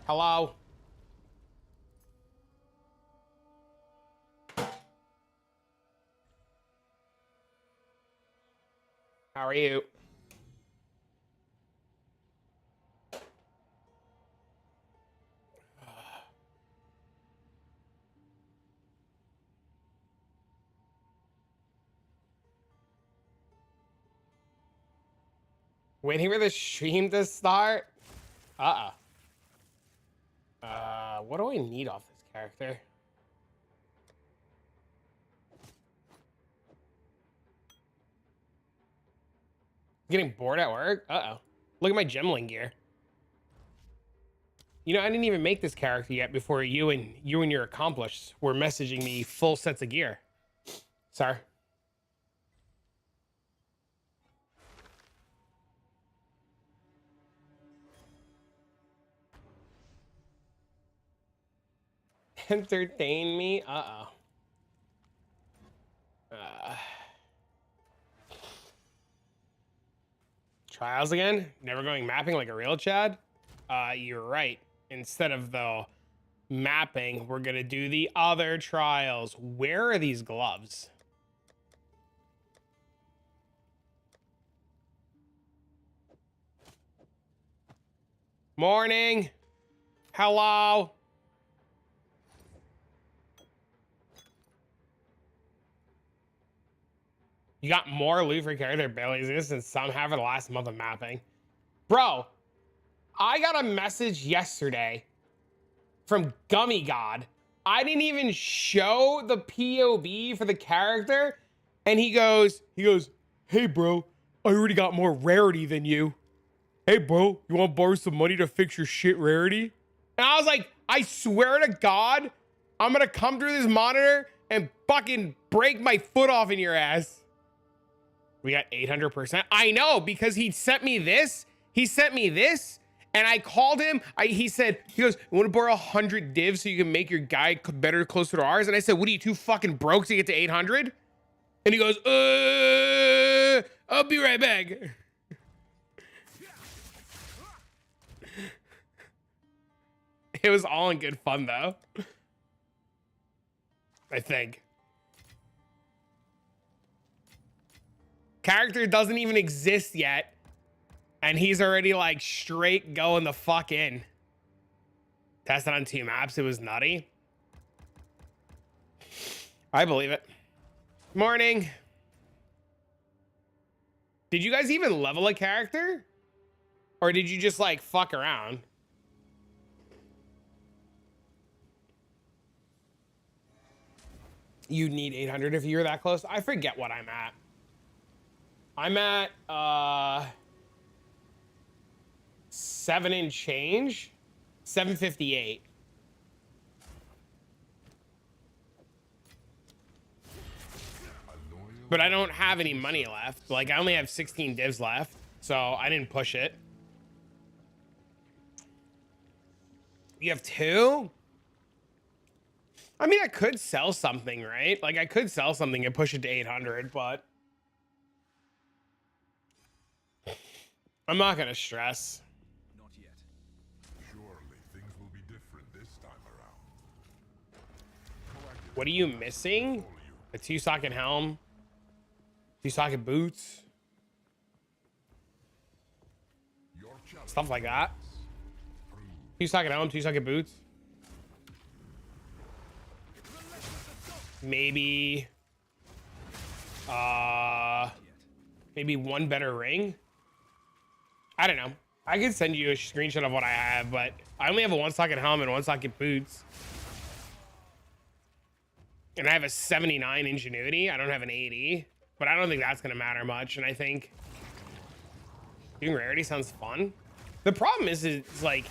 Hello? How are you? Waiting for the stream to start? What do I need off this character? Getting bored at work? Look at my gemling gear. You know, I didn't even make this character yet before you and your accomplice were messaging me full sets of gear. Sir. Entertain me? Trials again? Never going mapping like a real Chad? You're right. Instead of the mapping, we're gonna do the other trials. Where are these gloves? Morning. Hello. You got more loot for character barely exists and some have it the last month of mapping. Bro, I got a message yesterday from Gummy God. I didn't even show the POV for the character. And he goes, hey bro, I already got more rarity than you. Hey bro, you want to borrow some money to fix your shit rarity? And I was like, I swear to God, I'm gonna come through this monitor and fucking break my foot off in your ass. We got 800%. I know, because he sent me this. And I called him. He goes, you want to borrow 100 divs so you can make your guy better closer to ours? And I said, what are you, too fucking broke to get to 800? And he goes, I'll be right back. It was all in good fun, though. I think. Character doesn't even exist yet. And he's already like straight going the fuck in. Tested on 2 maps. It was nutty. I believe it. Morning. Did you guys even level a character? Or did you just like fuck around? You'd need 800 if you were that close. I forget what I'm at. I'm at 7 and change, 758. But I don't have any money left. Like I only have 16 divs left, so I didn't push it. You have 2? I mean, I could sell something, right? Like I could sell something and push it to 800, but I'm not gonna stress. Not yet. Surely things will be different this time around. What are you missing? A 2-socket helm, 2-socket boots, stuff like that. 2-socket helm, 2-socket boots. Maybe, maybe 1 better ring. I don't know. I could send you a screenshot of what I have, but I only have a 1-socket helm and 1-socket boots. And I have a 79 ingenuity. I don't have an 80, but I don't think that's going to matter much. And I think doing rarity sounds fun. The problem is it's like,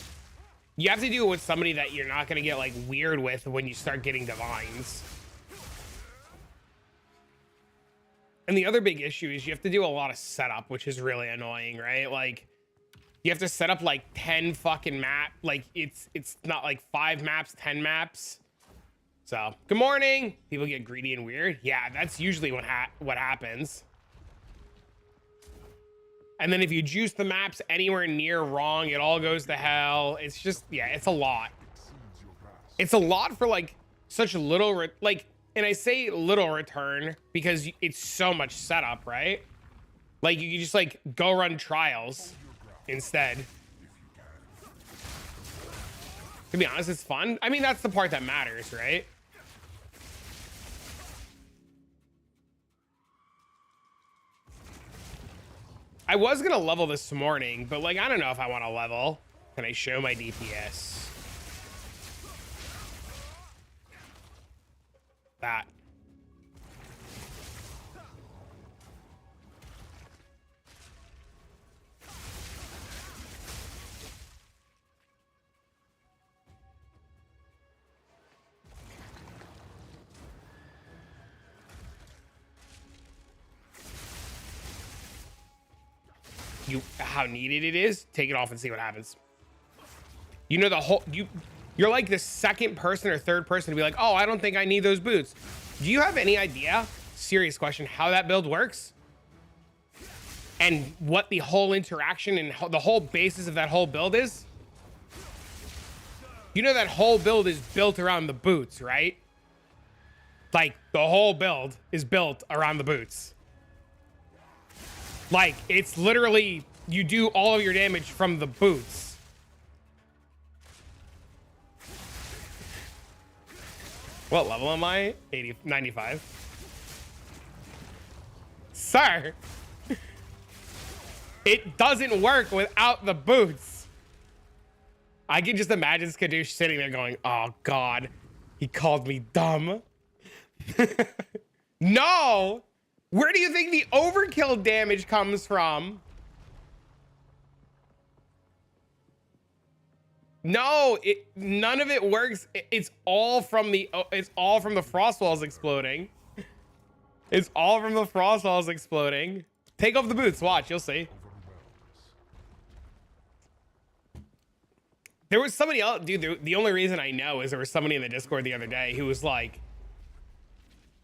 you have to do it with somebody that you're not going to get like weird with when you start getting divines. And the other big issue is you have to do a lot of setup, which is really annoying, right? Like you have to set up like 10 fucking map. Like it's not like 5 maps, 10 maps. So good morning. People get greedy and weird. Yeah, that's usually what happens. And then if you juice the maps anywhere near wrong, it all goes to hell. It's just, yeah, it's a lot. It's a lot for like such little, like, and I say little return because it's so much setup, right? Like you can just like go run trials instead. To be honest, it's fun. I mean, that's the part that matters, right? I was gonna level this morning, but like, I don't know if I want to level. Can I show my DPS? That. How needed it is, take it off and see what happens. You know, the whole, you're like the second person or third person to be like, oh, I don't think I need those boots. Do you have any idea, serious question, how that build works? And what the whole interaction and the whole basis of that whole build is? You know that whole build is built around the boots, right? Like, the whole build is built around the boots. Like, it's literally, you do all of your damage from the boots. What level am I? 95. Sir, it doesn't work without the boots. I can just imagine Skadoosh sitting there going, oh God, he called me dumb. No! Where do you think the overkill damage comes from? No, none of it works. It's all from the frost walls exploding. It's all from the frost walls exploding. Take off the boots, watch, you'll see. There was somebody else, dude, the only reason I know is there was somebody in the Discord the other day who was like,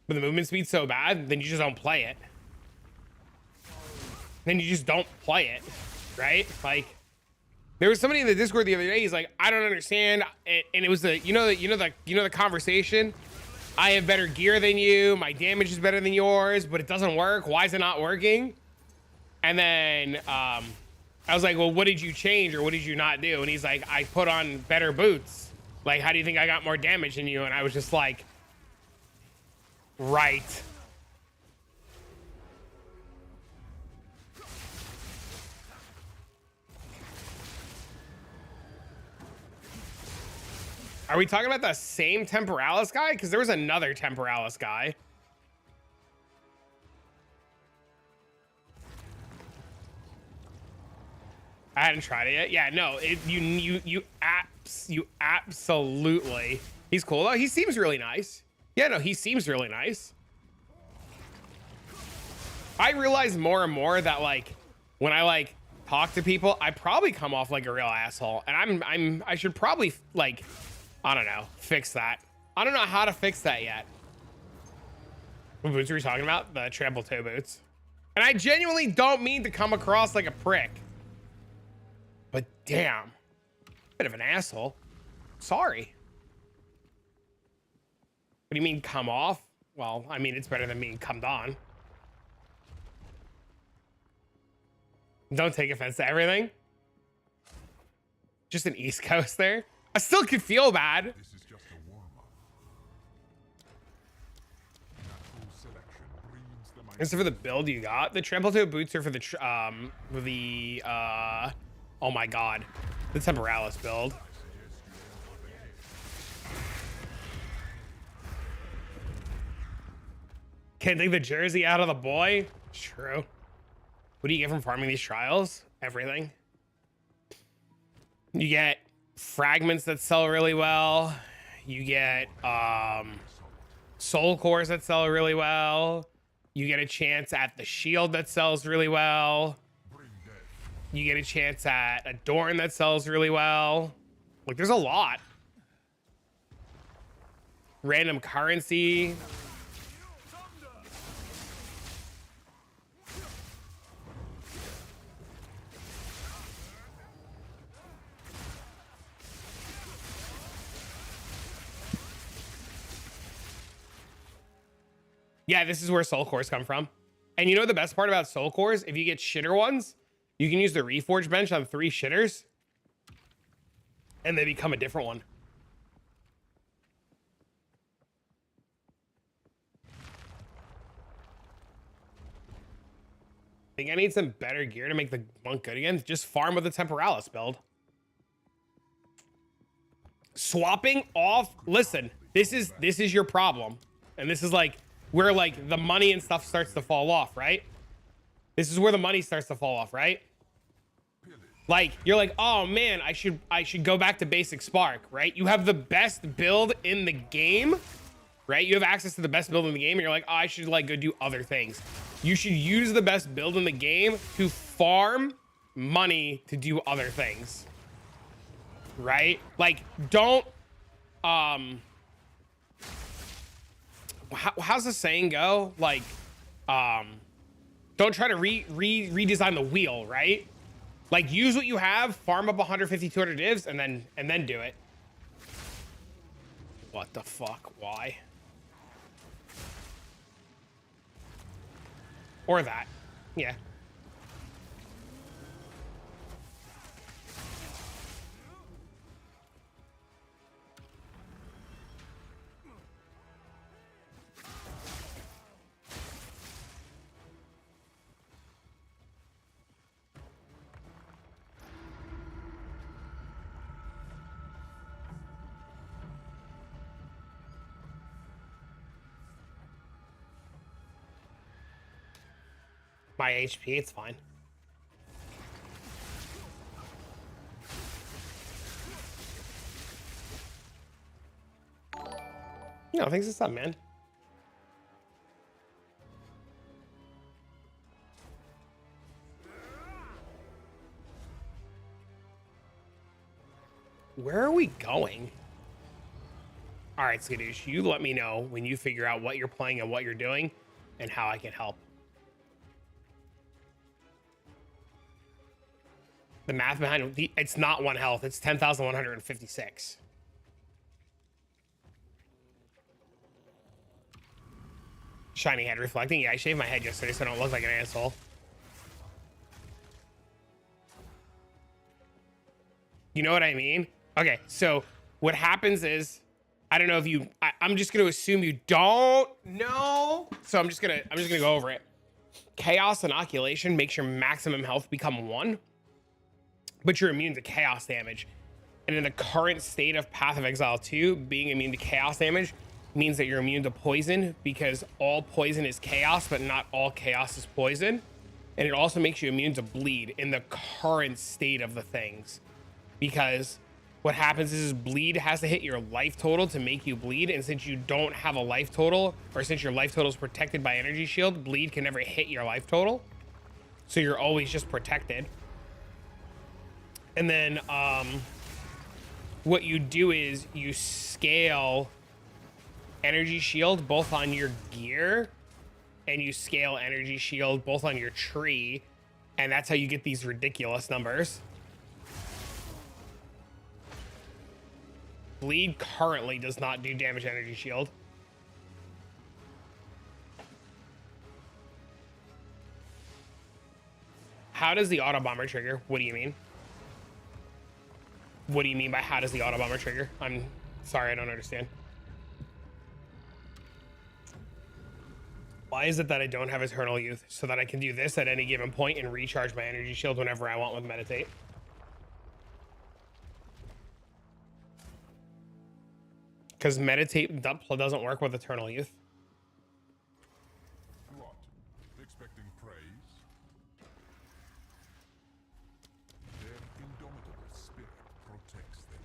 but the movement speed's so bad, then you just don't play it. Then you just don't play it, right? Like, there was somebody in the Discord the other day. He's like, I don't understand, and it was the the conversation. I have better gear than you. My damage is better than yours, but it doesn't work. Why is it not working? And then I was like, well, what did you change or what did you not do? And he's like, I put on better boots. Like, how do you think I got more damage than you? And I was just like, right. Are we talking about the same Temporalis guy? Because there was another Temporalis guy. I hadn't tried it yet. Yeah, no, you absolutely. He's cool though. He seems really nice. Yeah, no, he seems really nice. I realize more and more that like when I like talk to people, I probably come off like a real asshole, and I should probably like, I don't know, fix that. I don't know how to fix that yet. What boots are we talking about? The trample toe boots. And I genuinely don't mean to come across like a prick. But damn, bit of an asshole. Sorry. What do you mean come off? Well, I mean, it's better than being cummed on. Don't take offense to everything. Just an East Coast there. I still could feel bad. This is just a warm-up. Natural selection breeds the This is for the build you got. The trample toe boots are for the oh my god, the Temporalis build. Can't take the jersey out of the boy. True. What do you get from farming these trials? Everything. You get fragments that sell really well. You get soul cores that sell really well. You get a chance at the shield that sells really well. You get a chance at Adorn that sells really well. Like, there's a lot. Random currency. Yeah, this is where soul cores come from. And you know the best part about soul cores? If you get shitter ones, you can use the reforge bench on 3 shitters and they become a different one. I think I need some better gear to make the monk good again. Just farm with the temporalis build. Swapping off. Listen, this is your problem. And this is like where like the money and stuff starts to fall off, right? This is where the money starts to fall off, right? Like you're like, oh man, I should go back to basic spark, right? You have the best build in the game, right? You have access to the best build in the game, and you're like, oh, I should like go do other things. You should use the best build in the game to farm money to do other things, right? Like don't how's the saying go? Like don't try to redesign the wheel, right? Like use what you have, farm up 150, 200 divs, and then do it. What the fuck? Why? Or that. Yeah. My HP, it's fine. No, thanks for stuff, man. Where are we going? All right, Skadoosh, you let me know when you figure out what you're playing and what you're doing and how I can help. The math behind it, it's not 1 health, it's 10,156. Shiny head reflecting. Yeah, I shaved my head yesterday so I don't look like an asshole. You know what I mean? Okay, so what happens is, I don't know if you, I'm just gonna assume you don't know. So I'm just gonna go over it. Chaos inoculation makes your maximum health become 1, but you're immune to chaos damage. And in the current state of Path of Exile 2, being immune to chaos damage means that you're immune to poison, because all poison is chaos, but not all chaos is poison. And it also makes you immune to bleed in the current state of the things, because what happens is bleed has to hit your life total to make you bleed. And since you don't have a life total, or since your life total is protected by energy shield, bleed can never hit your life total. So you're always just protected. And then what you do is you scale energy shield both on your gear, and you scale energy shield both on your tree, and that's how you get these ridiculous numbers. Bleed currently does not do damage to energy shield. How does the Autobomber trigger? What do you mean? What do you mean by how does the Autobomber trigger? I'm sorry, I don't understand. Why is it that I don't have Eternal Youth? So that I can do this at any given point and recharge my energy shield whenever I want with Meditate. Because Meditate doesn't work with Eternal Youth. What? Expecting praise? Their indomitable spirit protects them.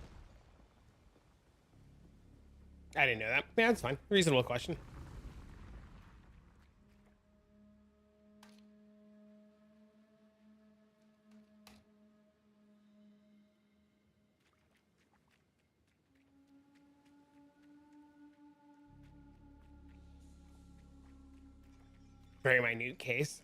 I didn't know that. Yeah, that's fine. Reasonable question. Very minute case.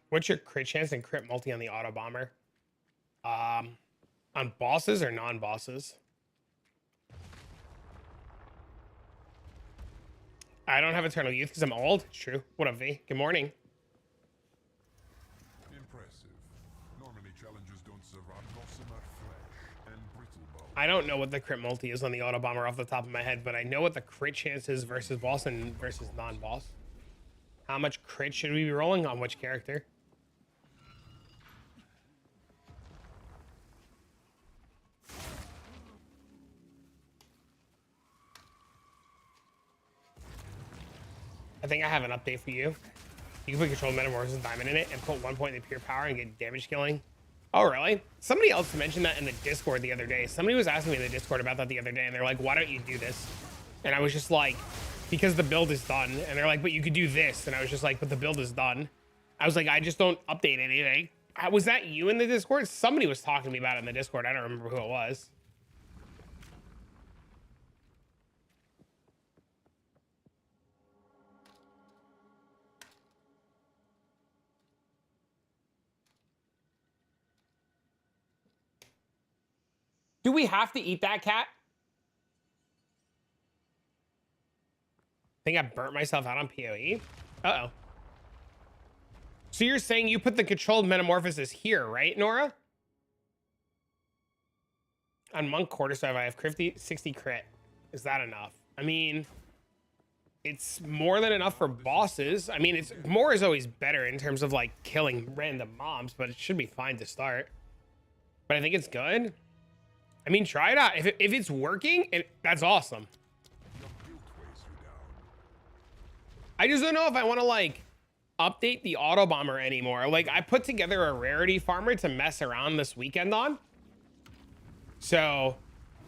What's your crit chance and crit multi on the Autobomber? On bosses or non-bosses? I don't have eternal youth because I'm old. It's true. What up, V? Good morning. Impressive. Normally challengers don't survive gossamer flesh and brittle bone. I don't know what the crit multi is on the Autobomber off the top of my head, but I know what the crit chance is versus boss and versus non-boss. How much crit should we be rolling on which character? I think I have an update for you. You can put Control Metamorphosis Diamond in it and put 1 point in the pure power and get damage killing. Oh, really? Somebody else mentioned that in the Discord the other day. Somebody was asking me in the Discord about that the other day, and they're like, why don't you do this? And I was just like, because the build is done. And they're like, but you could do this. And I was just like, but the build is done. I was like, I just don't update anything. Was that you in the Discord? Somebody was talking to me about it in the Discord. I don't remember who it was. Do we have to eat that, cat? I think I burnt myself out on PoE. Uh-oh. So you're saying you put the controlled metamorphosis here, right, Nora? On Monk Quarterstaff, I have 60 crit. Is that enough? I mean, it's more than enough for bosses. I mean, it's more is always better in terms of like killing random mobs, but it should be fine to start. But I think it's good. I mean, try it out. If it's working, that's awesome. I just don't know if I want to like update the Autobomber anymore. Like, I put together a rarity farmer to mess around this weekend on. So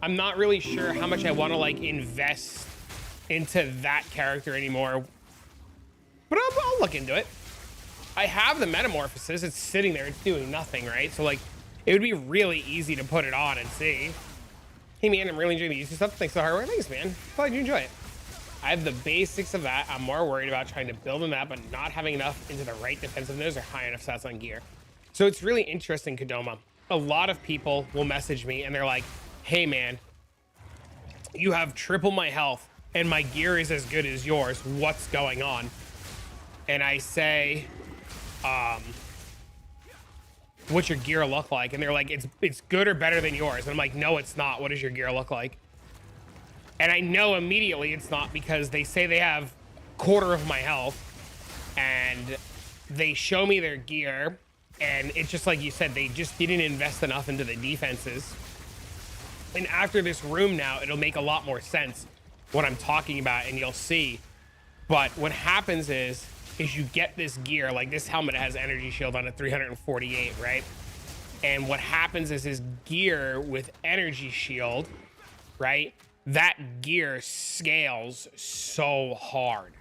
I'm not really sure how much I want to like invest into that character anymore. But I'll look into it. I have the metamorphosis. It's sitting there. It's doing nothing, right? So like, it would be really easy to put it on and see. Hey man, I'm really enjoying the YouTube stuff. Thanks for the hardware. Thanks, man. Glad you enjoy it. I have the basics of that. I'm more worried about trying to build on that, but not having enough into the right defensiveness or high enough stats on gear. So it's really interesting, Kadoma. A lot of people will message me and they're like, hey man, you have triple my health and my gear is as good as yours. What's going on? And I say, what's your gear look like? And they're like, it's good or better than yours. And I'm like, no, it's not. What does your gear look like? And I know immediately it's not, because they say they have quarter of my health and they show me their gear, and it's just like you said, they just didn't invest enough into the defenses. And after this room now, it'll make a lot more sense what I'm talking about, and you'll see. But what happens is you get this gear, like this helmet has energy shield on at 348, right? And what happens is his gear with energy shield, right? That gear scales so hard.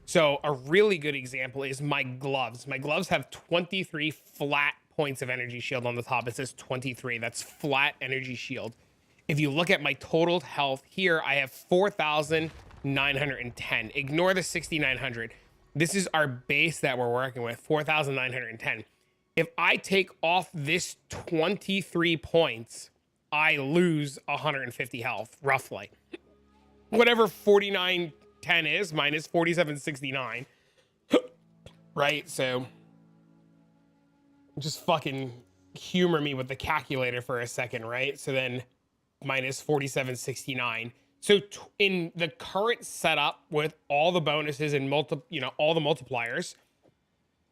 So a really good example is my gloves. My gloves have 23 flat points of energy shield on the top. It says 23. That's flat energy shield. If you look at my total health here, I have 4,910. Ignore the 6,900. This is our base that we're working with, 4,910. If I take off this 23 points, I lose 150 health, roughly. Whatever 4910 is minus 4769. Right? So just fucking humor me with the calculator for a second, right? So then minus 4769. So in the current setup with all the bonuses and all the multipliers,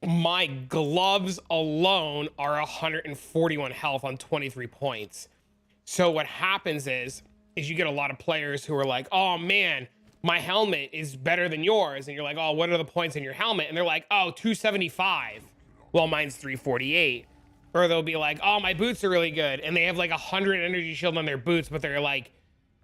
my gloves alone are 141 health on 23 points. So what happens is you get a lot of players who are like, oh man, my helmet is better than yours. And you're like, oh, what are the points in your helmet? And they're like, oh, 275. Well, mine's 348. Or they'll be like, oh, my boots are really good. And they have like 100 energy shield on their boots, but they're like,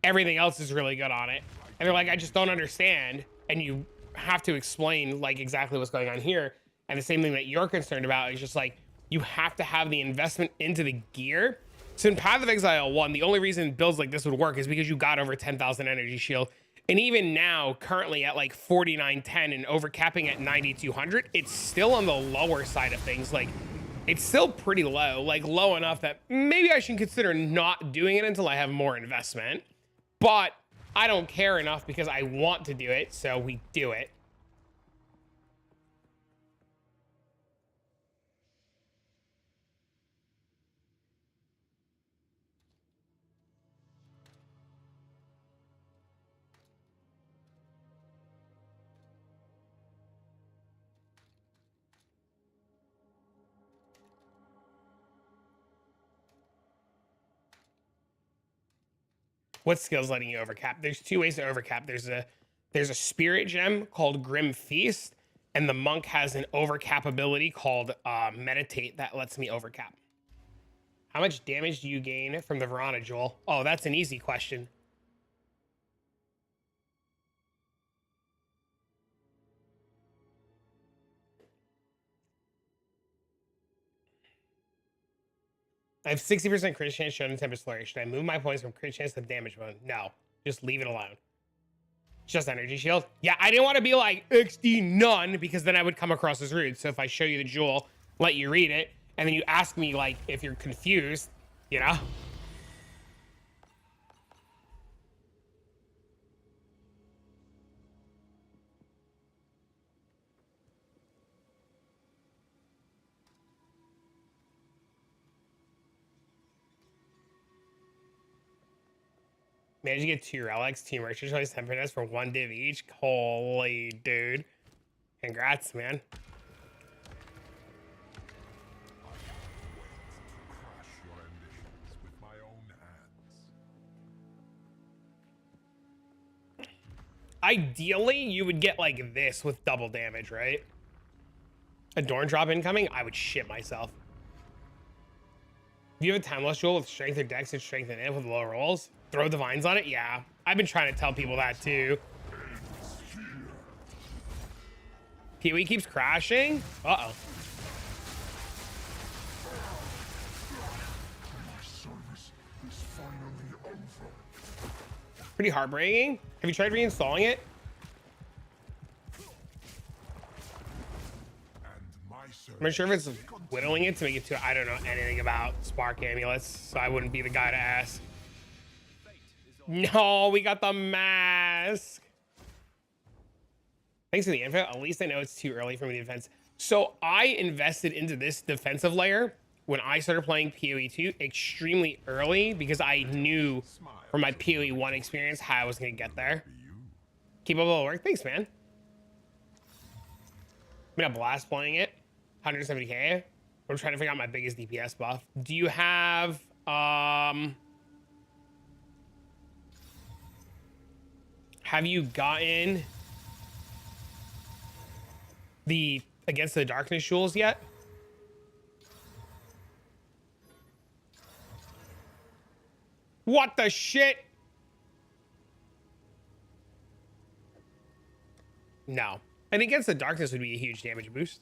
everything else is really good on it. And they're like, I just don't understand. And you have to explain like exactly what's going on here. And the same thing that you're concerned about is just like, you have to have the investment into the gear. So in Path of Exile 1, the only reason builds like this would work is because you got over 10,000 energy shield And even now, currently at like 4910 and overcapping at 9200, it's still on the lower side of things. Like, it's still pretty low, like low enough that maybe I should consider not doing it until I have more investment. But I don't care enough because I want to do it, so we do it. What skill's letting you overcap? There's two ways to overcap. There's a spirit gem called Grim Feast, and the monk has an overcap ability called Meditate that lets me overcap. How much damage do you gain from the Verana Jewel? Oh, that's an easy question. I have 60% crit chance shown in Tempest Flurry. Should I move my points from crit chance to damage mode? No, just leave it alone. Just energy shield. Yeah, I didn't want to be like XD none because then I would come across as rude. So if I show you the jewel, let you read it, and then you ask me like if you're confused, you know? Managed to get 2 relics, 2 merchant choice, 10% for 1 div each. Holy dude. Congrats, man. Ideally, you would get like this with double damage, right? Adorn drop incoming? I would shit myself. Do you have a timeless jewel with strength or dex and strength and with low rolls? Throw divines on it? Yeah. I've been trying to tell people that too. Pee-wee keeps crashing? Uh-oh. Pretty heartbreaking. Have you tried reinstalling it? I'm not sure if it's whittling it to make it to. I don't know anything about spark amulets, so I wouldn't be the guy to ask. No, we got the mask. Thanks for the info. At least I know it's too early for me to defense. So I invested into this defensive layer when I started playing PoE 2 extremely early because I knew from my PoE 1 experience how I was going to get there. Keep up all the work. Thanks, man. I'm going to blast playing it. 170k. I'm trying to figure out my biggest DPS buff. Do you have you gotten the Against the Darkness jewels yet? What the shit? No. And Against the Darkness would be a huge damage boost.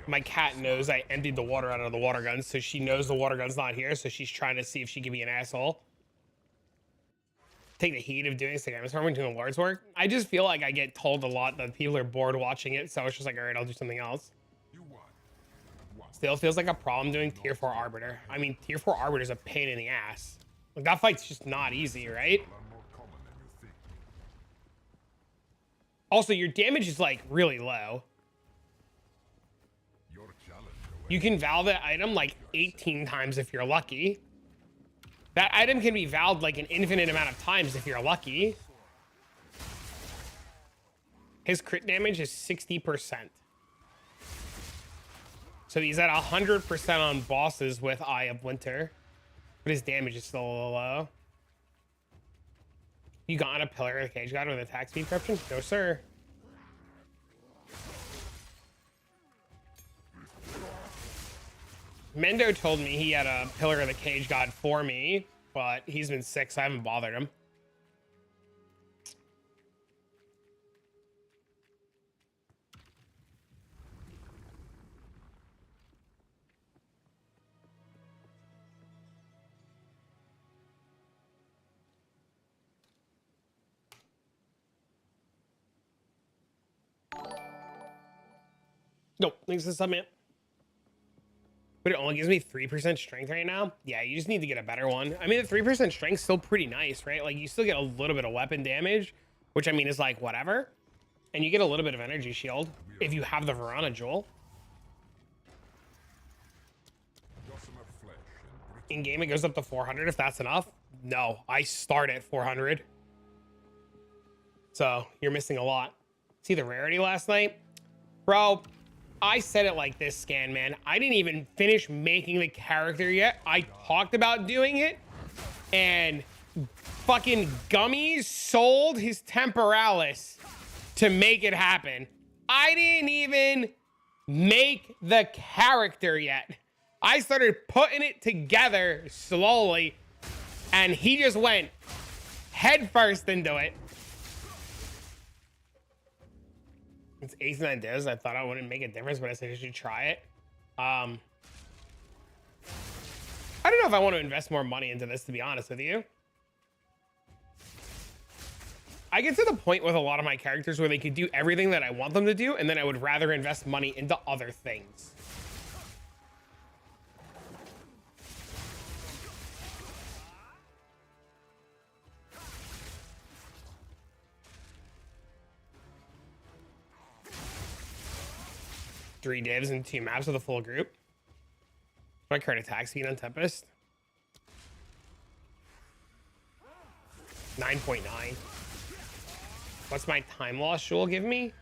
My cat knows I emptied the water out of the water gun, so she knows the water gun's not here, so she's trying to see if she can be an asshole. Take the heat of doing Instagram when doing Lord's work. I just feel like I get told a lot that people are bored watching it, so it's just like, all right, I'll do something else. Still feels like a problem doing tier 4 Arbiter. I mean, tier 4 Arbiter is a pain in the ass. Like, that fight's just not easy, right? Also, your damage is like really low. You can valve that item like 18 times if you're lucky. That item can be valved like an infinite amount of times if you're lucky. His crit damage is 60%. So he's at 100% on bosses with Eye of Winter. But his damage is still a little low. You got on a Pillar of the Cage God with attack speed corruption? No, sir. Mendo told me he had a Pillar of the Cage God for me but he's been sick, so I haven't bothered him. Nope, thanks for the sub, man. But it only gives me 3% strength right now. Yeah, you just need to get a better one. I mean, the 3% strength's still pretty nice, right? Like, you still get a little bit of weapon damage, which I mean is like whatever. And you get a little bit of energy shield if you have the Verana Jewel. In game, it goes up to 400 if that's enough. No, I start at 400. So you're missing a lot. See the rarity last night? Bro, I said it like this, Scan Man. I didn't even finish making the character yet. I talked about doing it, and fucking Gummies sold his Temporalis to make it happen. I didn't even make the character yet. I started putting it together slowly, and he just went head first into it. It's 89 divs. I thought I wouldn't make a difference, but I said you should try it. I don't know if I want to invest more money into this, to be honest with you. I get to the point with a lot of my characters where they could do everything that I want them to do, and then I would rather invest money into other things. Three divs and 2 maps with a full group. My current attack speed on Tempest. 9.9. What's my time loss jewel give me?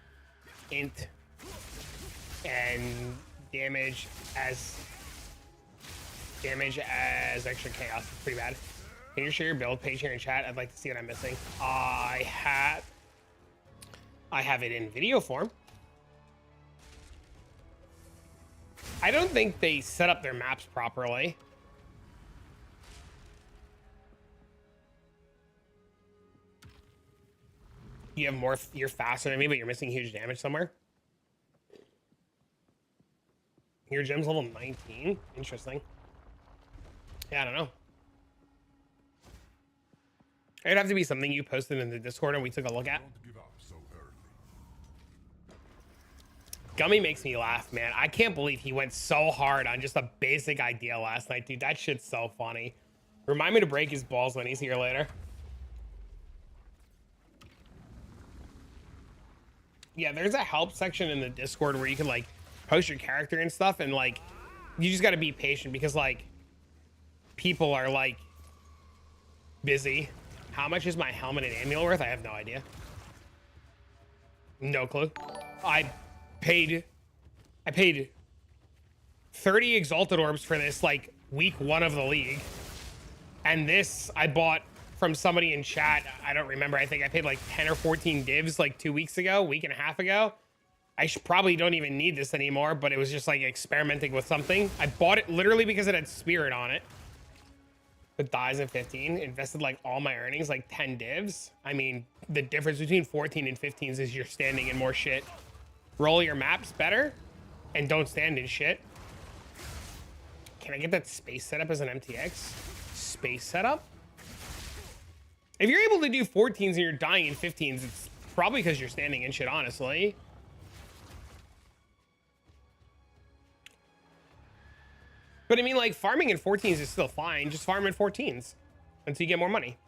Int. And damage as extra chaos. It's pretty bad. Can you share your build page here in chat? I'd like to see what I'm missing. I have it in video form. I don't think they set up their maps properly. You have more, you're faster than me, but you're missing huge damage somewhere. Your gem's level 19. Interesting. Yeah, I don't know. It'd have to be something you posted in the Discord and we took a look at. Gummy makes me laugh, man. I can't believe he went so hard on just a basic idea last night, dude. That shit's so funny. Remind me to break his balls when he's here later. Yeah, there's a help section in the Discord where you can like post your character and stuff, and like you just got to be patient because like people are like busy. How much is my helmet and amulet worth? I have no idea. No clue. I paid 30 exalted orbs for this like week 1 of the league, and this I bought from somebody in chat. I don't remember. I think I paid like 10 or 14 divs like 2 weeks ago, week and a half ago. I probably don't even need this anymore, but it was just like experimenting with something. I bought it literally because it had spirit on it. It dies in 15. Invested like all my earnings, like 10 divs. I mean, the difference between 14 and 15s is you're standing in more shit. Roll your maps better and don't stand in shit. Can I get that space setup as an MTX? Space setup? If you're able to do 14s and you're dying in 15s, it's probably because you're standing in shit, honestly. But I mean, like, farming in 14s is still fine. Just farm in 14s until you get more money.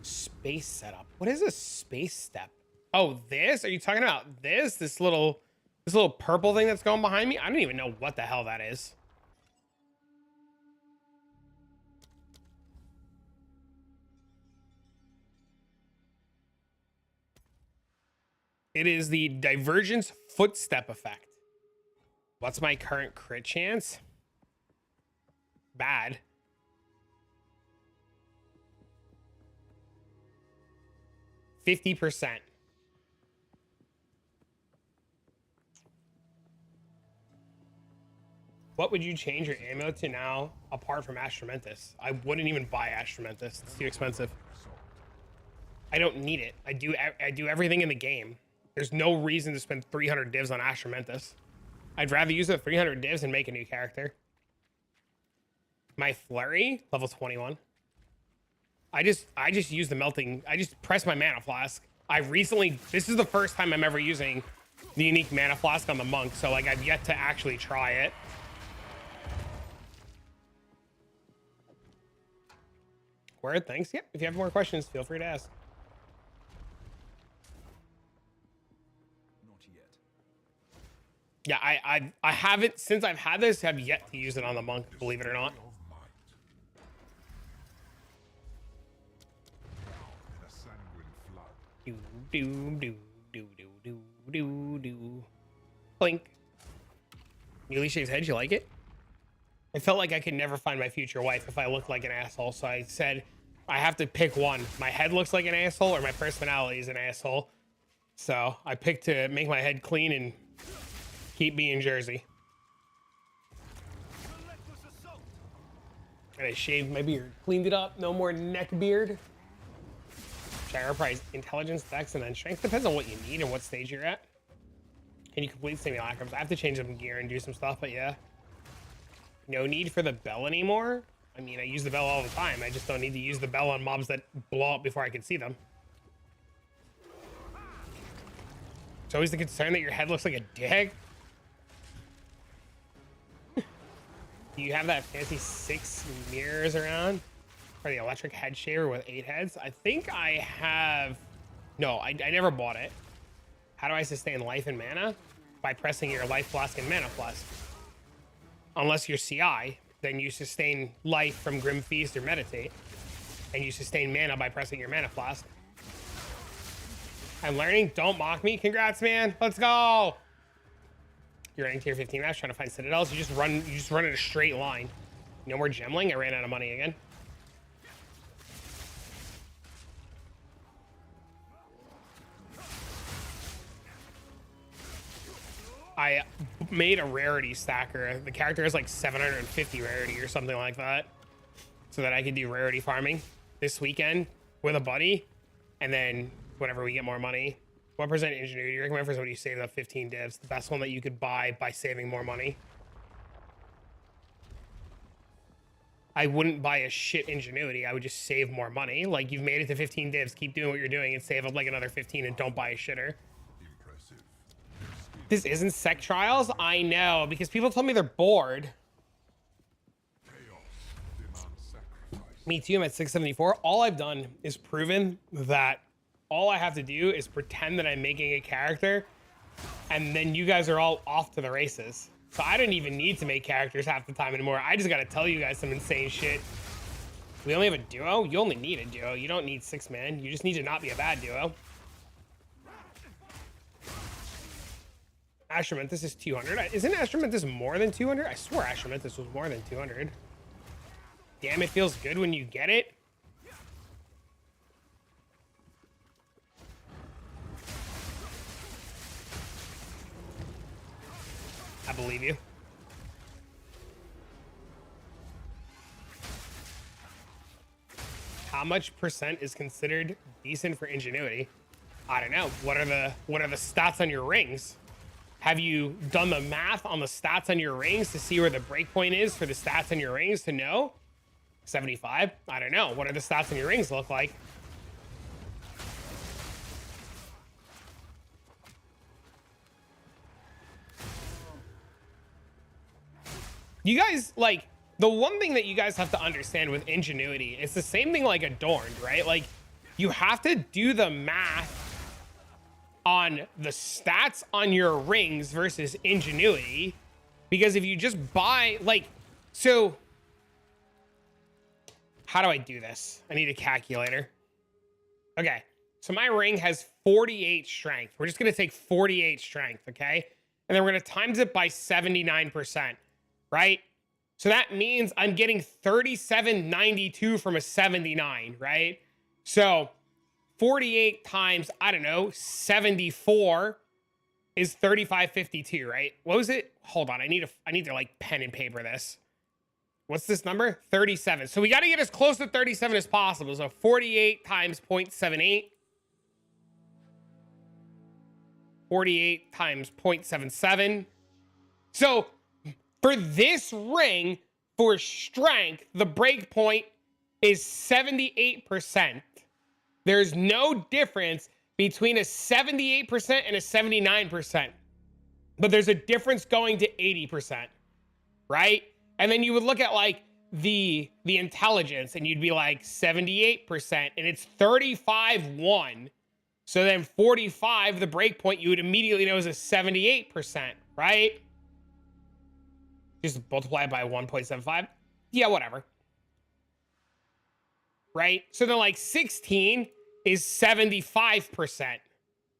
Space setup. What is a space step? Oh, this? Are you talking about this? This little purple thing that's going behind me? I don't even know what the hell that is. It is the divergence footstep effect. What's my current crit chance? Bad. %. What would you change your ammo to now apart from Astramentus? I wouldn't even buy Astramentus. It's too expensive. I don't need it. I do everything in the game. There's no reason to spend 300 divs on Astramentus. I'd rather use the 300 divs and make a new character. My flurry, level 21. I just use the melting. I just press my mana flask. This is the first time I'm ever using the unique mana flask on the monk. So like I've yet to actually try it. Word, thanks. Yep. If you have more questions, feel free to ask. Not yet. Yeah, I haven't, since I've had this, have yet to use it on the monk, believe it or not. Do do do do do do do do. Blink. Muley Shave's head, you like it? I felt like I could never find my future wife if I looked like an asshole, so I said I have to pick one. My head looks like an asshole or my personality is an asshole. So I picked to make my head clean and keep being Jersey. And I shaved my beard. Cleaned it up. No more neck beard. Shire price, intelligence, dex, and then strength. Depends on what you need and what stage you're at. Can you complete simulacrums? I have to change some gear and do some stuff, but yeah. No need for the bell anymore. I mean, I use the bell all the time. I just don't need to use the bell on mobs that blow up before I can see them. It's always the concern that your head looks like a dick. Do you have that fancy 6 mirrors around? For the electric head shaver with 8 heads? I think I have... No, I never bought it. How do I sustain life and mana? By pressing your life flask and mana flask. Unless you're CI, then you sustain life from Grim Feast or Meditate. And you sustain mana by pressing your mana flask. I'm learning. Don't mock me. Congrats, man. Let's go. You're running tier 15 maps, trying to find citadels. You just run in a straight line. No more gemling. I ran out of money again. I made a rarity stacker. The character has like 750 rarity or something like that, so that I could do rarity farming this weekend with a buddy, and then whenever we get more money. What percent ingenuity do you recommend for somebody who saved up 15 divs? The best one that you could buy by saving more money. I wouldn't buy a shit ingenuity. I would just save more money. Like, you've made it to 15 divs, keep doing what you're doing and save up like another 15 and don't buy a shitter. This isn't sec trials? I know, because people tell me they're bored. Me too, I'm at 674. All I've done is proven that all I have to do is pretend that I'm making a character, and then you guys are all off to the races. So I don't even need to make characters half the time anymore. I just gotta tell you guys some insane shit. We only have a duo? You only need a duo. You don't need 6 man. You just need to not be a bad duo. Astramentus is 200. Isn't Astramentus more than 200? I swore Astramentus was more than 200. Damn, it feels good when you get it. I believe you. How much percent is considered decent for ingenuity? I don't know. What are the stats on your rings? Have you done the math on the stats on your rings to see where the breakpoint is for the stats on your rings to know? 75? I don't know. What do the stats on your rings look like? You guys, like, the one thing that you guys have to understand with ingenuity, it's the same thing like Adorned, right? Like, you have to do the math on the stats on your rings versus ingenuity, because if you just buy, like, so how do I do this? I need a calculator. Okay, so my ring has 48 strength. We're just gonna take 48 strength, okay? And then we're gonna times it by 79%, right? So that means I'm getting 3792 from a 79, right? So 48 times, I don't know, 74 is 3552, right? What was it? Hold on, I need to like pen and paper this. What's this number? 37. So we got to get as close to 37 as possible. So 48 times 0.78. 48 times 0.77. So for this ring, for strength, the break point is 78%. There's no difference between a 78% and a 79%. But there's a difference going to 80%, right? And then you would look at like the intelligence and you'd be like 78% and it's 35-1. So then 45, the break point, you would immediately know is a 78%, right? Just multiply it by 1.75. Yeah, whatever. Right? So then like 16 is 75%,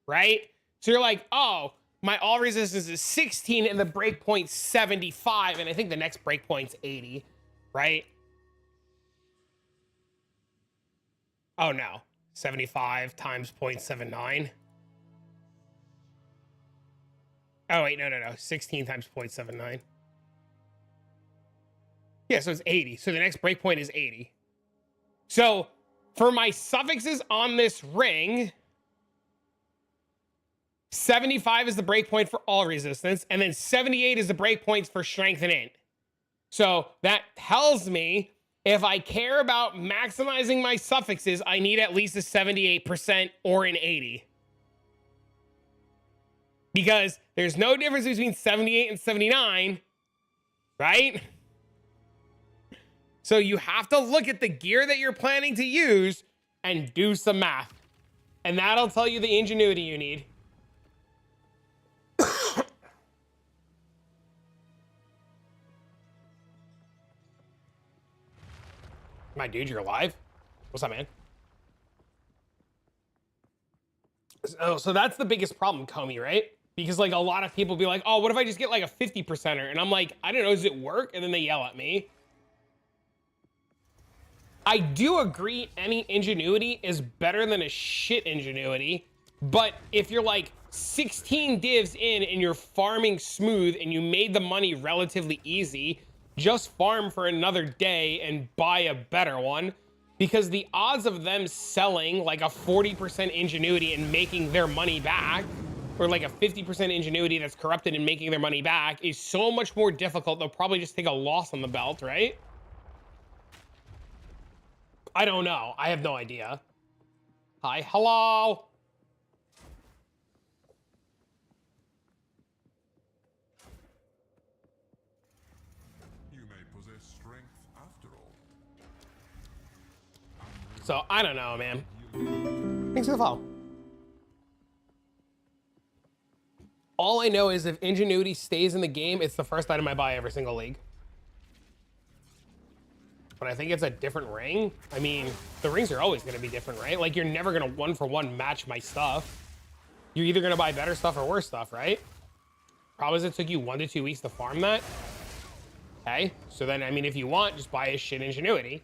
right? So you're like, oh, my all resistance is 16 and the breakpoint's 75, and I think the next breakpoint's 80, right? Oh no, 75 times 0.79. Oh wait, no, 16 times 0.79. Yeah, so it's 80. So the next breakpoint is 80. So for my suffixes on this ring, 75 is the breakpoint for all resistance, and then 78 is the breakpoints for strength and int. So that tells me if I care about maximizing my suffixes, I need at least a 78% or an 80. Because there's no difference between 78 and 79, right? So you have to look at the gear that you're planning to use and do some math. And that'll tell you the ingenuity you need. My dude, you're alive? What's up, man? So that's the biggest problem, Comey, right? Because like a lot of people be like, oh, what if I just get like a 50%er? And I'm like, I don't know, does it work? And then they yell at me. I do agree any ingenuity is better than a shit ingenuity. But if you're like 16 divs in and you're farming smooth and you made the money relatively easy, just farm for another day and buy a better one, because the odds of them selling like a 40% ingenuity and making their money back, or like a 50% ingenuity that's corrupted and making their money back, is so much more difficult. They'll probably just take a loss on the belt, right? I don't know. I have no idea. Hi, hello. So, I don't know, man. Thanks for the follow. All I know is if ingenuity stays in the game, it's the first item I buy every single league. But I think it's a different ring. I mean, the rings are always going to be different, right? Like, you're never going to one-for-one match my stuff. You're either going to buy better stuff or worse stuff, right? Problem is it took you 1 to 2 weeks to farm that. Okay, so then, I mean, if you want, just buy a shit ingenuity.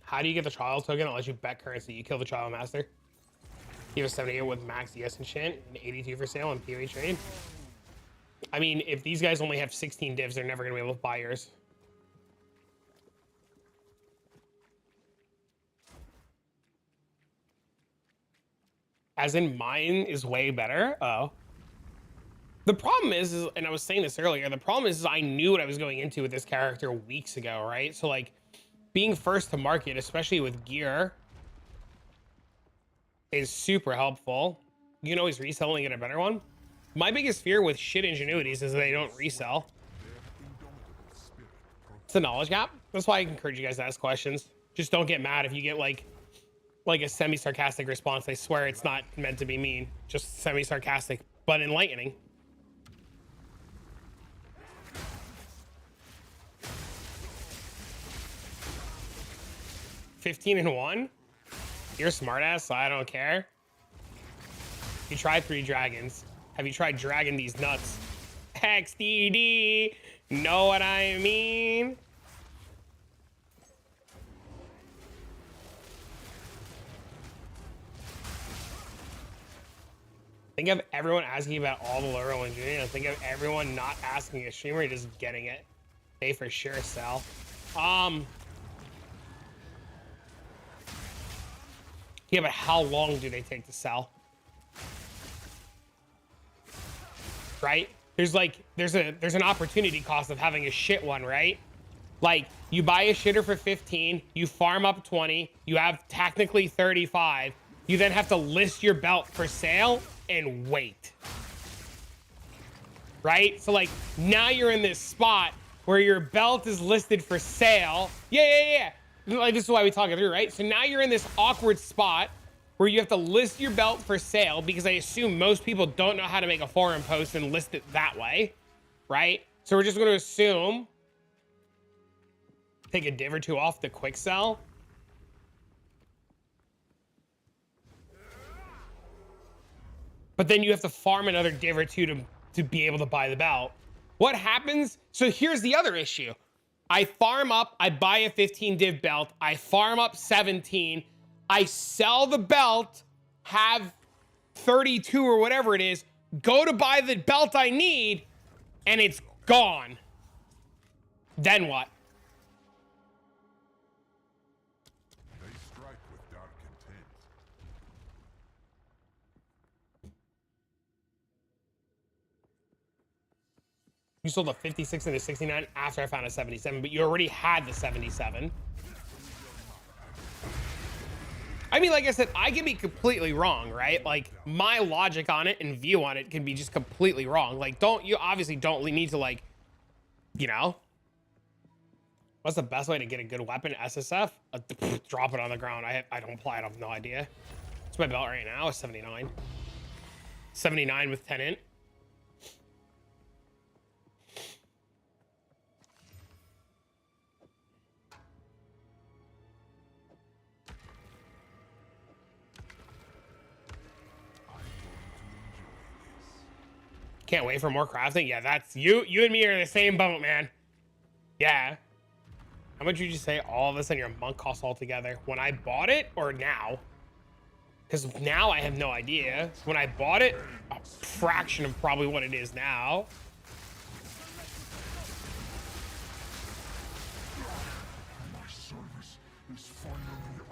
How do you get the trial token? It lets you bet currency. You kill the Trialmaster. You have a 78 with max the ascension, and 82 for sale on PoE trade. I mean, if these guys only have 16 divs, they're never going to be able to buy yours. As in, mine is way better. Oh. The problem is, and I was saying this earlier, the problem is I knew what I was going into with this character weeks ago, right? So, like, being first to market, especially with gear, is super helpful. You can always resell and get a better one. My biggest fear with shit ingenuities is that they don't resell. It's a knowledge gap. That's why I encourage you guys to ask questions. Just don't get mad if you get like a semi-sarcastic response. I swear it's not meant to be mean. Just semi-sarcastic, but enlightening. $15-1? You're a smartass, so I don't care. You tried 3 dragons. Have you tried dragging these nuts? XDD, know what I mean? Think of everyone asking about all the literal engineering. I think of everyone not asking a streamer, just getting it. They for sure sell. Yeah, but how long do they take to sell? Right? There's an opportunity cost of having a shit one, right? Like, you buy a shitter for 15, you farm up 20, you have technically 35, you then have to list your belt for sale and wait. Right? So like, now you're in this spot where your belt is listed for sale. Yeah. Like, this is why we talk it through, right? So now you're in this awkward spot where you have to list your belt for sale, because I assume most people don't know how to make a forum post and list it that way, right? So we're just going to assume, take a div or two off the quick sell. But then you have to farm another div or two to be able to buy the belt. What happens? So here's the other issue. I farm up, I buy a 15 div belt, I farm up 17, I sell the belt, have 32 or whatever it is, go to buy the belt I need, and it's gone. Then what? They strike with dark intent. You sold a 56 and a 69 after I found a 77, but you already had the 77. I mean, like I said, I can be completely wrong, right? Like, my logic on it and view on it can be just completely wrong. Like, you obviously don't need to, like, you know? What's the best way to get a good weapon? SSF? Drop it on the ground. I don't apply it. I have no idea. It's my belt right now. It's 79. 79 with 10 int. Can't wait for more crafting. Yeah, that's you. You and me are in the same boat, man. Yeah. How much did you say all of this and your monk cost altogether? When I bought it or now? Because now I have no idea. When I bought it, a fraction of probably what it is now. My service is finally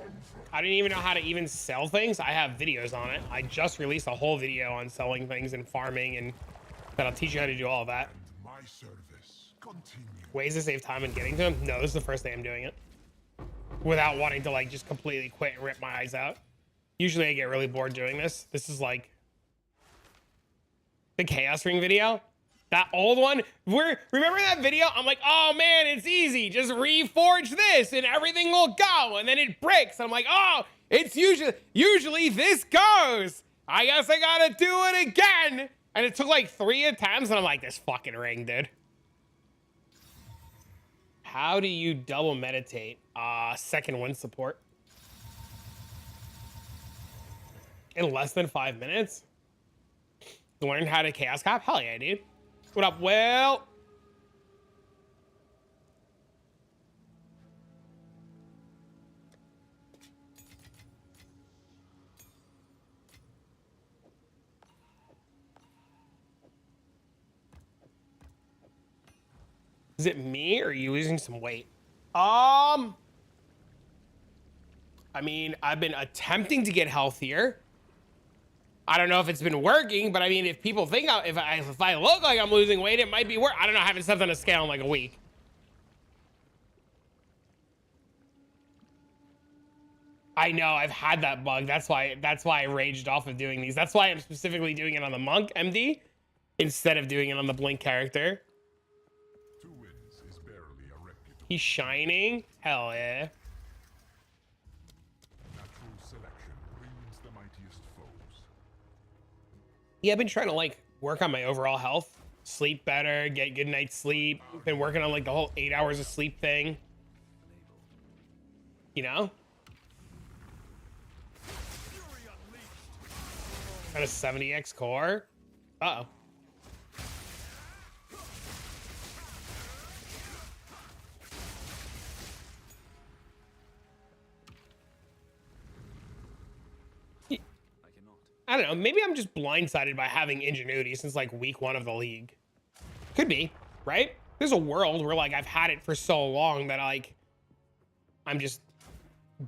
over. I didn't even know how to even sell things. I have videos on it. I just released a whole video on selling things and farming, and that'll teach you how to do all of that. And my service continue. Ways to save time in getting to them? No, this is the first day I'm doing it. Without wanting to, like, just completely quit and rip my eyes out. Usually I get really bored doing this. This is like the Chaos Ring video. That old one. Remember that video? I'm like, oh man, it's easy. Just reforge this and everything will go. And then it breaks. I'm like, oh, it's usually this goes. I guess I gotta do it again. And it took like 3 attempts, and I'm like, this fucking ring, dude. How do you double meditate? Second wind support. In less than 5 minutes? Learn how to chaos cop? Hell yeah, dude. What up, Will? Is it me, or are you losing some weight? I mean, I've been attempting to get healthier. I don't know if it's been working, but I mean, if people think if I look like I'm losing weight, it might be work. I don't know. I haven't stepped on a scale in like a week. I know I've had that bug. That's why I raged off of doing these. That's why I'm specifically doing it on the monk MD instead of doing it on the blink character. 2 wins is barely a reputable. He's shining. Hell yeah. Natural selection brings the mightiest foes. Yeah, I've been trying to like work on my overall health, sleep better, get good night's sleep. Been working on like the whole 8 hours of sleep thing. You know? Got a 70x core. Uh-oh. I don't know. Maybe I'm just blindsided by having ingenuity since like week 1 of the league. Could be, right? There's a world where like I've had it for so long that like I'm just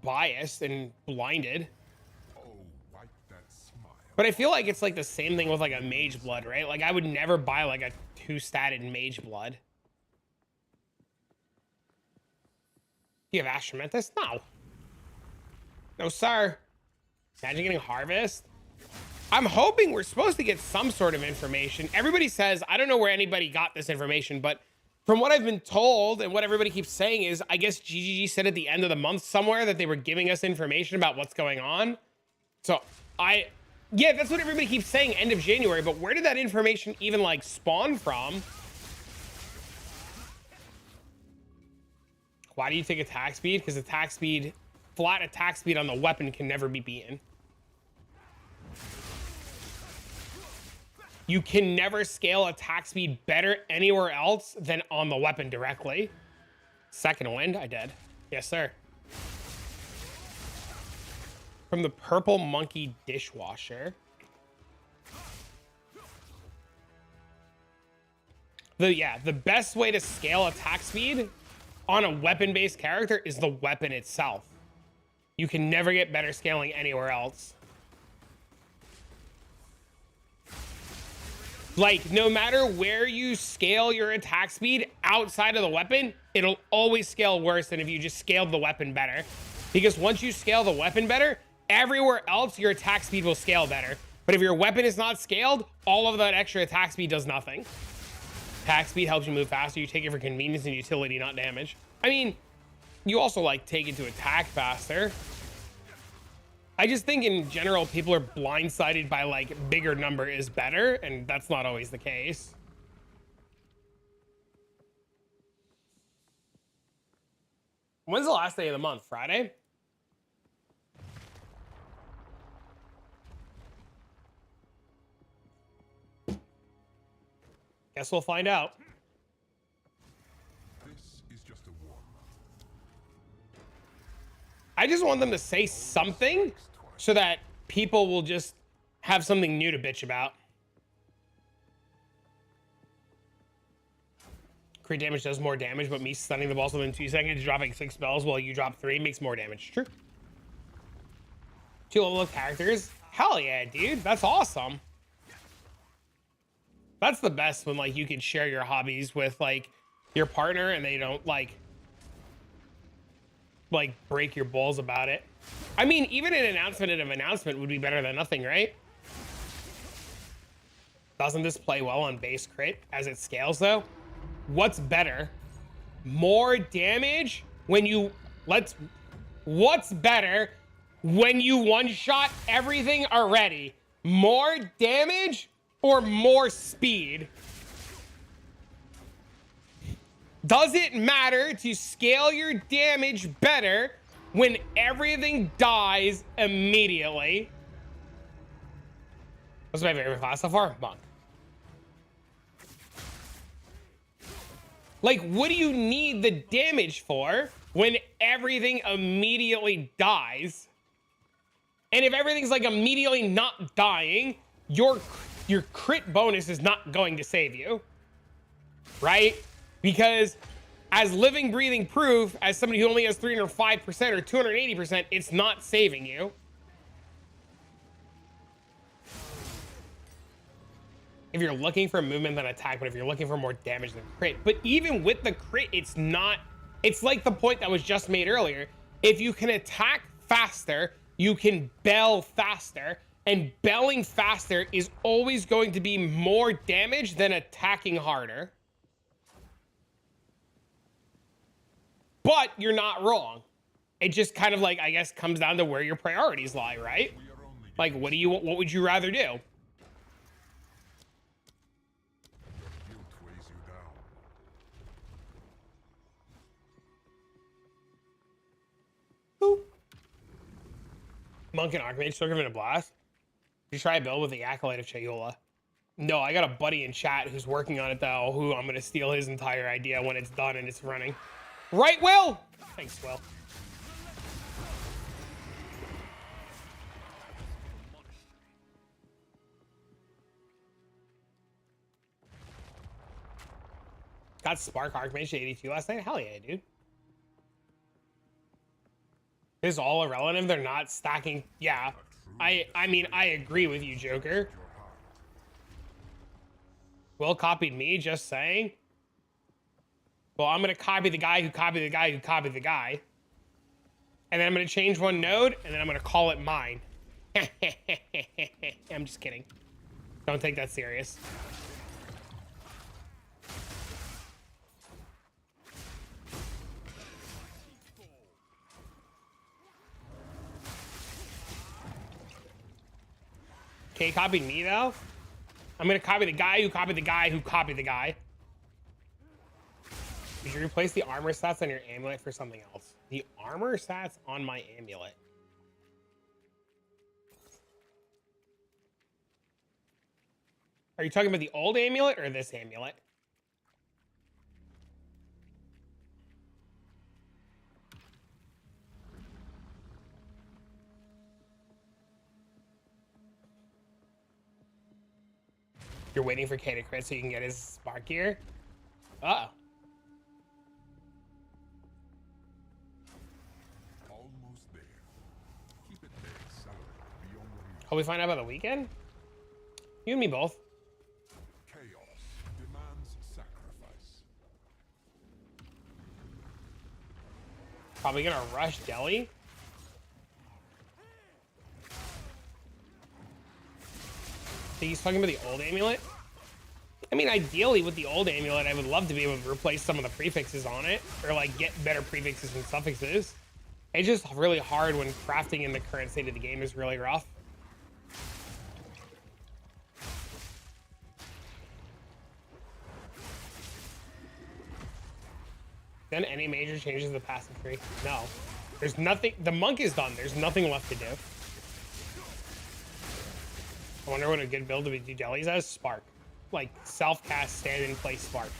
biased and blinded. Oh, wipe that smile. But I feel like it's like the same thing with like a mage blood, right? Like I would never buy like a 2-statted mage blood. Do you have Astromentus? No. No, sir. Imagine getting Harvest. I'm hoping we're supposed to get some sort of information. Everybody says, I don't know where anybody got this information, but from what I've been told and what everybody keeps saying is, I guess GGG said at the end of the month somewhere that they were giving us information about what's going on. So yeah, that's what everybody keeps saying, end of January, but where did that information even like spawn from? Why do you take attack speed? Because attack speed, flat attack speed on the weapon can never be beaten. You can never scale attack speed better anywhere else than on the weapon directly. Second wind, I did. Yes, sir. From the Purple Monkey Dishwasher. The best way to scale attack speed on a weapon-based character is the weapon itself. You can never get better scaling anywhere else. Like, no matter where you scale your attack speed outside of the weapon, it'll always scale worse than if you just scaled the weapon better. Because once you scale the weapon better, everywhere else your attack speed will scale better. But if your weapon is not scaled, all of that extra attack speed does nothing. Attack speed helps you move faster. You take it for convenience and utility, not damage. I mean, you also like take it to attack faster. I just think in general, people are blindsided by like bigger number is better, and that's not always the case. When's the last day of the month? Friday? Guess we'll find out. This is just a warm-up. I just want them to say something so that people will just have something new to bitch about. Crit damage does more damage, but me stunning the balls within 2 seconds, dropping 6 spells while you drop 3 makes more damage. True. 2 level of characters. Hell yeah, dude. That's awesome. That's the best when like you can share your hobbies with like your partner and they don't like break your balls about it. I mean, even an announcement would be better than nothing, right? Doesn't this play well on base crit as it scales though? What's better? More damage when you what's better when you one-shot everything already? More damage or more speed? Does it matter to scale your damage better when everything dies immediately? What's my favorite class so far? Monk. Like, what do you need the damage for when everything immediately dies? And if everything's like immediately not dying, your crit bonus is not going to save you, right? Because as living, breathing proof, as somebody who only has 305% or 280%, it's not saving you. If you're looking for movement than attack, but if you're looking for more damage than crit. But even with the crit, it's not, it's like the point that was just made earlier. If you can attack faster, you can bell faster, and belling faster is always going to be more damage than attacking harder. But you're not wrong. It just kind of like, I guess, comes down to where your priorities lie, right? Like, what would you rather do? Guilt weighs you down. Boop. Monk and Archmage still giving a blast. Did you try a build with the Acolyte of Chayula? No, I got a buddy in chat who's working on it though, who I'm gonna steal his entire idea when it's done and it's running. Right, Will? Thanks, Will. Got Spark Archmage 82 last night. Hell yeah, dude. It's all irrelevant. They're not stacking. Yeah. I mean, I agree with you, Joker. Will copied me, just saying. Well, I'm going to copy the guy who copied the guy who copied the guy. And then I'm going to change one node, and then I'm going to call it mine. I'm just kidding. Don't take that serious. Okay, copied me, though. I'm going to copy the guy who copied the guy who copied the guy. Did you replace the armor stats on your amulet for something else? The armor stats on my amulet. Are you talking about the old amulet or this amulet? You're waiting for K to crit so you can get his spark gear? Uh-oh. Almost there. Keep it there, accelerate beyond the Hope we find out about the weekend? You and me both. chaos demands sacrifice. Probably gonna rush Delhi. Think he's talking about the old amulet? I mean, ideally with the old amulet, I would love to be able to replace some of the prefixes on it, or like get better prefixes and suffixes. It's just really hard when crafting in the current state of the game is really rough. Then any major changes to the passive tree? No. There's nothing. The monk is done. There's nothing left to do. I wonder what a good build to do jellies as. Spark. Like self-cast, stand in place spark.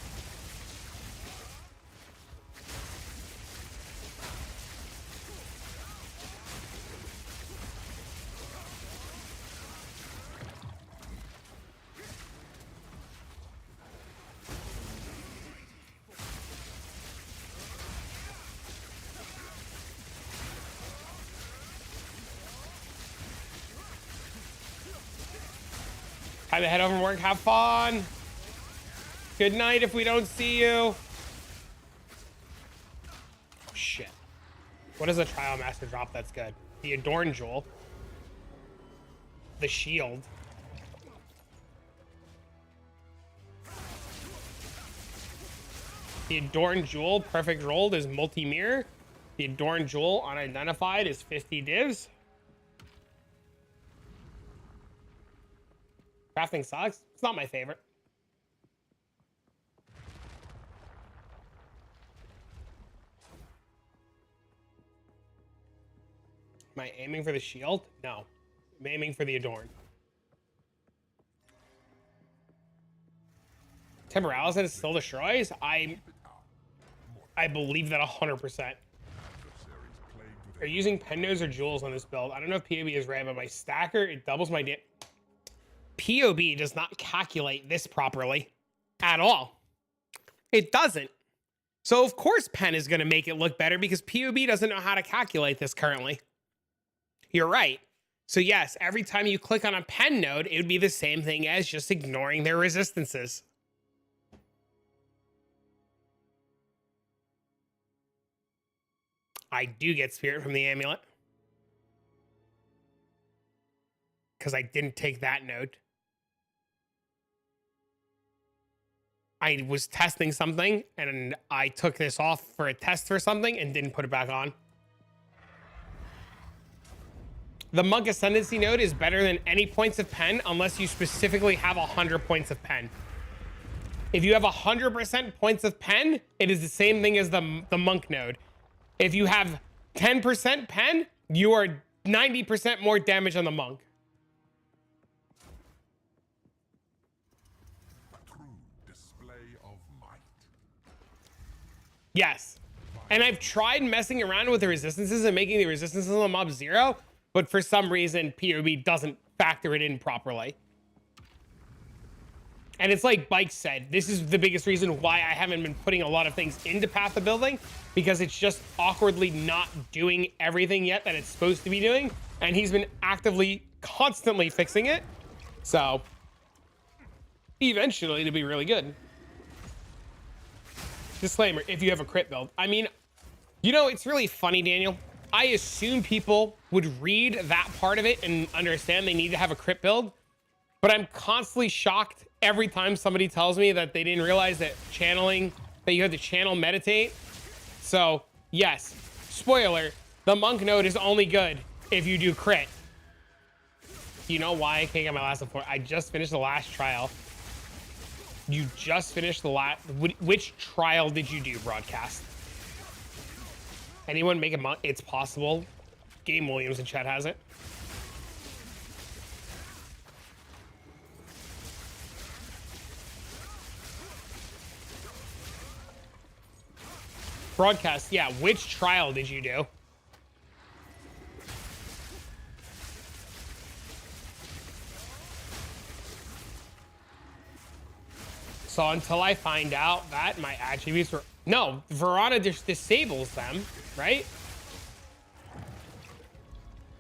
Time to head over and work. Have fun. Good night if we don't see you. Oh, shit. What does a Trialmaster drop that's good? The Adorn Jewel. The Shield. The Adorn Jewel, perfect rolled, is multi-mirror. The Adorn Jewel, unidentified, is 50 divs. Crafting sucks. It's not my favorite. Am I aiming for the shield? No. I'm aiming for the Adorn. Temporalis that it still destroys? I believe that 100%. Are you using pen nodes or jewels on this build? I don't know if POB is right, but my stacker, it doubles my POB does not calculate this properly at all. It doesn't. So of course pen is going to make it look better because POB doesn't know how to calculate this currently. You're right. So yes, every time you click on a pen node, it would be the same thing as just ignoring their resistances. I do get spirit from the amulet, because I didn't take that node. I was testing something and I took this off for a test for something and didn't put it back on. The Monk Ascendancy node is better than any points of pen unless you specifically have 100 points of pen. If you have 100% points of pen, it is the same thing as the Monk node. If you have 10% pen, you are 90% more damage on the Monk. Yes. And I've tried messing around with the resistances and making the resistances on the mob 0, but for some reason, POB doesn't factor it in properly. And it's like Bike said, this is the biggest reason why I haven't been putting a lot of things into Path of Building, because it's just awkwardly not doing everything yet that it's supposed to be doing. And he's been actively, constantly fixing it. So eventually it'll be really good. Disclaimer, if you have a crit build. I mean, you know, it's really funny, Daniel. I assume people would read that part of it and understand they need to have a crit build. But I'm constantly shocked every time somebody tells me that they didn't realize that channeling, that you had to channel meditate. So yes, spoiler, the monk node is only good if you do crit. You know why I can't get my last support? I just finished the last trial. You just finished the last, which trial did you do, broadcast? Anyone make a monk? It's possible. Game Williams in chat has it. Broadcast, yeah. Which trial did you do? So until I find out that my attributes were... No, Verana just disables them, right?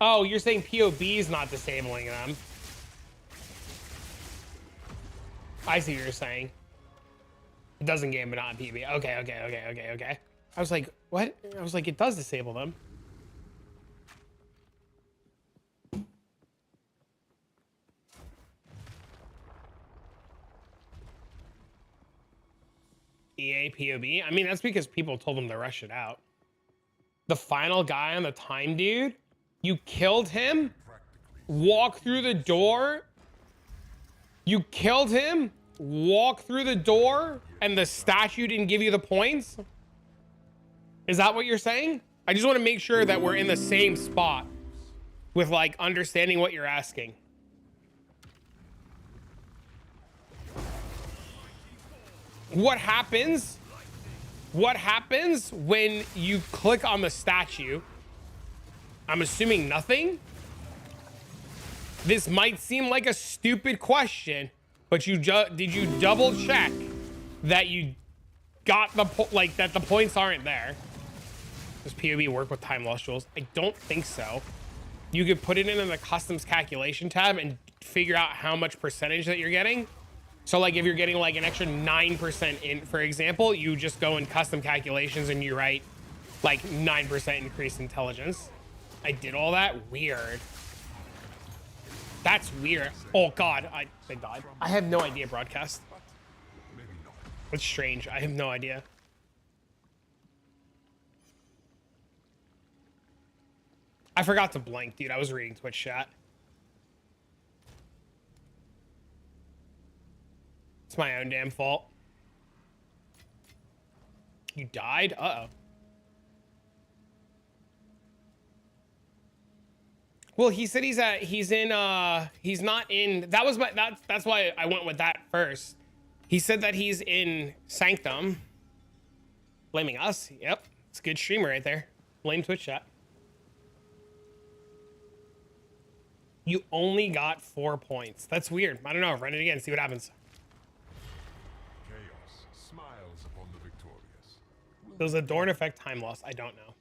Oh, you're saying POB is not disabling them. I see what you're saying. It doesn't game, but not in POB. Okay. I was like, what? I was like, it does disable them. EA POB? I mean, that's because people told them to rush it out. The final guy on the time, dude, you killed him, walk through the door, you killed him, walk through the door, and the statue didn't give you the points? Is that what you're saying? I just want to make sure that we're in the same spot with like understanding what you're asking. What happens when you click on the statue? I'm assuming nothing. This might seem like a stupid question, but did you double check that you got the that the points aren't there? Does POB work with time loss jewels? I don't think so. You could put it in the customs calculation tab and figure out how much percentage that you're getting. So like if you're getting like an extra 9% in, for example, you just go in custom calculations and you write like 9% increased intelligence. I did all that? Weird. That's weird. Oh God, they died. I have no idea, broadcast. It's strange. I have no idea. I forgot to blink, dude. I was reading Twitch chat. It's my own damn fault. You died? Uh-oh. Well, he said he's not in, that's why I went with that first. He said that he's in Sanctum. Blaming us. Yep. It's a good streamer right there. Blame Twitch chat. You only got 4 points. That's weird. I don't know. Run it again. See what happens. Chaos smiles upon the victorious. Does Adorn affect time loss? I don't know.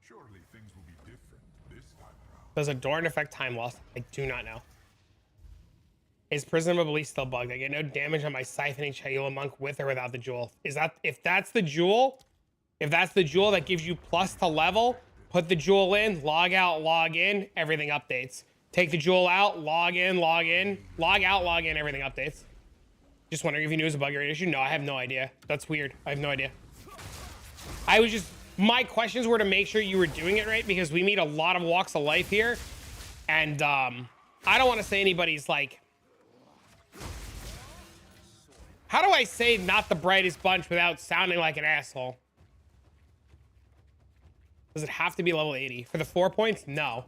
Surely things will be different this time around. Does Adorn affect time loss? I do not know. Is Prism of Belief still bugged? I get no damage on my siphoning Chayula Monk with or without the jewel. Is that, if that's the jewel that gives you plus to level, put the jewel in, log out, log in, everything updates. Take the jewel out, log in, log out, log in, everything updates. Just wondering if you knew it was a bug or an issue. No, I have no idea. That's weird. I have no idea. My questions were to make sure you were doing it right, because we meet a lot of walks of life here. And I don't want to say anybody's like, how do I say not the brightest bunch without sounding like an asshole? Does it have to be level 80? For the 4 points? No.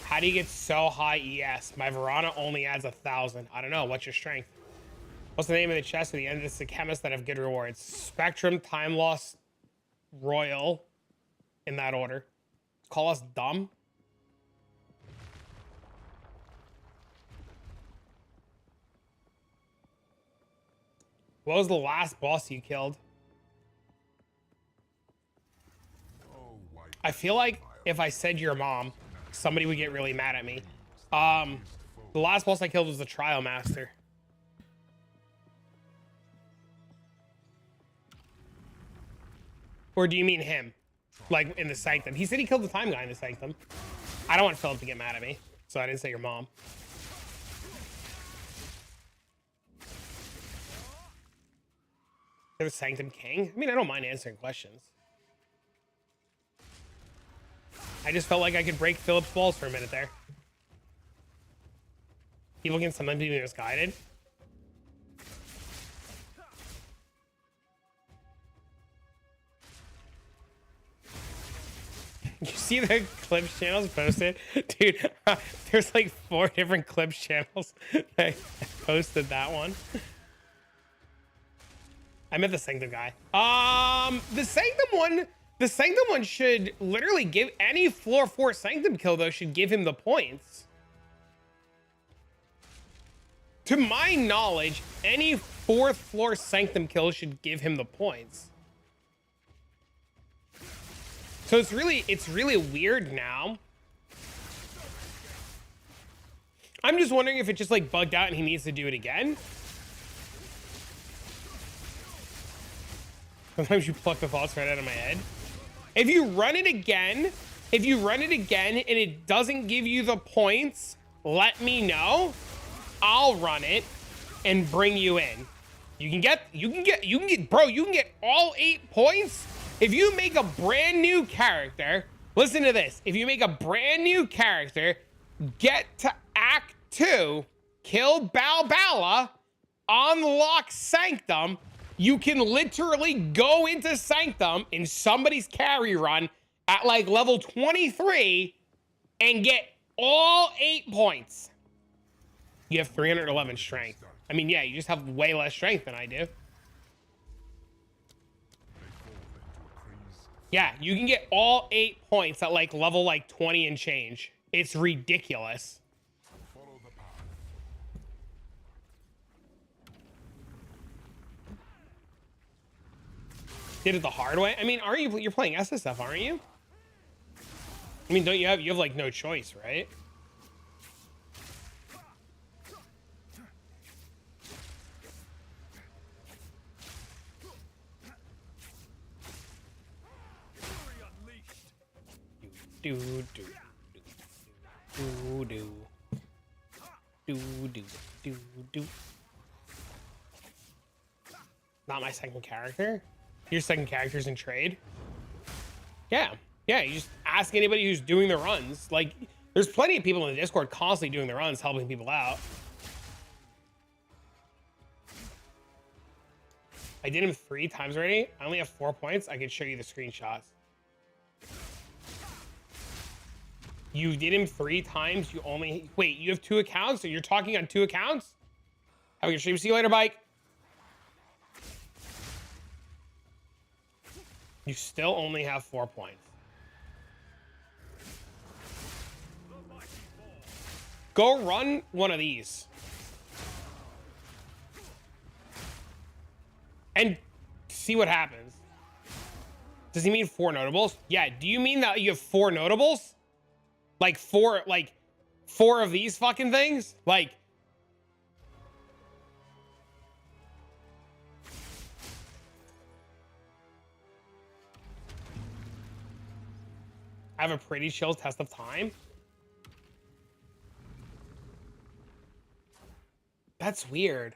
How do you get so high ES? My Verana only adds 1,000. I don't know. What's your strength? What's the name of the chest at the end? This is the chemists that have good rewards. Spectrum, Time Loss, Royal. in that order. Call us dumb. What was the last boss you killed? Oh, why I feel like if I said your mom, somebody would get really mad at me. The last boss I killed was the Trialmaster. Or do you mean him? Like in the sanctum? He said he killed the time guy in the sanctum. I don't want Philip to get mad at me, so I didn't say your mom. You're the sanctum king? I mean, I don't mind answering questions. I just felt like I could break Philip's balls for a minute there. People can sometimes be misguided. You see the clips channels posted? Dude, there's like 4 different clips channels that posted that one. I meant the Sanctum guy. The Sanctum one should literally give any floor 4 Sanctum kill though should give him the points. To my knowledge, any 4th floor Sanctum kill should give him the points. So it's really weird now. I'm just wondering if it just like bugged out and he needs to do it again. Sometimes you pluck the thoughts right out of my head. If you run it again and it doesn't give you the points, let me know. I'll run it and bring you in. You can get all 8 points if you make a brand new character. Listen to this. If you make a brand new character, get to Act 2, kill Balbala, unlock Sanctum, you can literally go into Sanctum in somebody's carry run at like level 23 and get all 8 points. You have 311 strength. I mean, yeah, you just have way less strength than I do. Yeah, you can get all 8 points at like level like 20 and change. It's ridiculous. follow the path? Did it the hard way? I mean, you're playing SSF, aren't you? I mean, don't you have like no choice, right? Do do do do do do do do. Not my second character. Your second character's in trade. Yeah, you just ask anybody who's doing the runs. Like, there's plenty of people in the Discord constantly doing the runs, helping people out. I did him 3 times already. I only have 4 points. I can show you the screenshots. You did him 3 times. You only... Wait, you have 2 accounts? So you're talking on 2 accounts? Have a good stream. See you later, Bike. You still only have 4 points. Go run one of these. And see what happens. Does he mean 4 notables? Yeah, do you mean that you have 4 notables? Like 4 of these fucking things? Like... I have a pretty chill test of time. That's weird.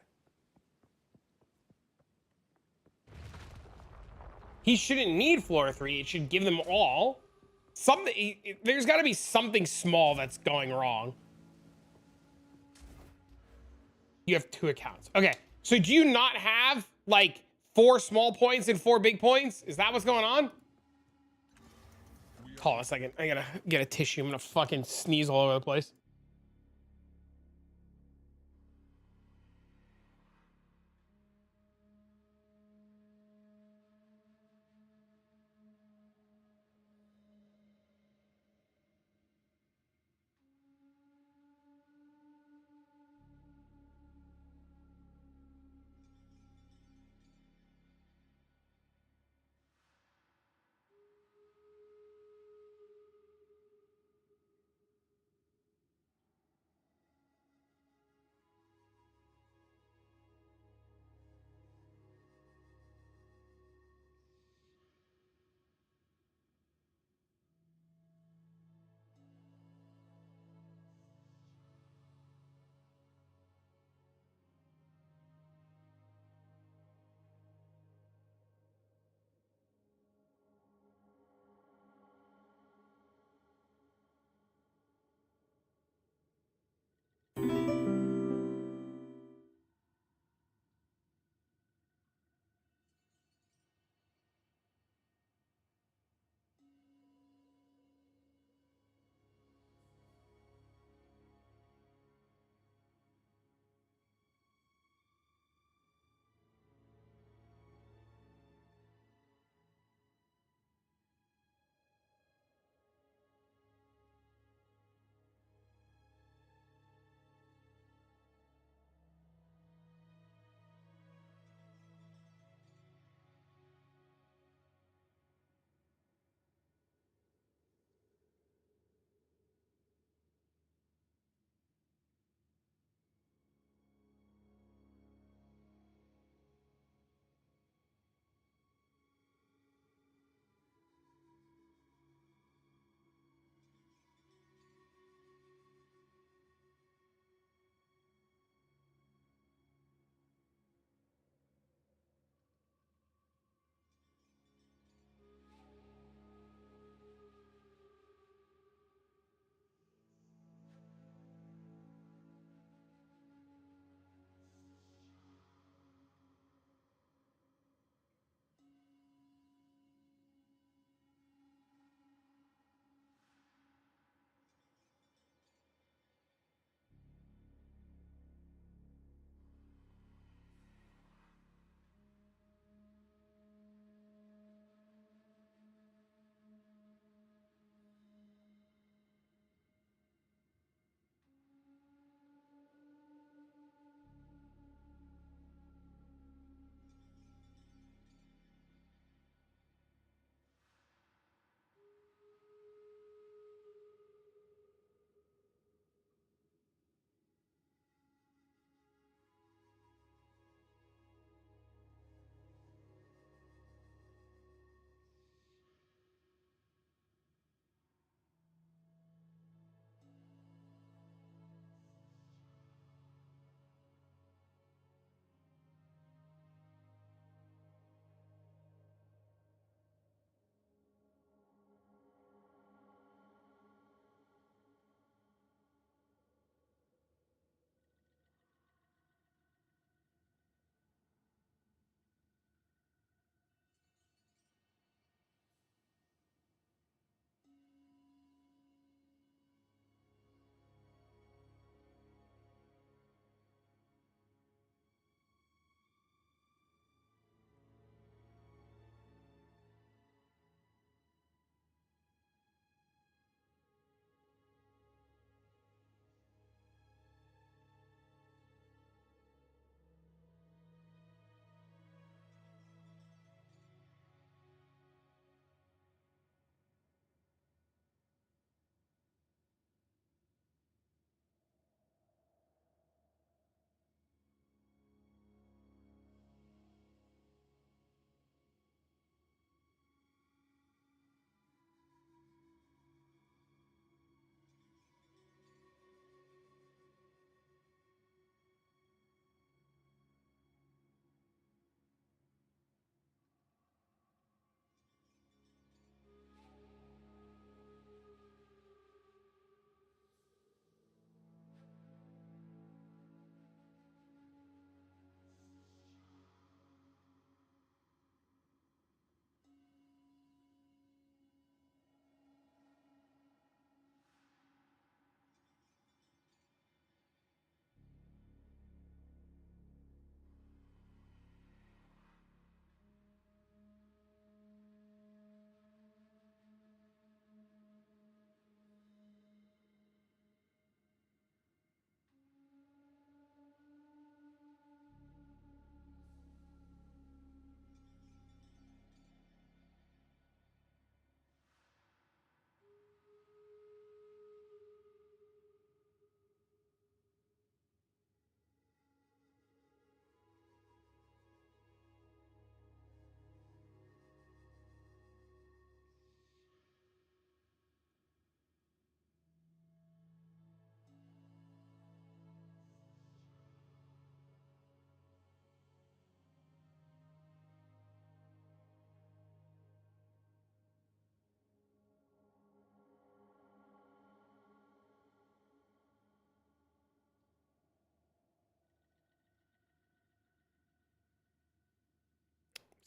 He shouldn't need floor 3. It should give them all. There's got to be something small that's going wrong. You have 2 accounts. Okay. So do you not have like 4 small points and 4 big points? Is that what's going on? Hold on a second. I gotta get a tissue. I'm gonna fucking sneeze all over the place.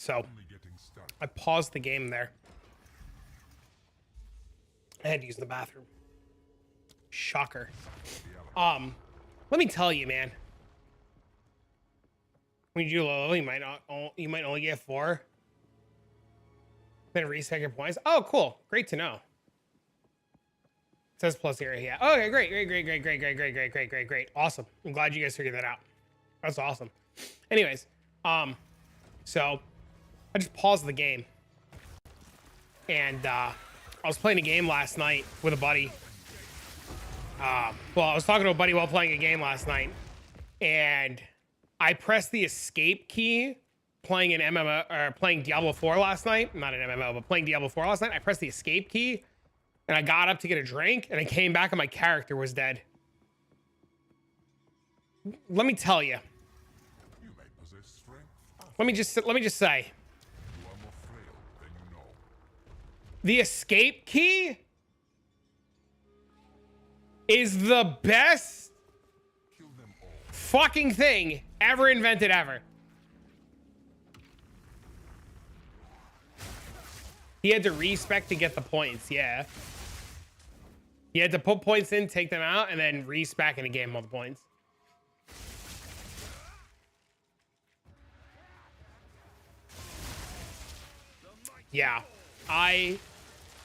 So Only getting started. I paused the game there. I had to use the bathroom. Shocker. Let me tell you, man. When you do low level, you might only get 4. Then reset your points. Oh, cool. Great to know. It says plus area. Yeah. Okay, great. Awesome. I'm glad you guys figured that out. That's awesome. Anyways, so I just paused the game. And I was playing a game last night with a buddy. Well, I was talking to a buddy while playing a game last night, and I pressed the escape key playing an MMO or playing Diablo 4 last night. Not an MMO, but playing Diablo 4 last night. I pressed the escape key, and I got up to get a drink, and I came back, and my character was dead. Let me tell you. You may possess strength. Let me just say. You are more frail than you know. The escape key is the best Kill them all. fucking thing ever invented ever. He had to respec to get the points, yeah. He had to put points in, take them out, and then respec in a game all the points. Yeah. I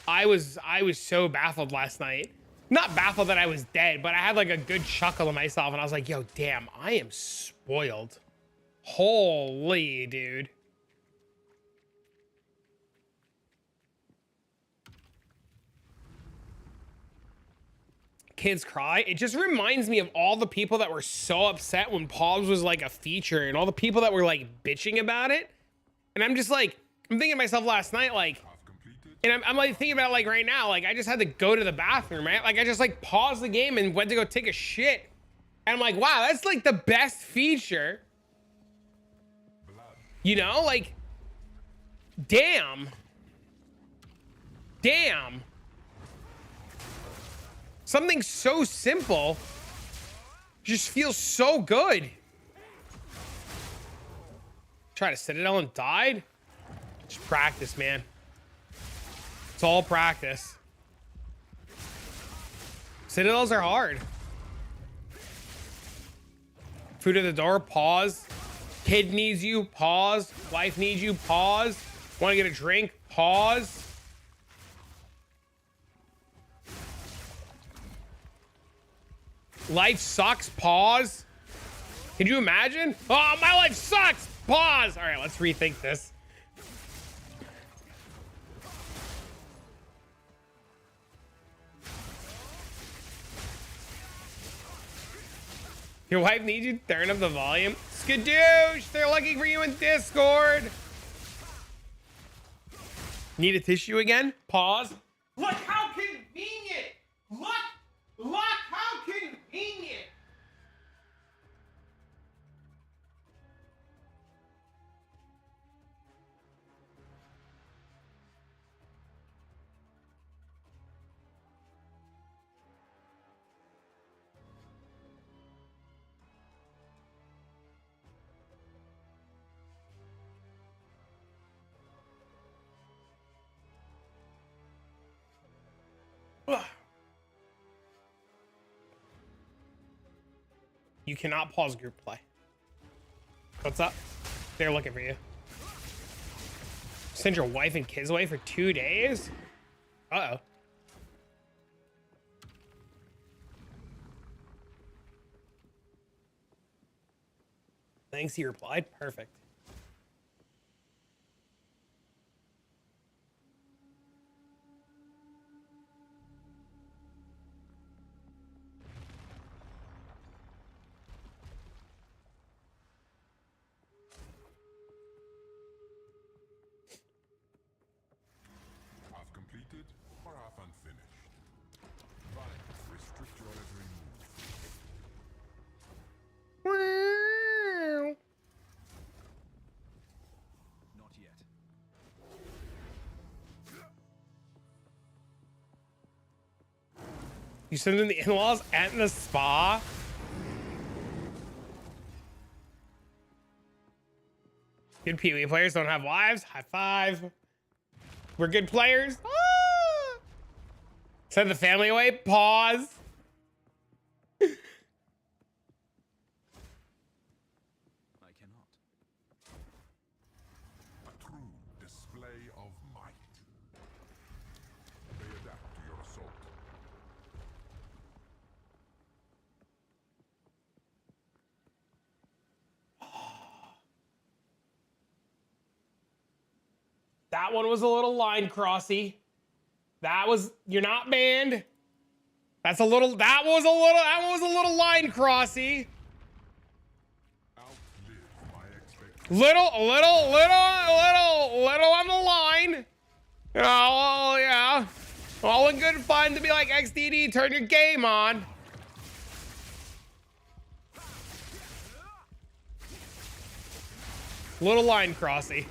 was so baffled last night. Not baffled that I was dead, but I had like a good chuckle to myself, and I was like, yo, damn, I am spoiled. Holy, dude. Kids cry. It just reminds me of all the people that were so upset when Pobs was like a feature, and all the people that were like bitching about it. And I'm just like, I'm thinking to myself last night, like, Half completed. and I'm like thinking about it like right now, like I just had to go to the bathroom, right? Like I just like paused the game and went to go take a shit. And I'm like, wow, that's like the best feature. Blood. You know, like, damn. Damn. Something so simple just feels so good. Try to Citadel and died. Just practice, man. It's all practice. Citadels are hard. Food at the door, pause. Kid needs you, pause. Wife needs you, pause. Want to get a drink, pause. Life sucks, pause. Can you imagine? Oh, my life sucks, pause. All right, let's rethink this. Your wife needs you, turn up the volume. Skadoosh, they're looking for you in Discord. Need a tissue again? Pause. Look how convenient. Look how convenient. Ugh. You cannot pause group play. What's up? They're looking for you. Send your wife and kids away for 2 days? Uh-oh. Thanks, he replied. Perfect. Half completed or half unfinished. Bind. Restrict your every move. Not yet. You send in the in-laws at the spa? Good PoE players don't have wives. High five. We're good players. Ah! Send the family away. Pause. I cannot. A true display of might. They adapt to your assault. That one was a little line crossy. That was, you're not banned. That's a little, that one was a little line crossy. Outlive my expectations. Little on the line. Oh, yeah. All in good fun to be like, XDD, turn your game on. Little line crossy.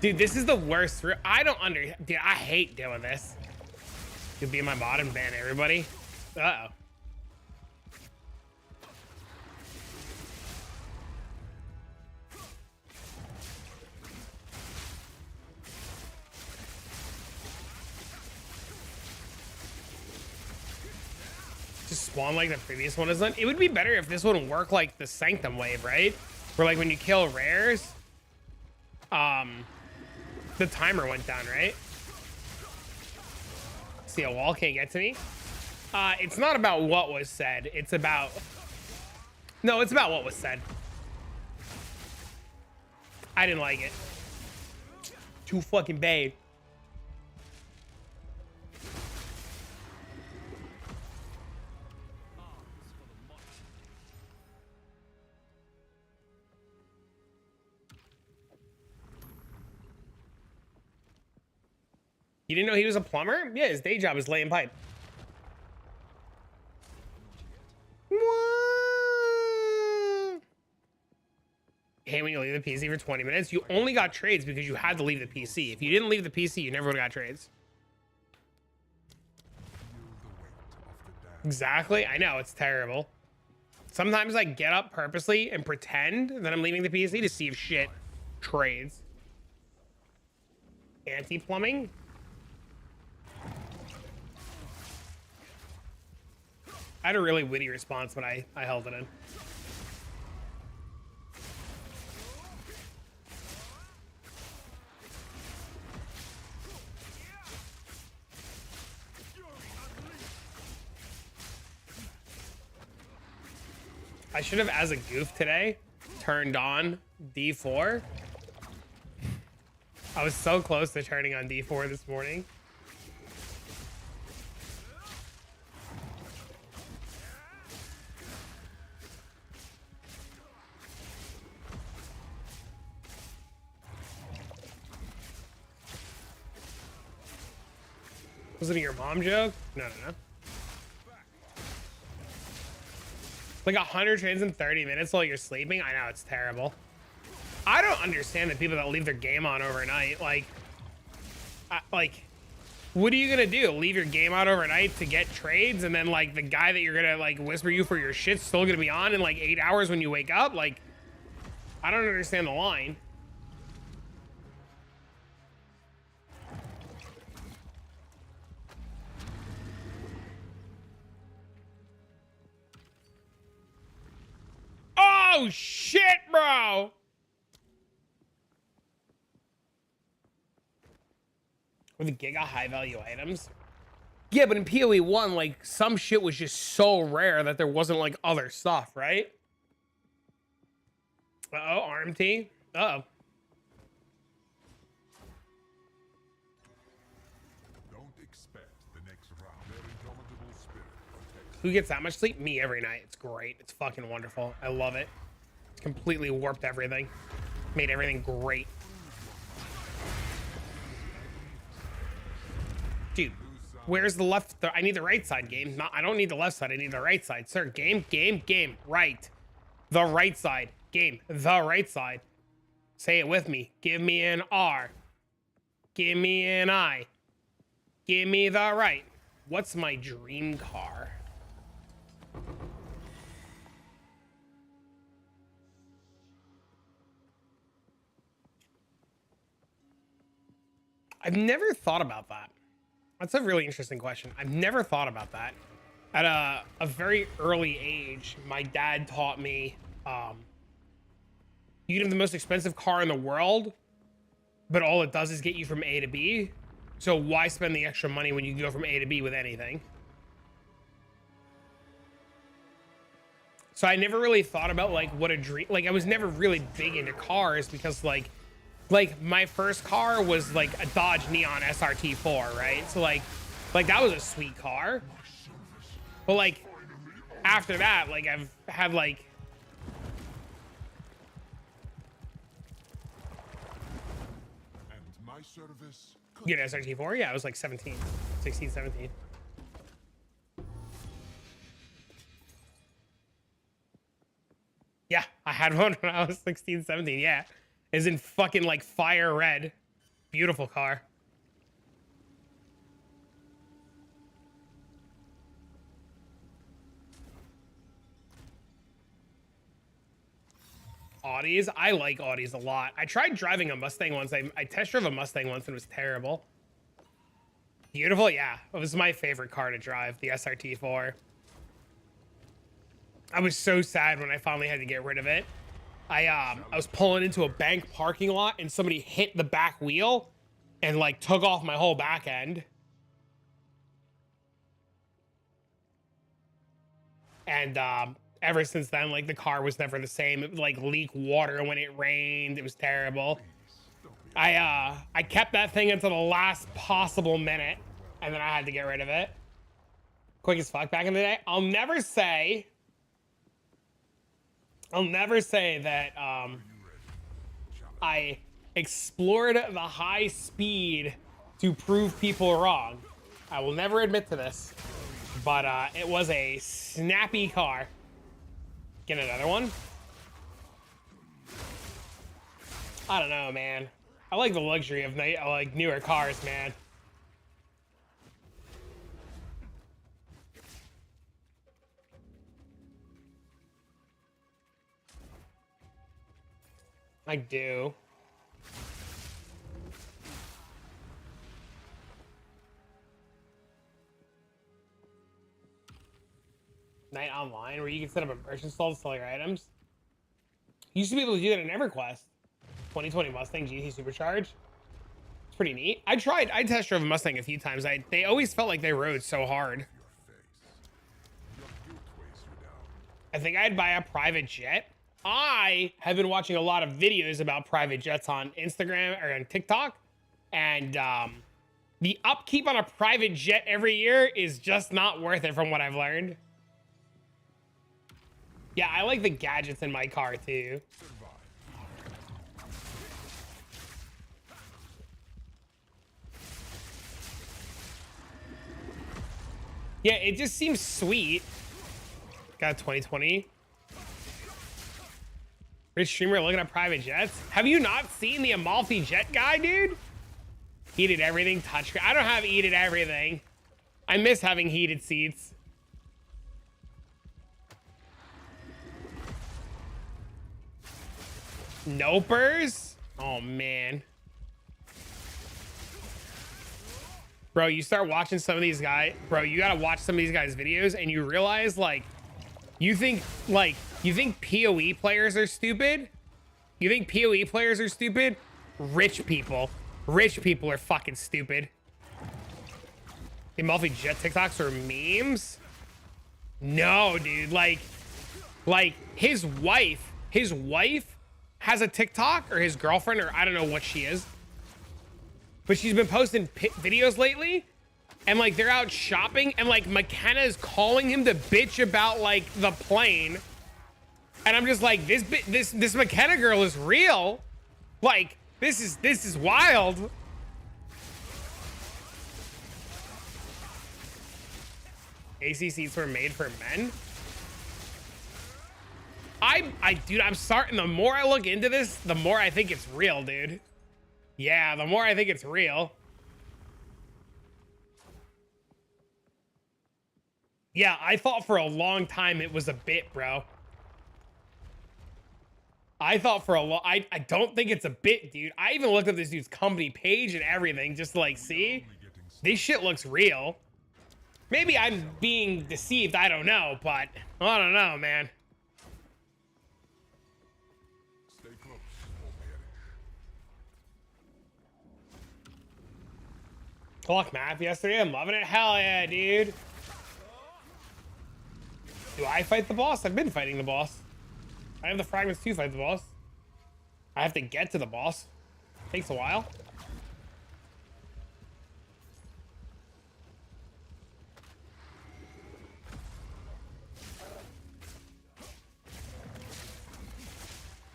Dude, this is the worst. I don't dude, I hate doing this. You'll be in my mod and ban everybody. Uh-oh. Just spawn like the previous one isn't. It would be better if this would work like the Sanctum wave, right? Where like when you kill rares, the timer went down, right? See, a wall can't get to me. It's not about what was said. It's about... No, it's about what was said. I didn't like it. Too fucking bad. You didn't know he was a plumber? Yeah, his day job is laying pipe. Hey, when you leave the PC for 20 minutes, you only got trades because you had to leave the PC. If you didn't leave the PC, you never would have got trades. Exactly. I know, it's terrible. Sometimes I get up purposely and pretend that I'm leaving the PC to see if shit trades. Anti-plumbing? I had a really witty response, but I held it in. I should have, as a goof today, turned on D4. I was so close to turning on D4 this morning. Was it your mom joke? No. Like 100 trades in 30 minutes while you're sleeping? I know, it's terrible. I don't understand the people that leave their game on overnight. Like, what are you gonna do? Leave your game out overnight to get trades, and then like the guy that you're gonna like whisper you for your shit's still gonna be on in like 8 hours when you wake up? Like, I don't understand the line. Oh shit, bro! Or the giga high value items. Yeah, but in PoE 1, like some shit was just so rare that there wasn't like other stuff, right? Uh-oh, RMT. Uh-oh. Don't expect the next round. Their indomitable spirit protects. Who gets that much sleep? Me every night. It's great. It's fucking wonderful. I love it. It's completely warped everything. Made everything great. Dude, Where's the left? I need the right side, game. Not, I don't need the left side. I need the right side, sir. Game. Right. The right side. Game. The right side. Say it with me. Give me an R. Give me an I. Give me the right. What's my dream car? I've never thought about that. That's a really interesting question. I've never thought about that. At a very early age, my dad taught me, you can have the most expensive car in the world, but all it does is get you from A to B. So why spend the extra money when you can go from A to B with anything? So I never really thought about like what a dream, like I was never really big into cars because like my first car was like a Dodge Neon SRT4, right? So like that was a sweet car. But like after that, like I've had like And my service you know SRT4? Yeah, I was like 16, 17. Yeah, I had one when I was 16, 17. Yeah. Is in fucking like fire red. Beautiful car. Audis. I like Audis a lot. I tried driving a Mustang once. I test drove a Mustang once and it was terrible. Beautiful. Yeah. It was my favorite car to drive, the SRT4. I was so sad when I finally had to get rid of it. I was pulling into a bank parking lot and somebody hit the back wheel and like took off my whole back end. And ever since then, like the car was never the same. It would like leak water when it rained. It was terrible. I kept that thing until the last possible minute and then I had to get rid of it. Quick as fuck back in the day. I'll never say that I explored the high speed to prove people wrong. I will never admit to this, but it was a snappy car. Get another one? I don't know, man. I like the luxury of like newer cars, man. I do. Night online where you can set up a merchant stall to sell your items. You used to be able to do that in EverQuest. 2020 Mustang GT Supercharged. It's pretty neat. I test drove a Mustang a few times. They always felt like they rode so hard. I think I'd buy a private jet. I have been watching a lot of videos about private jets on Instagram or on TikTok, and the upkeep on a private jet every year is just not worth it from what I've learned. Yeah, I like the gadgets in my car too. Yeah, it just seems sweet. Got a 2020. Rich streamer looking at private jets. Have you not seen the Amalfi jet guy, dude? Heated everything, touchscreen. I don't have heated everything. I miss having heated seats. Nopers? Oh, man. Bro, you start watching some of these guys. Bro, you gotta watch some of these guys' videos and you realize, like, you think PoE players are stupid? You think PoE players are stupid? Rich people are fucking stupid. The Amalfi jet TikToks are memes? No, dude. Like his wife has a TikTok, or his girlfriend, or I don't know what she is. But she's been posting videos lately, and like they're out shopping, and like McKenna is calling him to bitch about like the plane, and I'm just like, this McKenna girl is real. Like this is wild. AC seats were made for men. Dude, I'm starting, the more I look into this, the more I think it's real, dude. Yeah, the more I think it's real. Yeah, I thought for a long time it was a bit, bro. I thought for a long, I don't think it's a bit, dude. I even looked up this dude's company page and everything just to like see. This shit looks real. Maybe I'm being deceived, I don't know, but I don't know, man. Stay close, or perish. Clock map yesterday, I'm loving it. Hell yeah, dude. Do I fight the boss? I've been fighting the boss. I have the fragments to fight the boss. I have to get to the boss. Takes a while.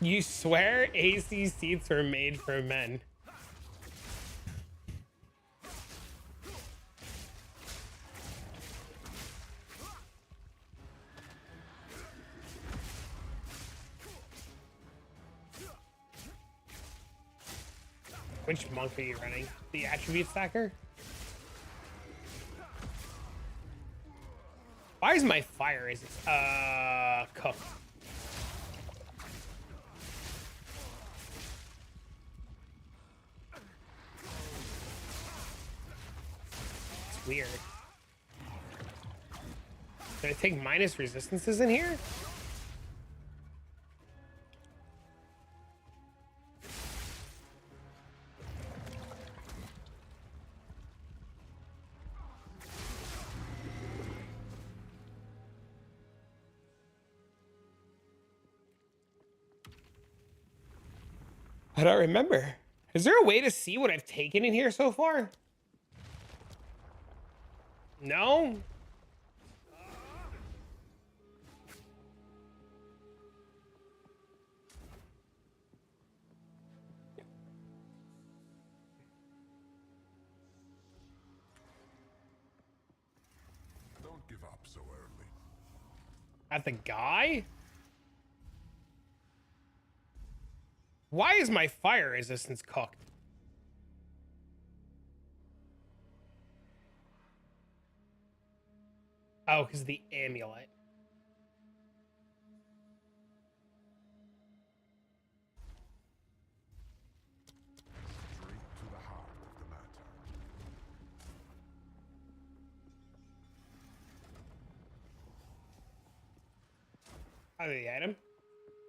You swear AC seats were made for men. Which monk are you running? The attribute stacker? Why is my fire cooked? It's weird. Did I take minus resistances in here? I don't remember. Is there a way to see what I've taken in here so far? No? Don't give up so early. At the guy? Why is my fire resistance cooked? Oh, because of the amulet. Straight to the heart of the matter. How did he hit him?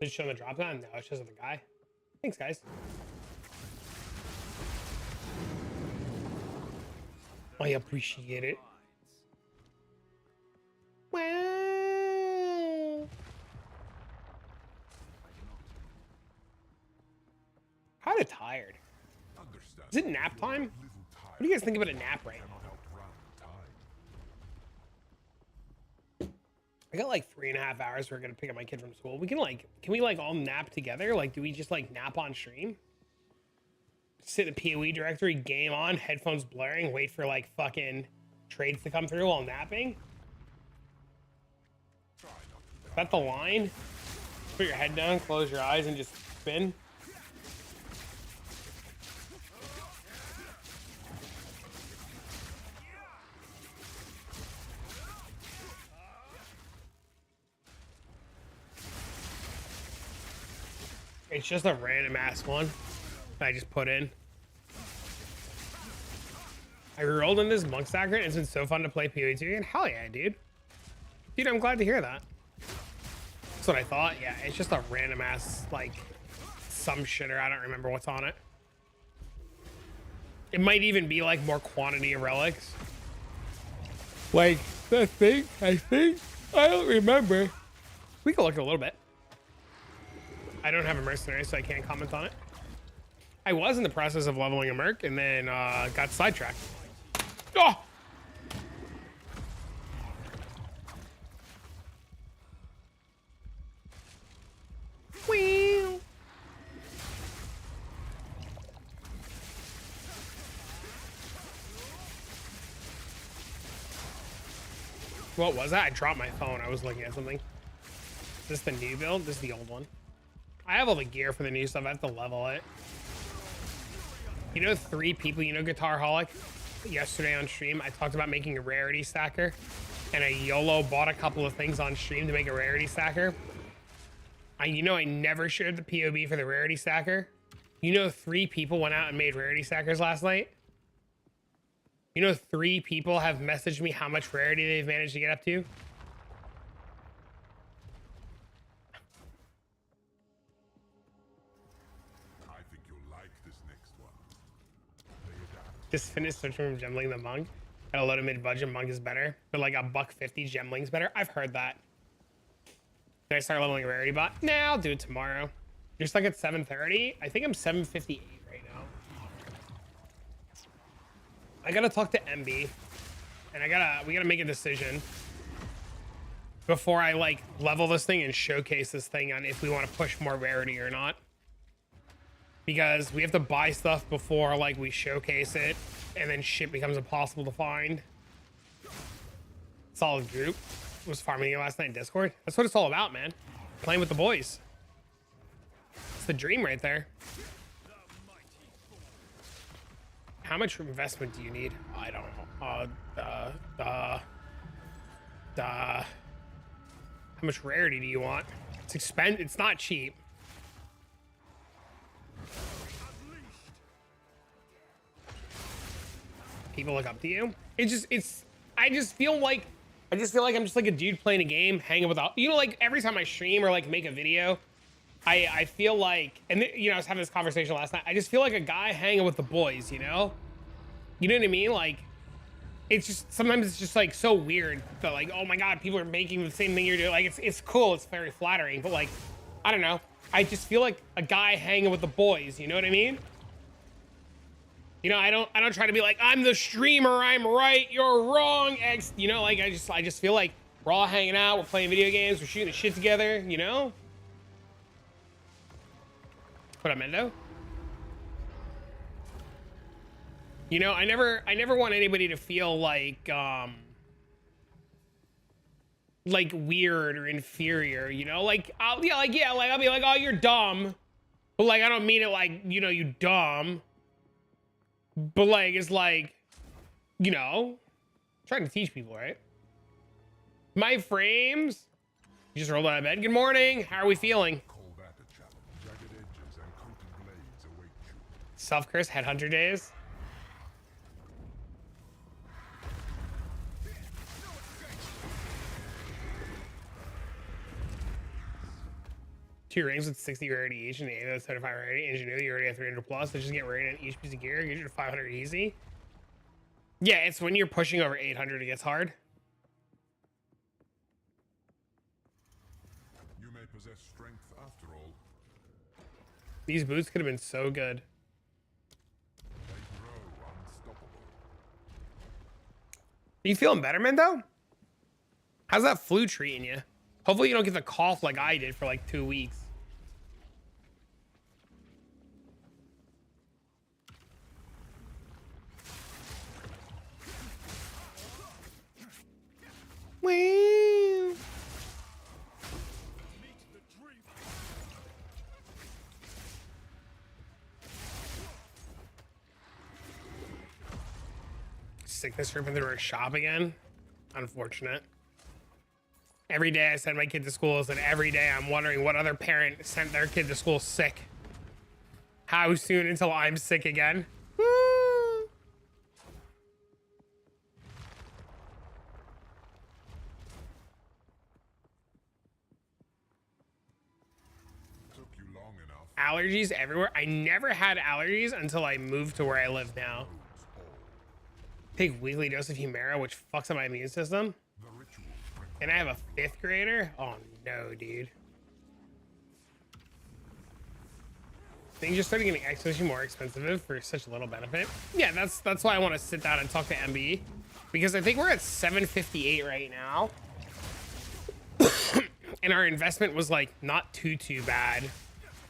Did it show the drop down? No, it shows the guy. Thanks, guys. I appreciate it. Well, kind of tired. Understand. Is it nap time? Little What do you guys think about a nap right now? cannot outrun time. I got like 3.5 hours. We're gonna pick up my kid from school. We can we like all nap together? Like, do we just like nap on stream? Sit in the PoE directory, game on, headphones blaring, wait for like fucking trades to come through while napping? Try not to Is that the line? Put your head down, close your eyes, and just spin. It's just a random ass one I just put in. I rolled in this monk stacker and it's been so fun to play PoE again. Hell yeah, dude. Dude, I'm glad to hear that. That's what I thought. Yeah, it's just a random ass, like, some shitter. I don't remember what's on it. It might even be like more quantity of relics. Like, the thing, I think. I don't remember. We can look at a little bit. I don't have a mercenary, so I can't comment on it. I was in the process of leveling a merc and then got sidetracked. Oh! Whee! What was that? I dropped my phone. I was looking at something. Is this the new build? This is the old one. I have all the gear for the new stuff. I have to level it. You know, 3 people, you know, Guitar Holic, yesterday on stream, I talked about making a rarity stacker, and I YOLO bought a couple of things on stream to make a rarity stacker. You know, I never shared the POB for the rarity stacker. You know, 3 people went out and made rarity stackers last night. You know, 3 people have messaged me how much rarity they've managed to get up to. I think you'll like this next one. Play it out. Just finished switching from Gemling the Monk. At a low to mid-budget, Monk is better. But like $150, Gemling's better. I've heard that. Did I start leveling a rarity bot? Nah, I'll do it tomorrow. You're stuck at 7:30? I think I'm 7:58 right now. I gotta talk to MB. And we gotta make a decision before I like level this thing and showcase this thing on if we want to push more rarity or not. Because we have to buy stuff before like we showcase it, and then shit becomes impossible to find. Solid group. Was farming it last night in Discord. That's what it's all about, man. Playing with the boys. It's the dream right there. How much investment do you need? I don't know. How much rarity do you want? It's expensive. It's not cheap. People look up to you. I just feel like I'm just like a dude playing a game, hanging with all, you know, like every time I stream or like make a video, I feel like, and you know, I was having this conversation last night. I just feel like a guy hanging with the boys, you know? You know what I mean? Like, it's just, sometimes it's just like so weird that like, oh my God, people are making the same thing you're doing. Like, it's cool. It's very flattering, but like, I don't know. I just feel like a guy hanging with the boys. You know what I mean? You know, I don't try to be like, I'm the streamer, I'm right, you're wrong, X. You know, like I just feel like we're all hanging out, we're playing video games, we're shooting the shit together, you know? What up, Mendo? You know, I never want anybody to feel like weird or inferior, you know? Like I'll be like, oh, you're dumb. But like I don't mean it like, you know, you dumb. But like, it's like, you know, trying to teach people, right? My frames. You just rolled out of bed. Good morning. How are we feeling? Call that a challenge. Jagged edges and coated blades await you. Self-curse headhunter days. Two rings with 60 rarity each and 8 75 rarity. Engineer, you already have 300 plus. So just get rarity on each piece of gear. Get you to 500 easy. Yeah, it's when you're pushing over 800 it gets hard. You may possess strength after all. These boots could have been so good. They grow unstoppable. Are you feeling better, Mendo? How's that flu treating you? Hopefully you don't get the cough like I did for like 2 weeks. Wee. Sickness ripping through a shop again. Unfortunate. Every day I send my kid to school, and every day I'm wondering what other parent sent their kid to school sick. How soon until I'm sick again? Woo! Took you long enough. Allergies everywhere. I never had allergies until I moved to where I live now. Take weekly dose of Humira, which fucks up my immune system. The ritual. And I have a 5th grader? Oh no, dude. Things just started getting exponentially more expensive for such little benefit. Yeah, that's why I want to sit down and talk to MB. Because I think we're at 758 right now. And our investment was like not too bad.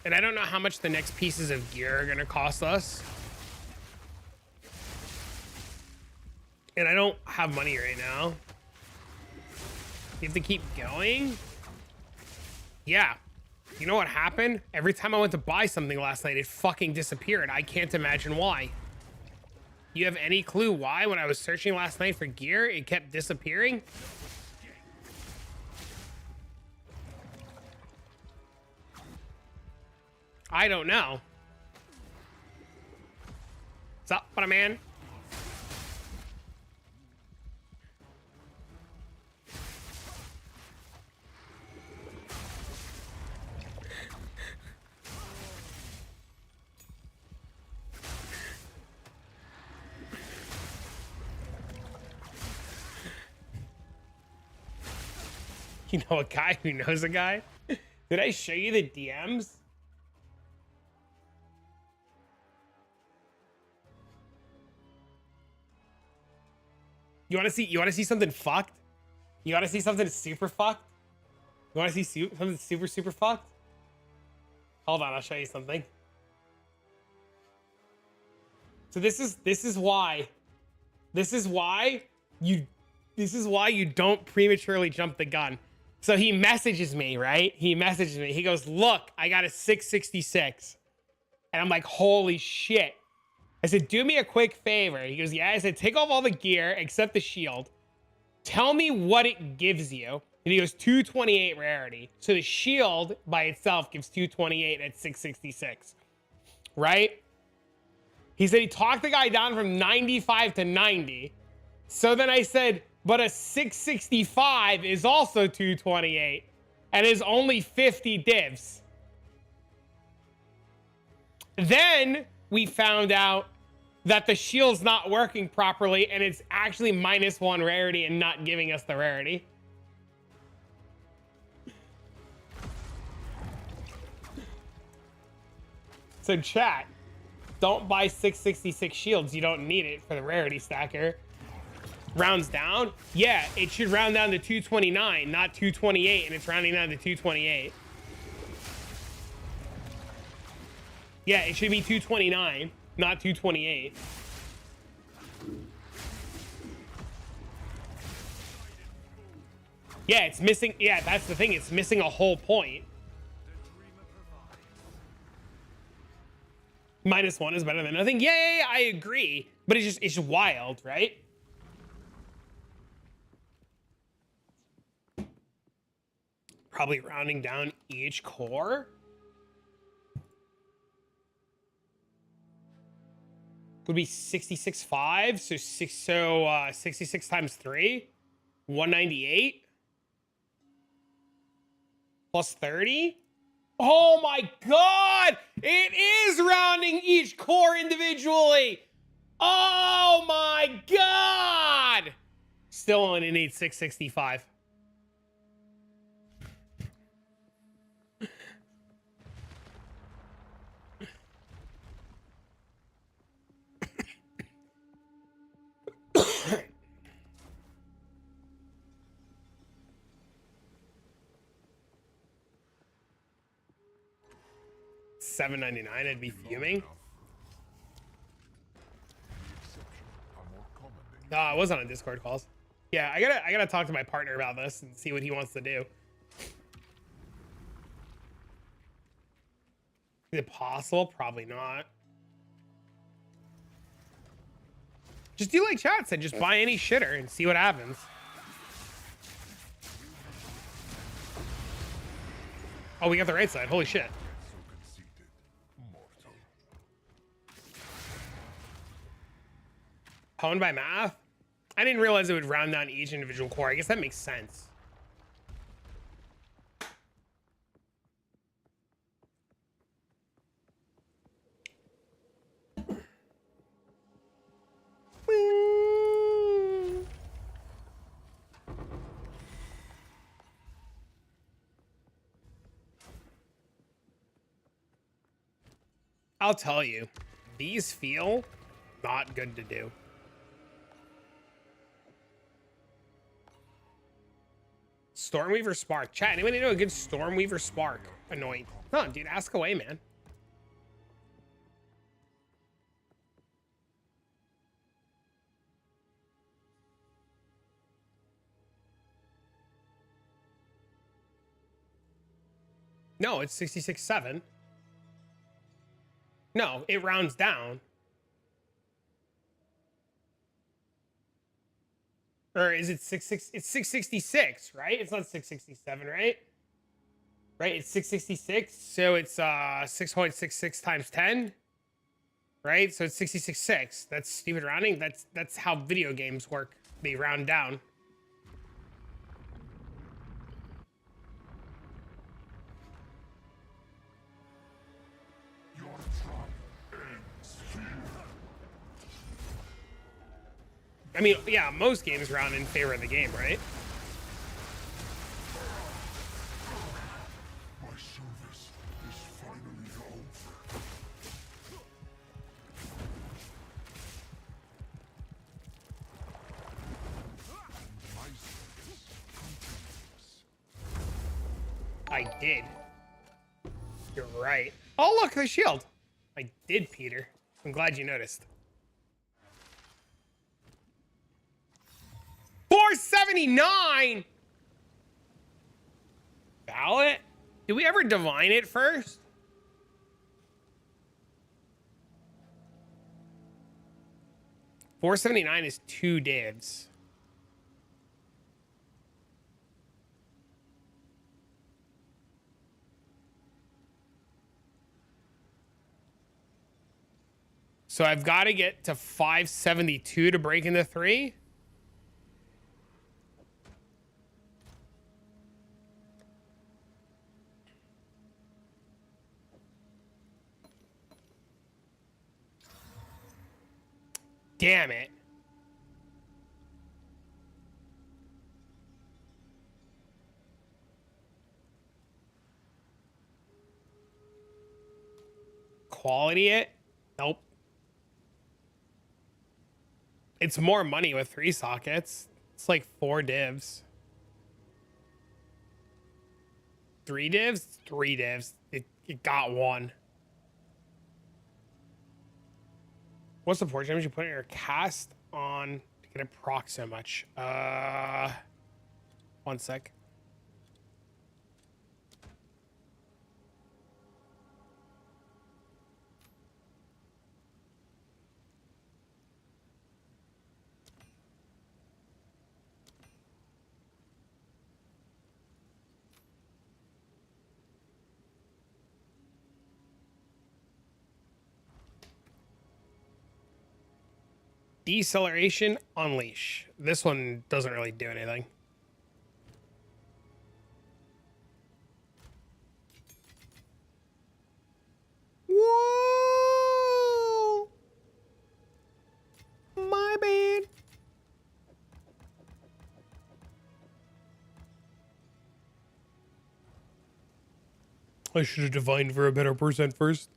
And I don't know how much the next pieces of gear are gonna cost us. And I don't have money right now. You have to keep going? Yeah. You know what happened? Every time I went to buy something last night, it fucking disappeared. I can't imagine why. You have any clue why when I was searching last night for gear, it kept disappearing? I don't know. What's up, what a man? You know a guy who knows a guy? Did I show you the DMs? You want to see something fucked? You want to see something super fucked? You want to see something super fucked? Hold on, I'll show you something. So this is why you don't prematurely jump the gun. So he messages me, right? He messages me. He goes, "Look, I got a 666." And I'm like, "Holy shit." I said, "Do me a quick favor." He goes, "Yeah." I said, "Take off all the gear except the shield. Tell me what it gives you." And he goes, 228 rarity. So the shield by itself gives 228 at 666, right? He said he talked the guy down from 95 to 90. So then I said, but a 665 is also 228 and is only 50 divs. Then we found out that the shield's not working properly and it's actually -1 rarity and not giving us the rarity. So chat, don't buy 666 shields. You don't need it for the rarity stacker. Rounds down? Yeah, it should round down to 229, not 228, and it's rounding down to 228. Yeah, it should be 229, not 228. Yeah, it's missing. Yeah, that's the thing. It's missing a whole point. -1 is better than nothing. Yeah, I agree. But it's just wild, right? Probably rounding down each core. Would be 66.5. So 66 times 3, 198 plus 30. Oh my god! It is rounding each core individually! Oh my god! Still only need 665. $7.99, I'd be fuming. I was on a Discord calls. Yeah, I gotta talk to my partner about this and see what he wants to do. Is it possible? Probably not. Just do like chat said, just buy any shitter and see what happens. Oh, we got the right side. Holy shit. Honed by math? I didn't realize it would round down each individual core. I guess that makes sense. I'll tell you, these feel not good to do. Stormweaver Spark. Chat, anybody know a good Stormweaver Spark? Annoying. No, dude, ask away, man. No, it's 66.7. No, it rounds down. Or is it 66? It's 666, right? It's not 667, right? Right, it's 666. So it's 6.66 times 10. Right? So it's 66.6. That's stupid rounding. That's how video games work. They round down. Your trial ends here. I mean, yeah, most games round in favor of the game, right? My service is finally over. And my service continues. I did. You're right. Oh, look, the shield. I did, Peter. I'm glad you noticed. 479. Ballot? Did we ever divine it first? $479 is 2 divs. So I've got to get to 572 to break into 3. Damn it. Quality it? Nope. It's more money with 3 sockets. It's like 4 divs. 3 divs? 3 divs. It got 1. What's the port damage you put in your cast on to get a proc so much? 1 sec. Deceleration, unleash. This one doesn't really do anything. Whoa! My bad. I should have divined for a better percent first.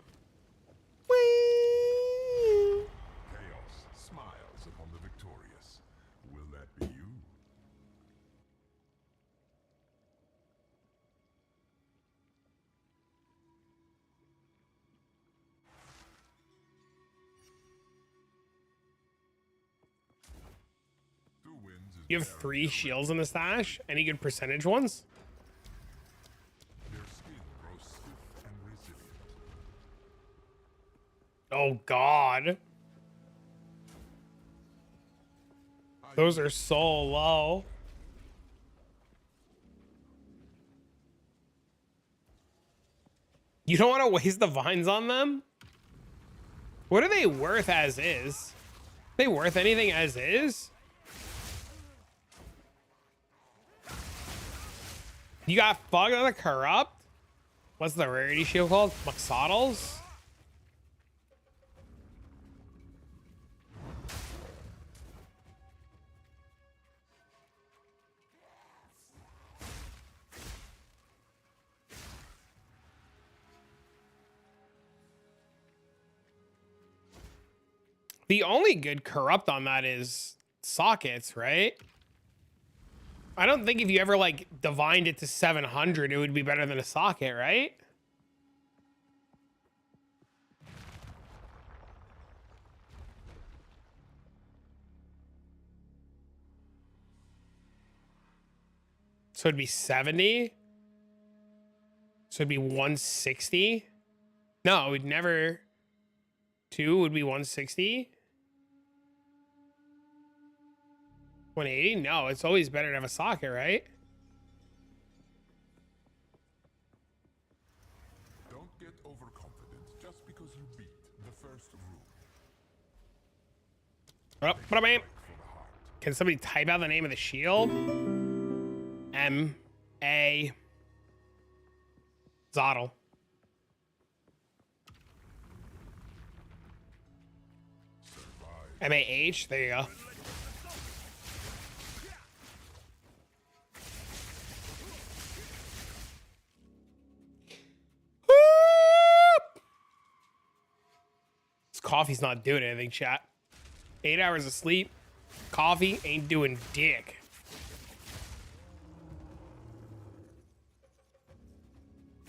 Chaos smiles upon the victorious. Will that be you? Two wins is You have 3 shields in the stash? Any good percentage ones? their skin grows stiff and resilient. Oh, God. Those are so low. You don't want to waste the vines on them? What are they worth as is? Are they worth anything as is? You got Fog of the Corrupt? What's the rarity shield called? Moxodals? The only good corrupt on that is sockets, right? I don't think if you ever like divined it to 700, it would be better than a socket, right? So it'd be 70. So So it'd be 160. No, it would never. 2 would be 160. 180? No, it's always better to have a socket, right? Don't get overconfident just because you beat the first rule. Oh, ba-bam. For the heart. Can somebody type out the name of the shield? M-A... Zottle. M-A-H? There you go. This coffee's not doing anything, chat. 8 hours of sleep. Coffee ain't doing dick.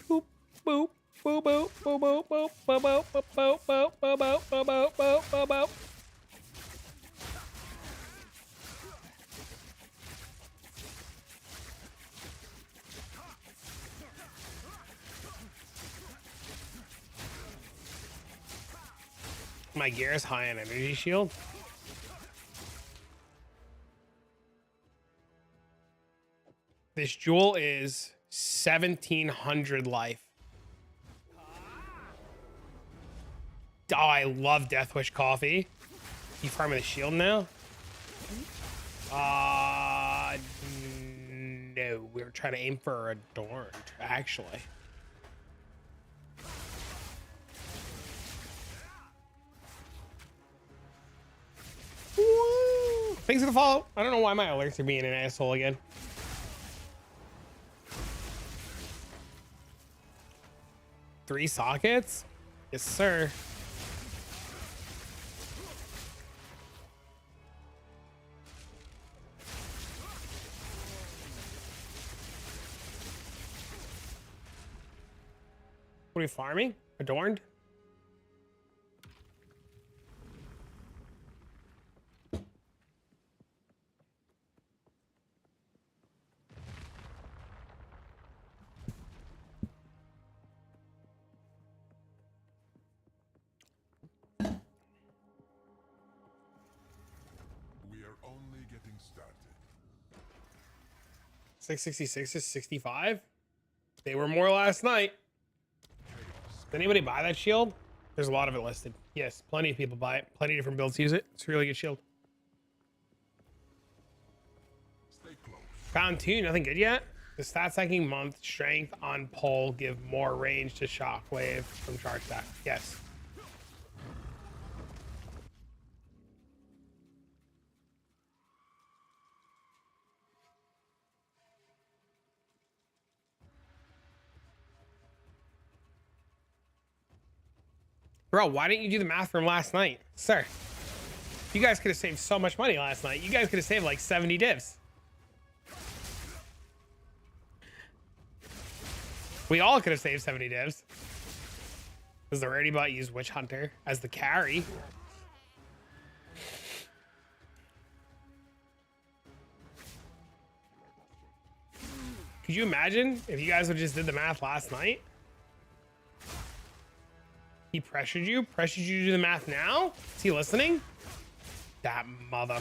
Boop, boop, boop, boop, boop, boop, boop, boop, boop, boop, boop, boop, boop, boop, boop, boop, boop, boop. My gear is high on energy shield. This jewel is 1700 life. Oh, I love Death Wish coffee. You farming the shield now? No, we were trying to aim for Adorned, actually. Woo! Thanks for the follow. I don't know why my alerts are being an asshole again. Three sockets? Yes, sir. What are you farming? Adorned? We are only getting started. 666 is 65? They were more last night. Did anybody buy that shield? There's a lot of it listed. Yes, plenty of people buy it. Plenty of different builds use it. It's a really good shield. Stay close. Found 2, nothing good yet. The stat stacking month strength on pole give more range to shockwave from charge stack. Yes. Bro, why didn't you do the math from last night? Sir, you guys could have saved so much money last night. You guys could have saved like 70 divs. We all could have saved 70 divs. Because the rarity bot used Witch Hunter as the carry. Could you imagine if you guys would just did the math last night? He pressured you to do the math now? Is he listening? That mother.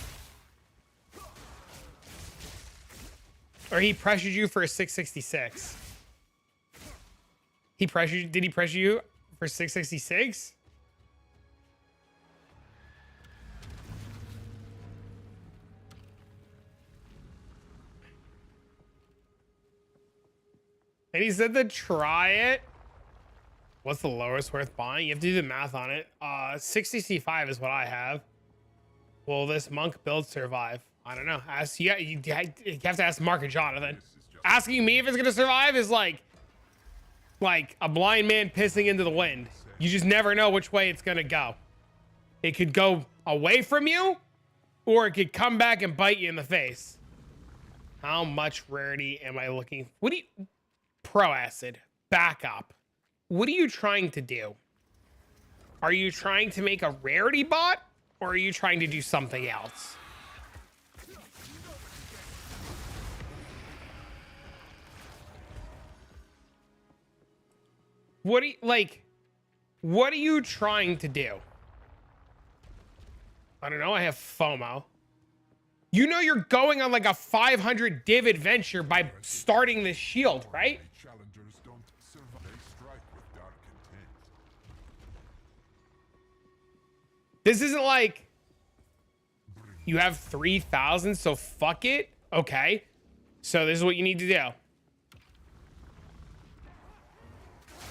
Or he pressured you for a 666. Did he pressure you for 666? And he said to try it. What's the lowest worth buying? You have to do the math on it. 665 is what I have. Will this monk build survive? I don't know. You have to ask Mark and Jonathan. Asking me if it's gonna survive is like a blind man pissing into the wind. You just never know which way it's gonna go. It could go away from you, or it could come back and bite you in the face. How much rarity am I looking? What do you? Pro acid, back up. What are you trying to do? Are you trying to make a rarity bot, or are you trying to do something else? What do you, like, what are you trying to do? I don't know. I have FOMO. You know you're going on like a 500 div adventure by starting this shield, right? Challengers don't survive. They strike with dark intent. This isn't like you have 3,000, so fuck it. Okay. So this is what you need to do.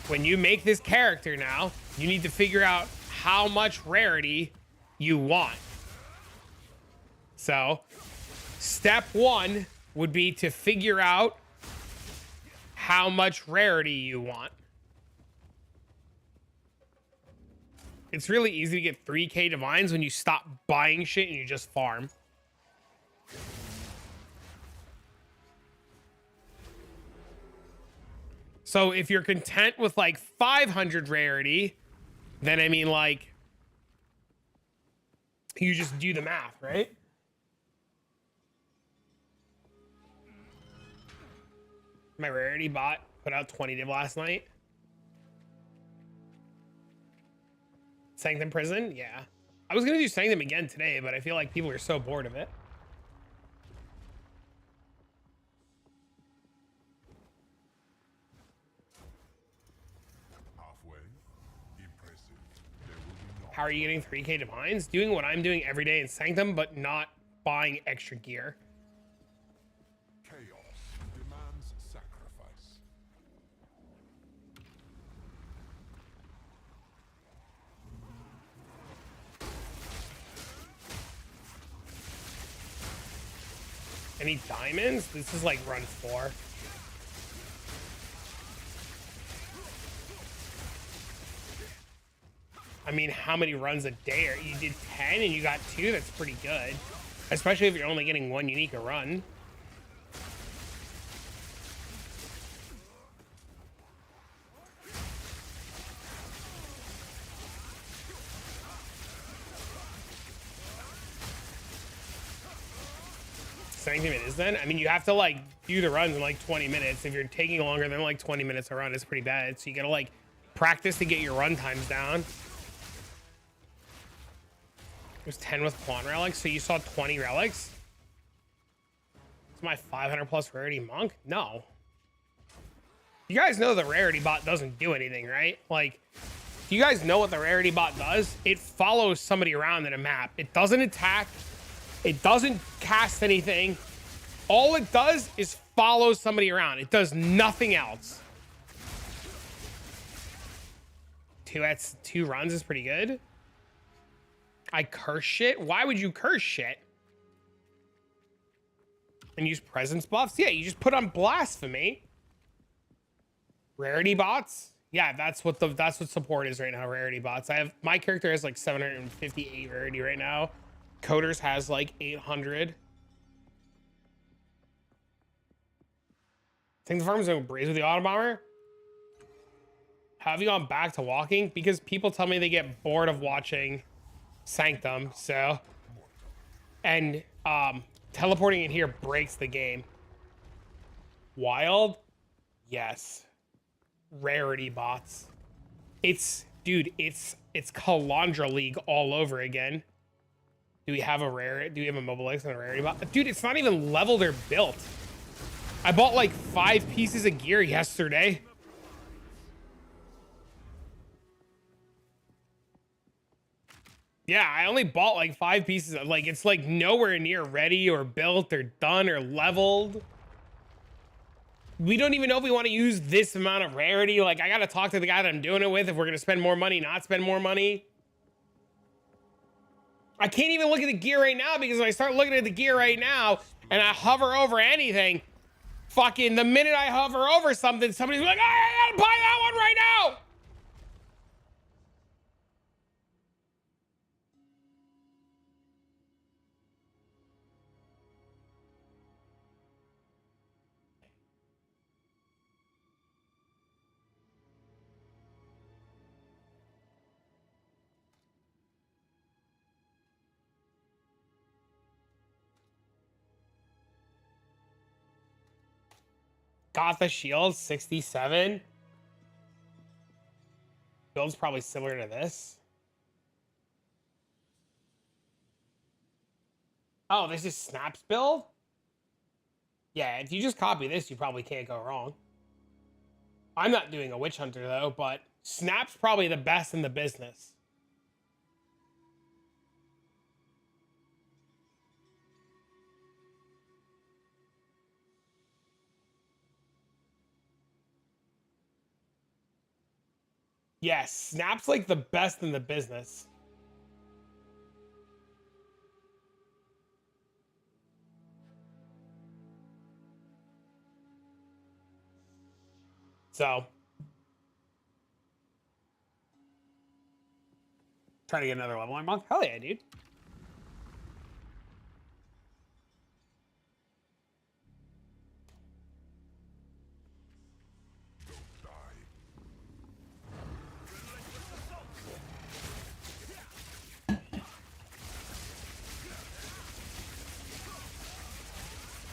When you make this character now, you need to figure out how much rarity you want. So, step 1 would be to figure out how much rarity you want. It's really easy to get 3k divines when you stop buying shit and you just farm. So if you're content with like 500 rarity, then I mean like, you just do the math, right? My rarity bot put out 20 div last night. Sanctum prison? Yeah. I was gonna do Sanctum again today, but I feel like people are so bored of it. Halfway. Impressive. There will be no How are you getting 3k divines? Doing what I'm doing every day in Sanctum, but not buying extra gear. chaos. Demands sacrifice. Any diamonds? This is like run 4. I mean, how many runs a day are you did 10 and you got 2? That's pretty good. Especially if you're only getting 1 unique a run. Sanctum it is then? I mean, you have to like do the runs in like 20 minutes. If you're taking longer than like 20 minutes a run, it's pretty bad. So you gotta like practice to get your run times down. It was 10 with Quan relics, so you saw 20 relics? It's my 500 plus rarity monk? No. You guys know the rarity bot doesn't do anything, right? Like, you guys know what the rarity bot does? It follows somebody around in a map. It doesn't attack. It doesn't cast anything. All it does is follow somebody around. It does nothing else. 2 runs is pretty good. I curse shit? Why would you curse shit? And use presence buffs? Yeah, you just put on blasphemy. Rarity bots? Yeah, that's what support is right now, rarity bots. My character has like 758 rarity right now. Coders has like 800. Think the farm's gonna breeze with the Autobomber? Have you gone back to walking? Because people tell me they get bored of watching Sanctum, so. And teleporting in here breaks the game. Wild? Yes. Rarity bots. Dude, it's Calandra League all over again. Do we have a Mobile X and a rarity bot? Dude, it's not even leveled or built. I bought like 5 pieces of gear yesterday. Yeah, I only bought like 5 pieces of, like, it's like nowhere near ready or built or done or leveled. We don't even know if we want to use this amount of rarity. Like, I got to talk to the guy that I'm doing it with if we're going to spend more money, not spend more money. I can't even look at the gear right now because when I start looking at the gear right now and I hover over anything, fucking the minute I hover over something, somebody's like, I gotta buy that one right now. Got the shield, 67. build's probably similar to this. Oh, this is Snap's build? Yeah, if you just copy this, you probably can't go wrong. I'm not doing a witch hunter though, but Snap's probably the best in the business. Yes, Snap's like the best in the business. So, trying to get another level month. Hell yeah, dude.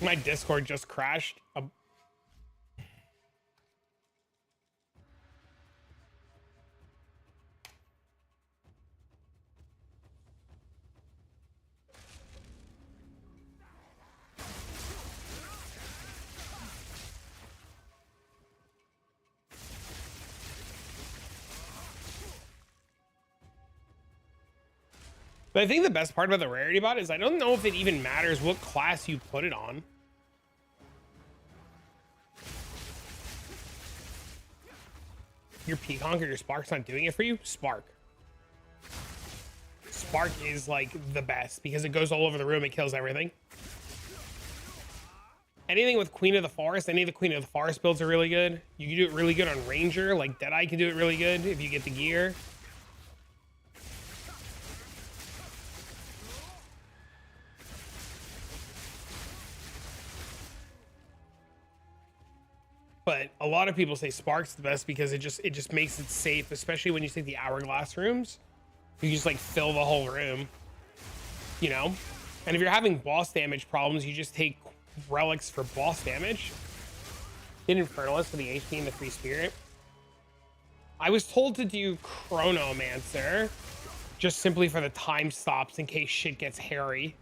My Discord just crashed. But I think the best part about the rarity bot is I don't know if it even matters what class you put it on. Your Peaconk or your Spark's not doing it for you? Spark. Spark is like the best because it goes all over the room. It kills everything. Anything with Queen of the Forest, any of the Queen of the Forest builds are really good. You can do it really good on Ranger, like Deadeye can do it really good if you get the gear. But a lot of people say Spark's the best because it just makes it safe, especially when you take the hourglass rooms. You just like fill the whole room, you know? And if you're having boss damage problems, you just take relics for boss damage. Get Infernalist for the HP and the free spirit. I was told to do Chronomancer just simply for the time stops in case shit gets hairy.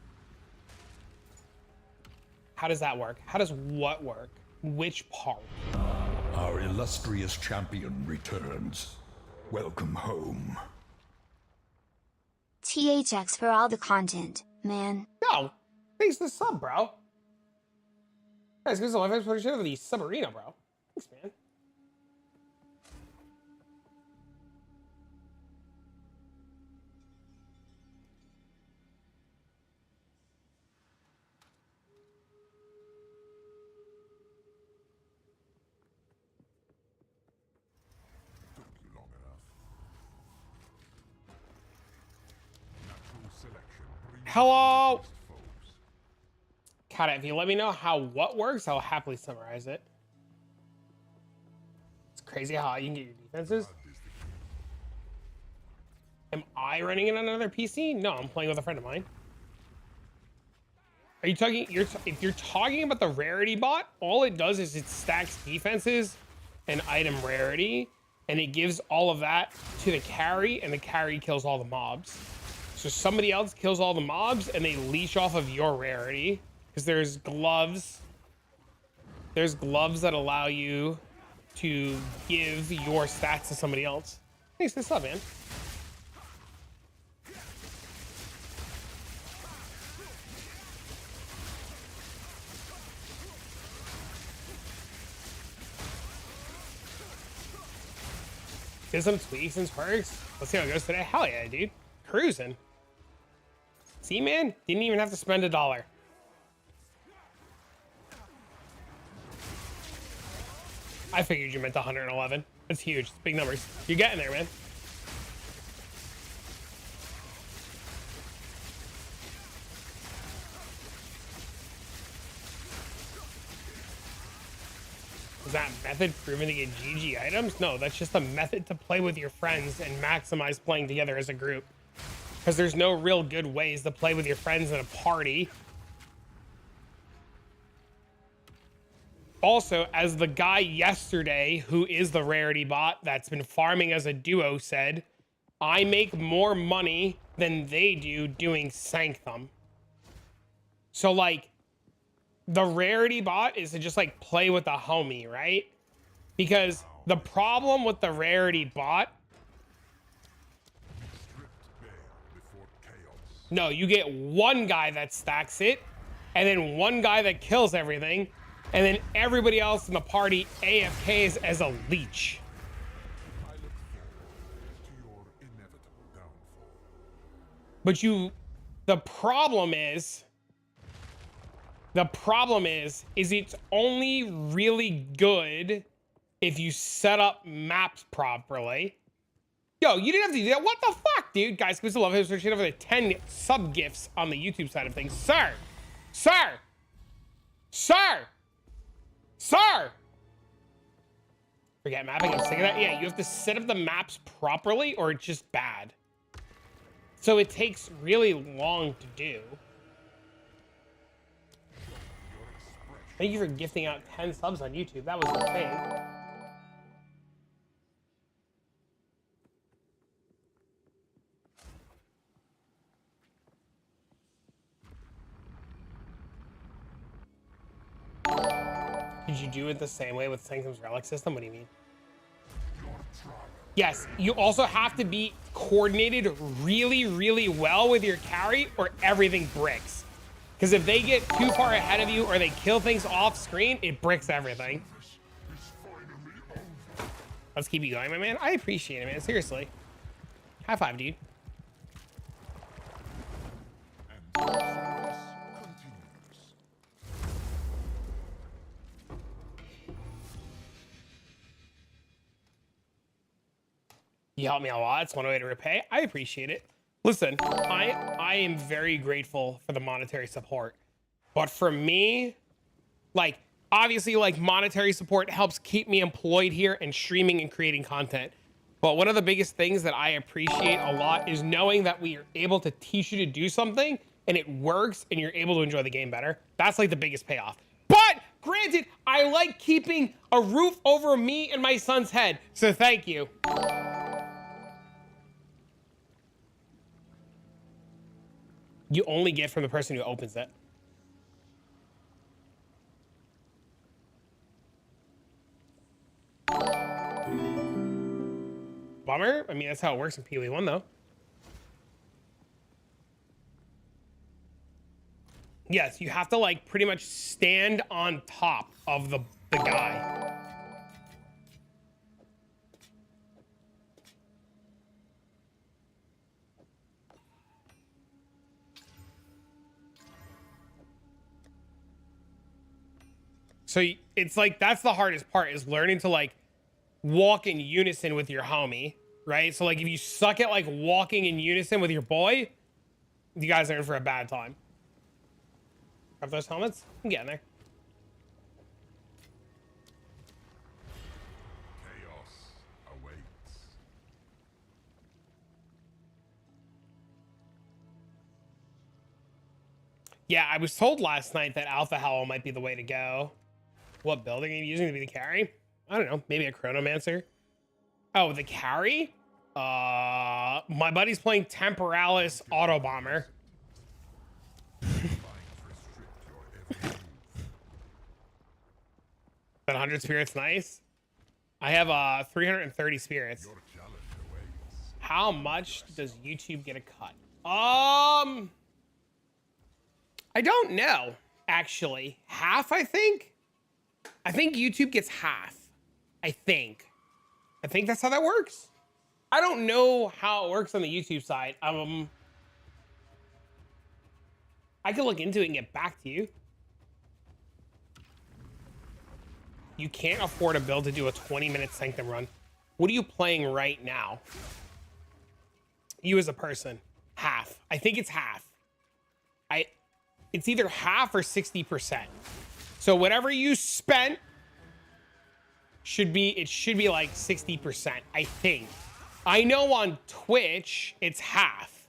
How does that work? How does what work? Which part? Our illustrious champion returns. Welcome home. THX for all the content, man. Yo, thanks for the sub, bro. Guys, give us a life exploration of the submarina, bro. Thanks, man. Took you long enough. Natural selection brings Hello. best foes. Kata, if you let me know how what works, I'll happily summarize it. It's crazy how you can get your defenses. Am I running it on another PC? No, I'm playing with a friend of mine. Are you talking? If you're talking about the rarity bot, all it does is it stacks defenses and item rarity, and it gives all of that to the carry, and the carry kills all the mobs. So somebody else kills all the mobs, and they leech off of your rarity. Because there's gloves. There's gloves that allow you to give your stats to somebody else. Thanks for this up, man. Get some tweaks and perks. Let's see how it goes today. Hell yeah, dude. Cruising. See, man? Didn't even have to spend $1. I figured you meant 111. That's huge. It's big numbers. You're getting there, man. Is that method proven to get GG items? No, that's just a method to play with your friends and maximize playing together as a group. Because there's no real good ways to play with your friends in a party. Also, as the guy yesterday, who is the rarity bot that's been farming as a duo, said, I make more money than they do doing sanctum. So like, the rarity bot is to just like play with the homie, right? Because the problem with the rarity bot, no, you get one guy that stacks it, and then one guy that kills everything, and then everybody else in the party AFKs as a leech. But the problem is it's only really good if you set up maps properly. Yo, you didn't have to do that. What the fuck, dude? Guys, give us a love. Here's over the 10 sub gifts on the YouTube side of things. Sir! Sir! Sir! Sir! Forget mapping. I'm sick of that. Yeah, you have to set up the maps properly or it's just bad. So it takes really long to do. Thank you for gifting out 10 subs on YouTube. That was insane. Did you do it the same way with Sanctum's relic system? What do you mean? Yes, you also have to be coordinated really, really well with your carry or everything bricks. Because if they get too far ahead of you or they kill things off screen, it bricks everything. Let's keep you going, my man. I appreciate it, man. Seriously. High five, dude. You helped me a lot. It's one way to repay. I appreciate it. Listen, I am very grateful for the monetary support. But for me, like, obviously, like, monetary support helps keep me employed here and streaming and creating content. But one of the biggest things that I appreciate a lot is knowing that we are able to teach you to do something and it works and you're able to enjoy the game better. That's like the biggest payoff. But granted, I like keeping a roof over me and my son's head. So thank you. You only get from the person who opens it. Bummer. I mean, that's how it works in PoE1, though. Yes, you have to, like, pretty much stand on top of the guy. So it's like, that's the hardest part, is learning to like walk in unison with your homie, right? So like if you suck at like walking in unison with your boy, you guys are in for a bad time. Grab those helmets. I'm getting there. Chaos awaits. Yeah, I was told last night that Alpha Howl might be the way to go. What building are you using to be the carry? I don't know. Maybe a Chronomancer. Oh, the carry? My buddy's playing Temporalis Autobomber. 100 spirits, nice. I have 330 spirits. How much does YouTube get a cut? I don't know, actually. Half, I think. I think YouTube gets half. I think that's how that works. I don't know how it works on the YouTube side. I can look into it and get back to you. You can't afford a build to do a 20-minute Sanctum run. What are you playing right now? You as a person. Half. I think it's half. It's either half or 60%. So whatever you spent should be like 60%, I think. I know on Twitch it's half.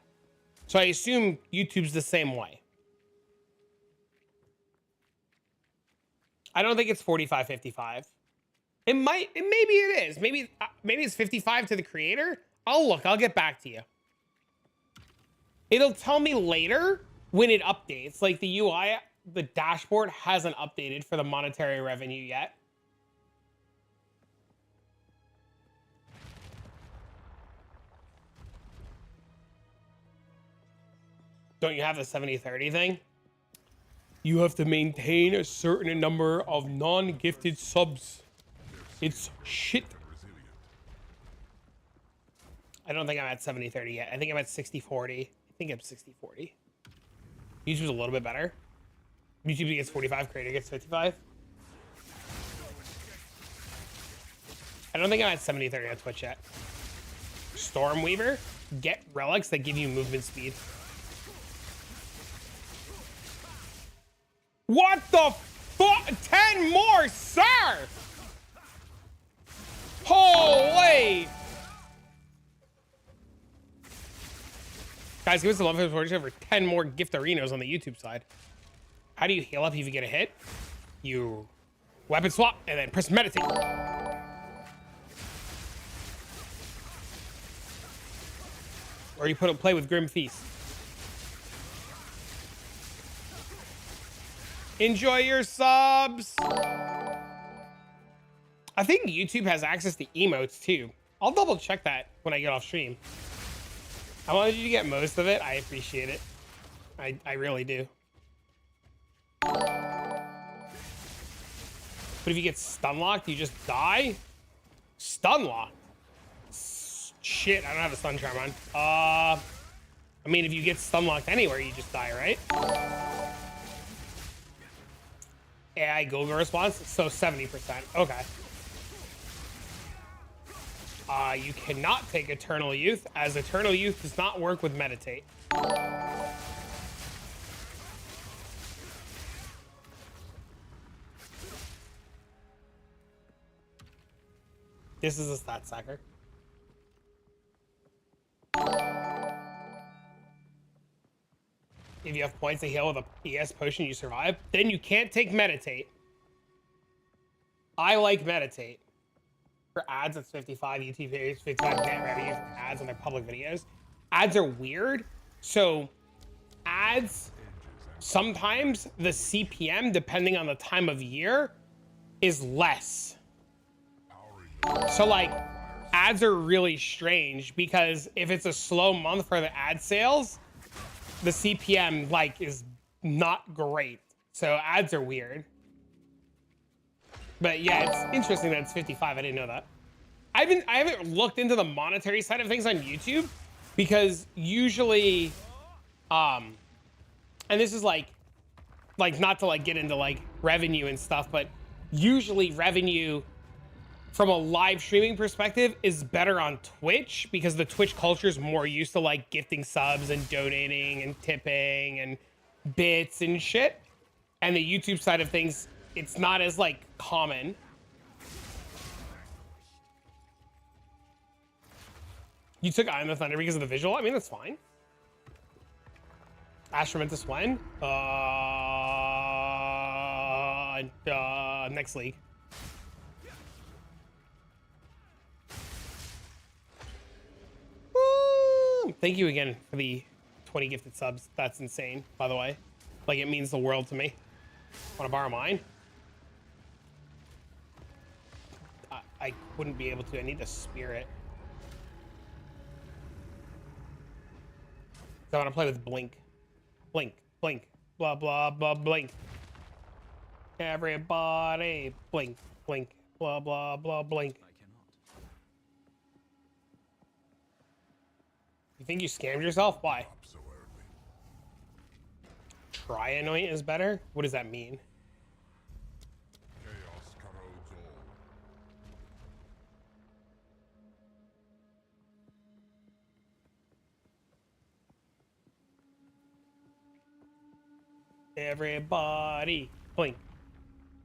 So I assume YouTube's the same way. I don't think it's 45, 55. It might, maybe it is. Maybe it's 55 to the creator. I'll look, I'll get back to you. It'll tell me later when it updates. Like the UI, the dashboard hasn't updated for the monetary revenue yet. Don't you have the 70-30 thing? You have to maintain a certain number of non-gifted subs. It's shit. I don't think I'm at 70-30 yet. I think I'm at 60-40. I think I'm 60-40. YouTube's a little bit better. YouTube gets 45, creator gets 55. I don't think I'm at 70-30 on Twitch yet. Stormweaver, get relics that give you movement speed. What the fuck? 10 more, sir! Holy! Guys, give us a love for 10 more gift arenas on the YouTube side. How do you heal up if you get a hit? You weapon swap and then press meditate. Or you play with Grim Feast. Enjoy your subs. I think YouTube has access to emotes too. I'll double check that when I get off stream. I wanted you to get most of it. I appreciate it. I really do. But if you get stun locked, you just die? Stun locked? Shit, I don't have a stun charm on. I mean, if you get stun locked anywhere, you just die, right? AI Google response, so 70%. Okay. You cannot take Eternal Youth, as Eternal Youth does not work with Meditate. This is a stat stacker. If you have points to heal with a ES potion, you survive. Then you can't take Meditate. I like Meditate. For ads, it's 55. YouTube pays 55 net revenue for ads on their public videos. Ads are weird. So ads, sometimes the CPM, depending on the time of year, is less. So like, ads are really strange because if it's a slow month for the ad sales, the CPM like is not great. So ads are weird. But yeah, it's interesting that it's 55. I didn't know that. I haven't looked into the monetary side of things on YouTube because usually, and this is like not to like get into like revenue and stuff, but usually revenue from a live streaming perspective is better on Twitch because the Twitch culture is more used to like gifting subs and donating and tipping and bits and shit. And the YouTube side of things, it's not as like common. You took Eye of the Thunder because of the visual? I mean, that's fine. Astromentus when? Next league. Woo! Thank you again for the 20 gifted subs. That's insane, by the way. Like, it means the world to me. Want to borrow mine? I wouldn't be able to. I need the spirit. I want to play with Blink. Blink, blink, blah, blah, blah, blink. Everybody, blink, blink, blah, blah, blah, blink. You think you scammed yourself? Why? Trianoint is better? What does that mean? Chaos corrodes all. Everybody, blink.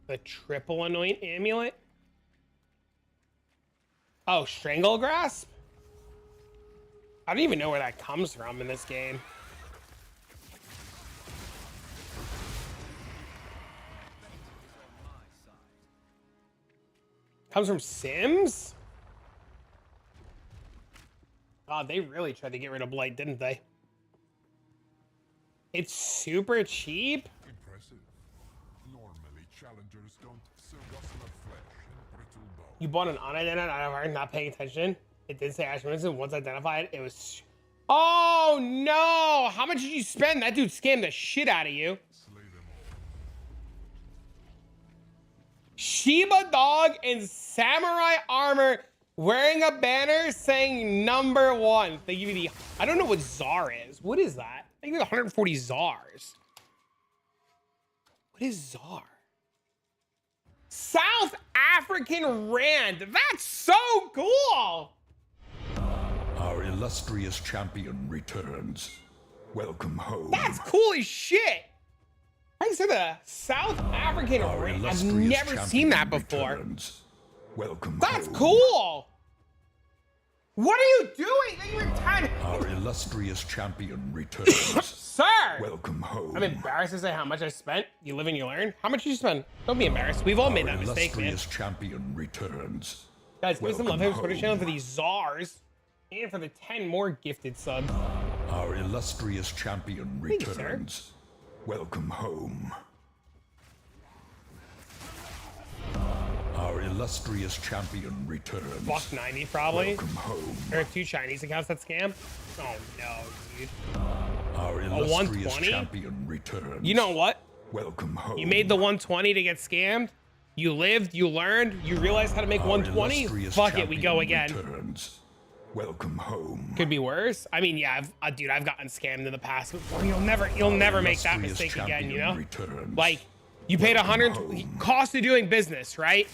The triple anoint amulet? Oh, Strangle Grasp? I don't even know where that comes from in this game. Comes from Sims? God, they really tried to get rid of Blight, didn't they? It's super cheap? Impressive. Normally, challengers don't serve gossamer flesh and brittle bone. You bought an unidentified item, not paying attention. It did say Ashman, once identified, it was... Oh, no! How much did you spend? That dude scammed the shit out of you. Slay them all. Shiba dog in samurai armor wearing a banner saying #1. They give you the... I don't know what Czar is. What is that? I think there's 140 Czars. What is Czar? South African Rand. That's so cool. Our illustrious champion returns. Welcome home. That's cool as shit. I said the South African Our Rand. I've illustrious never seen that champion before. returns. Welcome That's home. cool. What are you doing? That you retired. Our illustrious champion returns. Sir. Welcome home. I'm embarrassed to say how much I spent. You live and you learn. How much did you spend? Don't be embarrassed. We've all made that mistake, man. illustrious champion returns. Guys, give me some love Welcome here for the home. channel for these czars and for the 10 more gifted subs. Our illustrious champion Thank you, sir. returns. Welcome home. Our illustrious champion returns. Buck 90 probably. Welcome home. There are 2 Chinese accounts that scam. Oh no, dude. Our illustrious 120? champion returns. You know what? Welcome home. You made the 120 to get scammed. You lived, you learned, you realized how to make Our 120. illustrious Fuck it, we go champion again. Returns. Welcome home. Could be worse. I mean, yeah, dude, I've gotten scammed in the past before. You'll never make that illustrious mistake again, you know? champion returns. Like, you paid Welcome 100 home. cost of doing business, right?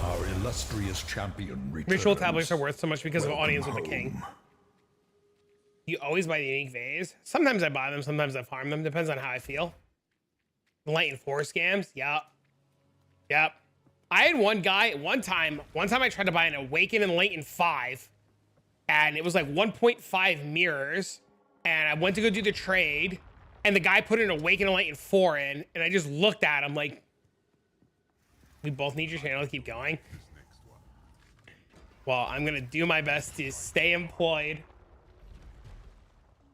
Our illustrious champion returns. Ritual tablets are worth so much because of Welcome audience with the king. home. You always buy the unique vase. Sometimes I buy them, sometimes I farm them. Depends on how I feel. Light and 4 scams. Yep. I had one guy, one time I tried to buy an Awaken and Light and 5, and it was like 1.5 mirrors, and I went to go do the trade, and the guy put an Awaken and Light and 4 in, and I just looked at him like, we both need your channel to keep going. Well, I'm gonna do my best to stay employed.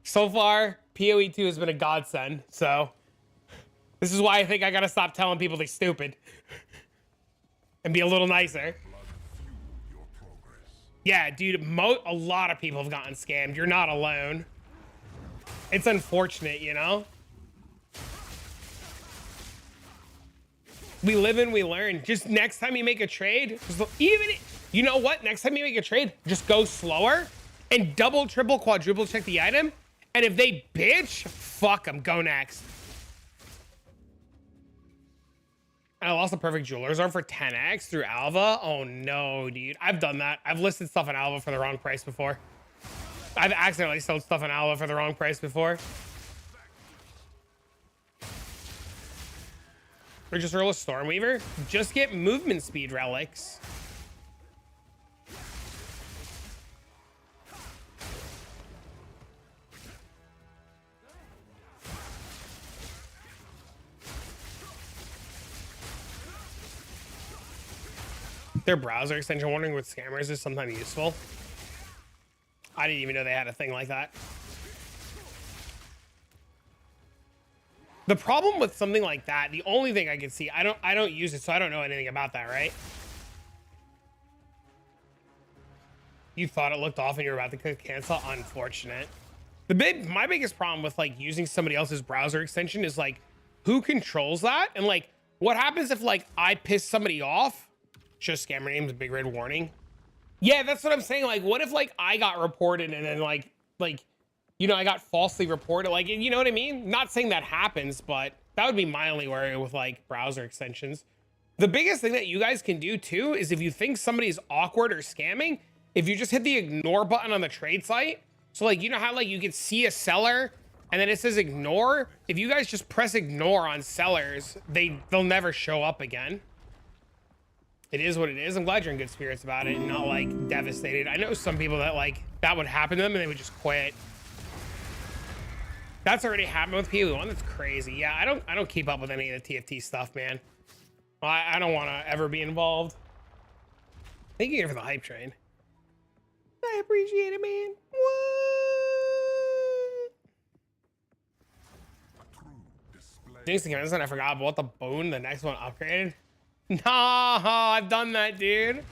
So far, PoE 2 has been a godsend, so this is why I think I gotta stop telling people they're stupid and be a little nicer. Your progress. Yeah, dude, a lot of people have gotten scammed. You're not alone. It's unfortunate, you know? We live and we learn. Just next time you make a trade, you know what? Next time you make a trade, just go slower and double, triple, quadruple check the item. And if they bitch, fuck them. Go next. And I lost a perfect jeweler's arm for 10x through Alva. Oh no, dude. I've done that. I've listed stuff in Alva for the wrong price before. I've accidentally sold stuff in Alva for the wrong price before. Or just roll a Stormweaver. Just get movement speed relics. Their browser extension warning with scammers is sometimes useful. I didn't even know they had a thing like that. The problem with something like that, the only thing I can see, I don't use it, so I don't know anything about that, right? You thought it looked off and you were about to click cancel. Unfortunate. My biggest problem with like using somebody else's browser extension is like, who controls that? And like, what happens if like I piss somebody off? Just scammer names, big red warning. Yeah, that's what I'm saying. Like, what if like I got reported and then like, you know, I got falsely reported, like, you know what I mean? Not saying that happens, but that would be my only worry with like browser extensions. The biggest thing that you guys can do too is if you think somebody's awkward or scamming, if you just hit the ignore button on the trade site. So like, you know how like you can see a seller and then it says ignore? If you guys just press ignore on sellers, they'll never show up again. It is what it is. I'm glad you're in good spirits about it and not like devastated. I know some people that like that would happen to them and they would just quit. That's already happened with PoE1. That's crazy. Yeah, I don't keep up with any of the TFT stuff, man. I don't want to ever be involved. Thank you for the hype train. I appreciate it, man. What? A true display. Jinx again, I forgot about the boon. The next one upgraded. Nah, I've done that, dude.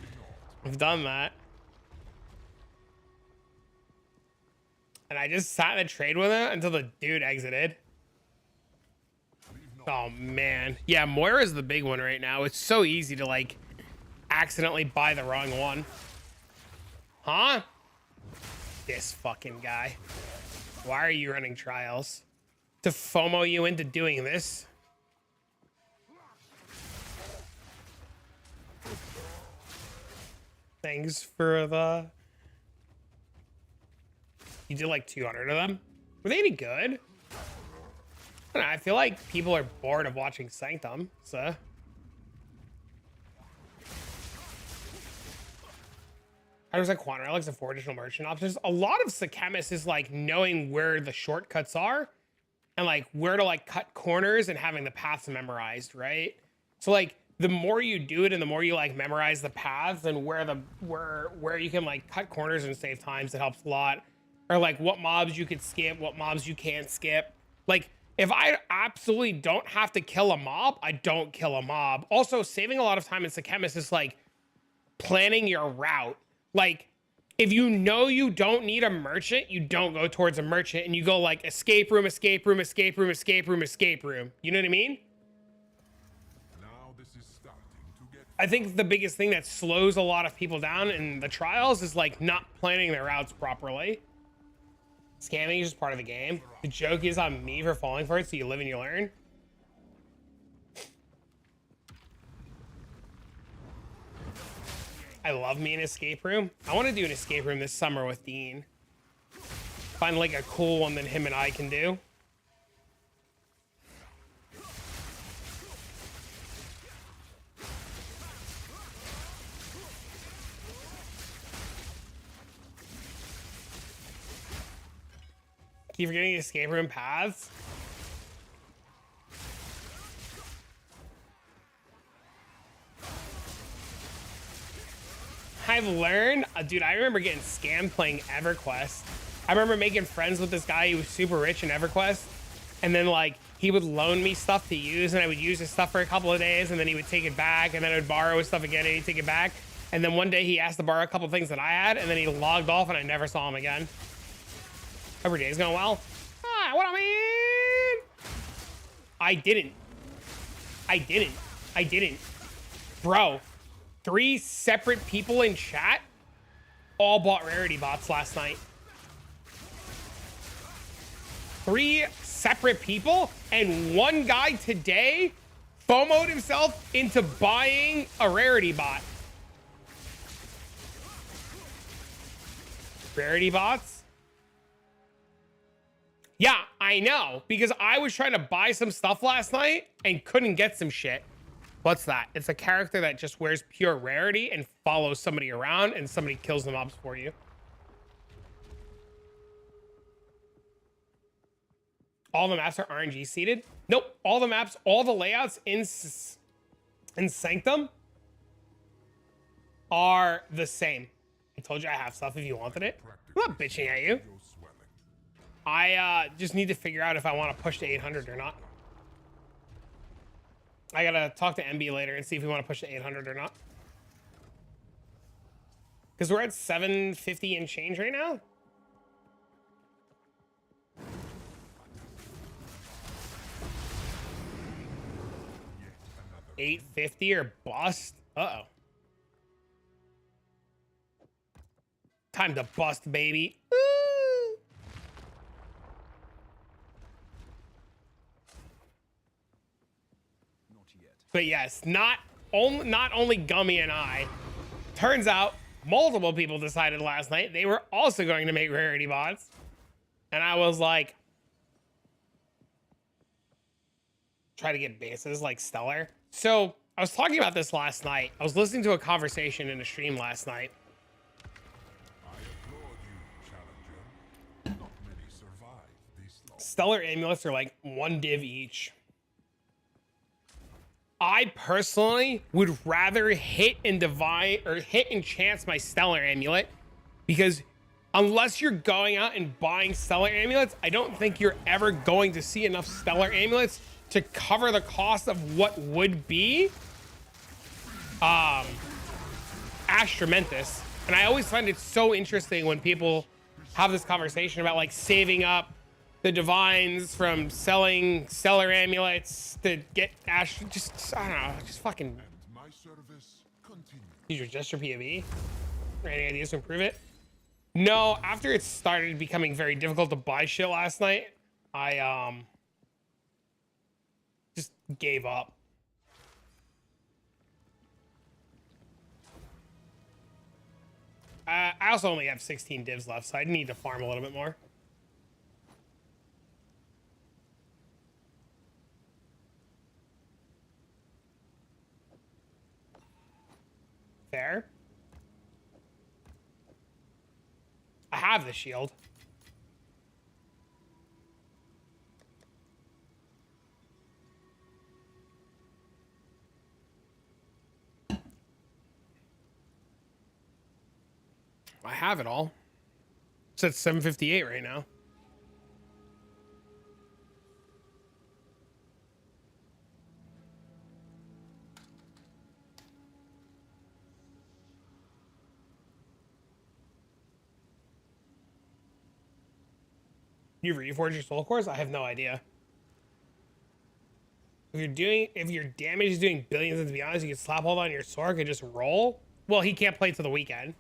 I've done that. And I just sat in a trade with him until the dude exited. Oh man, yeah, Moira's the big one right now. It's so easy to like accidentally buy the wrong one. Huh? This fucking guy. Why are you running trials? To FOMO you into doing this? Thanks for the... You did like 200 of them? Were they any good? I don't know, I feel like people are bored of watching Sanctum, so... I was like quantum relics and 4 additional merchant options. A lot of Sakemis is like knowing where the shortcuts are and like where to like cut corners and having the paths memorized, right? So like the more you do it and the more you like memorize the paths and where you can like cut corners and save times, it helps a lot. Or like what mobs you could skip, what mobs you can't skip. Like if I absolutely don't have to kill a mob, I don't kill a mob. Also, saving a lot of time in Sakemis is like planning your route. Like, if you know you don't need a merchant, you don't go towards a merchant and you go like escape room, escape room, escape room, escape room, escape room. You know what I mean? Now this is starting to get I think the biggest thing that slows a lot of people down in the trials is like not planning their routes properly. Scamming is just part of the game. The joke is on me for falling for it, so you live and you learn. I love me an escape room. I want to do an escape room this summer with Dean. Find like a cool one that him and I can do. Keep forgetting escape room paths. I've learned, dude, I remember getting scammed playing EverQuest. I remember making friends with this guy who was super rich in EverQuest. And then like, he would loan me stuff to use and I would use his stuff for a couple of days and then he would take it back and then I would borrow his stuff again and he'd take it back. And then one day he asked to borrow a couple of things that I had and then he logged off and I never saw him again. Every day's going well. Ah, what I mean? I didn't. Bro. 3 separate people in chat all bought rarity bots last night. 3 separate people, and one guy today FOMO'd himself into buying a rarity bot. Rarity bots? Yeah, I know, because I was trying to buy some stuff last night and couldn't get some shit. What's that? It's a character that just wears pure rarity and follows somebody around and somebody kills the mobs for you. All the maps are RNG seeded? Nope. All the maps, all the layouts in Sanctum are the same. I told you I have stuff if you wanted it. I'm not bitching at you. go swelling. I just need to figure out if I want to push to 800 or not. I gotta talk to MB later and see if we want to push to 800 or not. Because we're at 750 and change right now. $850 or bust. Uh-oh. Time to bust, baby. Woo! But yes, not only Gummy and I. Turns out multiple people decided last night they were also going to make rarity bots. And I was like, try to get bases like Stellar. So I was talking about this last night. I was listening to a conversation in a stream last night. I applaud you, challenger. Not many survive this long. Stellar amulets are like 1 div each. I personally would rather hit and divine or hit and chance my stellar amulet, because unless you're going out and buying stellar amulets, I don't think you're ever going to see enough stellar amulets to cover the cost of what would be Astramentus. And I always find it so interesting when people have this conversation about like saving up the divines from selling stellar amulets to get just I don't know, just fucking And my service continues. use your gesture POV. Any ideas to improve it? No, after it started becoming very difficult to buy shit last night, I just gave up. I also only have 16 divs left, so I need to farm a little bit more. Fair. I have the shield. I have it all. It's at 758 right now. You reforge your soul cores? I have no idea. If your damage is doing billions, and to be honest, you can slap hold on your sword and just roll. Well, he can't play till the weekend.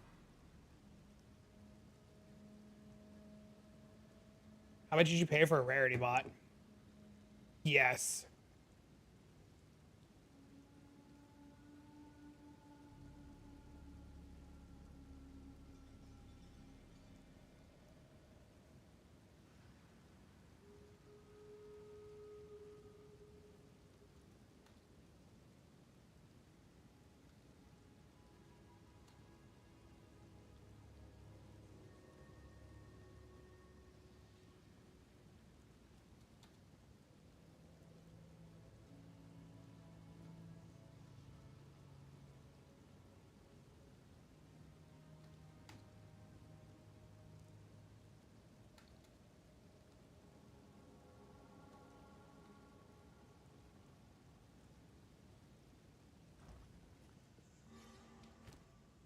How much did you pay for a rarity bot? Yes.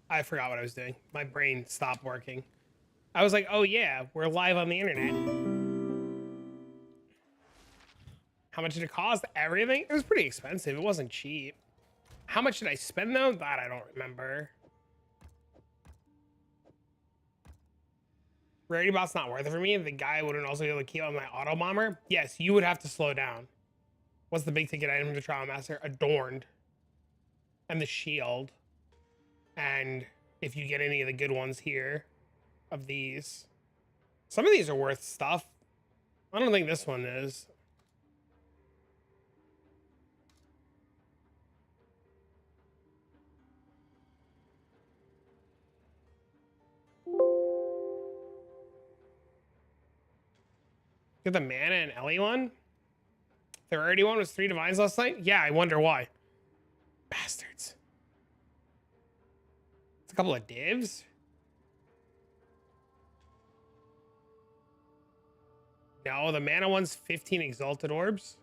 I forgot what I was doing. My brain stopped working. I was like, oh yeah, we're live on the internet. How much did it cost? Everything? It was pretty expensive. It wasn't cheap. How much did I spend though? That I don't remember. Rarity bot's not worth it for me. The guy wouldn't also be able to keep on my Autobomber. Yes, you would have to slow down. What's the big ticket item from the Trialmaster? Adorned. And the shield. And if you get any of the good ones here of these. Some of these are worth stuff. I don't think this one is. Get the mana and Ellie one. The rarity one was 3 divines last night. Yeah, I wonder why. Bastards. It's a couple of divs. No, the mana one's 15 exalted orbs.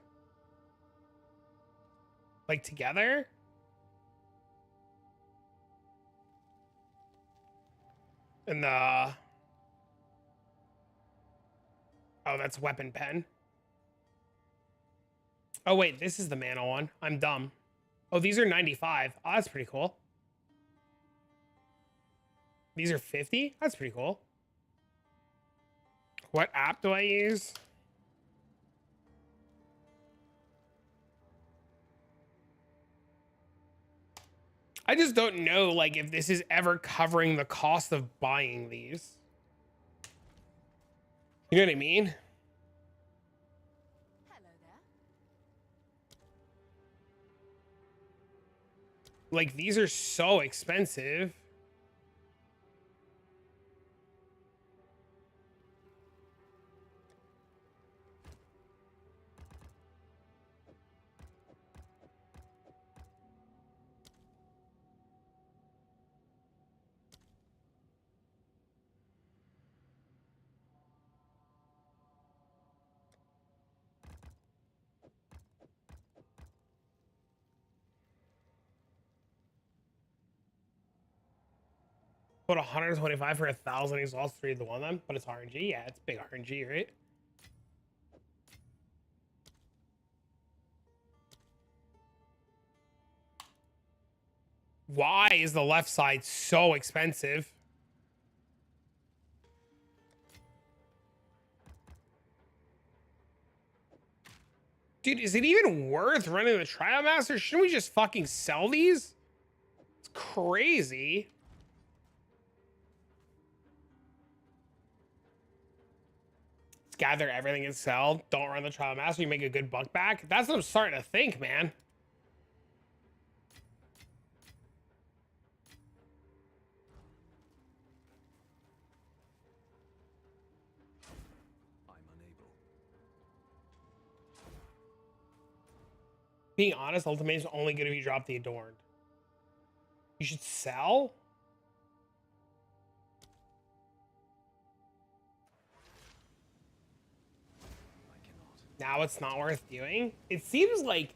Like together? And the... Oh, that's weapon pen. Oh, wait, this is the mana one. I'm dumb. Oh, these are 95. Oh, that's pretty cool. These are 50? That's pretty cool. What app do I use? I just don't know, like, if this is ever covering the cost of buying these. You know what I mean? Hello there. Like, these are so expensive. Put 125 for 1,000 exalts, 3 to 1 them, but it's RNG. Yeah, it's big RNG, right? Why is the left side so expensive? Dude, is it even worth running the Trialmaster? Shouldn't we just fucking sell these? It's crazy. Let's gather everything and sell. Don't run the Trialmaster. You make a good buck back. That's what I'm starting to think, man. Being honest, Ultimate is only good if you drop the Adorned. You should sell? Now it's not worth doing? It seems like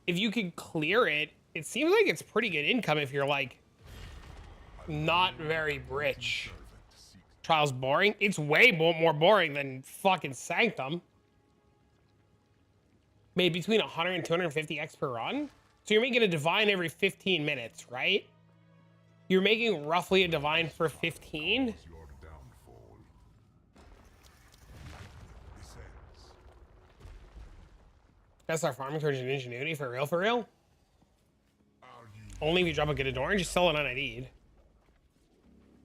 if you could clear it, it seems like it's pretty good income if you're like not very rich. Trial's boring? It's way more boring than fucking Sanctum. Made between 100 and 250 X per run. So you're making a divine every 15 minutes, right? You're making roughly a divine for 15. That's our farming towards an ingenuity for real, for real. Only if you drop a good Adorn, just sell it on ID'd.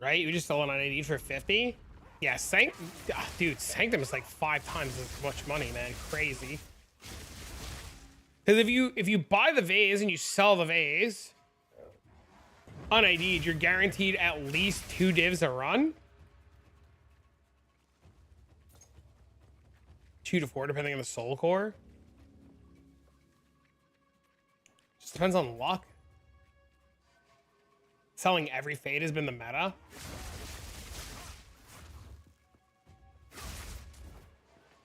Right? You just sell it on ID'd for 50. Yeah, dude, Sanctum is like 5 times as much money, man. Crazy. Because if you buy the vase and you sell the vase on ID'd, you're guaranteed at least 2 divs a run. 2 to 4 depending on the soul core. Just depends on luck. Selling every fade has been the meta.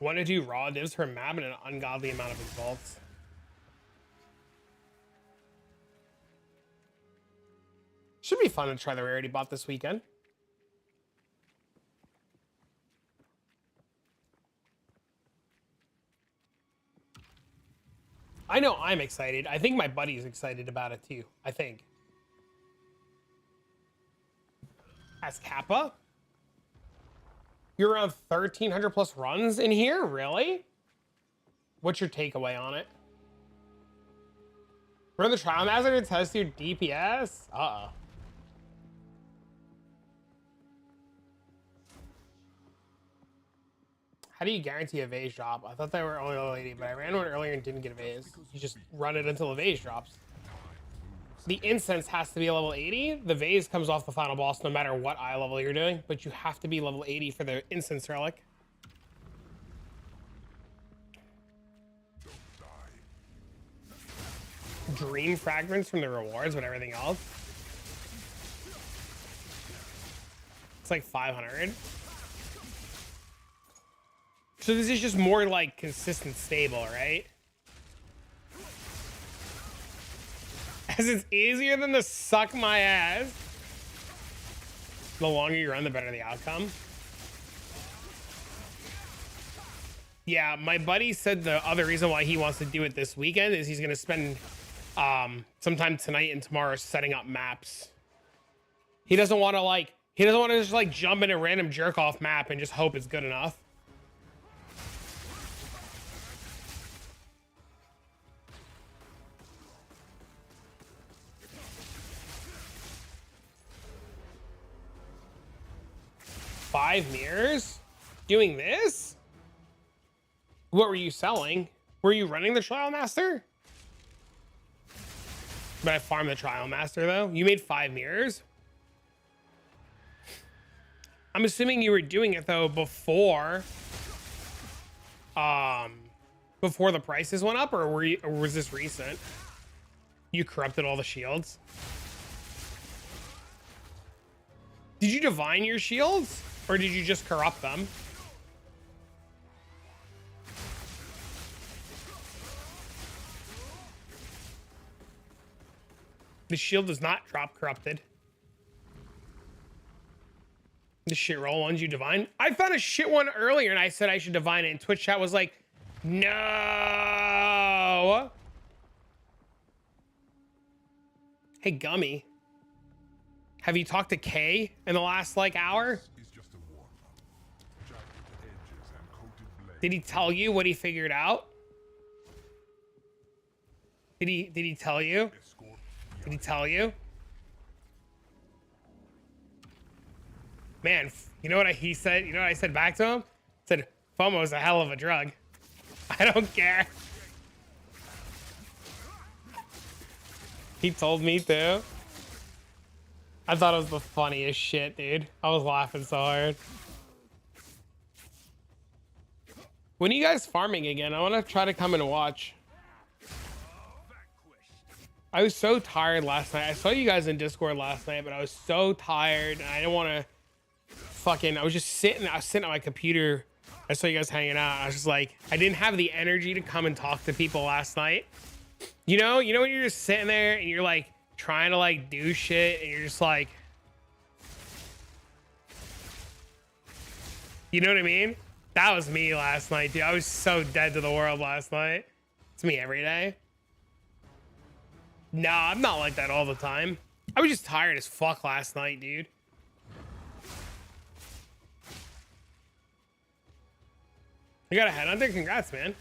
Want to do raw divs for a map and an ungodly amount of exalts. Should be fun to try the rarity bot this weekend. I know I'm excited. I think my buddy's excited about it too. I think. As Kappa? You're around 1,300 plus runs in here? Really? What's your takeaway on it? Run the Trialmaster to test your DPS? Uh-oh. How do you guarantee a vase drop? I thought they were only level 80, but I ran one earlier and didn't get a vase. You just run it until the vase drops. The incense has to be a level 80. The vase comes off the final boss no matter what eye level you're doing, but you have to be level 80 for the incense relic. Dream fragments from the rewards, but everything else. It's like 500. So this is just more like consistent stable, right? As it's easier than to suck my ass. The longer you run, the better the outcome. Yeah, my buddy said the other reason why he wants to do it this weekend is he's going to spend sometime tonight and tomorrow setting up maps. He doesn't want to just like jump in a random jerk off map and just hope it's good enough. Five mirrors? Doing this? What were you selling? Were you running the Trialmaster? But I farmed the Trialmaster though. You made 5 mirrors? I'm assuming you were doing it though before the prices went up, or was this recent? You corrupted all the shields? Did you divine your shields? Or did you just corrupt them? The shield does not drop corrupted. The shit roll ones you divine. I found a shit one earlier and I said I should divine it, and Twitch chat was like, no. Hey, Gummy. Have you talked to Kay in the last like hour? Is just a warm-up. Jagged edges and coated blades. Did he tell you what he figured out? Did he tell you? Escort. Did he tell you? Man, you know what he said? You know what I said back to him? I said, FOMO's a hell of a drug. I don't care. He told me too. I thought it was the funniest shit, dude. I was laughing so hard. When are you guys farming again? I want to try to come and watch. I was so tired last night. I saw you guys in Discord last night, but I was so tired. And I didn't want to fucking, I was sitting at my computer. I saw you guys hanging out. I was just like, I didn't have the energy to come and talk to people last night. You know when you're just sitting there and you're like trying to like do shit and you're just like, you know what I mean? That was me last night, dude. I was so dead to the world last night. It's me every day. Nah, I'm not like that all the time. I was just tired as fuck last night, dude. You got a headhunter? Congrats, man.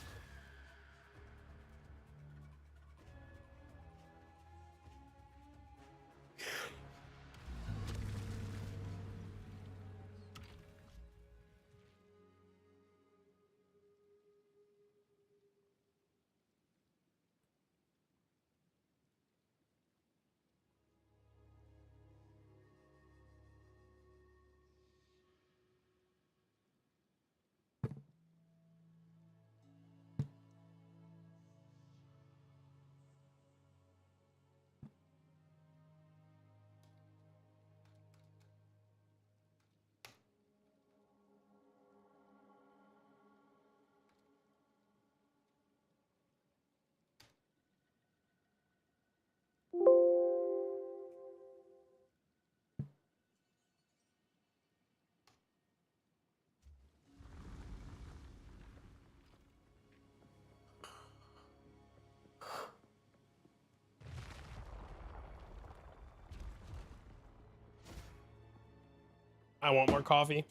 I want more coffee.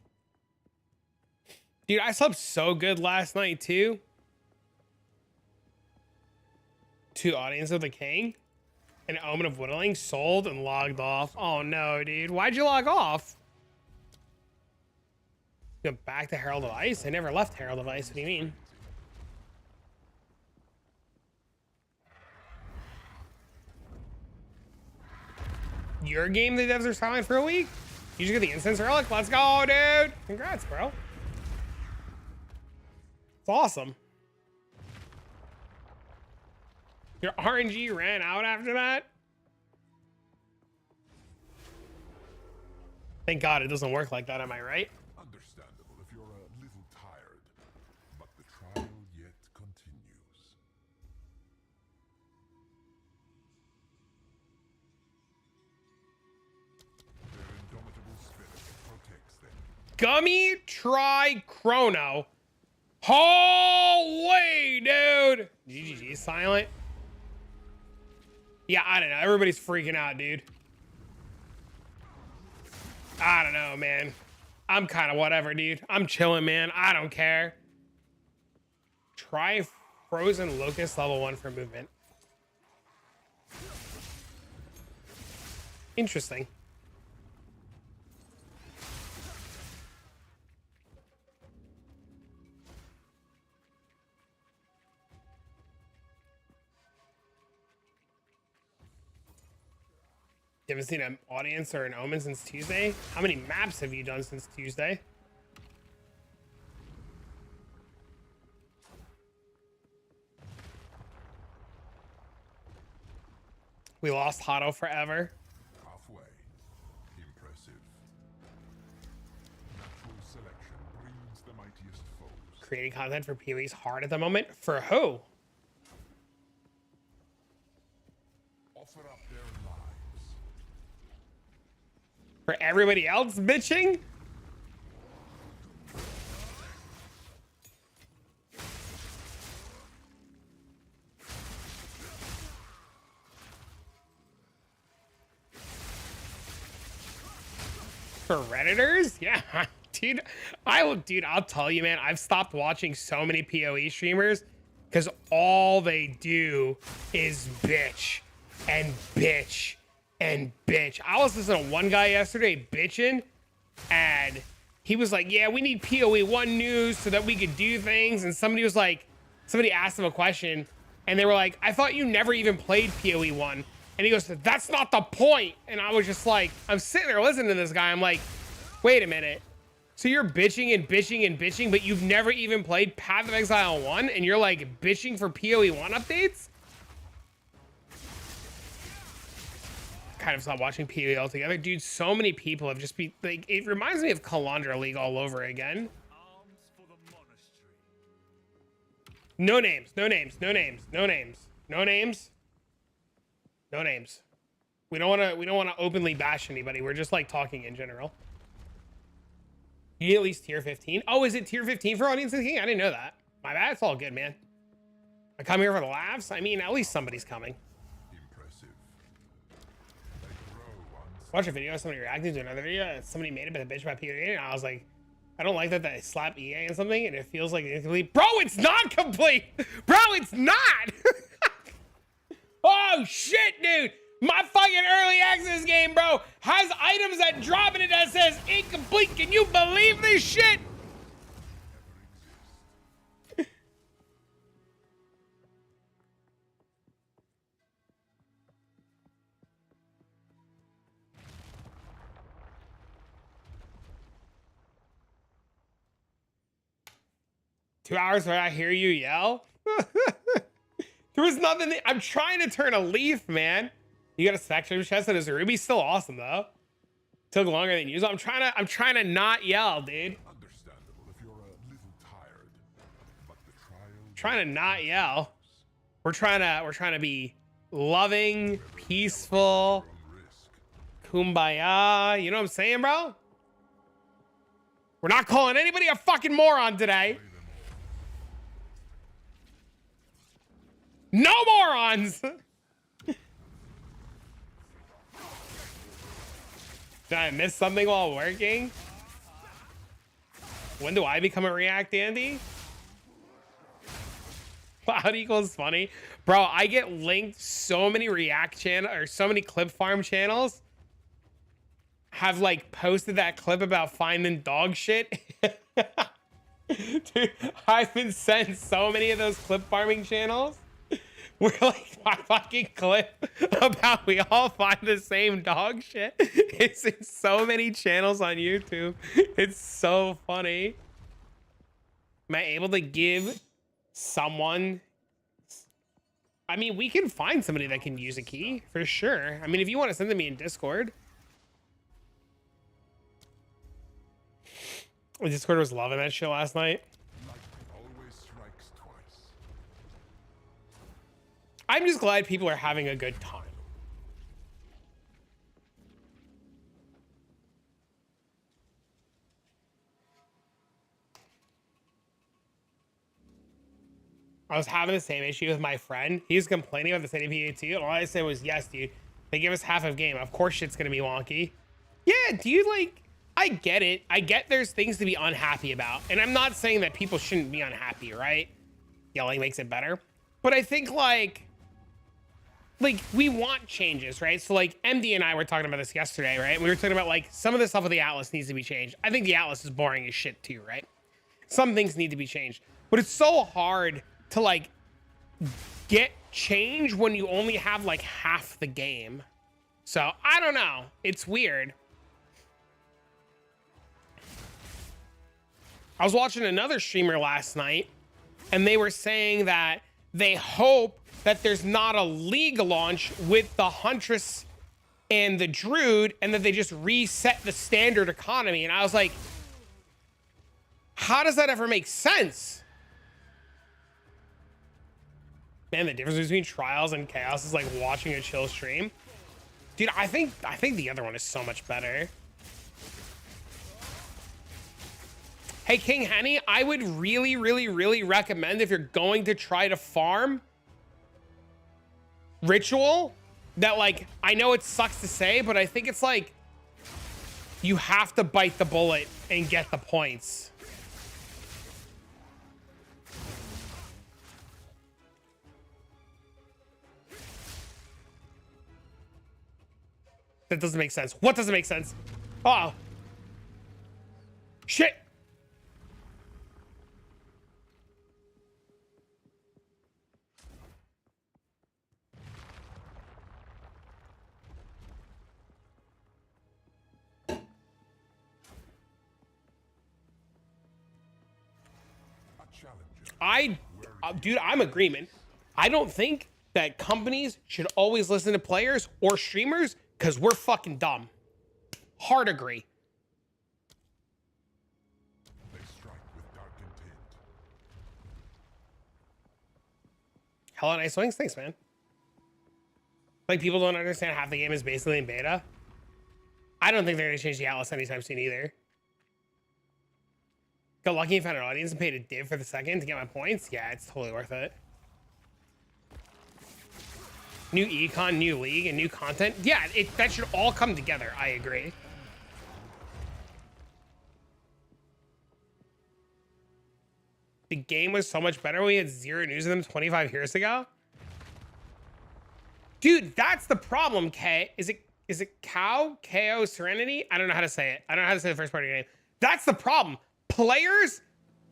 Dude, I slept so good last night too. 2 Audience of the King, an Omen of Whittling, sold and logged off. Oh no, dude. Why'd you log off? You went back to Herald of Ice? I never left Herald of Ice. What do you mean? Your game, the devs are silent for a week? You just get the instance relic? Let's go, dude. Congrats, bro. It's awesome. Your RNG ran out after that? Thank God it doesn't work like that, am I right? Understandable if you're a little tired, but the trial yet continues. Their indomitable spirit protects them. Gummy Try Chrono. Holy dude. GGG silent. Yeah, I don't know. Everybody's freaking out, dude. I don't know, man. I'm kind of whatever, dude. I'm chilling, man. I don't care. Try Frozen Locust level 1 for movement. Interesting. You haven't seen an audience or an omen since Tuesday? How many maps have you done since Tuesday? We lost Hotto forever. Halfway. Impressive. Natural selection breeds the mightiest foes. Creating content for PoE's hard at the moment. For who? Offer up their lives. For everybody else bitching? for Redditors? Yeah, dude. I'll tell you, man, I've stopped watching so many PoE streamers because all they do is bitch and bitch and bitch. I was listening to one guy yesterday bitching, and he was like, yeah, we need PoE 1 news so that we could do things. And somebody asked him a question, and they were like, I thought you never even played PoE 1. And he goes, that's not the point. And I was just like, I'm sitting there listening to this guy. I'm like, wait a minute. So you're bitching and bitching and bitching, but you've never even played Path of Exile 1, and you're like bitching for PoE 1 updates? Kind of stopped watching PoE altogether. Dude, so many people have just been like, it reminds me of Calandra League all over again. No names, no names, no names, no names, no names. No names. We don't want to openly bash anybody. We're just like talking in general. You need at least tier 15. Oh, is it tier 15 for Audience of the King? I didn't know that. My bad. It's all good, man. I come here for the laughs. I mean, at least somebody's coming. Impressive. They grow once. Watch a video of somebody reacting to another video. And somebody made a bit of bitch about PoE, and I was like, I don't like that they slap EA and something, and it feels like it's incomplete. Bro, it's not complete. Bro, it's not. Oh shit, dude! My fucking early access game, bro, has items that drop in it that says incomplete. Can you believe this shit? 2 hours where I hear you yell. There was nothing. I'm trying to turn a leaf, man. You got a section chest that is a ruby. Still awesome though. Took longer than usual. I'm trying to not yell, dude. Understandable if you're a little tired, but the trial. Trying to not yell. We're trying to be loving, peaceful, kumbaya. You know what I'm saying, bro? We're not calling anybody a fucking moron today. No morons. Did I miss something while working? When do I become a React Andy? Cloud equals funny. Bro, I get linked so many React channel or so many clip farm channels have like posted that clip about finding dog shit. Dude, I've been sent so many of those clip farming channels. We're like my fucking clip about we all find the same dog shit. It's in so many channels on YouTube. It's so funny. Am I able to give someone? I mean, we can find somebody that can use a key for sure. I mean, if you want to send them me in Discord. Discord was loving that shit last night. Always strikes twice. I'm just glad people are having a good time. I was having the same issue with my friend. He was complaining about the same PA too, and all I said was, yes, dude. They give us half of game. Of course shit's gonna be wonky. Yeah, dude, like, I get it. I get there's things to be unhappy about. And I'm not saying that people shouldn't be unhappy, right? Yelling makes it better. But I think like we want changes, right? So like MD and I were talking about this yesterday, right? We were talking about like some of the stuff with the Atlas needs to be changed. I think the Atlas is boring as shit too, right? Some things need to be changed. But it's so hard to like get change when you only have like half the game. So I don't know. It's weird. I was watching another streamer last night, and they were saying that they hope that there's not a league launch with the Huntress and the Druid, and that they just reset the standard economy. And I was like, how does that ever make sense? Man, the difference between Trials and Chaos is like watching a chill stream. Dude, I think the other one is so much better. Hey, King Henny, I would really, really, really recommend if you're going to try to farm Ritual, that like, I know it sucks to say, but I think it's like You have to bite the bullet and get the points. That doesn't make sense. What doesn't make sense? Oh. Shit. Dude, I'm agreement. I don't think that companies should always listen to players or streamers because we're fucking dumb. Hard agree. They strike with dark intent. Hella nice swings. Thanks, man. Like, people don't understand half the game is basically in beta. I don't think they're going to change the Atlas anytime soon either. Got lucky and found an audience and paid a div for the second to get my points. Yeah, it's totally worth it. New econ, new league, and new content. Yeah, that should all come together. I agree. The game was so much better when we had zero news of them 25 years ago. Dude, that's the problem, K. Is it Cow? KO Serenity? I don't know how to say it. I don't know how to say the first part of your name. That's the problem. Players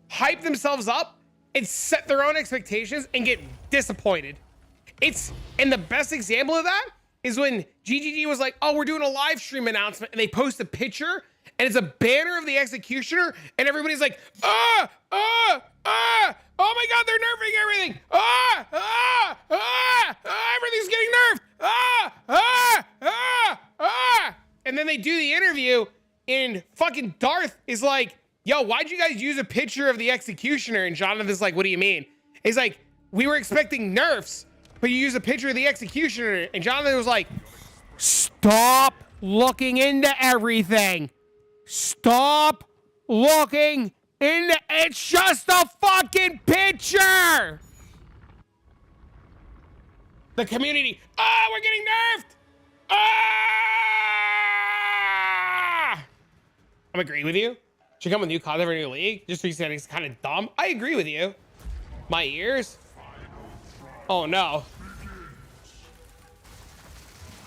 hype themselves up and set their own expectations and get disappointed. And the best example of that is when GGG was like, oh, we're doing a live stream announcement, and they post a picture and it's a banner of the executioner and everybody's like, oh my God, they're nerfing everything. Everything's getting nerfed. And then they do the interview and fucking Darth is like, yo, why'd you guys use a picture of the executioner? And Jonathan's like, what do you mean? He's like, we were expecting nerfs, but you use a picture of the executioner. And Jonathan was like, stop looking into everything. Stop looking into, it's just a fucking picture. The community, we're getting nerfed. I'm agreeing with you. Should come with new content for a new league. Just resetting is kind of dumb. I agree with you. My ears. Oh no.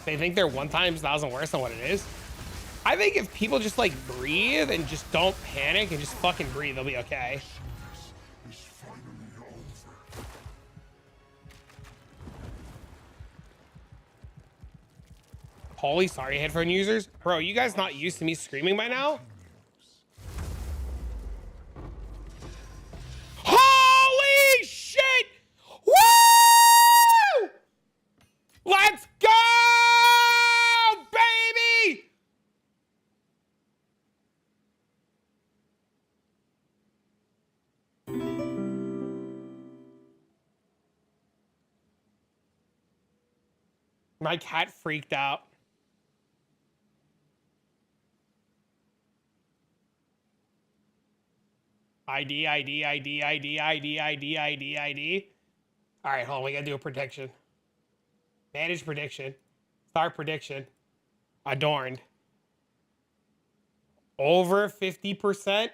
They think they're 1 times 1,000 worse than what it is. I think if people just like breathe and just don't panic and just fucking breathe, they'll be okay. Holy sorry, headphone users. Bro, you guys not used to me screaming by now? Holy shit! Woo! Let's go, baby! My cat freaked out. ID. All right, hold on. We gotta do a prediction. Manage prediction. Start prediction. Adorned. Over 50%.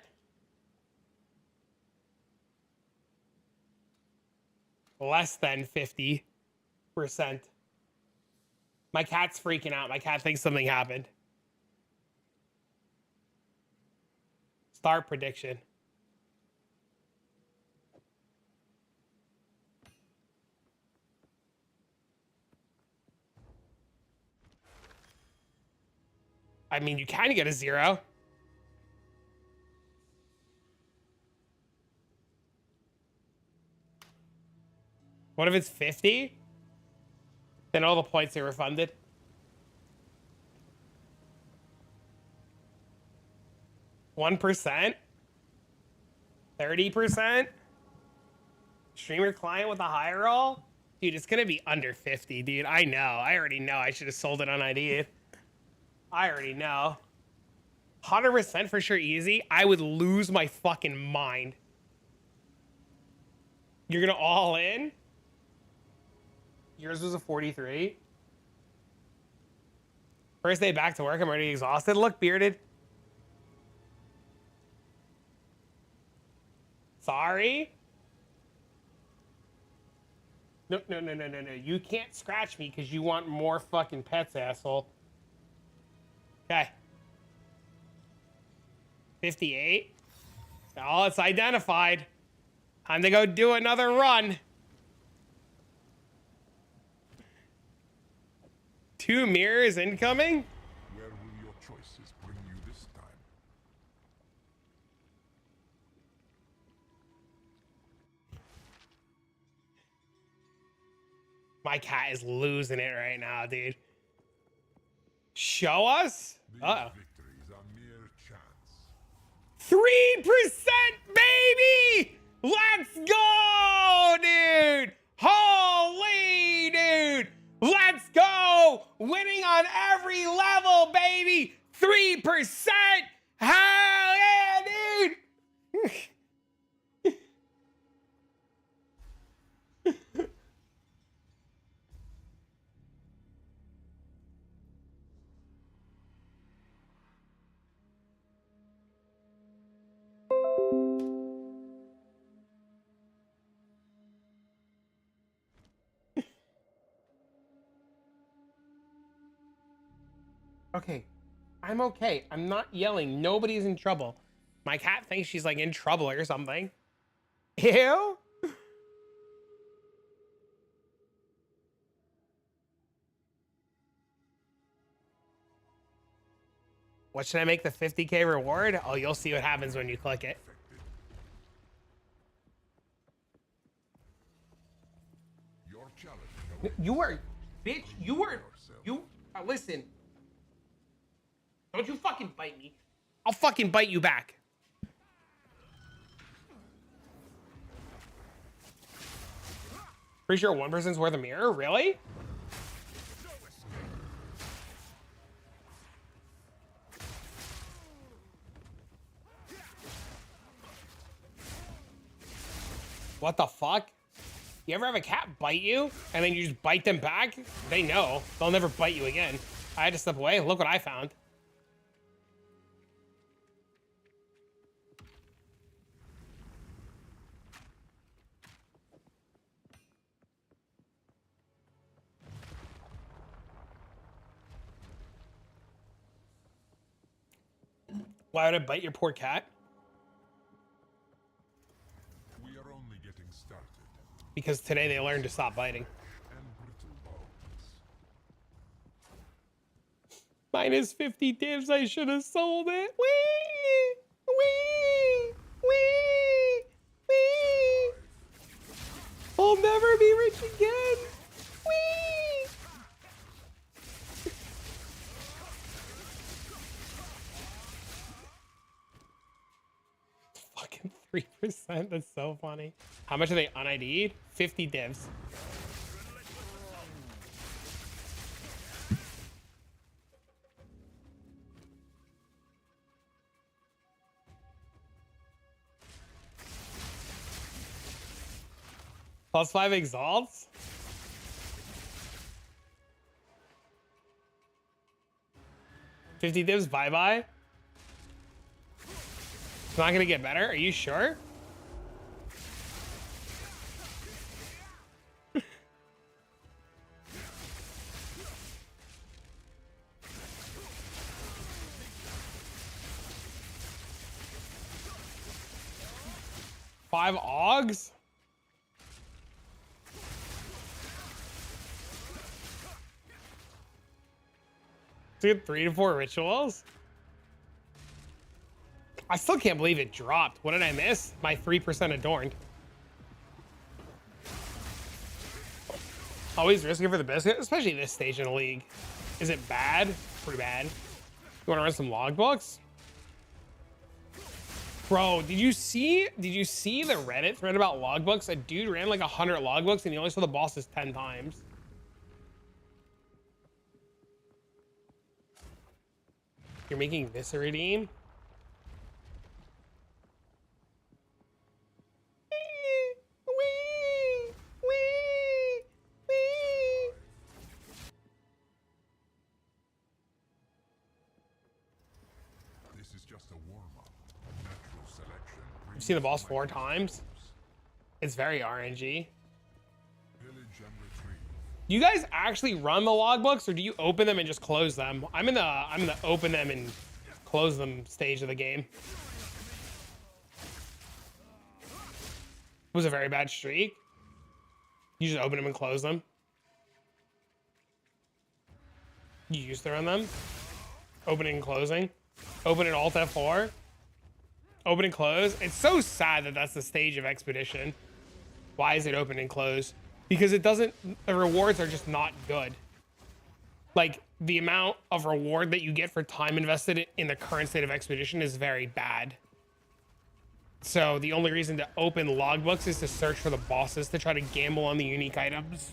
Less than 50%. My cat's freaking out. My cat thinks something happened. Start prediction. I mean, you kind of get a 0. What if it's 50? Then all the points are refunded. 1%? 30%? Streamer client with a high roll? Dude, it's gonna be under 50, dude. I know. I already know. I should have sold it on ID. I already know. 100% for sure easy. I would lose my fucking mind. You're gonna all in? Yours was a 43. First day back to work, I'm already exhausted. Look, bearded. sorry. No, no, no, no, no, no. You can't scratch me because you want more fucking pets, asshole. Okay. 58. Oh, it's identified. Time to go do another run. 2 mirrors incoming? Where will your choices bring you this time? My cat is losing it right now, dude. Show us? These Uh-oh. victories are mere chance. 3%, baby! Let's go, dude! Holy, dude! Let's go! Winning on every level, baby! 3%! Hell yeah, dude! Okay, I'm okay. I'm not yelling. Nobody's in trouble. My cat thinks she's like in trouble or something. Ew. What should I make the 50K reward? Oh, you'll see what happens when you click it. Your challenge. You are, bitch, listen. Don't you fucking bite me. I'll fucking bite you back. Pretty sure one person's worth a mirror? Really? What the fuck? You ever have a cat bite you and then you just bite them back? They know. They'll never bite you again. I had to step away. Look what I found. Why would I bite your poor cat? We are only getting started. Because today they learned to stop biting. And brittle bones. Minus 50 divs, I should have sold it. Wee! Wee! Wee! Wee! I'll never be rich again. Wee! Fucking 3%, that's so funny. How much are they un-ID'd? 50 divs. +5 exalts? $50 divs, bye-bye. It's not gonna get better, are you sure? Five augs? To get 3 to 4 rituals? I still can't believe it dropped. What did I miss? My 3% adorned. Always risking for the biscuit, especially this stage in the league. Is it bad? Pretty bad. You want to run some logbooks? Bro, did you see the Reddit thread about logbooks? A dude ran like 100 logbooks and he only saw the bosses 10 times. You're making this a redeem? This is just a warm-up. Natural selection. I've seen the boss 4 times. It's very RNG. Pillage and retrieve. Do you guys actually run the logbooks, or do you open them and just close them? I'm in the open them and close them stage of the game. It was a very bad streak. You just open them and close them. You used to run them. Opening and closing. Open and Alt F4. Open and close. It's so sad that that's the stage of Expedition. Why is it open and close? Because it doesn't, the rewards are just not good. Like, the amount of reward that you get for time invested in the current state of Expedition is very bad. So the only reason to open logbooks is to search for the bosses, to try to gamble on the unique items.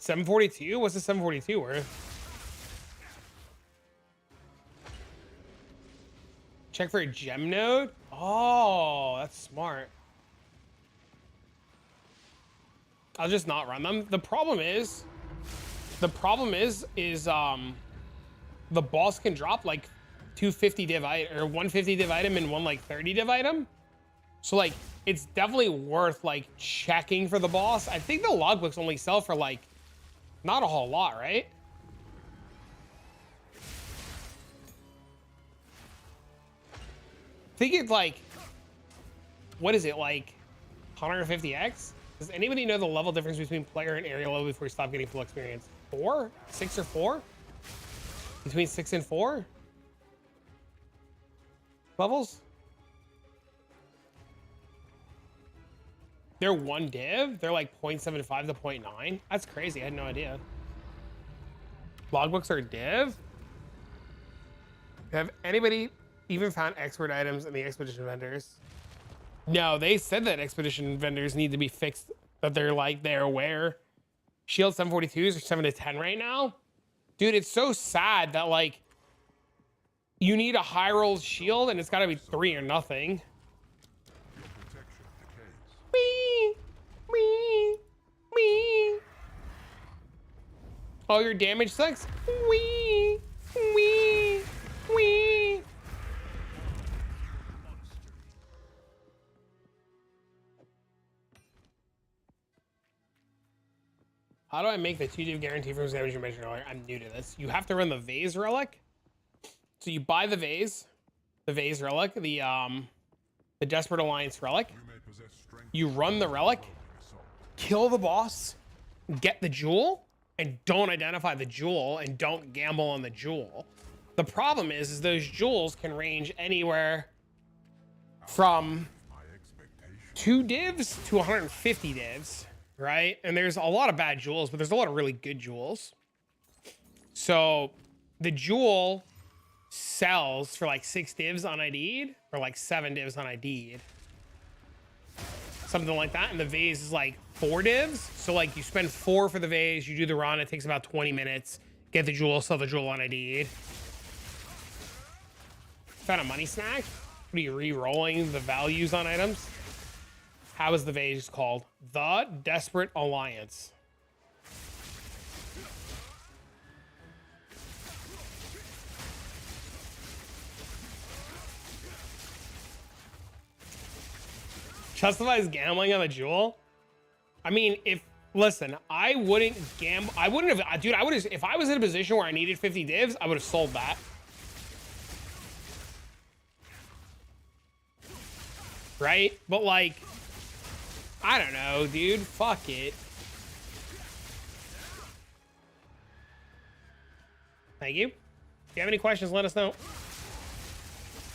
$742? What's the 742 worth? Check for a gem node? Oh, that's smart. I'll just not run them. The problem is the boss can drop like 250 div item or 150 div item and one like 30 div item. So like it's definitely worth like checking for the boss. I think the logbooks only sell for like not a whole lot, right? I think it's like, what is it, like 150x? Does anybody know the level difference between player and area level before you stop getting full experience? 4? 6 or 4? Between 6 and 4 levels? They're 1 div? They're like 0.75 to 0.9? That's crazy. I had no idea. Logbooks are div? Have anybody even found expert items in the expedition vendors? No, they said that expedition vendors need to be fixed, that they're aware. Shield 742s are 7 to 10 right now. Dude, it's so sad that like you need a high roll shield and it's got to be 3 or nothing. Protection decays. Wee, wee, wee. Oh, your damage sucks. Wee, wee, wee. How do I make the 2 div guarantee from damage you mentioned earlier? I'm new to this. You have to run the vase relic. So you buy the vase relic, the Desperate Alliance relic. You may possess strength. You run the relic, kill the boss, get the jewel, and don't identify the jewel and don't gamble on the jewel. The problem is those jewels can range anywhere from My expectation. 2 divs to 150 divs. Right? And there's a lot of bad jewels, but there's a lot of really good jewels. So the jewel sells for like 6 divs unID'd or like 7 divs unID'd. Something like that. And the vase is like 4 divs. So like you spend 4 for the vase, you do the run, it takes about 20 minutes, get the jewel, sell the jewel unID'd. Found a money snack? What are you re-rolling the values on items? How is the vase called? The Desperate Alliance. Justifies gambling on the jewel? I mean, listen, I wouldn't gamble. I wouldn't have, dude, if I was in a position where I needed 50 divs, I would have sold that. Right? But like, I don't know, dude. Fuck it. Thank you. If you have any questions, let us know.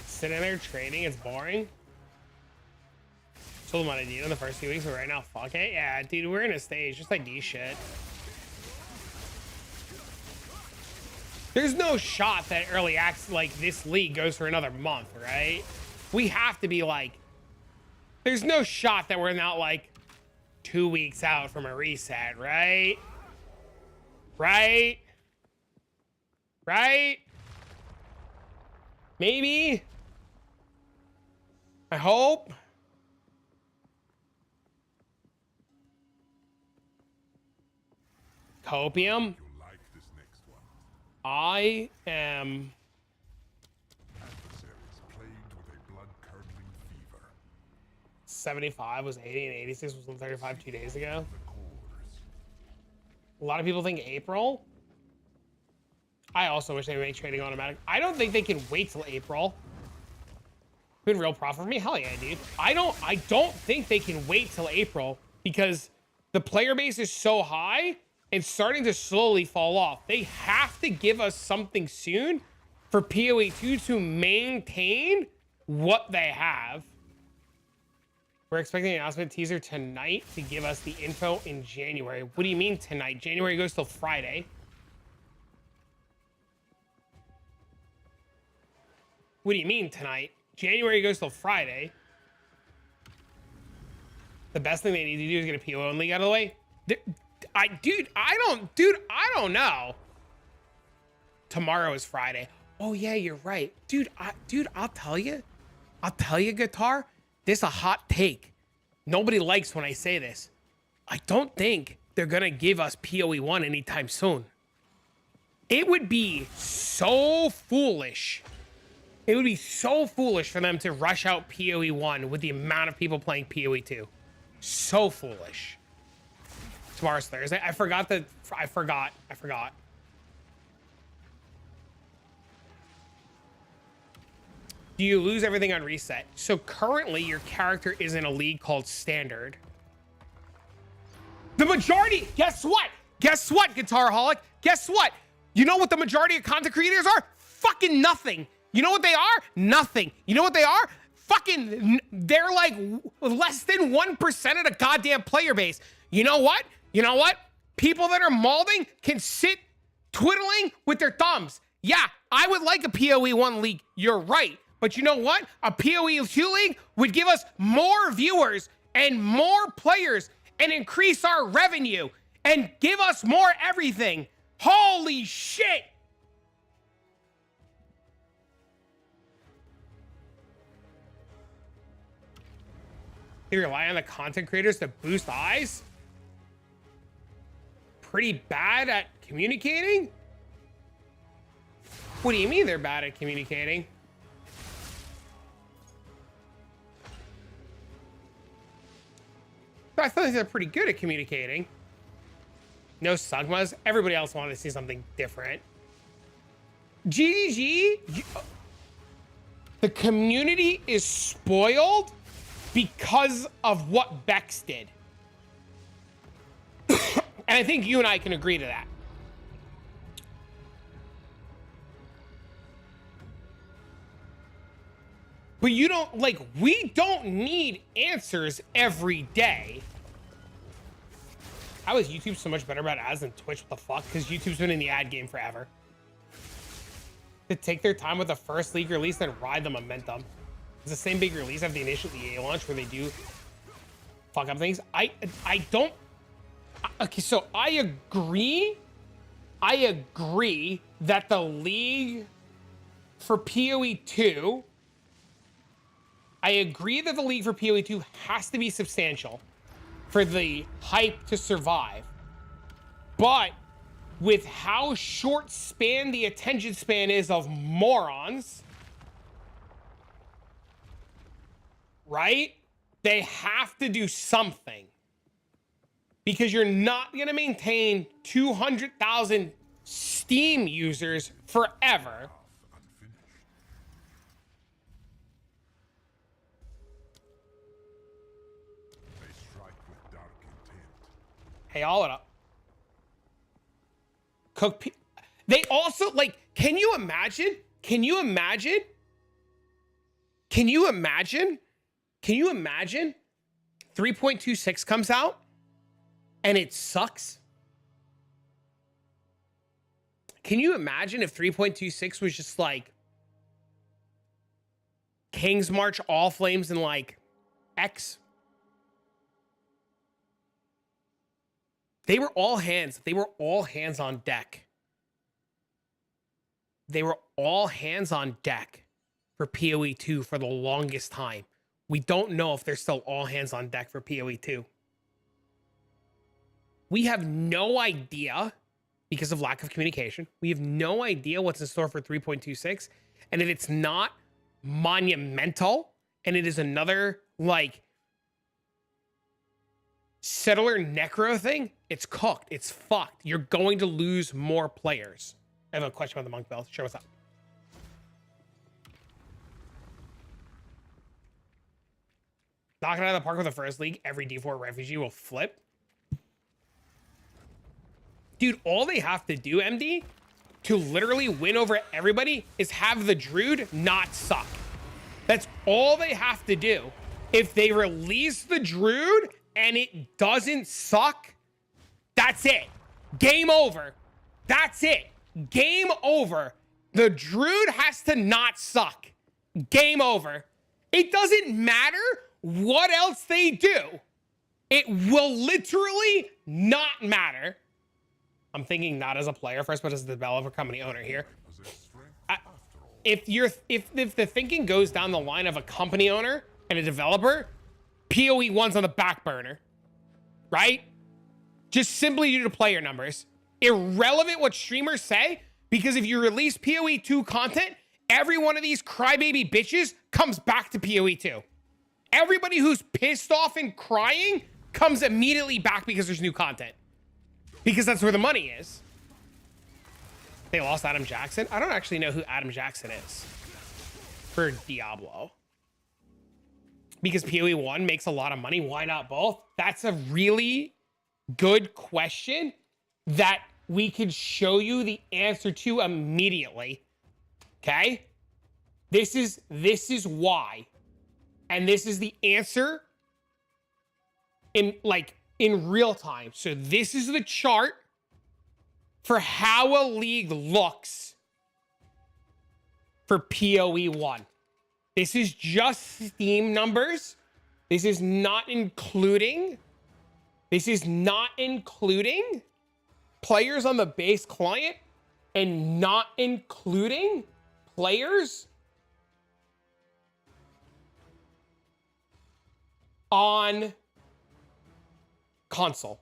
Sitting there trading, it's boring. Told them what I did in the first few weeks, but right now, fuck it. Yeah, dude, we're in a stage, just ID shit. There's no shot that early acts like this league goes for another month, right? We have to be like, there's no shot that we're not like 2 weeks out from a reset, right? Right? Right? Maybe? I hope. Copium? You'll like this next one. I am... Adversaries plagued with a blood-curdling fever. 75 was 80 and 86 was 135 2 days ago. The cores. A lot of people think April. I also wish they would make trading automatic. I don't think they can wait till April. Been real profit for me? Hell yeah, dude. I don't think they can wait till April because the player base is so high and starting to slowly fall off. They have to give us something soon for PoE 2 to maintain what they have. We're expecting an announcement teaser tonight to give us the info in January. What do you mean tonight? January goes till Friday. What do you mean tonight? January goes till Friday. The best thing they need to do is get a PO only out of the way. Dude, I don't know. Tomorrow is Friday. Oh yeah, you're right. Dude, I'll tell you, Guitar, this is a hot take. Nobody likes when I say this. I don't think they're gonna give us PoE 1 anytime soon. It would be so foolish. It would be so foolish for them to rush out PoE 1 with the amount of people playing PoE 2. So foolish. Tomorrow's Thursday. I forgot. Do you lose everything on reset? So currently your character is in a league called Standard. The majority, guess what? Guess what, Guitar Holic? Guess what? You know what the majority of content creators are? Fucking nothing. You know what they are? Nothing. You know what they are? Fucking, they're like less than 1% of the goddamn player base. You know what? You know what? People that are molding can sit twiddling with their thumbs. Yeah, I would like a PoE 1 league. You're right. But you know what? A PoE 2 league would give us more viewers and more players and increase our revenue and give us more everything. Holy shit. You rely on the content creators to boost eyes? Pretty bad at communicating? What do you mean they're bad at communicating? I thought they're pretty good at communicating. No Sugmas. Everybody else wanted to see something different. GGG. The community is spoiled because of what Bex did. And I think you and I can agree to that. But you don't, like, we don't need answers every day. How is YouTube so much better about ads than Twitch? What the fuck? Because YouTube's been in the ad game forever. To take their time with the first league release and ride the momentum. It's the same big release after the initial EA launch where they do fuck up things. I don't. Okay, so I agree. I agree that the league for PoE 2. I agree that the league for PoE 2 has to be substantial for the hype to survive. But with how short span the attention span is of morons, right? They have to do something. Because you're not going to maintain 200,000 Steam users forever. Hey, all it up. Cook. They also, like, can you imagine? Can you imagine? Can you imagine? Can you imagine? 3.26 comes out and it sucks. Can you imagine if 3.26 was just like King's March, All Flames, and like X? They were all hands. They were all hands on deck. They were all hands on deck for PoE 2 for the longest time. We don't know if they're still all hands on deck for PoE 2. We have no idea because of lack of communication. We have no idea what's in store for 3.26. And if it's not monumental and it is another like settler necro thing, it's cooked. It's fucked. You're going to lose more players. I have a question about the monk belt. Sure, what's up? Knocking out of the park with the first league, every D4 refugee will flip. Dude, all they have to do, MD, to literally win over everybody is have the Druid not suck. That's all they have to do. If they release the Druid and it doesn't suck, that's it. Game over. That's it. Game over. The Druid has to not suck. Game over. It doesn't matter what else they do. It will literally not matter. I'm thinking not as a player first, but as a developer company owner here. If the thinking goes down the line of a company owner and a developer, PoE 1's on the back burner, right? Just simply due to player numbers. Irrelevant what streamers say, because if you release PoE 2 content, every one of these crybaby bitches comes back to PoE 2. Everybody who's pissed off and crying comes immediately back because there's new content. Because that's where the money is. They lost Adam Jackson. I don't actually know who Adam Jackson is for Diablo. Because PoE 1 makes a lot of money. Why not both? That's a really good question that we could show you the answer to immediately. Okay? This is why. And this is the answer in real time. So this is the chart for how a league looks for PoE 1. This is just Steam numbers. This is not including players on the base client and not including players on console.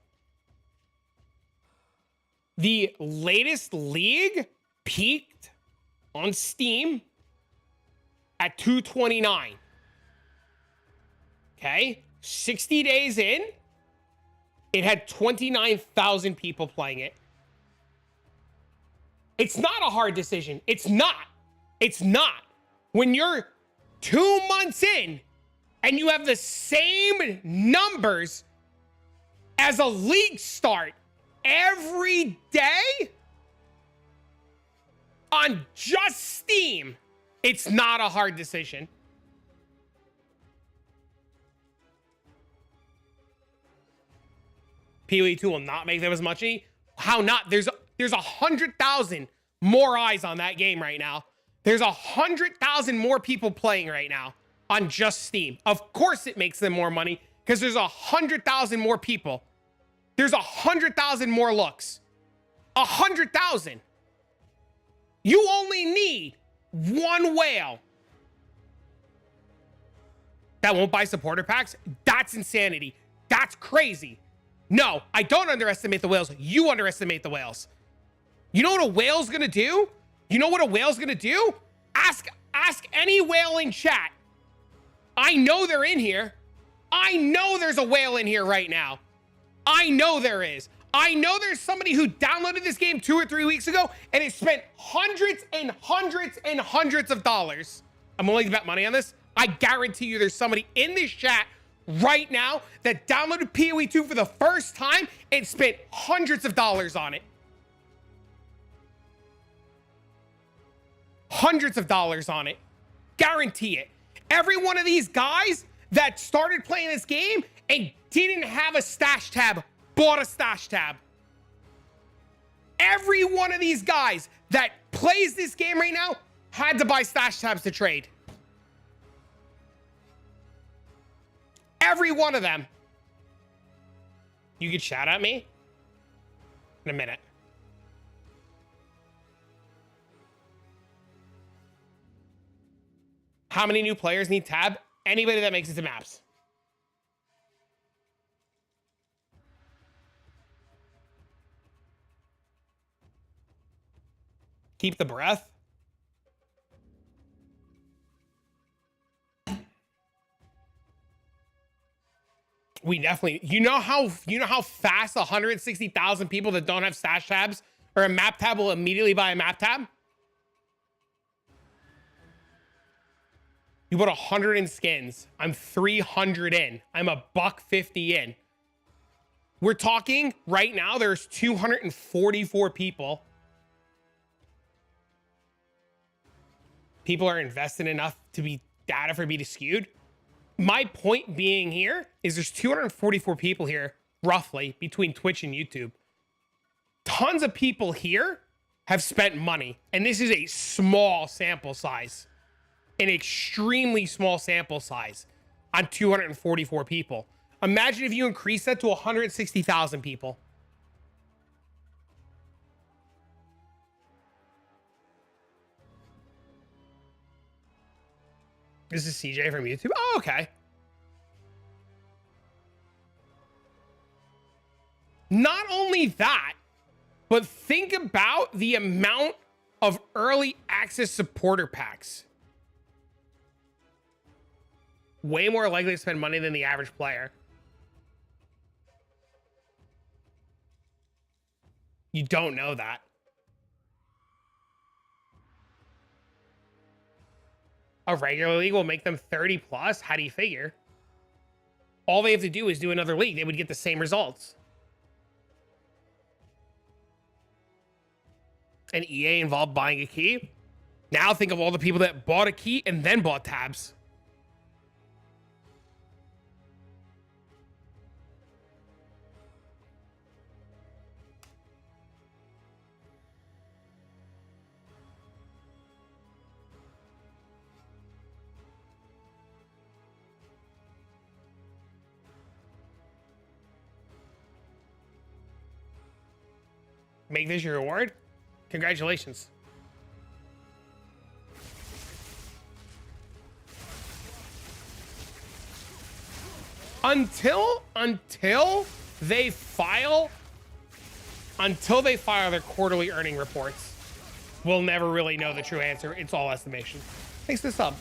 The latest league peaked on Steam at 229. Okay, 60 days in, it had 29,000 people playing it. It's not a hard decision. It's not. When you're 2 months in and you have the same numbers as a league start every day on just Steam, it's not a hard decision. PoE 2 will not make them as much money. How not? There's 100,000 more eyes on that game right now. There's 100,000 more people playing right now on just Steam. Of course it makes them more money because there's 100,000 more people. There's 100,000 more looks. 100,000. You only need one whale that won't buy supporter packs. That's insanity. That's crazy. No, I don't underestimate the whales. You underestimate the whales. You know what a whale's gonna do? You know what a whale's gonna do? Ask any whale in chat. I know they're in here. I know there's a whale in here right now. I know there is. I know there's somebody who downloaded this game 2 or 3 weeks ago and it spent hundreds and hundreds and hundreds of dollars. I'm willing to bet money on this. I guarantee you there's somebody in this chat right now that downloaded PoE 2 for the first time and spent hundreds of dollars on it. Hundreds of dollars on it. Guarantee it. Every one of these guys that started playing this game and didn't have a stash tab bought a stash tab. Every one of these guys that plays this game right now had to buy stash tabs to trade. Every one of them. You could shout at me in a minute. How many new players need tab? Anybody that makes it to maps. Keep the breath. We definitely, you know how fast 160,000 people that don't have stash tabs or a map tab will immediately buy a map tab? You put 100 in skins. I'm 300 in. I'm a $150 in. We're talking right now, there's 244 people. People are invested enough to be data for me to skewed. My point being here is there's 244 people here, roughly, between Twitch and YouTube. Tons of people here have spent money, and this is a small sample size, an extremely small sample size on 244 people. Imagine if you increase that to 160,000 people. This is CJ from YouTube. Oh, okay. Not only that, but think about the amount of early access supporter packs. Way more likely to spend money than the average player. You don't know that. A regular league will make them 30 plus. How do you figure? All they have to do is do another league. They would get the same results. And EA involved buying a key. Now think of all the people that bought a key and then bought tabs. Make this your reward? Congratulations. Until they file their quarterly earning reports, we'll never really know the true answer. It's all estimation. Thanks this up.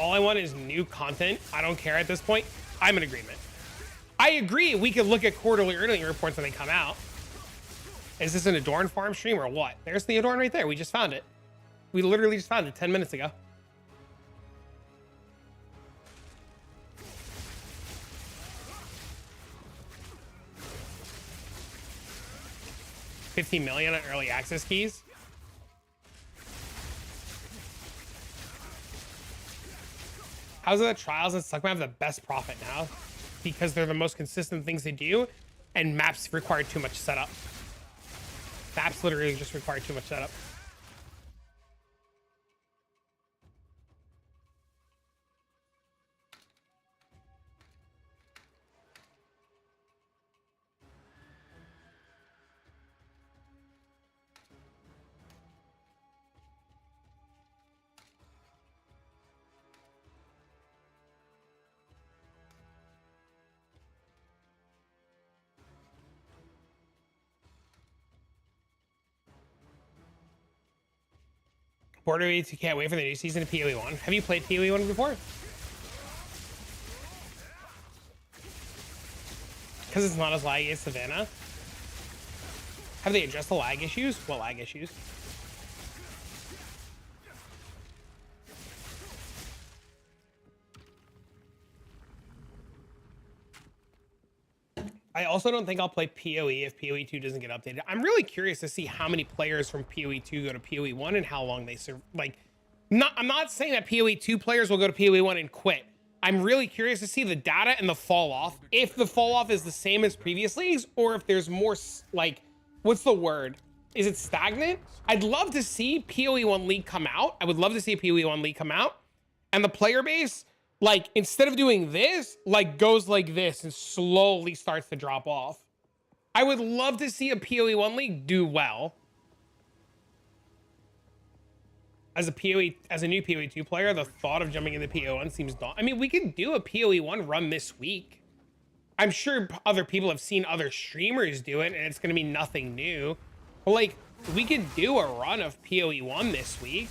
All I want is new content. I don't care at this point. I'm in agreement. I agree. We could look at quarterly earning reports when they come out. Is this an Adorn farm stream or what? There's the Adorn right there. We just found it. We literally just found it 10 minutes ago. $15 million on early access keys. How's it that Trials and Suckmap have the best profit now? Because they're the most consistent things to do, and maps require too much setup. Maps literally just require too much setup. Border Eats, you can't wait for the new season of PoE 1. Have you played PoE 1 before? Because it's not as laggy as Savannah. Have they addressed the lag issues? What lag issues? I also don't think I'll play PoE if PoE 2 doesn't get updated. I'm really curious to see how many players from PoE 2 go to PoE 1 and how long they serve. Like, I'm not saying that PoE 2 players will go to PoE 1 and quit. I'm really curious to see the data and the fall off. If the fall off is the same as previous leagues, or if there's more, like, what's the word? Is it stagnant? I'd love to see PoE 1 league come out. I would love to see a PoE 1 league come out, and the player base, like, instead of doing this, like, goes like this and slowly starts to drop off. I would love to see a PoE 1 league do well. As a new PoE 2 player, the thought of jumping into PoE 1 seems daunting. I mean, we could do a PoE 1 run this week. I'm sure other people have seen other streamers do it, and it's going to be nothing new. But like, we could do a run of PoE1 this week.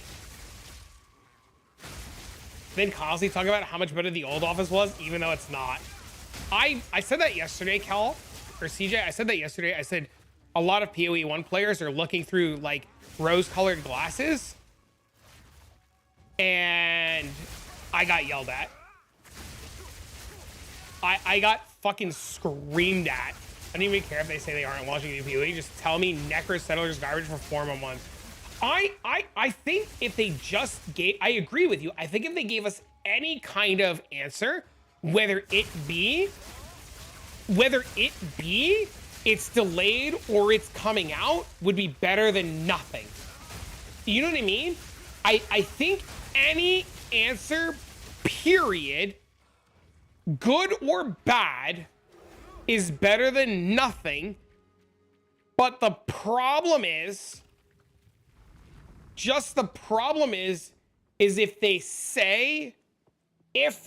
Then constantly talk about how much better the old office was, even though it's not. I said that yesterday, Cal, or CJ. I said that yesterday. I said a lot of PoE1 players are looking through like rose-colored glasses, and I got yelled at. I got fucking screamed at. I don't even care if they say they aren't watching new PoE. Just tell me Necro Settler's garbage for 4 months. I think if they just gave, I agree with you. I think if they gave us any kind of answer, whether it be it's delayed or it's coming out, would be better than nothing. You know what I mean? I think any answer, period, good or bad, is better than nothing. But the problem is, if they say it's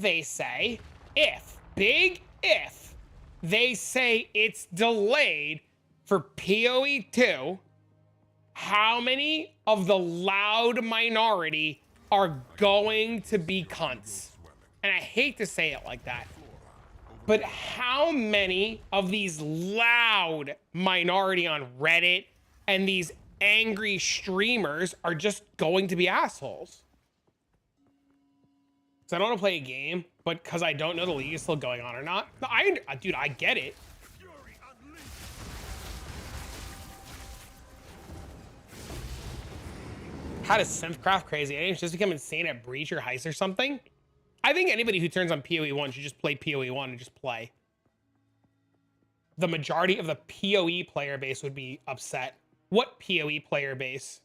delayed for PoE2, how many of the loud minority are going to be cunts? And I hate to say it like that, but how many of these loud minority on Reddit and these angry streamers are just going to be assholes? So I don't want to play a game, but because I don't know the league is still going on or not. No, dude, I get it. How does Synthcraft crazy? It's just become insane at Breach or Heist or something. I think anybody who turns on PoE1 should just play PoE1 and just play. The majority of the PoE player base would be upset. What PoE player base?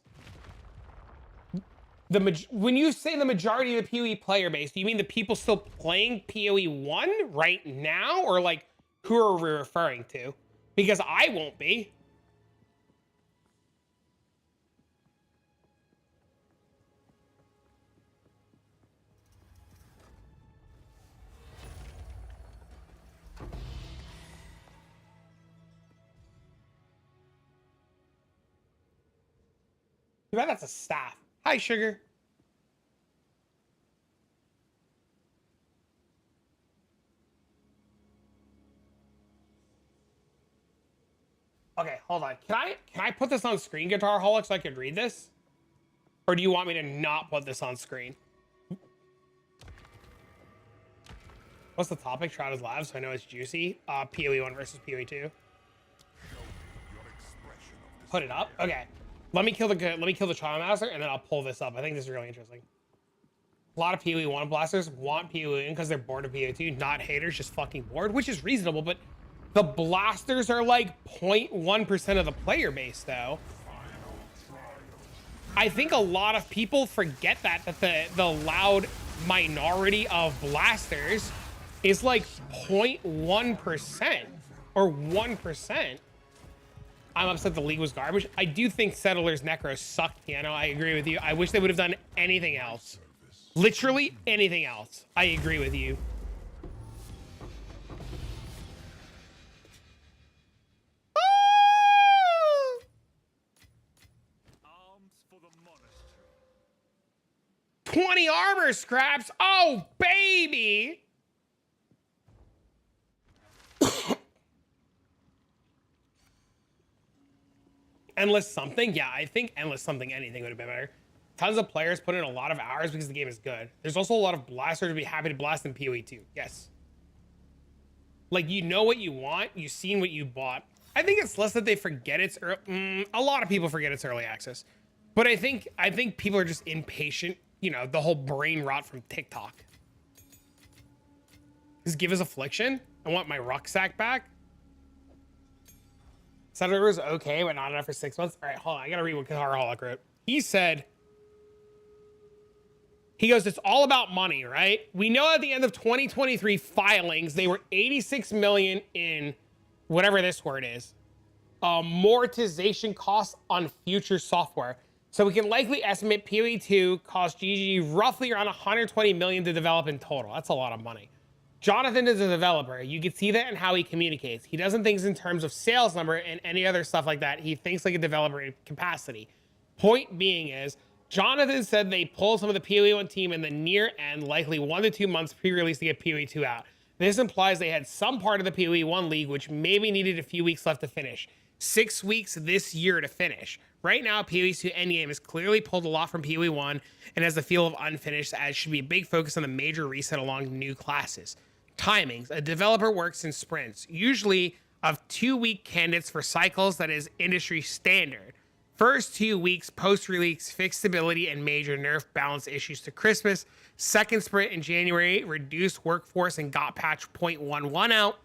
When you say the majority of the PoE player base, do you mean the people still playing PoE1 right now? Or like, who are we referring to? Because I won't be. Too bad that's a staff. Hi, Sugar. Okay, hold on. Can I put this on screen, Guitar Holic, so I can read this? Or do you want me to not put this on screen? What's the topic? Shrouded Labs, so I know it's juicy. PoE1 versus PoE2. Put it up? Okay. Let me kill the Trialmaster, and then I'll pull this up. I think this is really interesting. A lot of PoE1 blasters want PoE1 because they're bored of PoE2, not haters, just fucking bored, which is reasonable, but the blasters are like 0.1% of the player base, though. I think a lot of people forget that the loud minority of blasters is like 0.1% or 1%. I'm upset the league was garbage. I do think Settlers Necros sucked, Piano. I agree with you. I wish they would have done anything else. Literally anything else. I agree with you. Arms for the monastery. 20 armor scraps. Oh, baby. Endless something? Yeah, I think endless something anything would have been better. Tons of players put in a lot of hours because the game is good. There's also a lot of blasters to be happy to blast in PoE2. Yes. Like, you know what you want. You've seen what you bought. I think it's less that they forget it's a lot of people forget it's early access. But I think people are just impatient. You know, the whole brain rot from TikTok. Just give us Affliction. I want my rucksack back. Senator was okay, but not enough for 6 months. All right, hold on. I gotta read what Guitar Holic wrote. He said, he goes, it's all about money, right? We know at the end of 2023 filings, they were 86 million in whatever this word is, amortization costs on future software. So we can likely estimate PoE2 cost GG roughly around 120 million to develop in total. That's a lot of money. Jonathan is a developer. You can see that in how he communicates. He doesn't think in terms of sales number and any other stuff like that. He thinks like a developer in capacity. Point being is, Jonathan said they pulled some of the PoE 1 team in the near end, likely 1 to 2 months pre-release to get PoE 2 out. This implies they had some part of the PoE 1 league, which maybe needed a few weeks left to finish. 6 weeks this year to finish. Right now, PoE 2 endgame has clearly pulled a lot from PoE 1 and has the feel of unfinished, as should be a big focus on the major reset along new classes. Timings. A developer works in sprints, usually of 2-week candidates for cycles that is industry standard. First 2 weeks post-release fixed stability and major nerf balance issues to Christmas. Second sprint in January reduced workforce and got patch 0.11 out.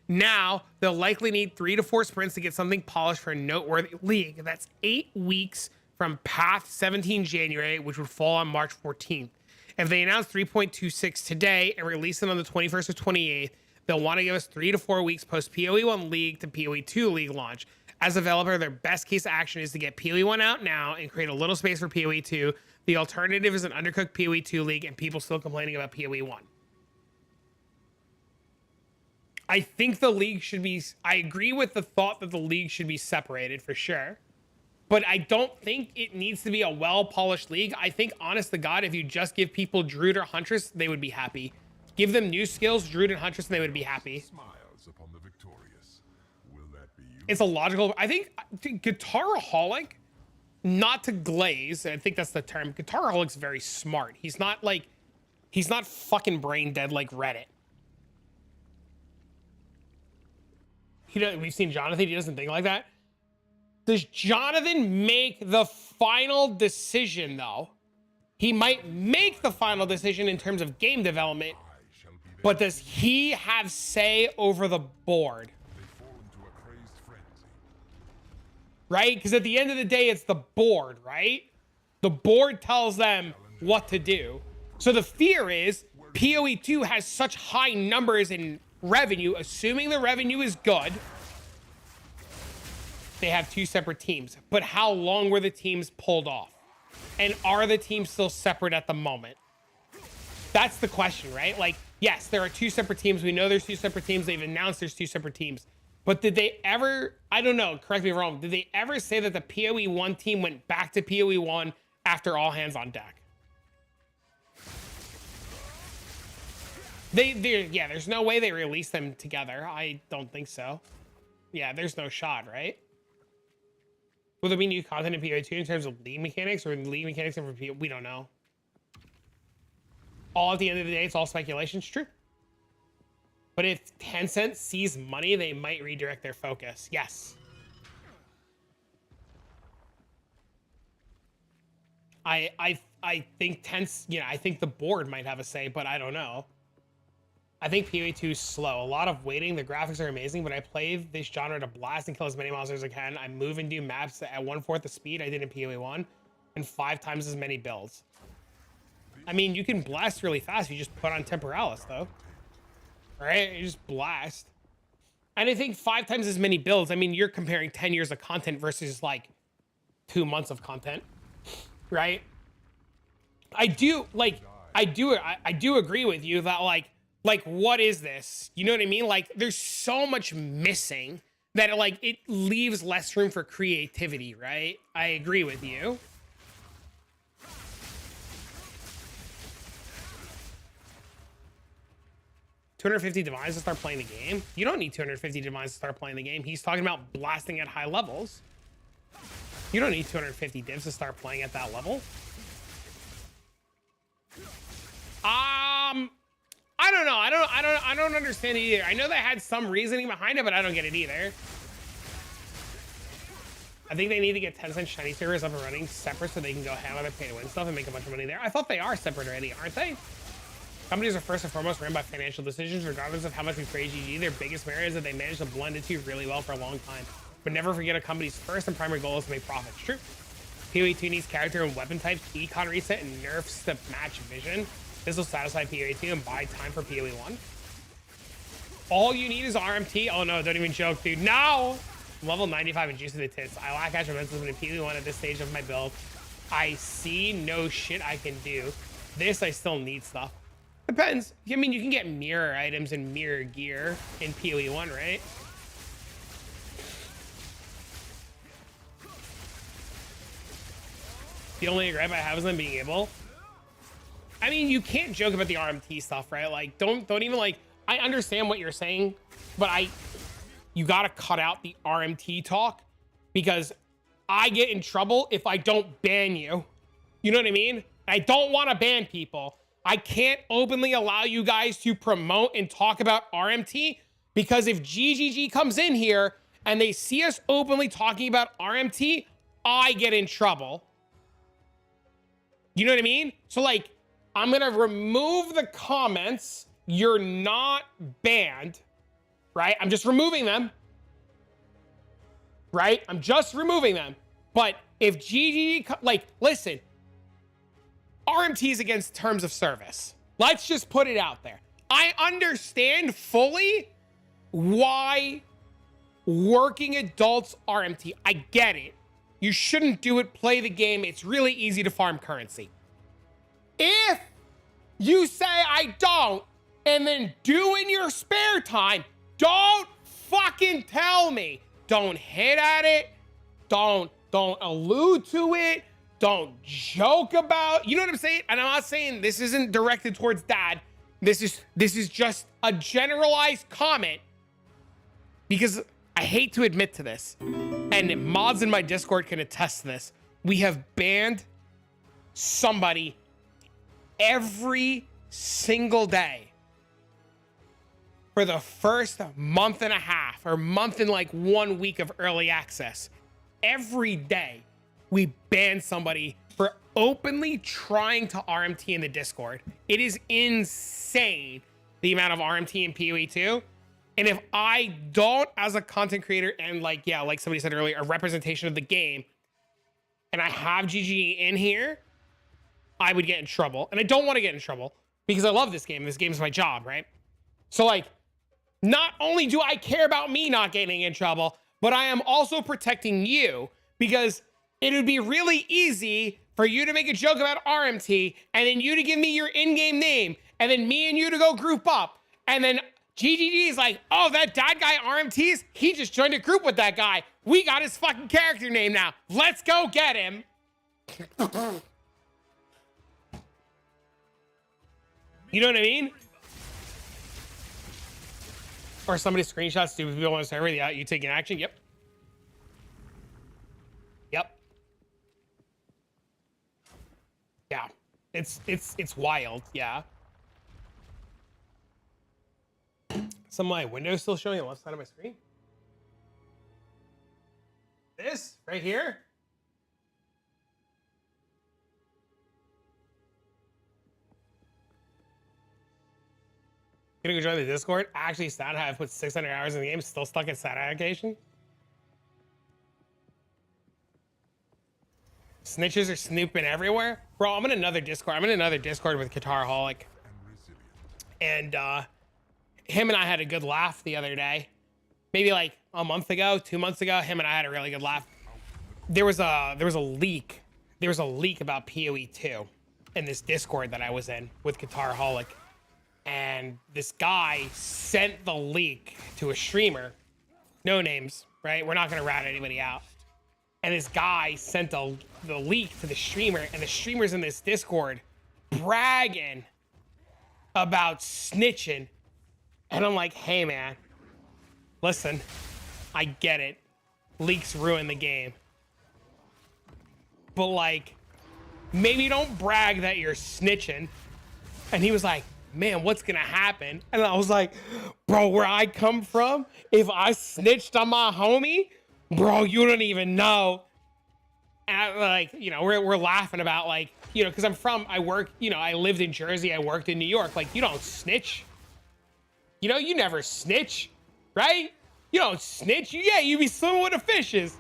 Now they'll likely need 3 to 4 sprints to get something polished for a noteworthy league. That's 8 weeks from Path 17 January, which would fall on March 14th. If they announce 3.26 today and release it on the 21st or 28th, they'll want to give us 3 to 4 weeks post PoE 1 league to PoE 2 league launch. As a developer, their best case action is to get PoE 1 out now and create a little space for PoE 2. The alternative is an undercooked PoE 2 league and people still complaining about PoE 1. I think the league should be, I agree with the thought that the league should be separated for sure. But I don't think it needs to be a well-polished league. I think, honest to God, if you just give people Druid or Huntress, they would be happy. Give them new skills, Druid and Huntress, and they would be happy. Smiles upon the victorious. Will that be you? It's a logical, I think, Guitaraholic, not to glaze, I think that's the term. Guitaraholic's very smart. He's not like, he's not fucking brain dead like Reddit. We've seen Jonathan, he doesn't think like that. Does Jonathan make the final decision though? He might make the final decision in terms of game development, but does he have say over the board? They fall into a crazed frenzy. Right? Because at the end of the day, it's the board, right? The board tells them what to do. So the fear is PoE 2 has such high numbers in revenue, assuming the revenue is good, they have 2 separate teams. But how long were the teams pulled off? And are the teams still separate at the moment? That's the question, right? Like, yes, there are 2 separate teams. We know there's 2 separate teams. They've announced there's 2 separate teams. But did they ever, I don't know, correct me if I'm wrong, did they ever say that the PoE 1 team went back to PoE 1 after all hands on deck? Yeah, there's no way they release them together. I don't think so. Yeah, there's no shot, right? Will there be new content in PoE 2 in terms of league mechanics, or league mechanics for PoE? We don't know. All at the end of the day, it's all speculation. It's true. But if Tencent sees money, they might redirect their focus. Yes. I think I think the board might have a say, but I don't know. I think PoE 2 is slow. A lot of waiting. The graphics are amazing, but I play this genre to blast and kill as many monsters as I can. I move and do maps at 1/4 the speed I did in PoE 1 and 5 times as many builds. I mean, you can blast really fast. You just put on Temporalis, though. Right? You just blast. And I think 5 times as many builds. I mean, you're comparing 10 years of content versus like 2 months of content, right? I do agree with you that like, what is this? You know what I mean? Like, there's so much missing that it leaves less room for creativity, right? I agree with you. $250 divines to start playing the game? You don't need 250 divines to start playing the game. He's talking about blasting at high levels. You don't need 250 divs to start playing at that level. I don't know. I don't understand it either. I know they had some reasoning behind it, but I don't get it either. I think they need to get Tencent shiny servers up and running separate so they can go ham on their pay to win stuff and make a bunch of money there. I thought they are separate already, aren't they? Companies are first and foremost ran by financial decisions, regardless of how much we praise GG. Their biggest merit is that they managed to blend the two really well for a long time. But never forget a company's first and primary goal is to make profits. True. PoE 2 needs character and weapon types, econ reset, and nerfs to match vision. This will satisfy PoE 2 and buy time for PoE 1. All you need is RMT. Oh no, don't even joke, dude. No! I'm level 95 and juicy the tits. I lack actual momentum in PoE 1 at this stage of my build. I see no shit I can do. This, I still need stuff. Depends. I mean, you can get mirror items and mirror gear in PoE 1, right? The only gripe I have is them being able. I mean, you can't joke about the RMT stuff, right? Like, don't even like, I understand what you're saying, but you gotta cut out the RMT talk because I get in trouble if I don't ban you. You know what I mean? I don't want to ban people. I can't openly allow you guys to promote and talk about RMT because if GGG comes in here and they see us openly talking about RMT, I get in trouble. You know what I mean? So like, I'm gonna remove the comments. You're not banned, right? I'm just removing them, right? I'm just removing them. But if GGG, like, listen, RMT is against terms of service. Let's just put it out there. I understand fully why working adults RMT. I get it. You shouldn't do it. Play the game. It's really easy to farm currency. If you say I don't, and then do in your spare time, don't fucking tell me. Don't hit at it. Don't allude to it. Don't joke about, you know what I'm saying? And I'm not saying this isn't directed towards dad. This is just a generalized comment because I hate to admit to this, and mods in my Discord can attest to this. We have banned somebody every single day for the first month and a half or month and like 1 week of early access. Every day we ban somebody for openly trying to RMT in the Discord. It is insane the amount of RMT in PoE 2. And if I don't, as a content creator and like, yeah, like somebody said earlier, a representation of the game, and I have GG in here, I would get in trouble. And I don't want to get in trouble because I love this game. This game is my job, right? So like, not only do I care about me not getting in trouble, but I am also protecting you because it would be really easy for you to make a joke about RMT and then you to give me your in-game name and then me and you to go group up. And then GGG is like, oh, that dad guy RMTs, he just joined a group with that guy. We got his fucking character name now. Let's go get him. You know what I mean? Or somebody screenshots stupid people on the server, yeah, you taking action? Yep. Yep. Yeah. It's wild, yeah. Some of my windows still showing on one side of my screen. This right here. Gonna go join the Discord. Actually, stat have put 600 hours in the game, still stuck at stat allocation. Snitches are snooping everywhere. Bro, I'm in another Discord. I'm in another Discord with Guitarholic. And him and I had a good laugh the other day. Maybe like a month ago, 2 months ago, him and I had a really good laugh. There was a leak. There was a leak about PoE 2 in this Discord that I was in with Guitarholic. And this guy sent the leak to a streamer. No names, right? We're not gonna rat anybody out. And this guy sent the leak to the streamer, and the streamer's in this Discord bragging about snitching. And I'm like, hey man, listen, I get it. Leaks ruin the game. But like, maybe don't brag that you're snitching. And he was like, man, what's gonna happen? And I was like, bro, where I come from, if I snitched on my homie, bro, you don't even know. And I, like, you know, we're laughing about like, you know, because I work, you know, I lived in Jersey, I worked in New York. Like, you don't snitch. You know, you never snitch, right? You don't snitch. Yeah, you be swimming with the fishes,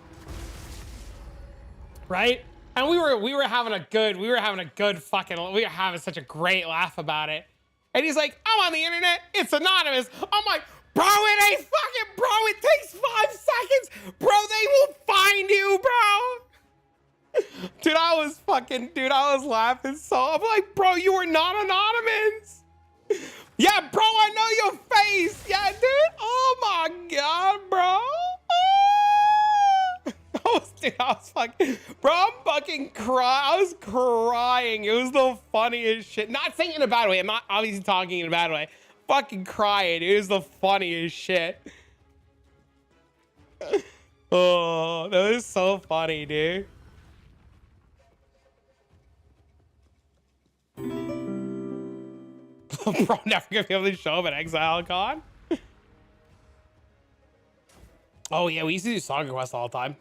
right? And we were having such a great laugh about it. And he's like, I'm on the internet, it's anonymous. I'm like, bro, it ain't fucking, bro, it takes 5 seconds. Bro, they will find you, bro. Dude, I was laughing so, I'm like, bro, you are not anonymous. Yeah, bro, I know your face. Yeah, dude. Oh my God, bro. Dude, I was fucking, bro, I'm fucking crying. I was crying. It was the funniest shit. Not saying in a bad way. I'm not obviously talking in a bad way. Fucking crying. It was the funniest shit. Oh, that was so funny, dude. Bro, never gonna be able to show up at ExileCon. Oh yeah, we used to do Song Quest all the time.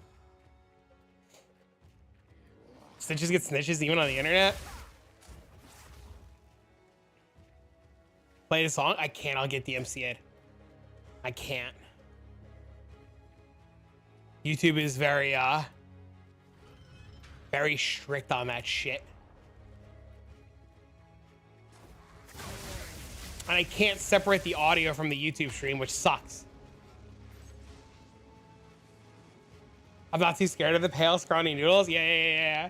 Snitches get snitches even on the internet. Play the song? I can't. I'll get DMCA'd. I can't. YouTube is very strict on that shit. And I can't separate the audio from the YouTube stream, which sucks. I'm not too scared of the pale, scrawny noodles. Yeah.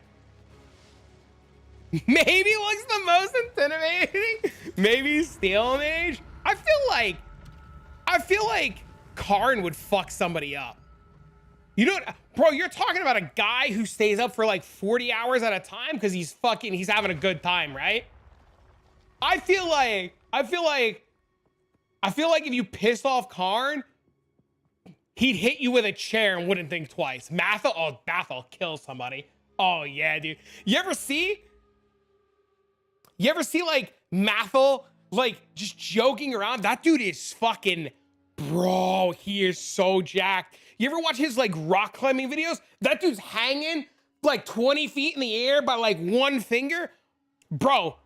Maybe looks the most intimidating. Maybe Steel Mage. I feel like Karn would fuck somebody up. You know what, bro? You're talking about a guy who stays up for like 40 hours at a time because he's having a good time, right? I feel like if you pissed off Karn, he'd hit you with a chair and wouldn't think twice. Math'll kill somebody. Oh yeah, dude. You ever see like Math'll like just joking around? That dude is fucking, bro, he is so jacked. You ever watch his like rock climbing videos? That dude's hanging like 20 feet in the air by like one finger. Bro,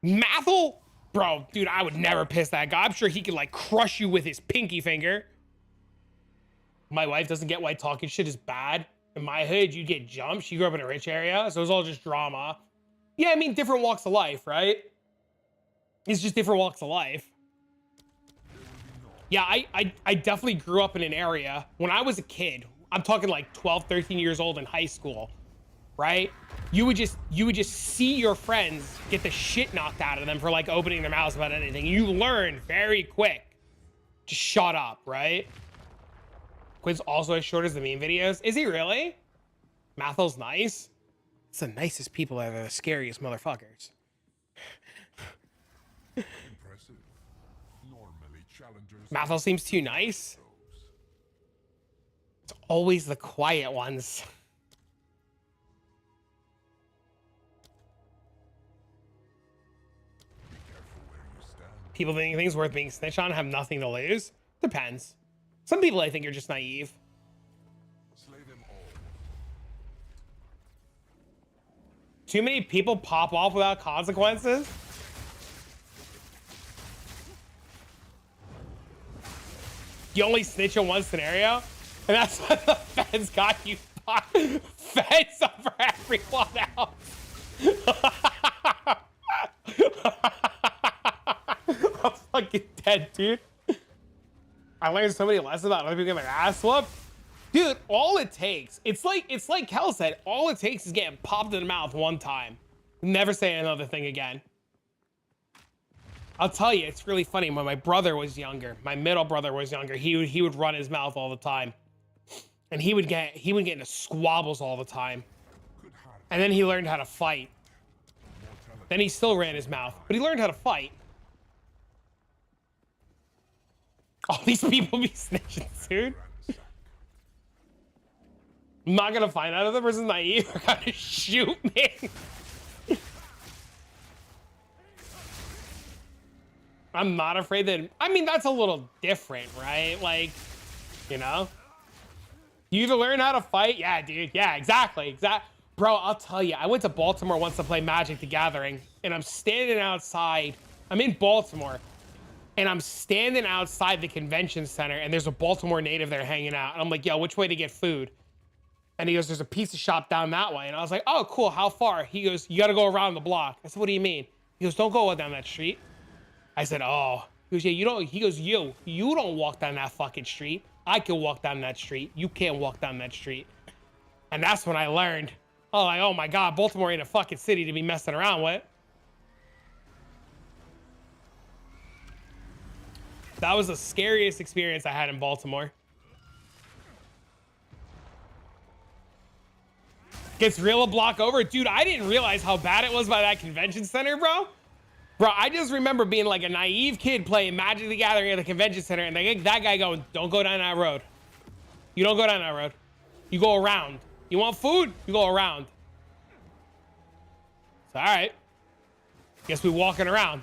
Math'll, bro, dude, I would never piss that guy. I'm sure he could like crush you with his pinky finger. My wife doesn't get why talking shit is bad. In my hood, you get jumped. She grew up in a rich area, so it was all just drama. Yeah, I mean, different walks of life, right? It's just different walks of life. Yeah, I definitely grew up in an area when I was a kid. I'm talking like 12, 13 years old in high school, right? You would just see your friends get the shit knocked out of them for like opening their mouths about anything. You learn very quick. Just shut up, right? Quinn's also as short as the meme videos. Is he really? Math'll's nice. It's the nicest people that are the scariest motherfuckers. Impressive. Normally challengers. Math'll seems too nice. It's always the quiet ones. Be careful where you stand. People think things worth being snitched on have nothing to lose. Depends. Some people I think are just naive. Slay them all. Too many people pop off without consequences. You only snitch in one scenario, and that's what the feds got you. Feds over everyone else. I'm fucking dead, dude. I learned so many lessons about other people getting their ass whooped. Dude, all it takes, it's like Kel said, all it takes is getting popped in the mouth one time. Never say another thing again. I'll tell you, it's really funny. When my brother was younger, my middle brother was younger, he would run his mouth all the time. And he would get into squabbles all the time. And then he learned how to fight. Then he still ran his mouth, but he learned how to fight. All these people be snitching, dude. I'm not gonna find out if the person's naive or gonna shoot me. I'm not afraid that, I mean, that's a little different, right? Like, you know? You either learn how to fight, yeah, dude, yeah, exactly. Bro, I'll tell you, I went to Baltimore once to play Magic the Gathering, and I'm standing outside, I'm in Baltimore, and I'm standing outside the convention center, and there's a Baltimore native there hanging out, and I'm like, yo, which way to get food? And he goes, there's a pizza shop down that way. And I was like, oh, cool, how far? He goes, you gotta go around the block. I said, what do you mean? He goes, don't go down that street. I said, oh. He goes, yeah, you don't, he goes, you don't walk down that fucking street. I can walk down that street. You can't walk down that street. And that's when I learned, oh, like, oh my God, Baltimore ain't a fucking city to be messing around with. That was the scariest experience I had in Baltimore. Gets real a block over. Dude, I didn't realize how bad it was by that convention center, bro. Bro, I just remember being like a naive kid playing Magic the Gathering at the convention center and that guy going, don't go down that road. You don't go down that road. You go around. You want food? You go around. It's all right. Guess we walking around.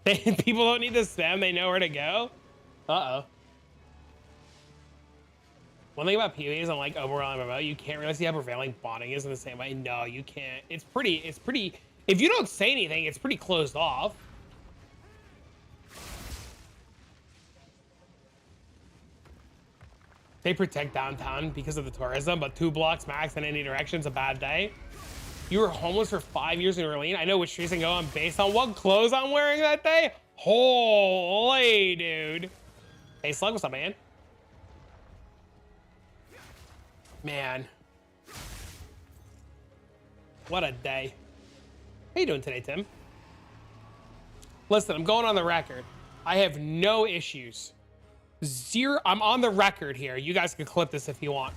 People don't need to spam. They know where to go. Uh-oh. One thing about PvE is I'm like overall MMO, you can't really see how prevailing botting is in the same way. No, you can't. It's pretty, if you don't say anything, it's pretty closed off. They protect downtown because of the tourism, but 2 blocks max in any direction's a bad day. You were homeless for 5 years in Orleans. I know which streets I go on based on what clothes I'm wearing that day. Holy dude. Hey Slug, what's up, man? Man. What a day. How you doing today, Tim? Listen, I'm going on the record. I have no issues. Zero. I'm on the record here. You guys can clip this if you want.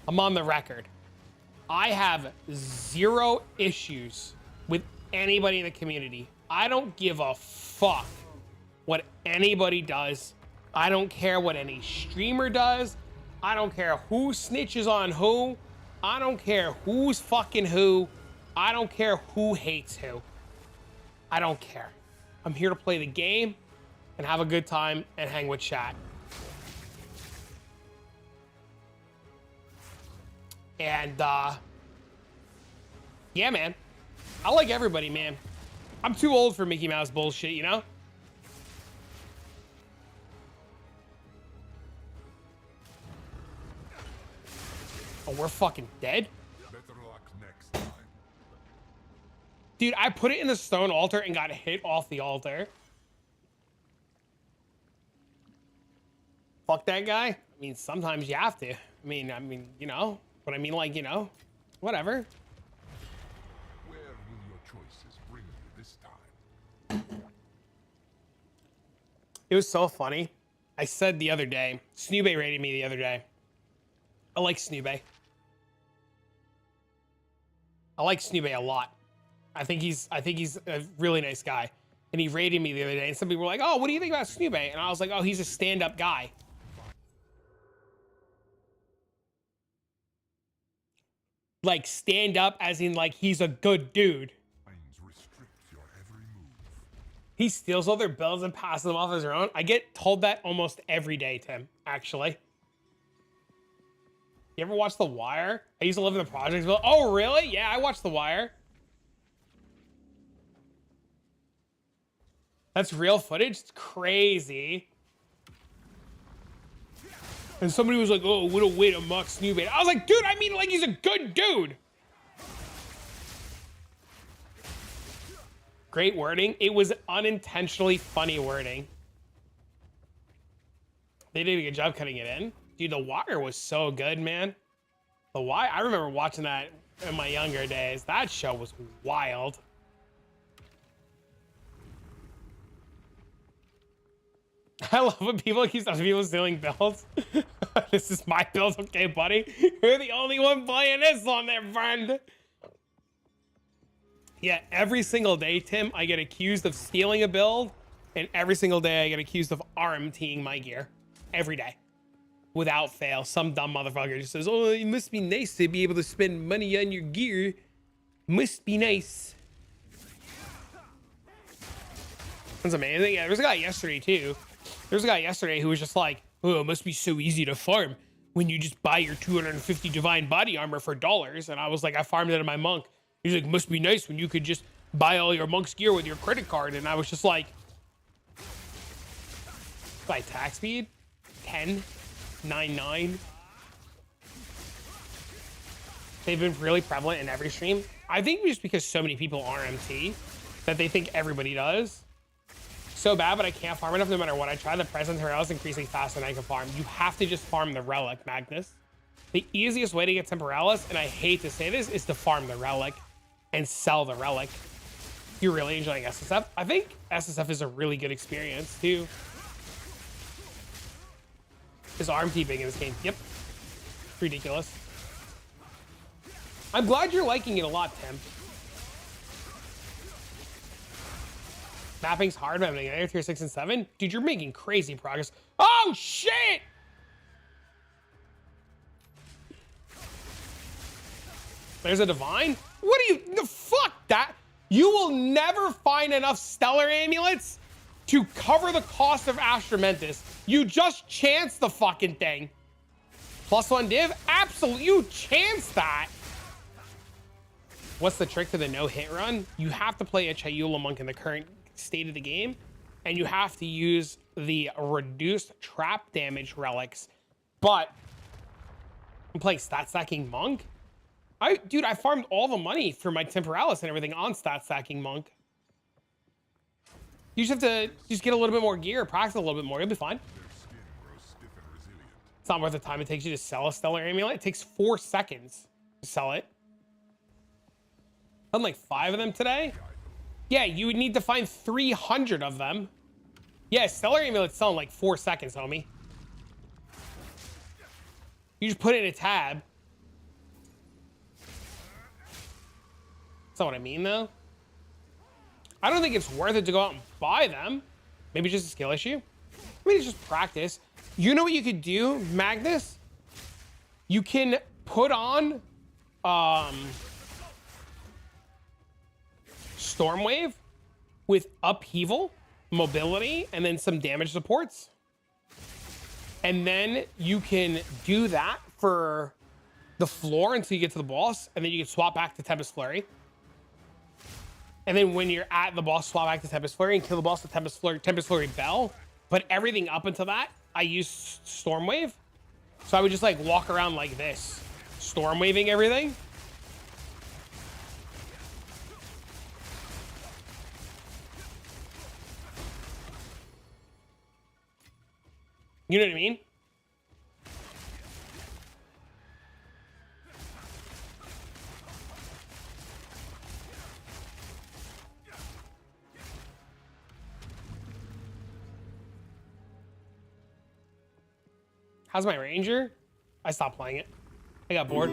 I'm on the record. I have 0 issues with anybody in the community. I don't give a fuck what anybody does. I don't care what any streamer does. I don't care who snitches on who. I don't care who's fucking who. I don't care who hates who. I don't care. I'm here to play the game and have a good time and hang with chat. And yeah, man, I like everybody, man. I'm too old for Mickey Mouse bullshit, you know? Oh, we're fucking dead? Better luck next time. Dude, I put it in the stone altar and got hit off the altar. Fuck that guy. I mean, sometimes you have to. I mean, you know. But I mean, like, you know, whatever. Where will your choices bring you this time? It was so funny. I said the other day, Snoobay rated me the other day. I like Snoobay. I like Snoobay a lot. I think he's a really nice guy. And he rated me the other day. And some people were like, oh, what do you think about Snoobay? And I was like, oh, he's a stand-up guy. Like stand up as in like he's a good dude. Restrict your every move. He steals all their builds and passes them off as their own. I get told that almost every day, Tim, actually. You ever watch The Wire? I used to live in the projects. Oh, really? Yeah, I watched The Wire. That's real footage? It's crazy. And somebody was like, oh, what a way to mock Snoobay. I was like, dude, I mean, like, he's a good dude. Great wording. It was unintentionally funny wording. They did a good job cutting it in. Dude, The Wire was so good, man. The Wire, I remember watching that in my younger days. That show was wild. I love when people keep telling people stealing builds. This is my build, okay, buddy? You're the only one playing this on there, friend. Yeah, every single day, Tim, I get accused of stealing a build, and every single day I get accused of RMTing my gear. Every day. Without fail. Some dumb motherfucker just says, oh, it must be nice to be able to spend money on your gear. Must be nice. That's amazing. Yeah, there's a guy yesterday, too. There's a guy yesterday who was just like, oh, it must be so easy to farm when you just buy your 250 divine body armor for $. And I was like, I farmed it in my monk. He's like, must be nice when you could just buy all your monk's gear with your credit card. And I was just like, by attack speed, 10.99. They've been really prevalent in every stream. I think just because so many people RMT that they think everybody does. So bad, but I can't farm enough no matter what I try. The present Terrell is increasing faster than I can farm. You have to just farm the relic, Magnus. The easiest way to get Temporalis, and I hate to say this, is to farm the relic and sell the relic. You're really enjoying SSF? I think SSF is a really good experience too. Is arm keeping in this game? Yep. Ridiculous. I'm glad you're liking it a lot, Tim. Mapping's hard, but I'm getting tier 6 and 7. Dude, you're making crazy progress. Oh, shit! There's a divine? What do you, the fuck that? You will never find enough stellar amulets to cover the cost of Astramentus. You just chance the fucking thing. +1 div? Absolutely, you chance that. What's the trick to the no-hit run? You have to play a Chayula Monk in the current state of the game, and you have to use the reduced trap damage relics. But I'm playing stat stacking Monk. Dude, I farmed all the money for my Temporalis and everything on stat stacking Monk. You just have to just get a little bit more gear, practice a little bit more, you'll be fine. It's not worth the time it takes you to sell a stellar amulet. It takes 4 seconds to sell it. Done like 5 of them today. Yeah, you would need to find 300 of them. Yeah, stellar amulet's selling like 4 seconds, homie. You just put it in a tab. That's not what I mean, though. I don't think it's worth it to go out and buy them. Maybe just a skill issue. Maybe it's just practice. You know what you could do, Magnus? You can put on Stormwave with upheaval, mobility, and then some damage supports. And then you can do that for the floor until you get to the boss, and then you can swap back to Tempest Flurry. And then when you're at the boss, swap back to Tempest Flurry and kill the boss with Tempest Flurry Bell. But everything up until that, I use Stormwave. So I would just like walk around like this, Stormwaving everything. You know what I mean? How's my ranger? I stopped playing it. I got bored.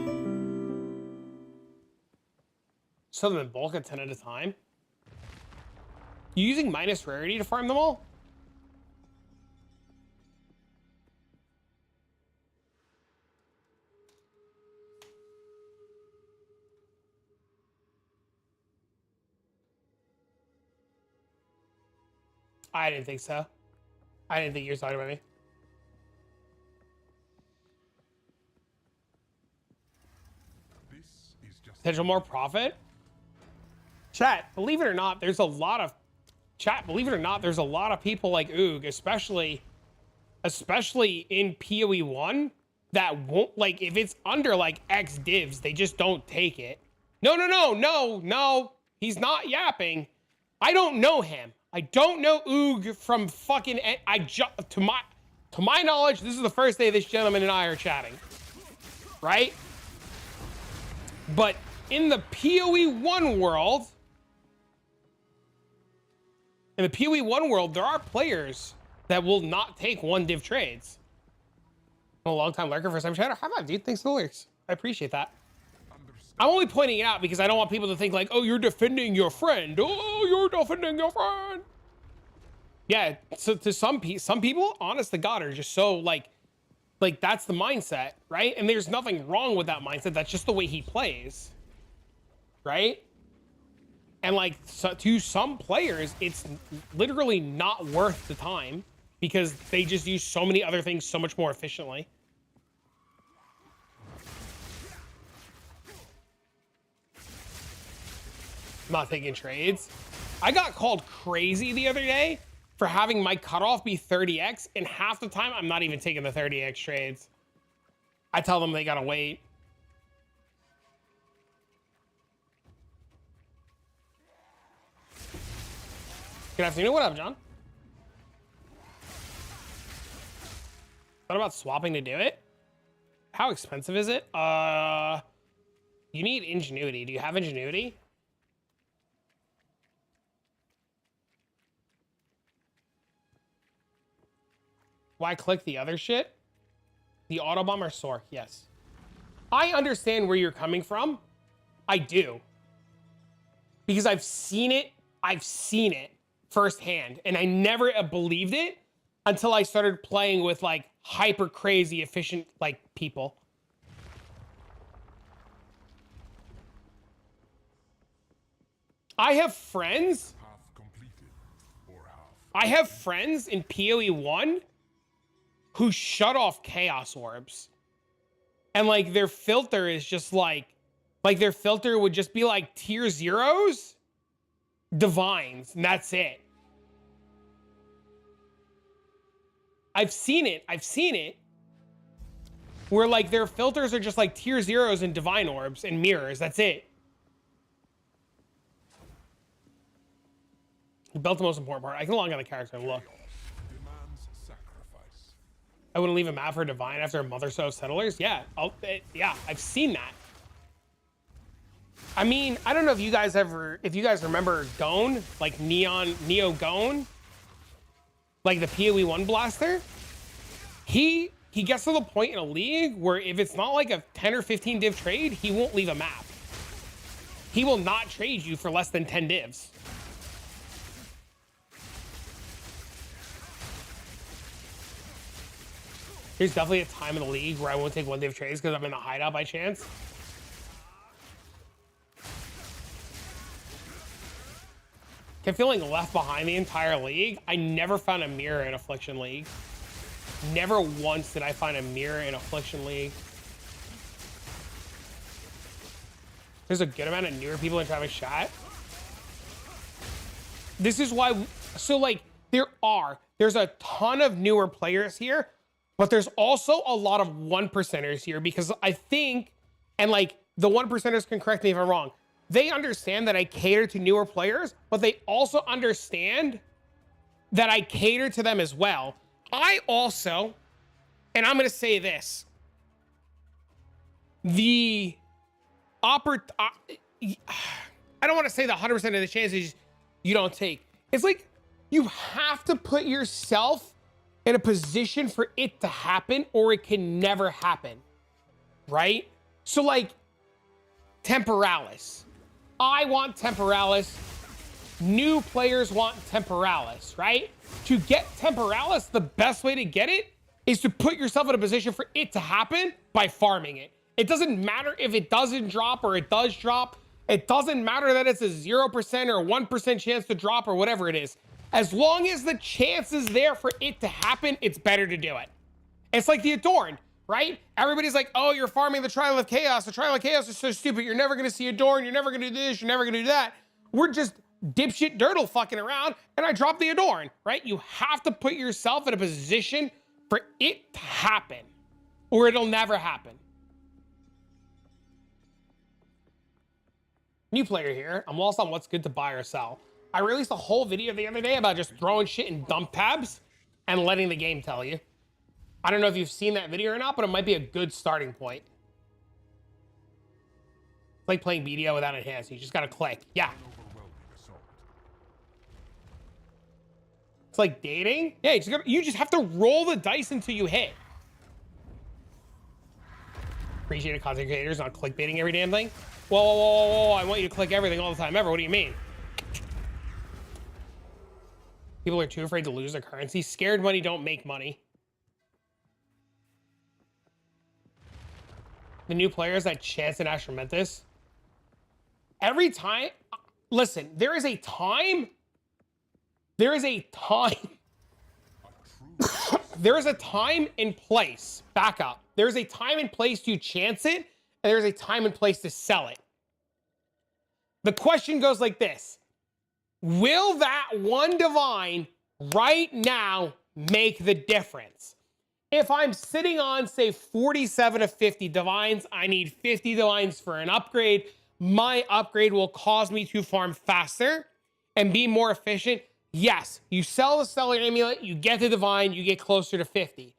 Sell them in bulk at 10 at a time. You using minus rarity to farm them all? I didn't think so. I didn't think you were talking about me. Potential more profit? Chat, believe it or not, there's a lot of people like Oog, especially in PoE 1 that won't, like, if it's under like X divs, they just don't take it. No. He's not yapping. I don't know him. I don't know Oog from fucking, to my knowledge, this is the first day this gentleman and I are chatting, right? But in the PoE 1 world, there are players that will not take 1 div trades. I'm a long time lurker, first time chatter. How about, dude? Thanks for the lyrics. I appreciate that. I'm only pointing it out because I don't want people to think like, oh, you're defending your friend. Oh, you're defending your friend. Yeah, so to some people, honest to God, are just so like that's the mindset, right? And there's nothing wrong with that mindset. That's just the way he plays, right? And like, so to some players, it's literally not worth the time because they just use so many other things so much more efficiently. I'm not taking trades. I got called crazy the other day for having my cutoff be 30x, and half the time I'm not even taking the 30x trades. I tell them they gotta wait. Good afternoon. What up, John? What about swapping to do it? How expensive is it? You need ingenuity. Do you have ingenuity? Why click the other shit? The Autobomber Sork, yes. I understand where you're coming from. I do. Because I've seen it firsthand, and I never believed it until I started playing with like hyper crazy efficient like people. I have friends. Half completed, or half. I have friends in PoE 1 who shut off chaos orbs. And like their filter is just like their filter would just be like tier 0s, divines, and that's it. I've seen it. Where like their filters are just like tier 0s and divine orbs and mirrors, that's it. You built the most important part. I can log on the character and look. Demands sacrifice. I wouldn't leave a map for divine after a Mother Soul Settlers. Yeah, yeah, I've seen that. I mean, I don't know if you guys remember Gone, like Neo Gone, like the PoE 1 blaster. He gets to the point in a league where if it's not like a 10 or 15 div trade, he won't leave a map. He will not trade you for less than 10 divs. There's definitely a time in the league where I won't take one div trades because I'm in the hideout by chance. I'm feeling left behind the entire league. I never found a mirror in Affliction League. Never once did I find a mirror in Affliction League. There's a good amount of newer people in Travis chat. This is why, so like there's a ton of newer players here, but there's also a lot of 1%ers here because I think, and like the 1%ers can correct me if I'm wrong, they understand that I cater to newer players, but they also understand that I cater to them as well. I also, and I'm going to say this, I don't want to say the 100% of the chances you don't take. It's like you have to put yourself in a position for it to happen or it can never happen, right? So like Temporalis. I want Temporalis. New players want Temporalis, right? To get Temporalis, the best way to get it is to put yourself in a position for it to happen by farming it. It doesn't matter if it doesn't drop or it does drop. It doesn't matter that it's a 0% or 1% chance to drop or whatever it is. As long as the chance is there for it to happen, it's better to do it. It's like the Adorned, right? Everybody's like, oh, you're farming the Trial of Chaos. The Trial of Chaos is so stupid. You're never going to see Adorned. You're never going to do this. You're never going to do that. We're just dipshit dirtle fucking around, and I dropped the Adorn, right? You have to put yourself in a position for it to happen, or it'll never happen. New player here. I'm lost on what's good to buy or sell. I released a whole video the other day about just throwing shit in dump tabs and letting the game tell you. I don't know if you've seen that video or not, but it might be a good starting point. It's like playing BDO without enhance. You just gotta click. Yeah. It's like dating. Yeah, you just have to roll the dice until you hit. Appreciate it, content creators, not clickbaiting every damn thing. Whoa, whoa, whoa, whoa, whoa, I want you to click everything all the time ever. What do you mean? People are too afraid to lose their currency. Scared money don't make money. The new players that chance in Astromentus. Every time, listen, there is a time. There is a time. There is a time and place. Back up. There's a time and place to chance it, and there's a time and place to sell it. The question goes like this. Will that one divine right now make the difference? If I'm sitting on, say, 47 of 50 divines, I need 50 divines for an upgrade. My upgrade will cause me to farm faster and be more efficient. Yes, you sell the Stellar Amulet, you get the divine, you get closer to 50.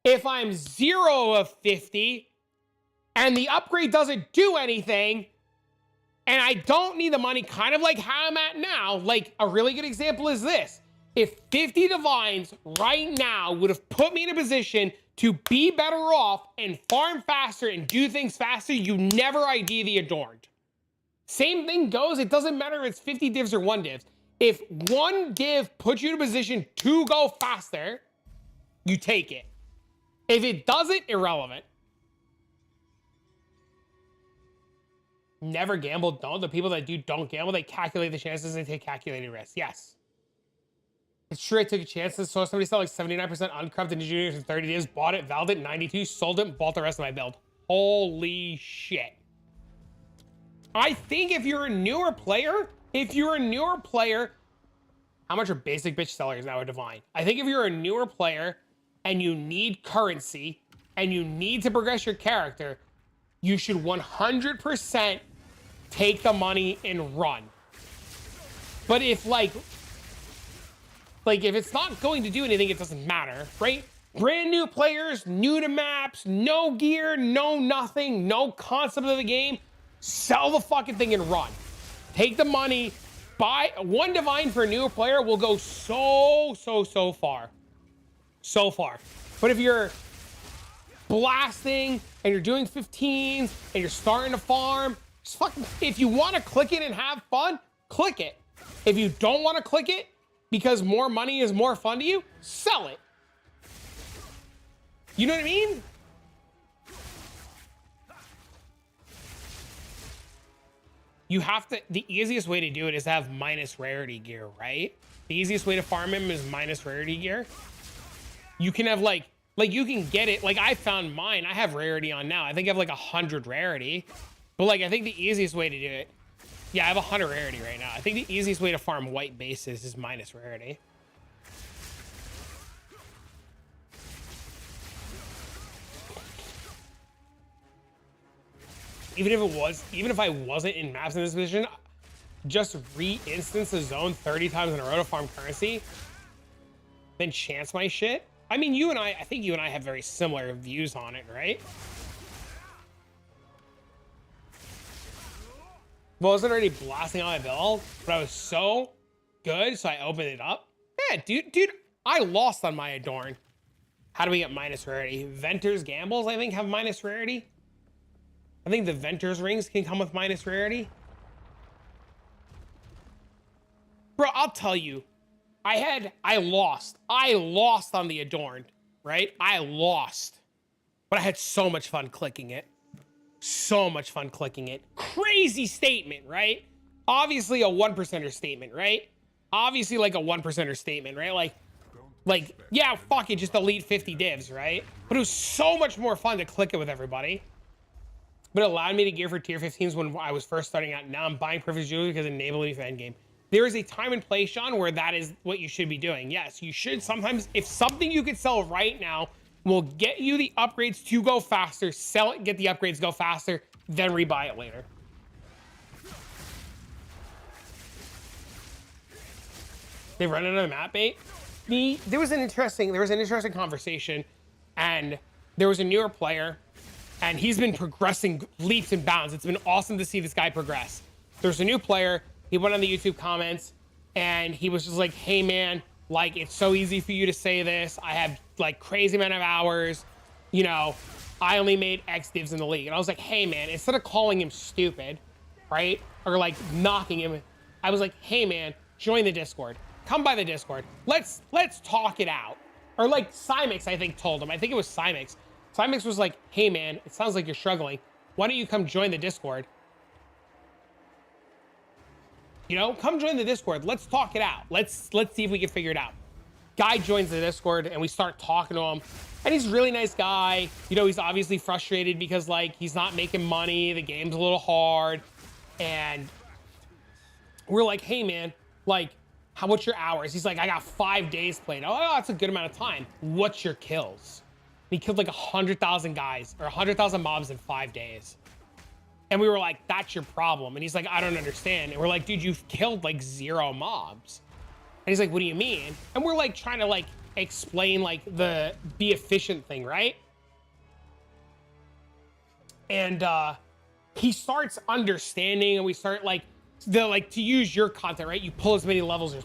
If I'm 0 of 50 and the upgrade doesn't do anything, and I don't need the money, kind of like how I'm at now, like a really good example is this. If 50 divines right now would have put me in a position to be better off and farm faster and do things faster, you never ID the adorned. Same thing goes, it doesn't matter if it's 50 divs or 1 divs. If 1 div puts you in a position to go faster, you take it. If it doesn't, irrelevant. Never gamble, don't. The people that do don't gamble, they calculate the chances and take calculated risks. Yes. It's true, I took a chance and saw somebody sell like 79% uncorrupted engineers in 30 days, bought it, valued it, 92, sold it, bought the rest of my build. Holy shit. I think if you're a newer player, how much are basic bitch sellers now a divine? I think if you're a newer player and you need currency and you need to progress your character, you should 100% take the money and run. But if like if it's not going to do anything, it doesn't matter, right? Brand new players, new to maps, no gear, no nothing, no concept of the game, sell the fucking thing and run. Take the money, buy 1 divine for a newer player will go so far. So far. But if you're blasting and you're doing 15s and you're starting to farm, just fucking, if you want to click it and have fun, click it. If you don't want to click it because more money is more fun to you, sell it. You know what I mean? You have to, the easiest way to do it is to have minus rarity gear, right? The easiest way to farm him is minus rarity gear. You can have like you can get it, like I found mine, I have rarity on now. I think I have like 100 rarity, but like I think the easiest way to do it, yeah, I have 100 rarity right now. I think the easiest way to farm white bases is minus rarity. Even if I wasn't in maps in this position, just re-instance the zone 30 times in a row to farm currency, then chance my shit. I mean, I think you and I have very similar views on it, right? Well, I wasn't already blasting on my build, but I was so good, so I opened it up. Yeah, dude, I lost on my Adorn. How do we get minus rarity? Venter's Gambles, I think, have minus rarity. I think the Venter's Rings can come with minus rarity. Bro, I'll tell you, I lost on the Adorned, right? I lost, but I had so much fun clicking it. So much fun clicking it. Crazy statement, right? Obviously a 1%er statement, right? Obviously like a 1%er statement, right? Like, yeah, fuck it, just delete 50 divs, right? But it was so much more fun to click it with everybody. But it allowed me to gear for tier 15s when I was first starting out. Now I'm buying privilege jewelry because it enabled me for endgame. There is a time and place, Sean, where that is what you should be doing. Yes, you should sometimes, if something you could sell right now will get you the upgrades to go faster, sell it, get the upgrades, go faster, then rebuy it later. They run another map bait. There was an interesting conversation, and there was a newer player, and he's been progressing leaps and bounds. It's been awesome to see this guy progress. There's a new player. He went on the YouTube comments, and he was just like, hey man, like, it's so easy for you to say this. I have like crazy amount of hours. You know, I only made X divs in the league. And I was like, hey man, instead of calling him stupid, right? Or like knocking him, I was like, hey man, join the Discord. Come by the Discord. Let's talk it out. Or like Cymix, I think, told him. I think it was Cymix. Cymix was like, hey man, it sounds like you're struggling. Why don't you come join the Discord? You know, come join the Discord. Let's talk it out. Let's see if we can figure it out. Guy joins the Discord and we start talking to him. And he's a really nice guy. You know, he's obviously frustrated because like he's not making money. The game's a little hard. And we're like, hey man, like, what's your hours? He's like, I got 5 days played. Oh, that's a good amount of time. What's your kills? And he killed like 100,000 guys or 100,000 mobs in 5 days. And we were like, that's your problem. And he's like, I don't understand. And we're like, dude, you've killed like 0 mobs. And he's like, what do you mean? And we're like trying to like explain like the be efficient thing, right? And he starts understanding, and we start like to use your content, right? You pull as many levers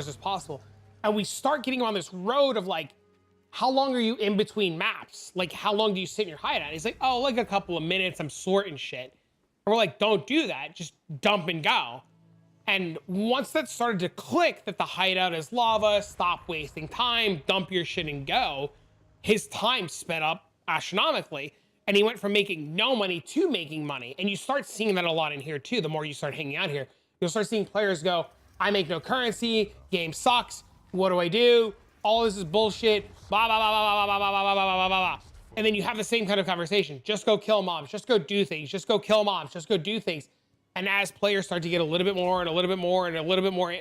as possible. And we start getting on this road of like, how long are you in between maps? Like, how long do you sit in your hideout? He's like, oh, like a couple of minutes, I'm sorting shit. And we're like, don't do that, just dump and go. And once that started to click that the hideout is lava, stop wasting time, dump your shit and go, his time sped up astronomically. And he went from making no money to making money. And you start seeing that a lot in here too. The more you start hanging out here, you'll start seeing players go, I make no currency, game sucks, what do I do? All this is bullshit, blah, blah, blah, blah, blah, blah, blah, blah, blah, blah, blah. And then you have the same kind of conversation. Just go kill mobs, just go do things, just go kill mobs, just go do things. And as players start to get a little bit more and a little bit more and a little bit more,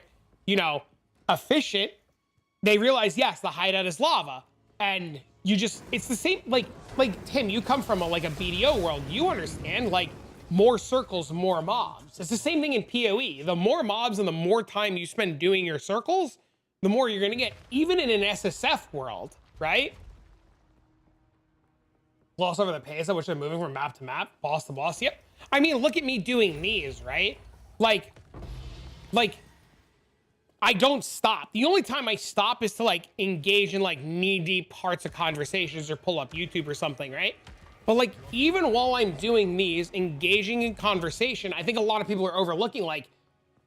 you know, efficient, they realize, yes, the hideout is lava. And you just, it's the same, like Tim, you come from a BDO world. You understand, like, more circles, more mobs. It's the same thing in PoE. The more mobs and the more time you spend doing your circles, the more you're gonna get, even in an SSF world, right? Gloss over the pace at which they're moving from map to map, boss to boss, yep. I mean, look at me doing these, right? Like, I don't stop. The only time I stop is to like engage in like knee-deep parts of conversations or pull up YouTube or something, right? But like, even while I'm doing these, engaging in conversation, I think a lot of people are overlooking like,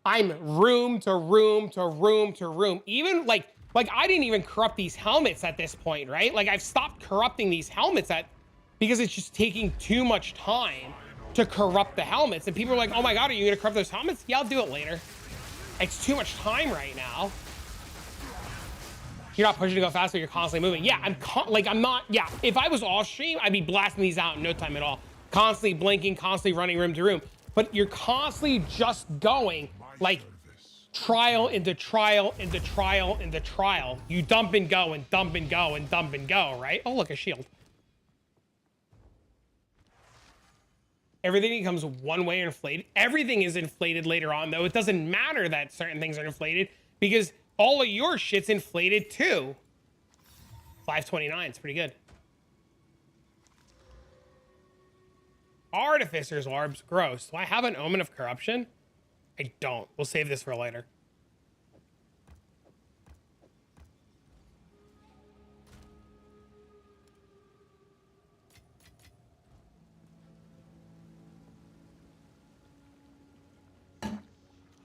I'm room to room to room to room. Even like I didn't even corrupt these helmets at this point, right? Like I've stopped corrupting these helmets because it's just taking too much time to corrupt the helmets. And people are like, oh my God, are you gonna corrupt those helmets? Yeah, I'll do it later. It's too much time right now. You're not pushing to go fast, but you're constantly moving. Yeah, I'm not, yeah. If I was off stream, I'd be blasting these out in no time at all. Constantly blinking, constantly running room to room. But you're constantly just going like trial into trial into trial into trial. You dump and go and dump and go and dump and go, right? Oh, look, a shield. Everything becomes one way inflated. Everything is inflated later on, though. It doesn't matter that certain things are inflated because all of your shit's inflated too. 529, it's pretty good. Artificer's orbs, gross. Do I have an omen of corruption? I don't. We'll save this for later.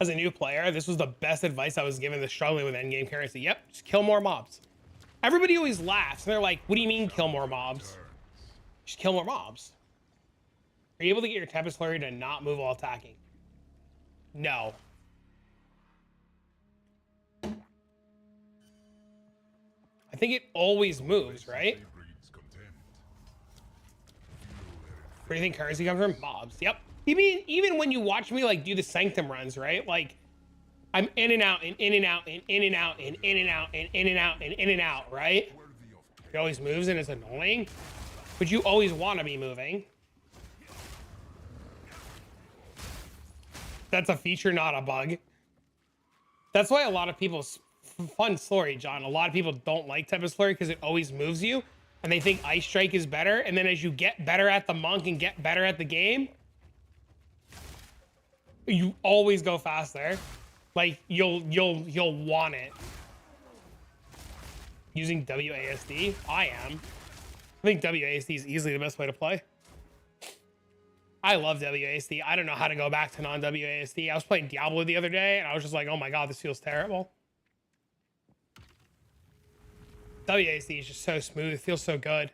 As a new player, this was the best advice I was given to struggling with endgame currency. Yep, just kill more mobs. Everybody always laughs, and they're like, what do you mean kill more mobs? Just kill more mobs. Are you able to get your Tempest Flurry to not move while attacking? No. I think it always moves, right? Where do you think currency comes from? Mobs. Yep. Even when you watch me like do the sanctum runs, right? Like I'm in and out and in and out and in and out and in and out and in and out and in and out, right? It always moves and it's annoying, but you always want to be moving. That's a feature, not a bug. That's why a lot of people's fun story, John. A lot of people don't like Tempest Flurry because it always moves you and they think Ice Strike is better. And then as you get better at the monk and get better at the game, you always go faster. Like you'll want it. Using WASD? I am. I think WASD is easily the best way to play. I love WASD. I don't know how to go back to non-WASD. I was playing Diablo the other day and I was just like, oh my God, this feels terrible. WASD is just so smooth. It feels so good.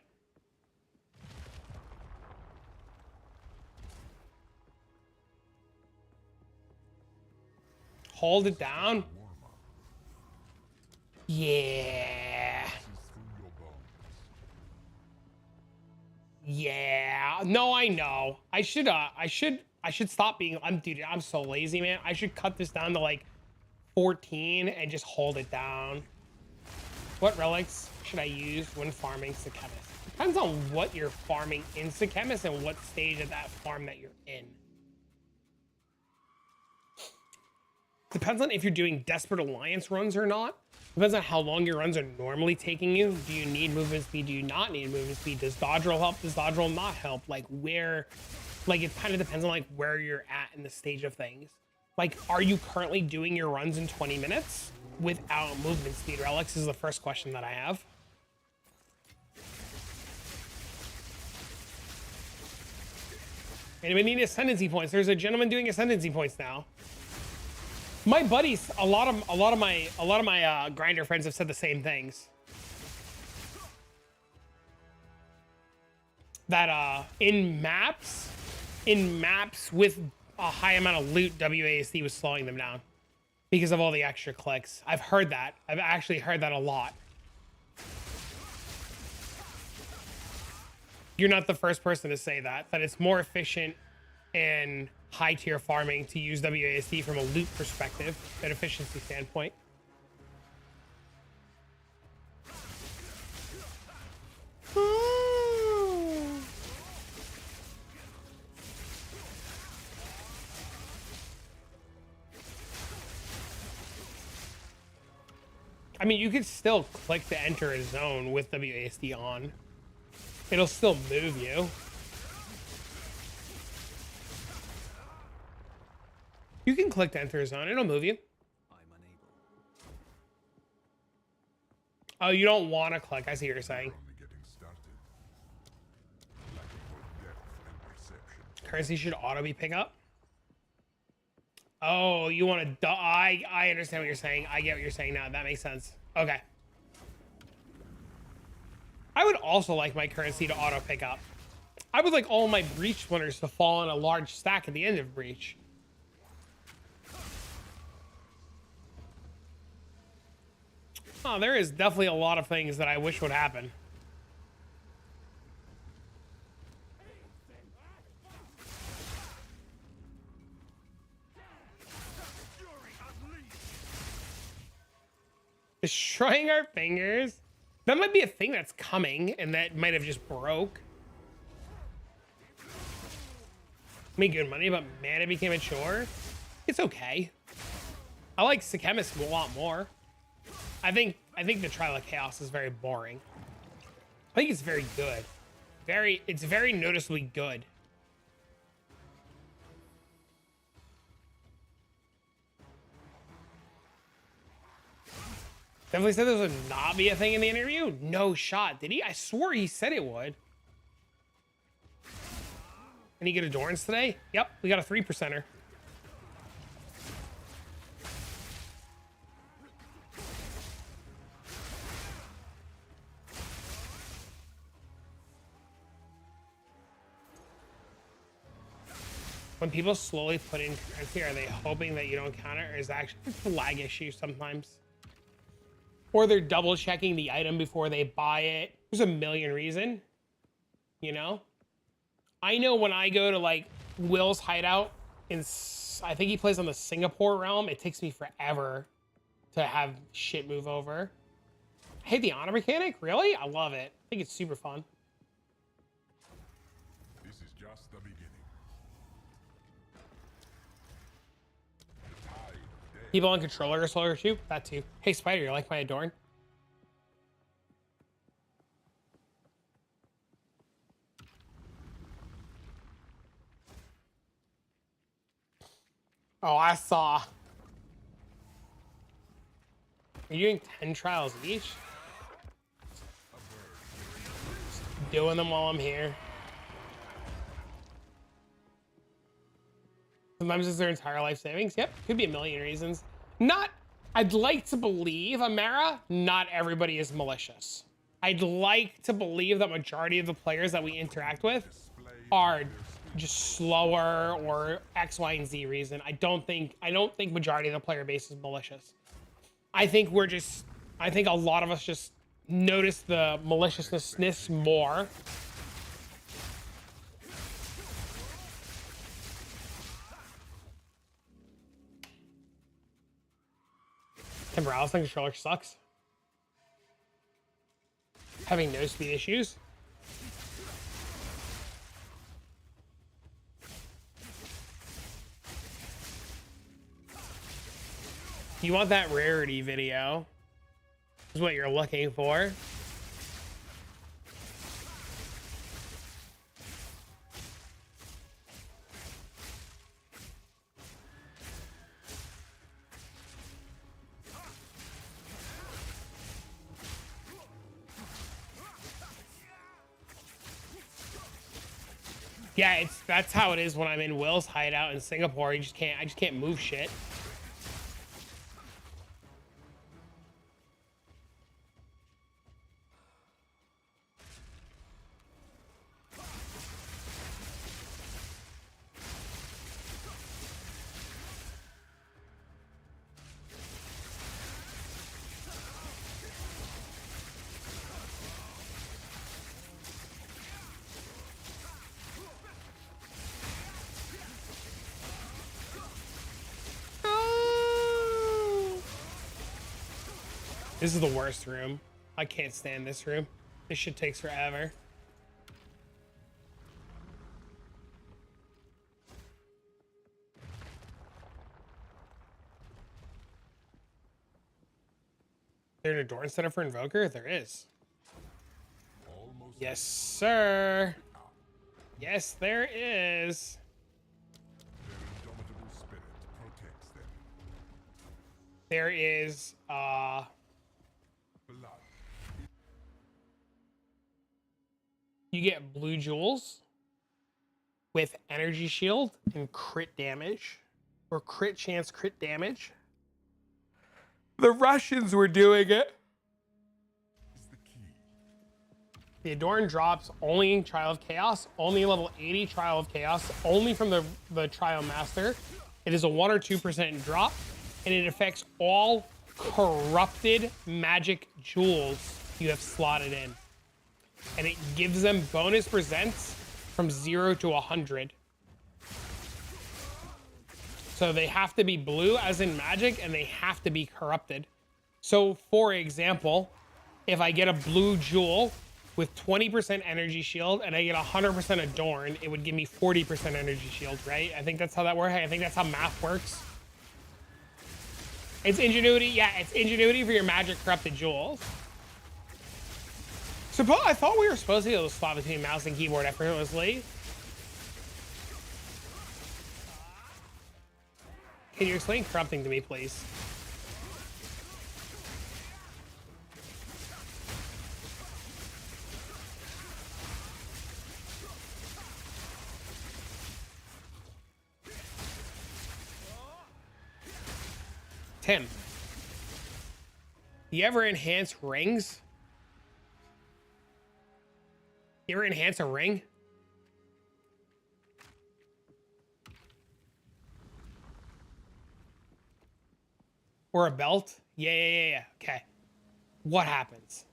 Hold it down. Yeah. Yeah. No, I know. I should stop being, dude, I'm so lazy, man. I should cut this down to like 14 and just hold it down. What relics should I use when farming Sachemis? Depends on what you're farming in Sachemis and what stage of that farm that you're in. Depends on if you're doing Desperate Alliance runs or not. Depends on how long your runs are normally taking you. Do you need movement speed? Do you not need movement speed? Does dodge roll help? Does dodge roll not help? Like where, like it kind of depends on like where you're at in the stage of things. Like, are you currently doing your runs in 20 minutes? without movement speed relics is the first question that I have. Anybody need ascendancy points? There's a gentleman doing ascendancy points now. My buddies, a lot of my grinder friends have said the same things. That in maps with a high amount of loot, WASD was slowing them down because of all the extra clicks. I've heard that. I've actually heard that a lot. You're not the first person to say that it's more efficient in high tier farming to use WASD from a loot perspective, an efficiency standpoint. I mean, you could still click to enter a zone with WASD on. It'll still move you. You can click to enter a zone. It'll move you. I'm unable. Oh, you don't want to click. I see what you're saying. Only getting started. Lacking both depth and perception. Currency should auto be pick up. Oh, you want to... I understand what you're saying. I get what you're saying now. That makes sense. Okay. I would also like my currency to auto pick up. I would like all my breach splinters to fall in a large stack at the end of breach. Oh, there is definitely a lot of things that I wish would happen. Destroying our fingers? That might be a thing that's coming, and that might have just broke. Made good money, but mana became a chore. It's okay. I like Sekhemis a lot more. I think the Trial of Chaos is very boring. I think it's very good. It's very noticeably good. Definitely said this would not be a thing in the interview. No shot. Did he? I swore he said it would. Any good Adorns today? Yep, we got a 3%er. When people slowly put in currency, are they hoping that you don't counter, or is that actually it's a lag issue sometimes? Or they're double checking the item before they buy it. There's a million reasons, you know? I know when I go to like Will's hideout I think he plays on the Singapore realm, it takes me forever to have shit move over. I hate the honor mechanic, really? I love it. I think it's super fun. This is just the beginning. People on controller are slower too? That too. Hey Spider, you like my Adorn? Oh, I saw. Are you doing 10 trials each? Doing them while I'm here. Sometimes it's their entire life savings. Yep, could be a million reasons. I'd like to believe, Amara, not everybody is malicious. I'd like to believe that majority of the players that we interact with are just slower or X, Y, and Z reason. I don't think majority of the player base is malicious. I think a lot of us just notice the maliciousness more. Temporalis on controller sucks. Having no speed issues. You want that rarity video? Is what you're looking for. Yeah, that's how it is when I'm in Will's hideout in Singapore. I just can't move shit. This is the worst room. I can't stand this room. This shit takes forever. There's an Adorn setup for Invoker? There is. Almost Yes, sir. Yes, there is. their indomitable spirit protects them. There is, Blood. you get blue jewels with energy shield and crit damage, or crit chance, crit damage. The Russians were doing it. Is the key. The Adorn drops only Trial of Chaos, only level 80 Trial of Chaos, only from the Trialmaster. It is a 1 or 2% drop, and it affects all corrupted magic jewels you have slotted in. And it gives them bonus presents from 0 to 100. So they have to be blue as in magic, and they have to be corrupted. So for example, if I get a blue jewel with 20% energy shield and I get 100% Adorn, it would give me 40% energy shield, right? I think that's how that works. I think that's how math works. It's ingenuity. Yeah, it's ingenuity for your magic corrupted jewels. Suppose I thought we were supposed to be able to swap between mouse and keyboard effortlessly. Can you explain corrupting to me, please? Tim, you ever enhance rings? You ever enhance a ring? Or a belt? Yeah. Okay. What happens?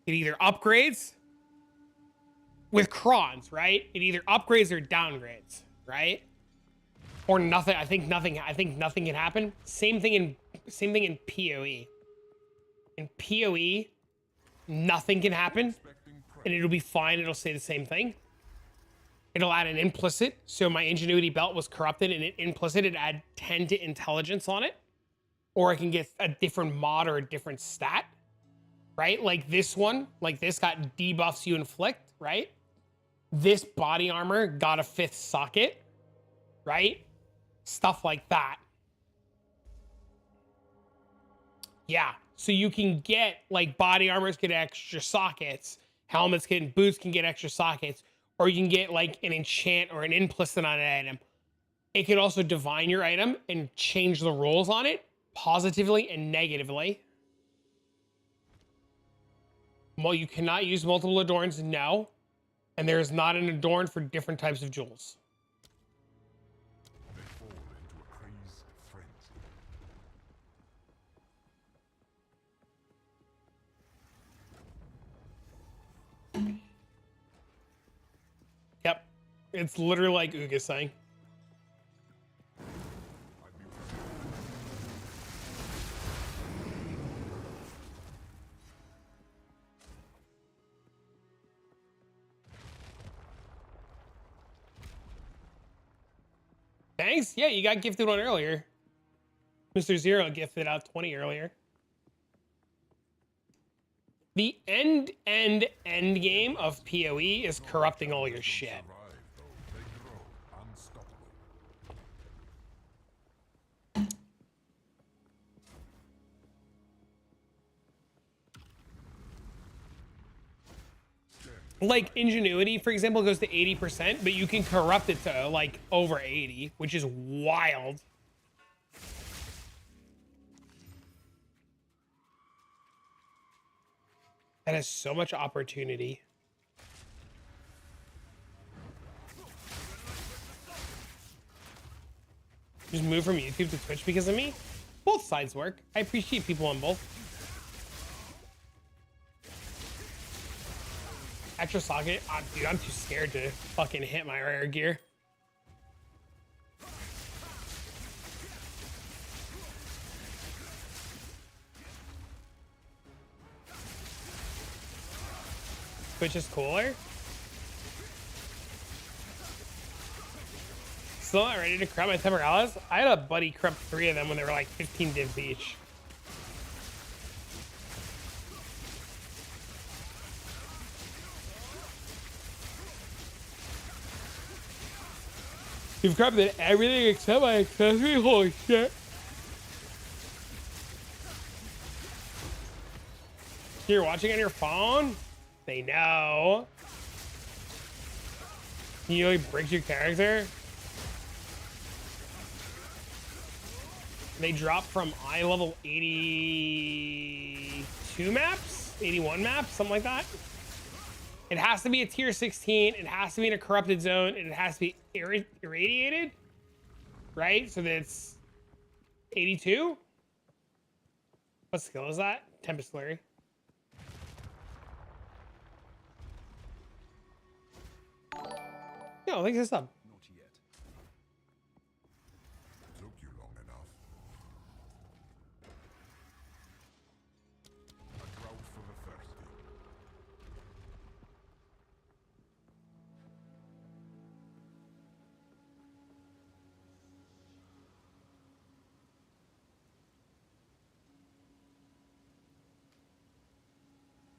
It either upgrades with crons, right? It either upgrades or downgrades, right? Or nothing. I think nothing can happen. Same thing in PoE. In PoE, nothing can happen, and it'll be fine. It'll say the same thing. It'll add an implicit. So my ingenuity belt was corrupted, and it implicit, it add 10 to intelligence on it. Or I can get a different mod or a different stat, right? Like this one, like this got debuffs you inflict, right? This body armor got a 5th socket, right? Stuff like that. Yeah, so you can get, like, body armors get extra sockets, boots can get extra sockets, or you can get like an enchant or an implicit on an item. It could also divine your item and change the rules on it positively and negatively. Well, you cannot use multiple adorns, no. And there is not an adorn for different types of jewels. They fall into a crazed frenzy. Yep. It's literally like Uga's saying. Thanks. Yeah, you got gifted one earlier. Mr. Zero gifted out 20 earlier. The end game of PoE is corrupting all your shit. Survive, though. They grow unstoppable. Like ingenuity, for example, goes to 80%, but you can corrupt it to like over 80, which is wild. That has so much opportunity. Just move from YouTube to Twitch because of me? Both sides work. I appreciate people on both. Extra socket? Dude, I'm too scared to fucking hit my rare gear. Which is cooler. Still not ready to corrupt my temporalis? I had a buddy corrupt 3 of them when they were like 15 divs each. You've corrupted everything except my accessory? Holy shit. You're watching on your phone? They know. You like break your character? They drop from eye level 82 maps? 81 maps? Something like that? It has to be a tier 16. It has to be in a corrupted zone. And it has to be irradiated. Right? So that's 82? What skill is that? Tempest Flurry. No, thanks for the sub. Not yet. Took you long enough. A drought for the thirsty.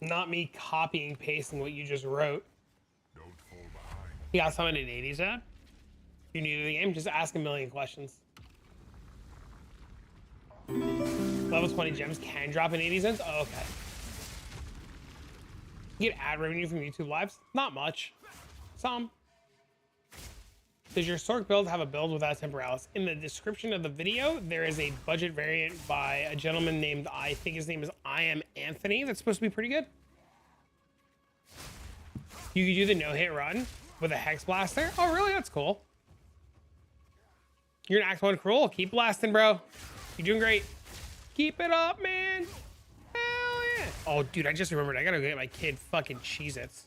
Not me copying pasting what you just wrote. Don't fall behind. You got someone in 80s, Dad? You're new to the game? Just ask a million questions. Level 20 gems can drop in 80 cents? Oh, okay. You get ad revenue from YouTube lives? Not much. Some. Does your Sork build have a build without temporalis? In the description of the video, there is a budget variant by a gentleman named, I think his name is I Am Anthony. That's supposed to be pretty good. You could do the no-hit run with a Hex Blaster. Oh, really? That's cool. You're an Act 1 Cruel. Keep blasting, bro. You're doing great. Keep it up, man. Hell yeah. Oh, dude, I just remembered. I gotta go get my kid fucking Cheez-Its.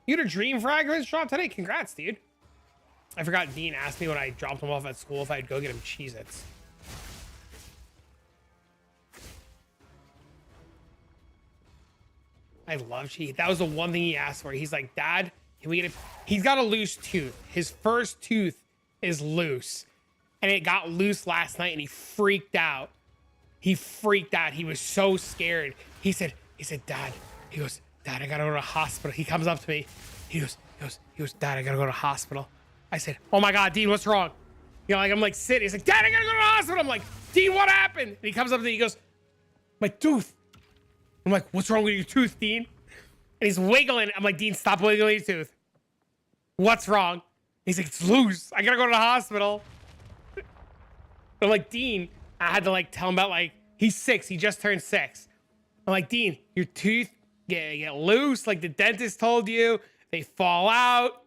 You had a dream fragments drop today? Congrats, dude. I forgot Dean asked me when I dropped him off at school if I'd go get him Cheez-Its. I love Cheez. That was the one thing he asked for. He's like, Dad, can we get a... He's got a loose tooth. His first tooth is loose. And it got loose last night and he freaked out. He freaked out. He was so scared. He said, Dad, he goes, Dad, I gotta go to the hospital. He comes up to me. He goes, Dad, I gotta go to the hospital. I said, oh my God, Dean, what's wrong? You know, like I'm like sitting. He's like, Dad, I gotta go to the hospital. I'm like, Dean, what happened? And he comes up to me. He goes, my tooth. I'm like, what's wrong with your tooth, Dean? And he's wiggling. I'm like, Dean, stop wiggling your tooth. What's wrong? He's like, it's loose. I gotta go to the hospital. I'm like, Dean, I had to like tell him about like, he's 6. He just turned 6. I'm like, Dean, your tooth get loose. Like the dentist told you. They fall out.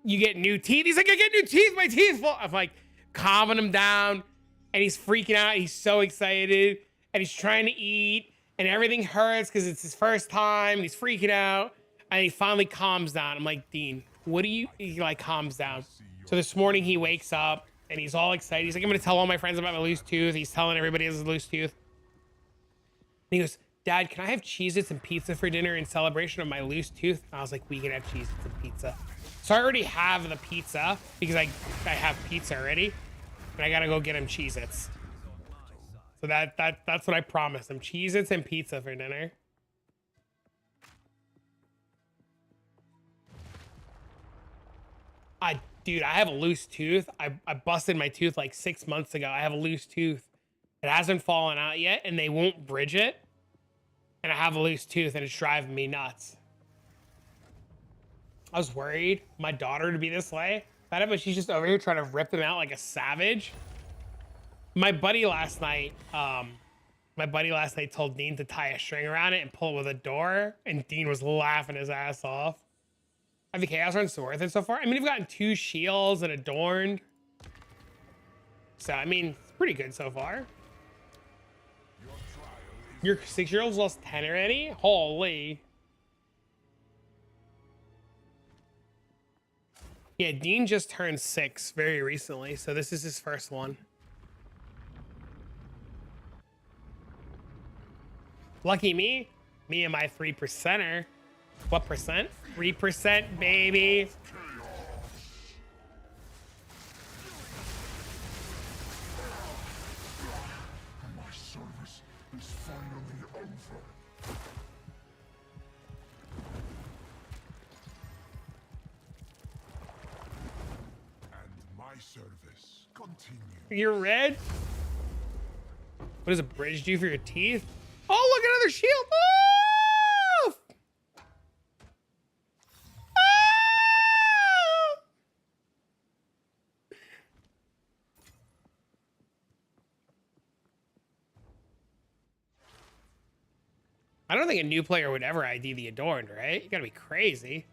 You get new teeth. He's like, I get new teeth. My teeth fall. I'm like calming him down. And he's freaking out. He's so excited. And he's trying to eat. And everything hurts because it's his first time. And he's freaking out. And he finally calms down. I'm like, Dean, what do you... He like calms down. So this morning he wakes up. And he's all excited. He's like, I'm going to tell all my friends about my loose tooth. He's telling everybody he has a loose tooth. And he goes, Dad, can I have Cheez-Its and pizza for dinner in celebration of my loose tooth? And I was like, we can have Cheez-Its and pizza. So I already have the pizza because I have pizza already. And I got to go get him Cheez-Its. So that's what I promised him. Cheez-Its and pizza for dinner. Dude, I have a loose tooth. I busted my tooth like 6 months ago. I have a loose tooth. It hasn't fallen out yet and they won't bridge it. And I have a loose tooth and it's driving me nuts. I was worried my daughter to be this way. But she's just over here trying to rip them out like a savage. My buddy last night told Dean to tie a string around it and pull it with a door, and Dean was laughing his ass off. Have the Chaos runs worth it so far? I mean, we've gotten 2 shields and adorned. So, I mean, it's pretty good so far. Your 6-year-old's lost 10 already? Holy. Yeah, Dean just turned 6 very recently, so this is his first one. Lucky me. Me and my 3%er. What percent? 3%, baby. My service is finally over. And my service continues. You're red? What does a bridge do for your teeth? Oh, look, another shield. Oh! Oh! I don't think a new player would ever ID the Adorned, right? You gotta be crazy.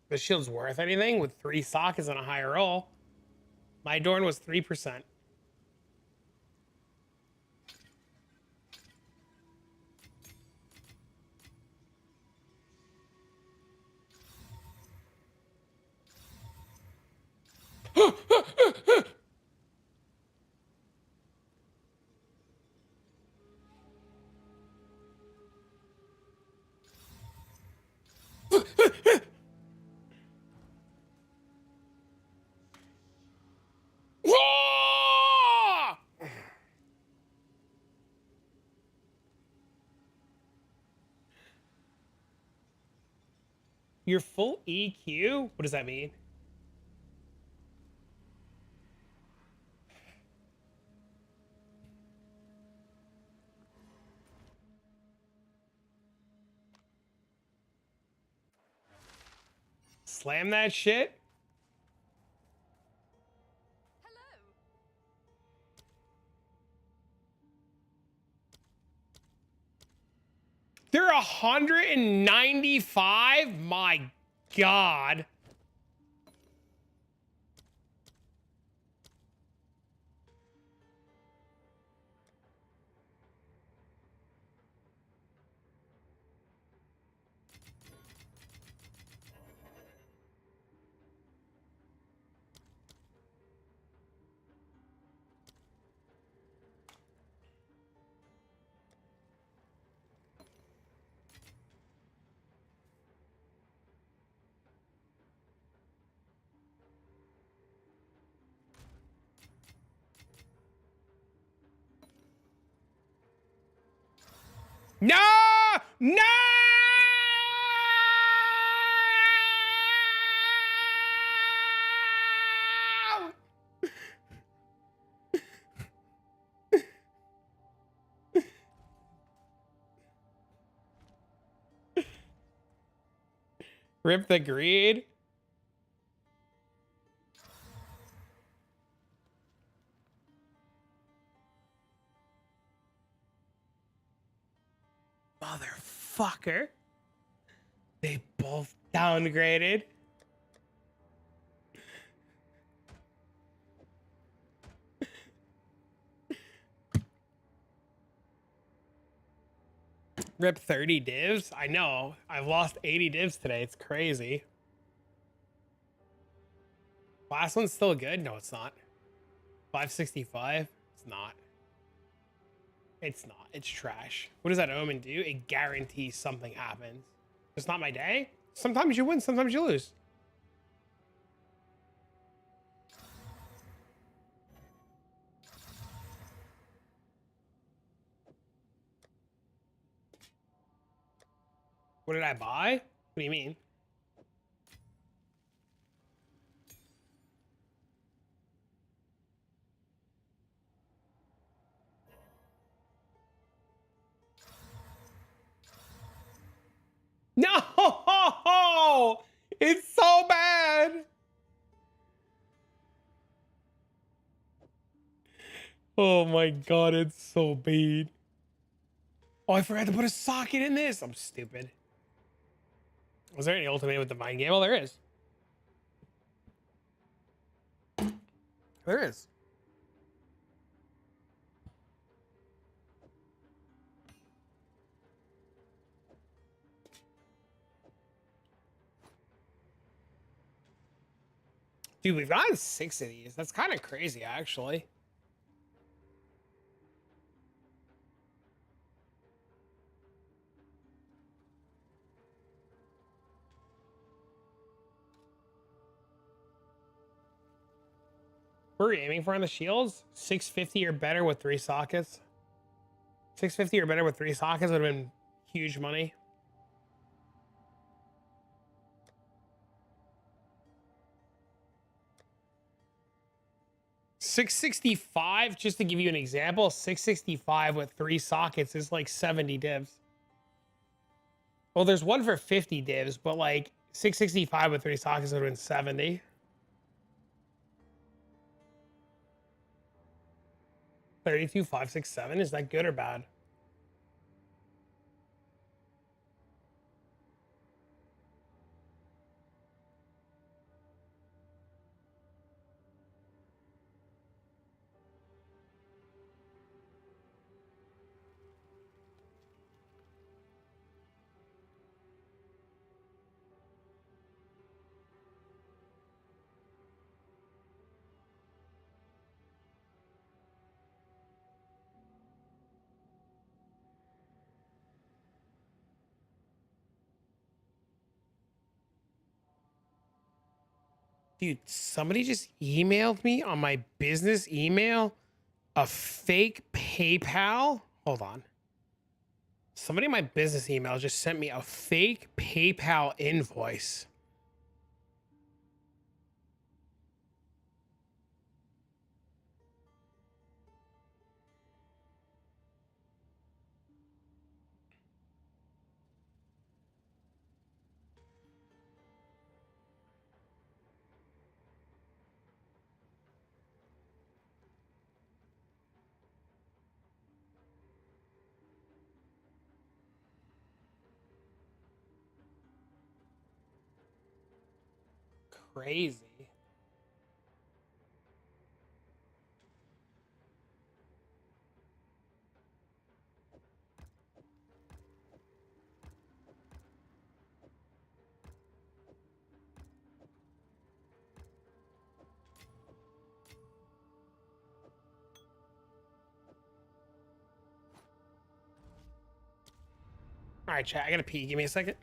The shield's worth anything with 3 sockets and a higher roll. My Adorn was 3%. Your full EQ? What does that mean? Slam that shit? They're 195? My God. No! No! Rip the greed. Motherfucker. They both downgraded. Rip 30 divs? I know. I've lost 80 divs today. It's crazy. Last one's still good? No, it's not. 565? It's not. It's not. It's trash. What does that omen do? It guarantees something happens. It's not my day. Sometimes you win, sometimes you lose. What did I buy? What do you mean? No! It's so bad. Oh my god, it's so bad. Oh, I forgot to put a socket in this. I'm stupid. Was there any ultimate with the mind game? Oh, there is. There is. Dude, we've gotten 6 of these. That's kind of crazy, actually. What are we aiming for on the shields? 650 or better with 3 sockets. 650 or better with 3 sockets would have been huge money. $665, just to give you an example, $665 with 3 sockets is like 70 divs. Well, there's one for 50 divs, but like $665 with 3 sockets would have been 70. 32,567, is that good or bad? Dude, somebody just emailed me on my business email a fake PayPal. Hold on. Somebody in my business email just sent me a fake PayPal invoice. Crazy. All right, chat, I gotta pee. Give me a second.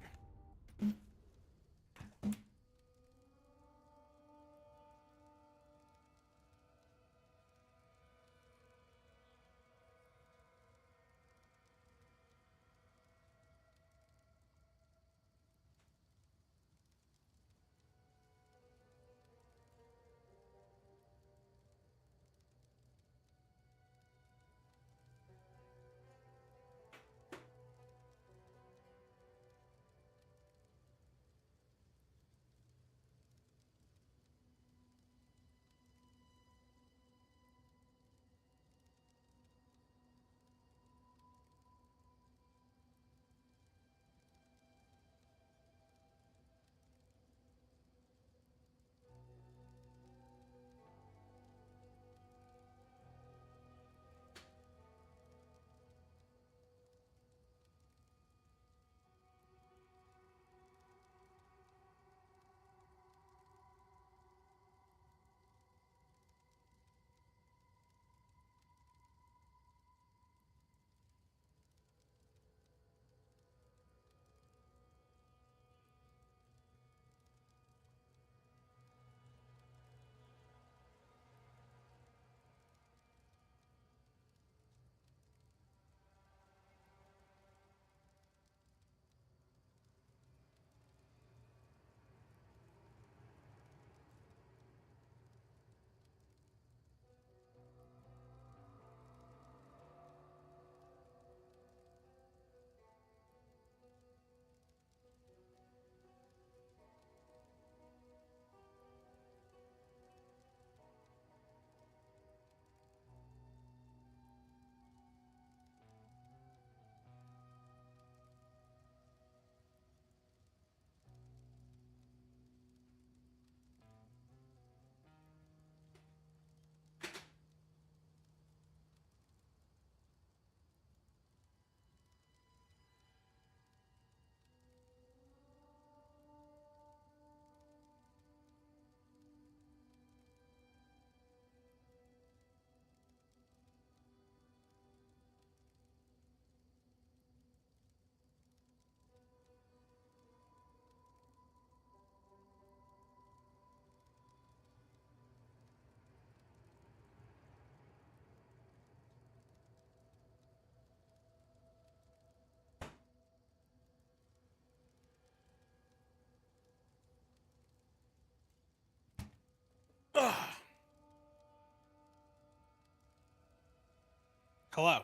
Hello.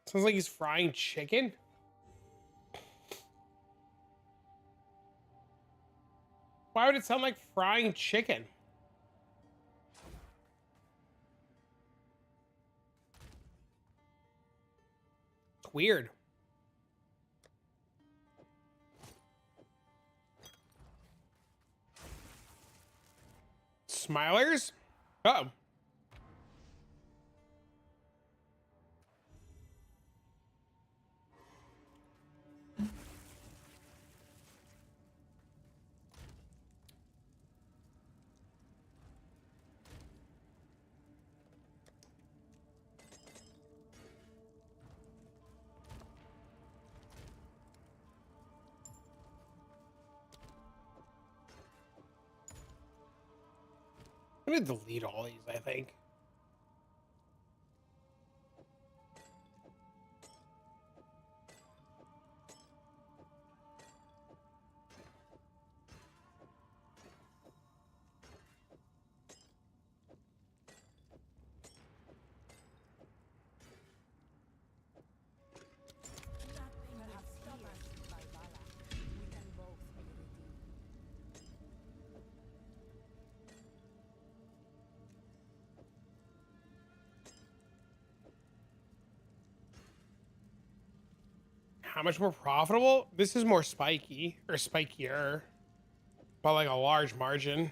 Sounds like he's frying chicken. Why would it sound like frying chicken? It's weird. Smilers? Uh-oh. I'm gonna delete all these, I think. How much more profitable? This is more spiky, or spikier, by like a large margin.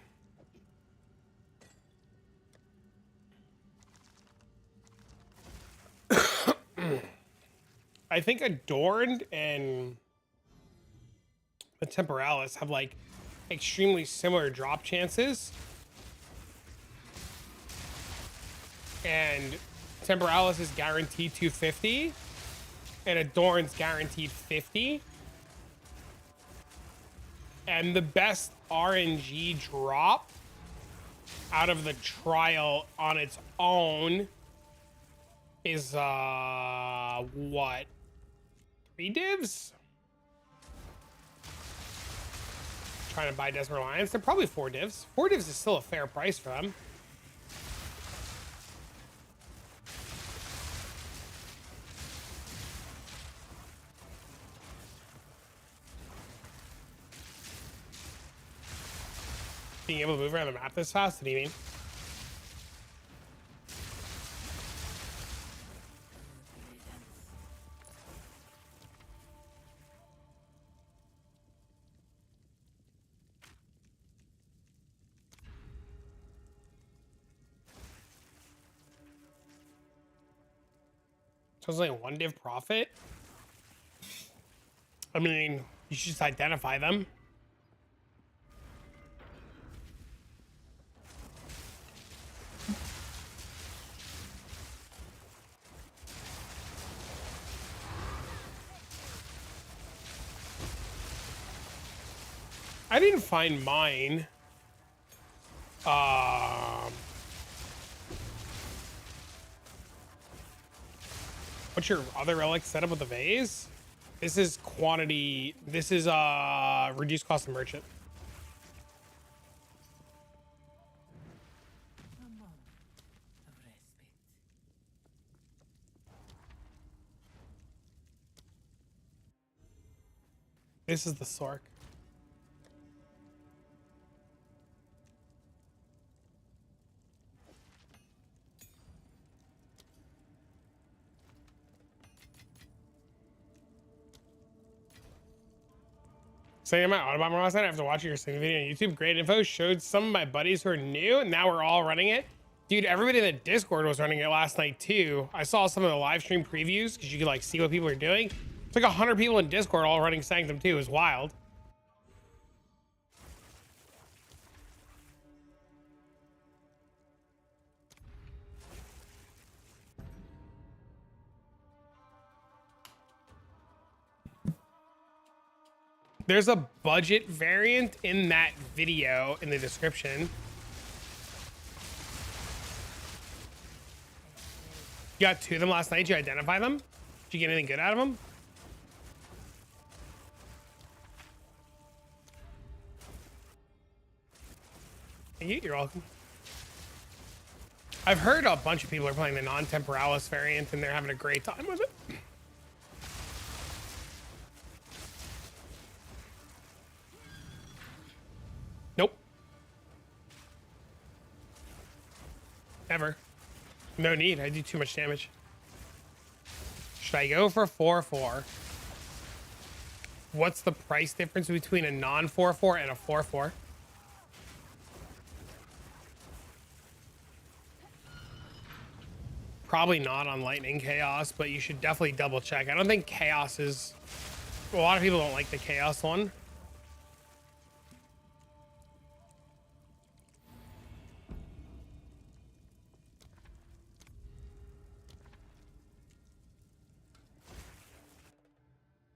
I think Adorned and the Temporalis have like extremely similar drop chances. And Temporalis is guaranteed 250. And Adorn's guaranteed 50. And the best RNG drop out of the trial on its own is what? 3 divs? Trying to buy Desperate Alliance. They're probably 4 divs. 4 divs is still a fair price for them. Being able to move around the map this fast? What do you mean? So it's like 1 div profit. I mean, you should just identify them. I didn't find mine. What's your other relic setup with the vase? This is quantity. This is reduced cost of merchant. This is the Sork. Saying about Autobomber last night after watching your stream video on YouTube. Great info. Showed some of my buddies who are new, and now we're all running it. Dude, everybody in the Discord was running it last night too. I saw some of the live stream previews because you could like see what people are doing. It's like 100 people in Discord all running Sanctum too. It was wild. There's a budget variant in that video in the description. You got 2 of them last night. Did you identify them? Did you get anything good out of them? Thank you. You're welcome. I've heard a bunch of people are playing the non-temporalis variant and they're having a great time with it. Nope. Ever. No need. I do too much damage. Should I go for 4/4? What's the price difference between a non-4/4 and a 4/4? Probably not on Lightning Chaos, but you should definitely double check. I don't think Chaos is... A lot of people don't like the Chaos one.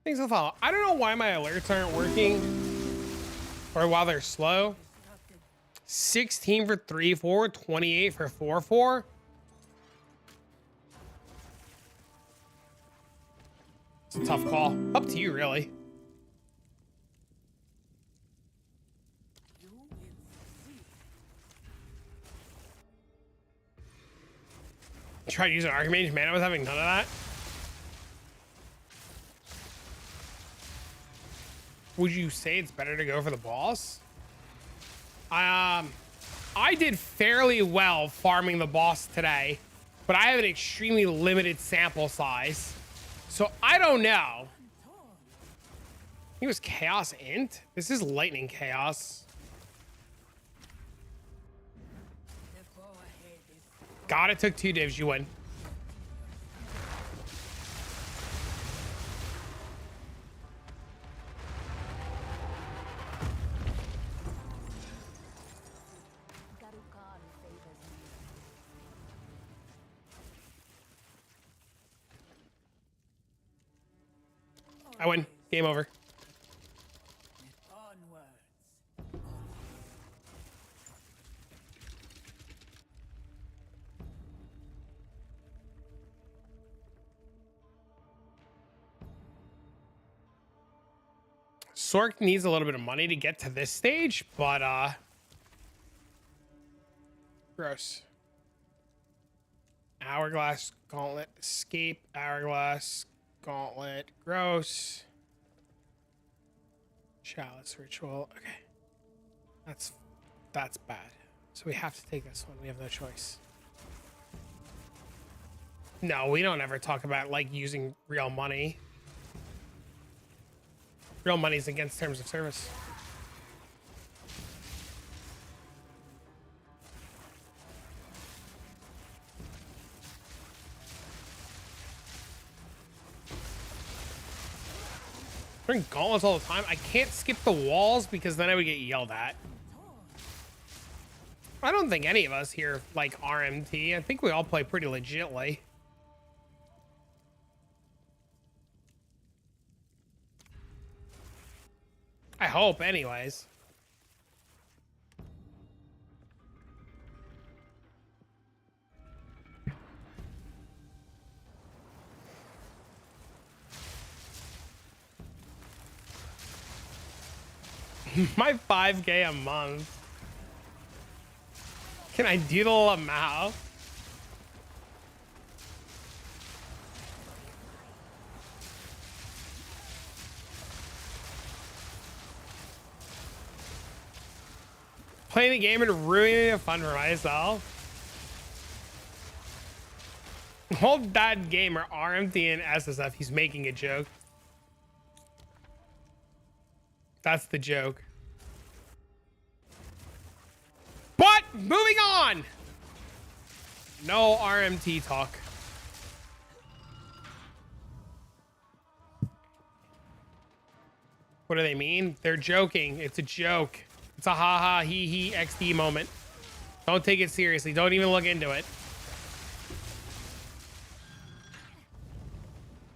Things will follow. I don't know why my alerts aren't working or while they're slow. 16 for 3/4, 28 for 4/4. It's a tough call. Up to you, really. Tried using Archmage Mana was having none of that. Would you say it's better to go for the boss? I did fairly well farming the boss today, but I have an extremely limited sample size. So I don't know. He was Chaos Int? This is Lightning Chaos. God, it took 2 divs, you win. I win. Game over. Sork needs a little bit of money to get to this stage, but gross. Hourglass Gauntlet, escape, Hourglass Gauntlet, gross. Chalice Ritual, okay. That's bad. So we have to take this one. We have no choice. No, we don't ever talk about like using real money. Real money's against terms of service. We're in gauntlets all the time. I can't skip the walls because then I would get yelled at. I don't think any of us here like RMT. I think we all play pretty legitly. I hope, anyways. My 5K a month. Can I doodle a mouth? Playing the game and ruining the fun for myself. Hold that gamer RMT and SSF. He's making a joke. That's the joke. But moving on. No RMT talk. What do they mean? They're joking. It's a joke. It's a haha he he XD moment. Don't take it seriously. Don't even look into it.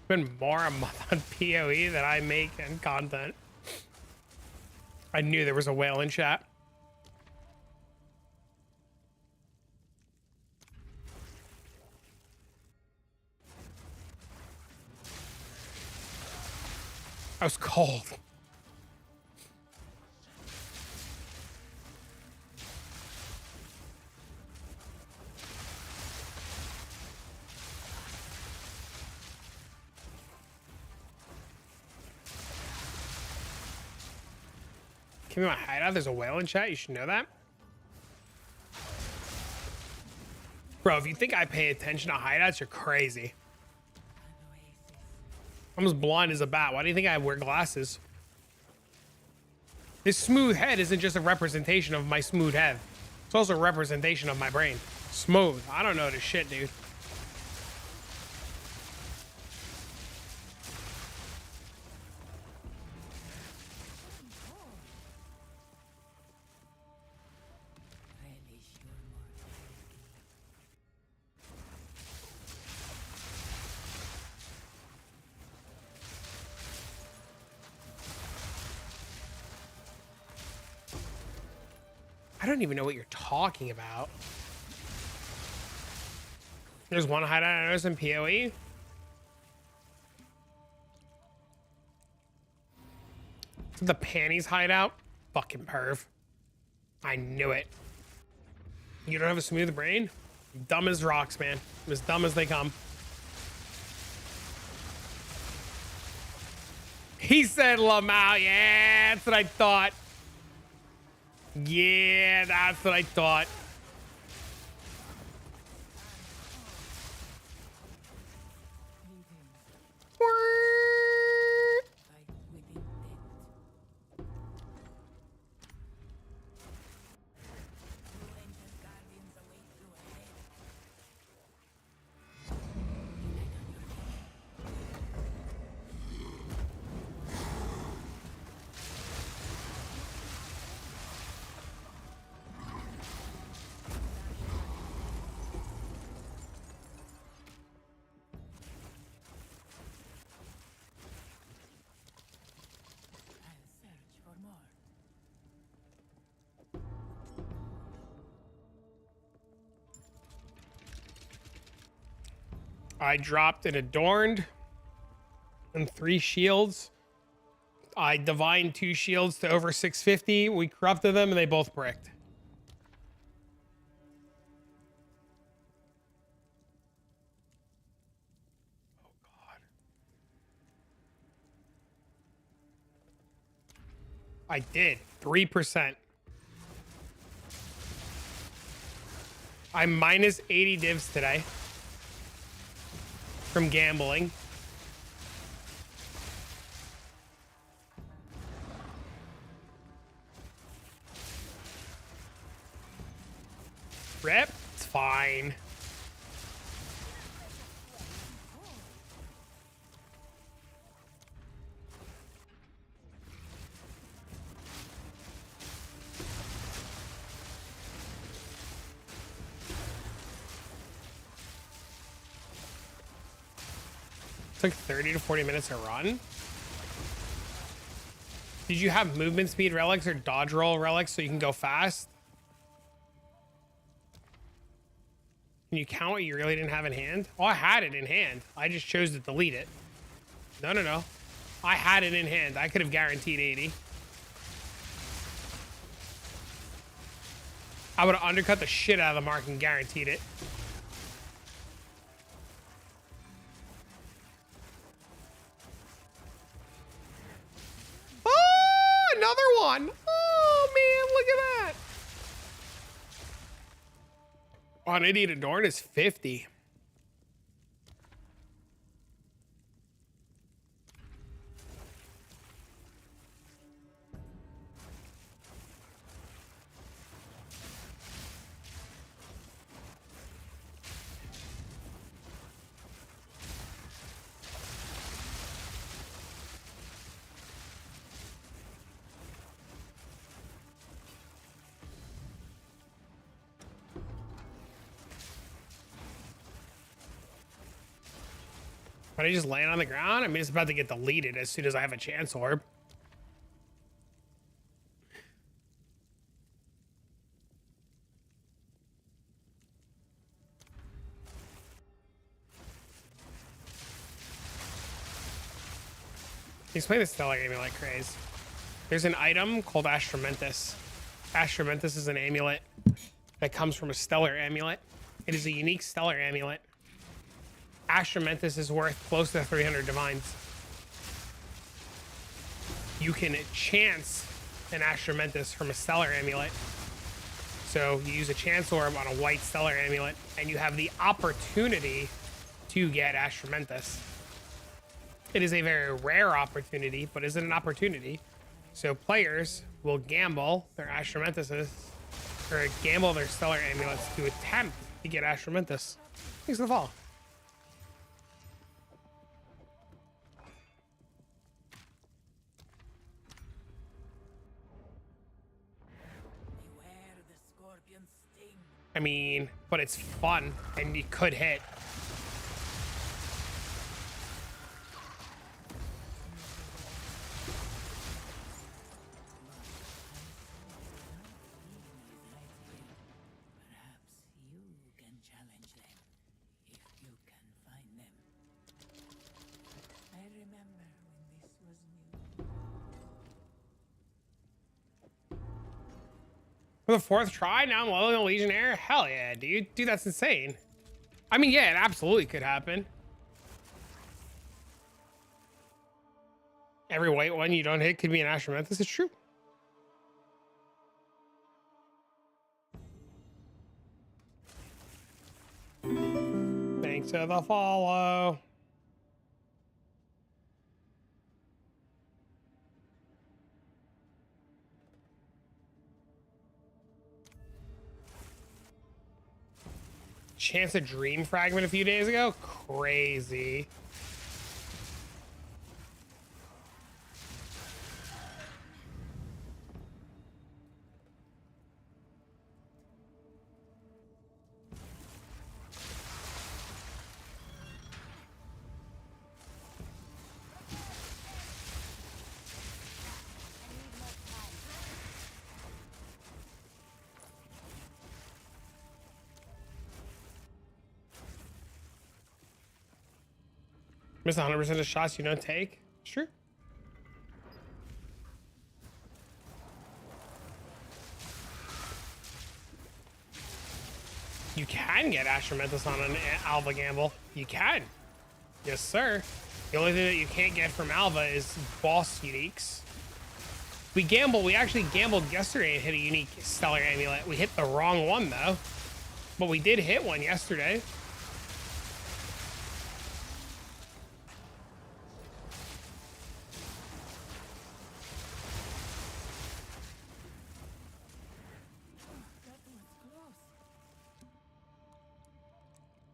Been more a month on PoE than I make in content. I knew there was a whale in chat. I was cold. Give me my hideout. There's a whale in chat. You should know that. Bro, if you think I pay attention to hideouts, you're crazy. I'm as blind as a bat. Why do you think I wear glasses? This smooth head isn't just a representation of my smooth head. It's also a representation of my brain. Smooth. I don't know this shit, dude. I don't even know what you're talking about. There's one hideout I noticed in PoE. The panties hideout? Fucking perv. I knew it. You don't have a smooth brain? Dumb as rocks, man. I'm as dumb as they come. He said Lamau. Yeah, that's what I thought. Yeah, that's what I thought. I dropped an adorned and 3 shields. I divined 2 shields to over 650. We corrupted them and they both bricked. Oh God. I did 3%. I'm minus 80 divs today. From gambling. Rip, it's fine. It's like 30 to 40 minutes to run. Did you have movement speed relics or dodge roll relics so you can go fast? Can you count what you really didn't have in hand? Oh, I had it in hand. I just chose to delete it. No, no, no. I had it in hand. I could have guaranteed 80. I would have undercut the shit out of the mark and guaranteed it. Another one. Oh man, look at that. On Idiot Adorn is 50. But I just land on the ground? I mean, it's about to get deleted as soon as I have a chance orb. He's playing the Stellar Amulet like crazy. There's an item called Astramentus. Astramentus is an amulet that comes from a Stellar Amulet. It is a unique Stellar Amulet. Astramentus is worth close to 300 divines. You can chance an Astramentus from a Stellar Amulet. So you use a Chance Orb on a white Stellar Amulet, and you have the opportunity to get Astramentus. It is a very rare opportunity, but is it an opportunity? So players will gamble their Astramentuses, or gamble their Stellar Amulets to attempt to get Astramentus. Thanks for the fall. Beware the scorpion's sting. I mean, but it's fun, and you could hit. Perhaps you can challenge them if you can find them. I remember when this was new. For the 4th try, now I'm leveling a Legionnaire? Hell yeah, dude. Dude, that's insane. I mean, yeah, it absolutely could happen. Every white one you don't hit could be an Astramentus. It's true. Thanks for the follow. Chance a Dream Fragment a few days ago? Crazy. Miss 100% of shots you don't take? Sure. You can get Astramentus on an Alva gamble. You can. Yes, sir. The only thing that you can't get from Alva is boss uniques. We actually gambled yesterday and hit a unique Stellar Amulet. We hit the wrong one, though. But we did hit one yesterday.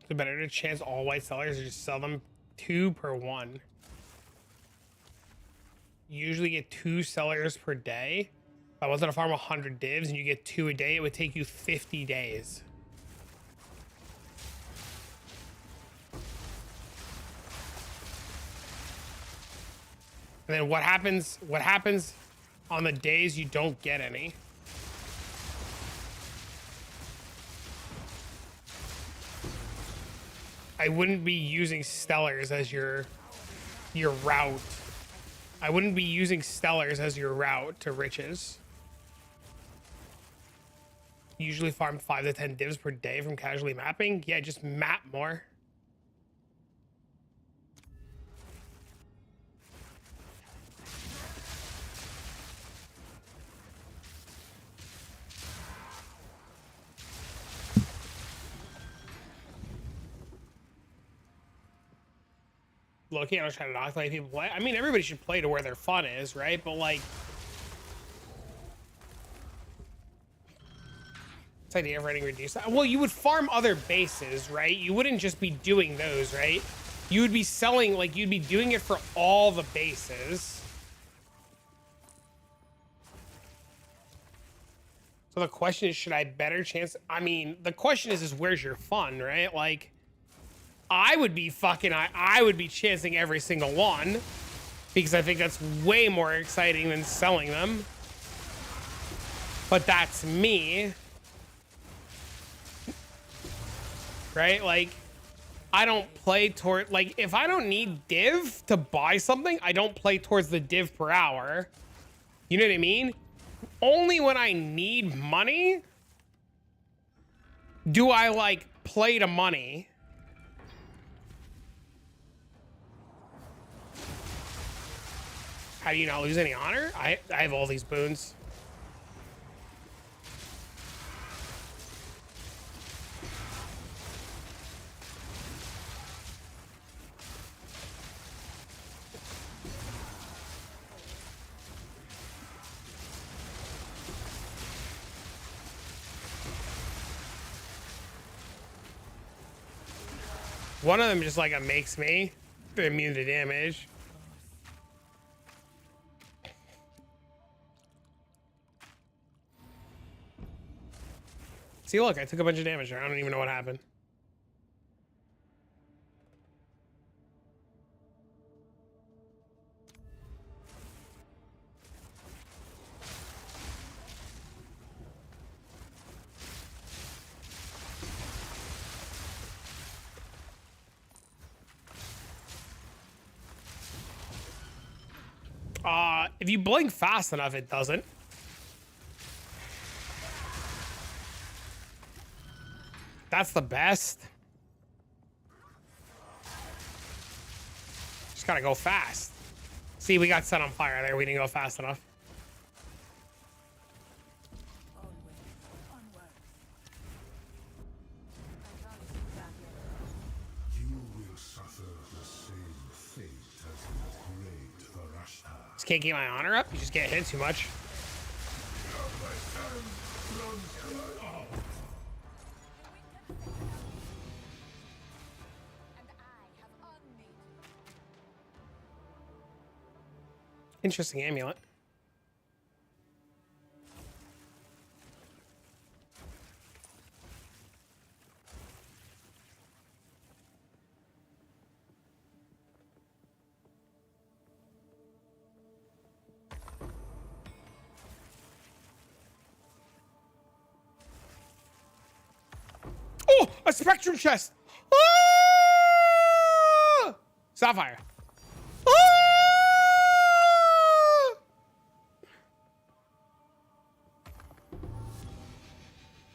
Is it better to chance all white sellers or just sell them 2 per 1? You usually get 2 sellers per day. If I wanted to farm 100 divs and you get 2 a day, it would take you 50 days. And then what happens on the days you don't get any? I wouldn't be using Stellars as your route. I wouldn't be using Stellars as your route to riches. Usually farm 5 to 10 divs per day from casually mapping. Yeah, just map more. Loki, I was trying to knock like people play. I mean, everybody should play to where their fun is, right? But like, this idea of writing reduce. Well, you would farm other bases, right? You wouldn't just be doing those, right? You would be selling, like, you'd be doing it for all the bases. So the question is, should I better chance? I mean, the question is where's your fun, right? Like, I would be chancing every single one because I think that's way more exciting than selling them. But that's me. Right? Like, I don't play toward, like, if I don't need div to buy something, I don't play towards the div per hour. You know what I mean? Only when I need money do I, like, play to money. How do you not lose any honor? I have all these boons. One of them just like makes me immune to damage. See, look, I took a bunch of damage there. I don't even know what happened. If you blink fast enough, it doesn't. That's the best. Just gotta go fast. See, we got set on fire there. We didn't go fast enough. You will suffer the same fate as the great Thrashta. Just can't keep my honor up. You just get hit too much. Interesting amulet. Oh, a spectrum chest. Ah! Sapphire. Ah!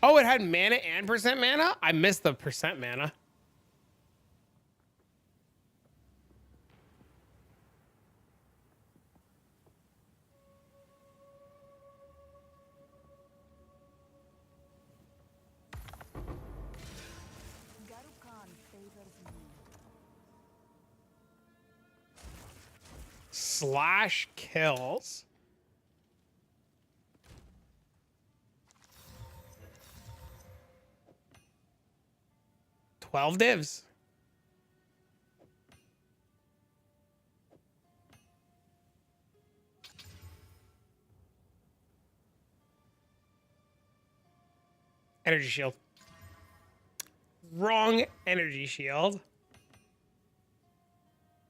Oh, it had mana and percent mana? I missed the percent mana. Slash kills. $12 divs. Energy shield. Wrong energy shield.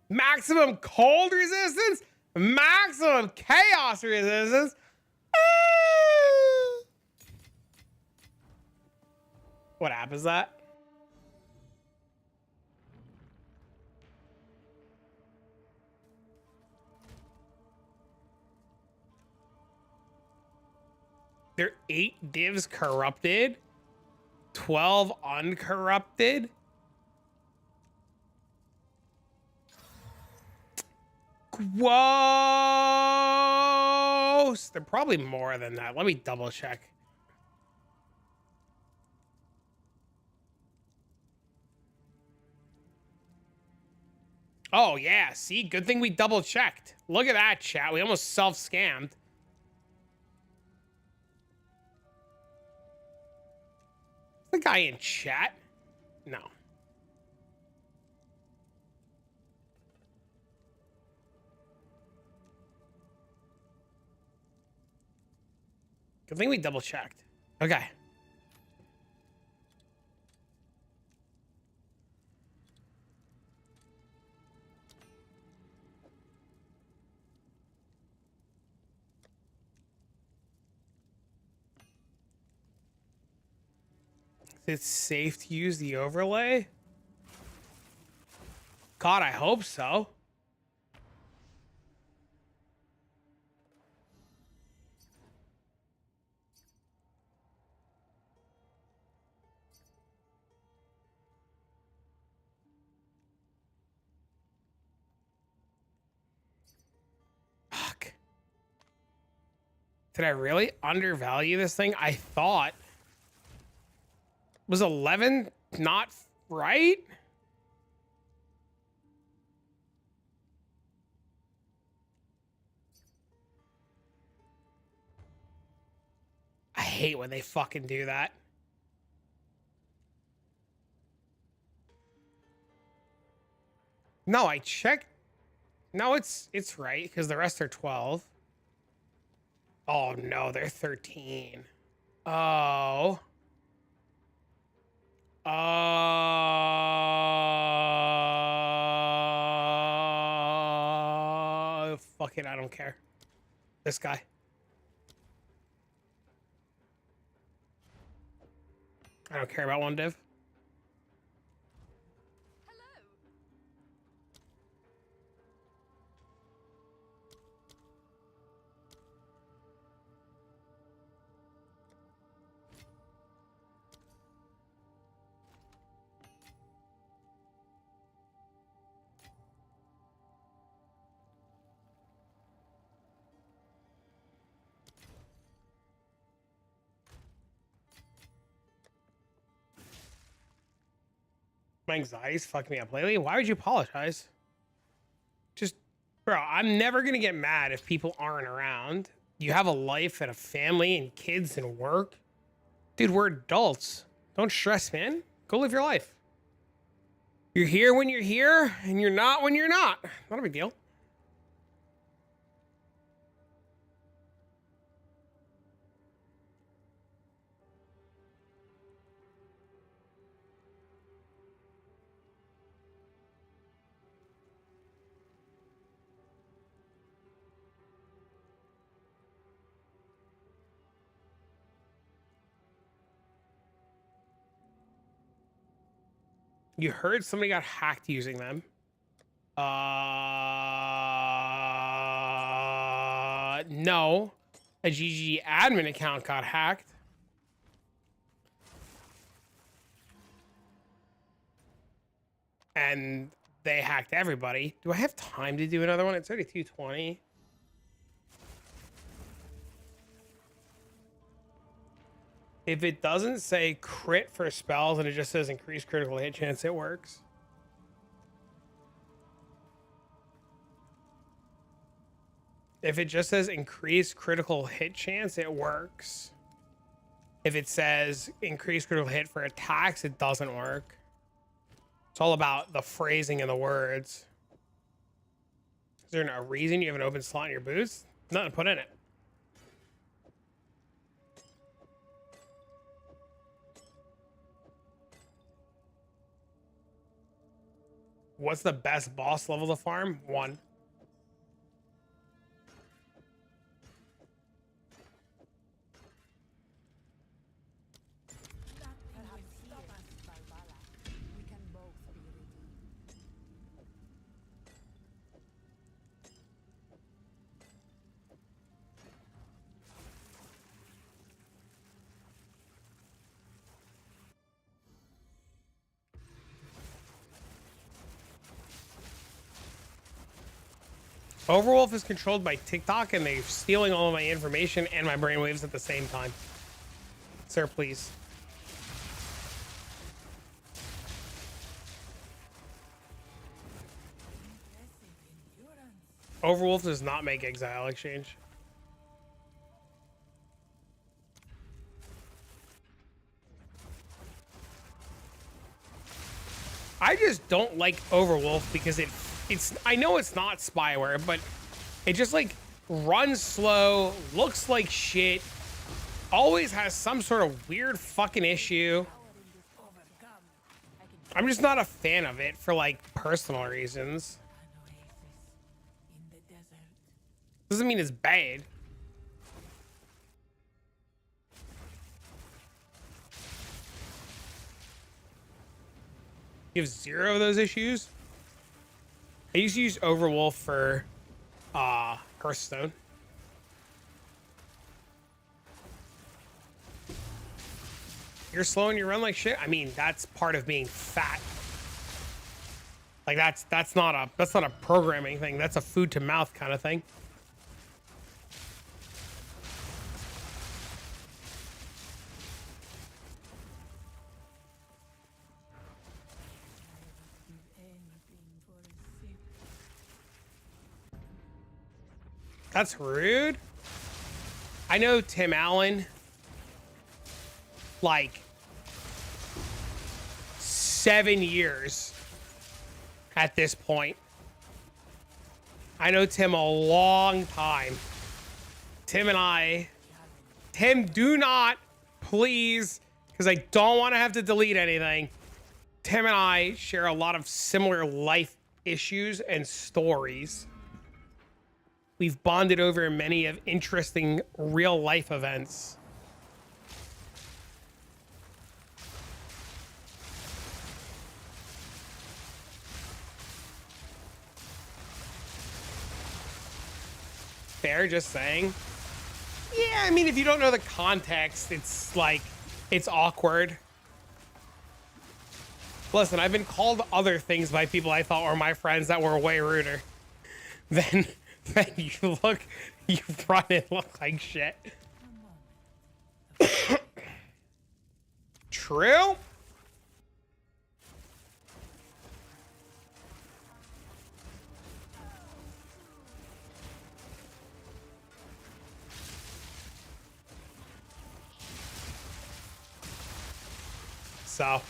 Maximum cold resistance. Maximum chaos resistance. Ah! What app is that? There are 8 divs corrupted, 12 uncorrupted. Gross. They're probably more than that. Let me double check. Oh, yeah. See, good thing we double checked. Look at that, chat. We almost self-scammed. The guy in chat? No. Good thing we double checked. Okay. It's safe to use the overlay? God, I hope so. Fuck. Did I really undervalue this thing? I thought. Was 11 not right? I hate when they fucking do that. No, I checked. No, it's right because the rest are 12. Oh no, they're 13. Oh. Fuck it, I don't care. This guy. I don't care about one div. My anxiety's fucking me up lately. Why would you apologize? Just, bro, I'm never gonna get mad if people aren't around. You have a life and a family and kids and work. Dude, we're adults. Don't stress, man. Go live your life. You're here when you're here, and you're not when you're not. Not a big deal. You heard somebody got hacked using them. No. A GG admin account got hacked. And they hacked everybody. Do I have time to do another one? It's already 2:20. If it doesn't say crit for spells and it just says increased critical hit chance, it works. If it just says increased critical hit chance, it works. If it says increased critical hit for attacks, it doesn't work. It's all about the phrasing and the words. Is there a reason you have an open slot in your boots? Nothing to put in it. What's the best boss level to farm? 1. Overwolf is controlled by TikTok and they're stealing all of my information and my brainwaves at the same time. Sir, please. Overwolf does not make Exile Exchange. I just don't like Overwolf because it's I know it's not spyware, but it just like runs slow, looks like shit, always has some sort of weird fucking issue. I'm just not a fan of it for like personal reasons. Doesn't mean it's bad. You have 0 of those issues? I used to use Overwolf for Hearthstone. You're slow and you run like shit. I mean, that's part of being fat. Like that's not a programming thing. That's a food to mouth kind of thing. That's rude. I know Tim Allen, like 7 years at this point. I know Tim a long time. Tim, do not, please, because I don't want to have to delete anything. Tim and I share a lot of similar life issues and stories. We've bonded over many of interesting real life events. Fair, just saying. Yeah, I mean, if you don't know the context, it's like, it's awkward. Listen, I've been called other things by people I thought were my friends that were way ruder. Then you run and look like shit. True? So,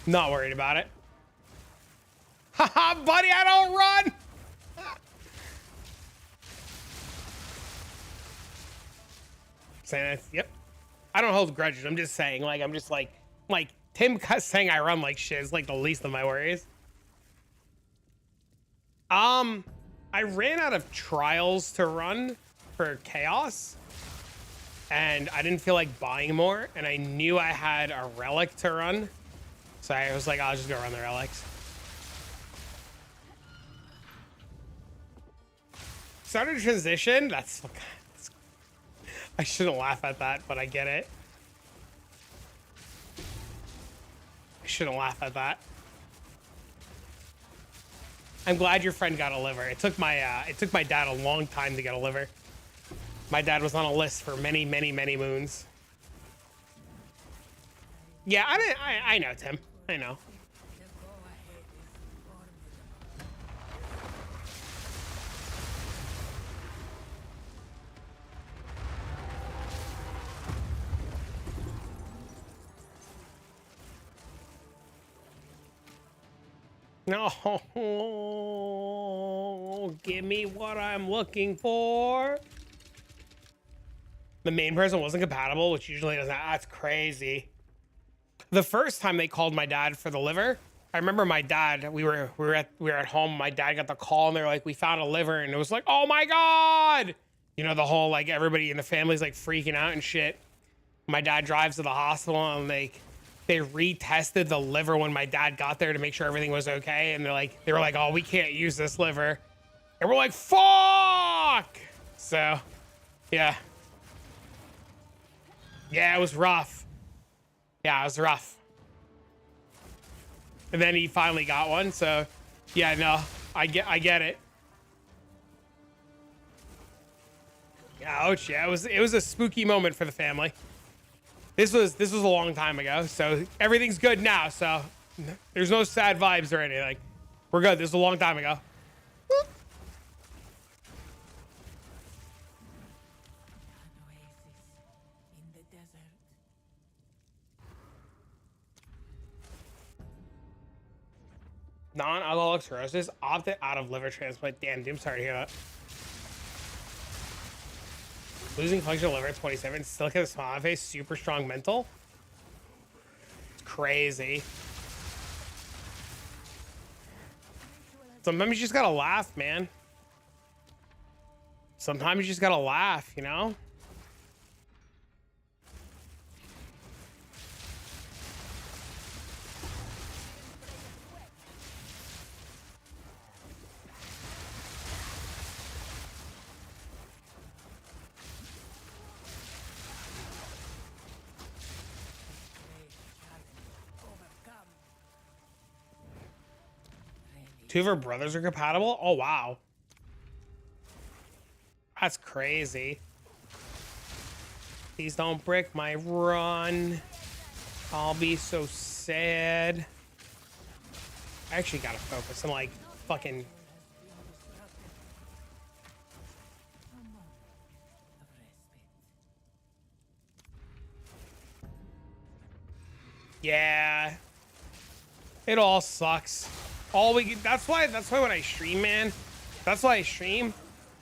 not worried about it. Haha, buddy, I don't run! Saying that, yep. I don't hold grudges. I'm just saying, like, Tim saying I run like shit is like the least of my worries. I ran out of trials to run for chaos, and I didn't feel like buying more, and I knew I had a relic to run, so I was like, I'll just go run the relics. Started transition. That's I shouldn't laugh at that, but I get it. I shouldn't laugh at that. I'm glad your friend got a liver. It took my dad a long time to get a liver. My dad was on a list for many, many, many moons. Yeah, I know, Tim. I know. No, give me what I'm looking for. The main person wasn't compatible, which usually doesn't. That's crazy. The first time they called my dad for the liver, I remember my dad. We were at home. My dad got the call, and they're like, "We found a liver," and it was like, "Oh my god!" You know, the whole like everybody in the family's like freaking out and shit. My dad drives to the hospital, and they retested the liver when my dad got there to make sure everything was okay, and they were like, "Oh, we can't use this liver," and we're like, "Fuck!" So, yeah, it was rough. Yeah, it was rough. And then he finally got one. So, yeah, no, I get it. Ouch! Yeah, it was a spooky moment for the family. This was a long time ago, so everything's good now. So there's no sad vibes or anything. We're good. This was a long time ago. An oasis in the desert. Non-alcoholic cirrhosis opted out of liver transplant. Damn, dude, I'm sorry to hear that. Losing functional liver at 27, still get a smile on face, super strong mental. It's crazy. Sometimes you just gotta laugh, man. Sometimes you just gotta laugh, you know? Two of her brothers are compatible? Oh, wow. That's crazy. Please don't break my run. I'll be so sad. I actually gotta focus on, like, fucking... Yeah. It all sucks. That's why when I stream, man, that's why I stream.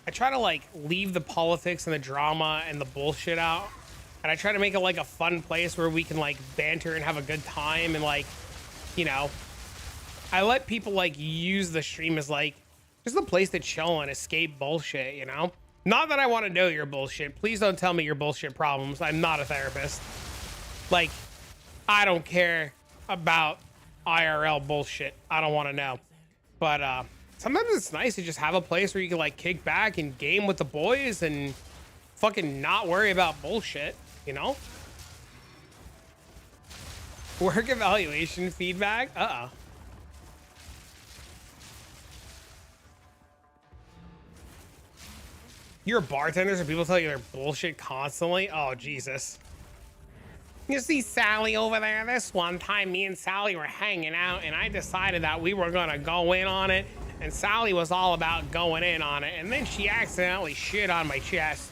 I try to like leave the politics and the drama and the bullshit out. And I try to make it like a fun place where we can like banter and have a good time. And like, you know, I let people like use the stream as like just a place to chill and escape bullshit, you know? Not that I want to know your bullshit. Please don't tell me your bullshit problems. I'm not a therapist. Like, I don't care about IRL bullshit. I don't want to know. But sometimes it's nice to just have a place where you can like kick back and game with the boys and fucking not worry about bullshit, you know? Work evaluation feedback? Uh-oh. You're a bartender, so people tell you they're bullshit constantly? Oh, Jesus. You see Sally over there? This one time me and Sally were hanging out and I decided that we were gonna go in on it, and Sally was all about going in on it, and then she accidentally shit on my chest.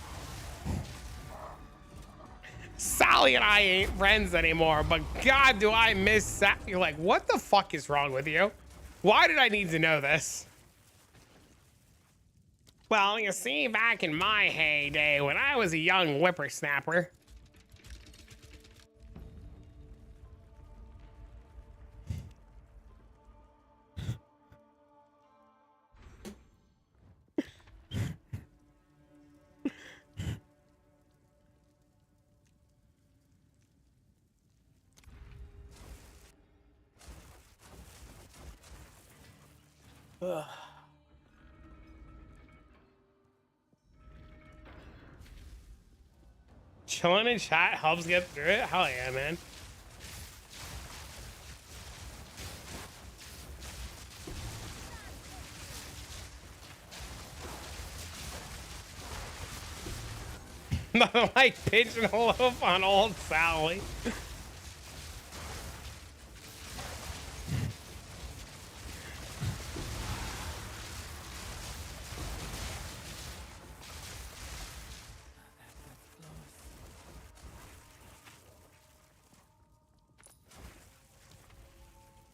Sally and I ain't friends anymore, but God, do I miss Sally. You're like, what the fuck is wrong with you? Why did I need to know this? Well, you see, back in my heyday, when I was a young whippersnapper, ugh. Chilling in chat helps get through it? Hell yeah, man. Nothing like pitching a loaf on old Sally.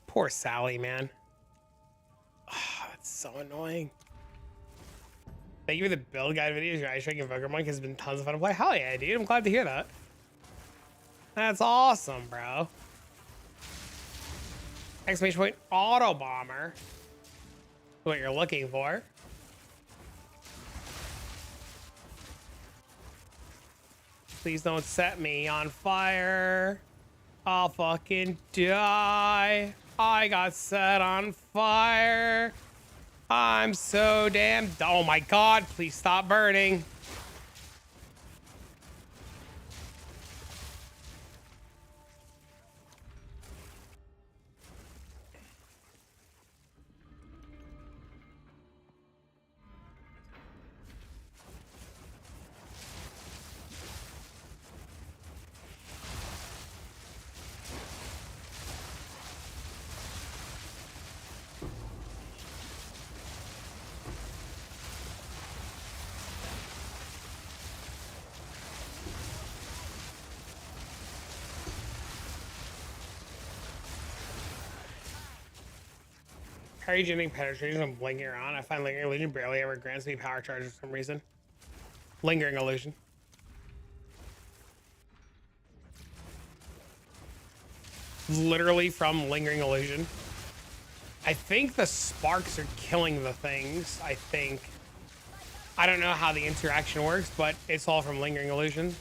Poor Sally, man. Oh, that's so annoying. Thank you for the build guide videos. Your ice striking Poker Monk has been tons of fun to play. Hell yeah, dude. I'm glad to hear that. That's awesome, bro. Exclamation point, Autobomber. What you're looking for. Please don't set me on fire. I'll fucking die. I got set on fire. I'm so damn... Oh my God, please stop burning. Parry-generating penetration and blinking around. I find lingering illusion barely ever grants me power charge for some reason. Lingering illusion. Literally from lingering illusion. I think the sparks are killing the things. I think. I don't know how the interaction works, but it's all from lingering illusion.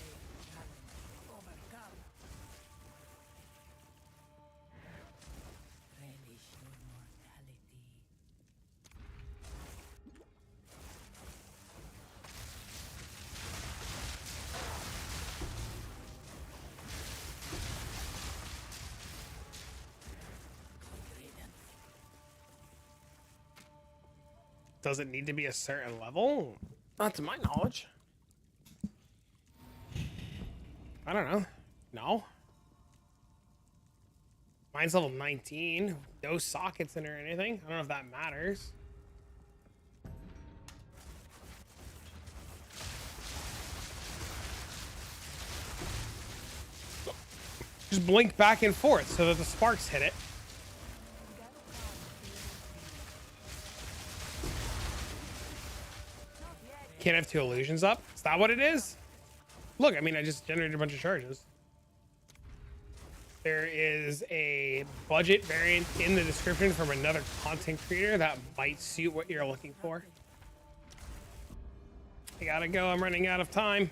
Does it need to be a certain level? Not to my knowledge. I don't know. No. Mine's level 19. No sockets in it or anything. I don't know if that matters. Just blink back and forth so that the sparks hit it. can't have two illusions up. Is that what it is? Look, I mean, I just generated a bunch of charges. There is a budget variant in the description from another content creator that might suit what you're looking for. I gotta go. I'm running out of time.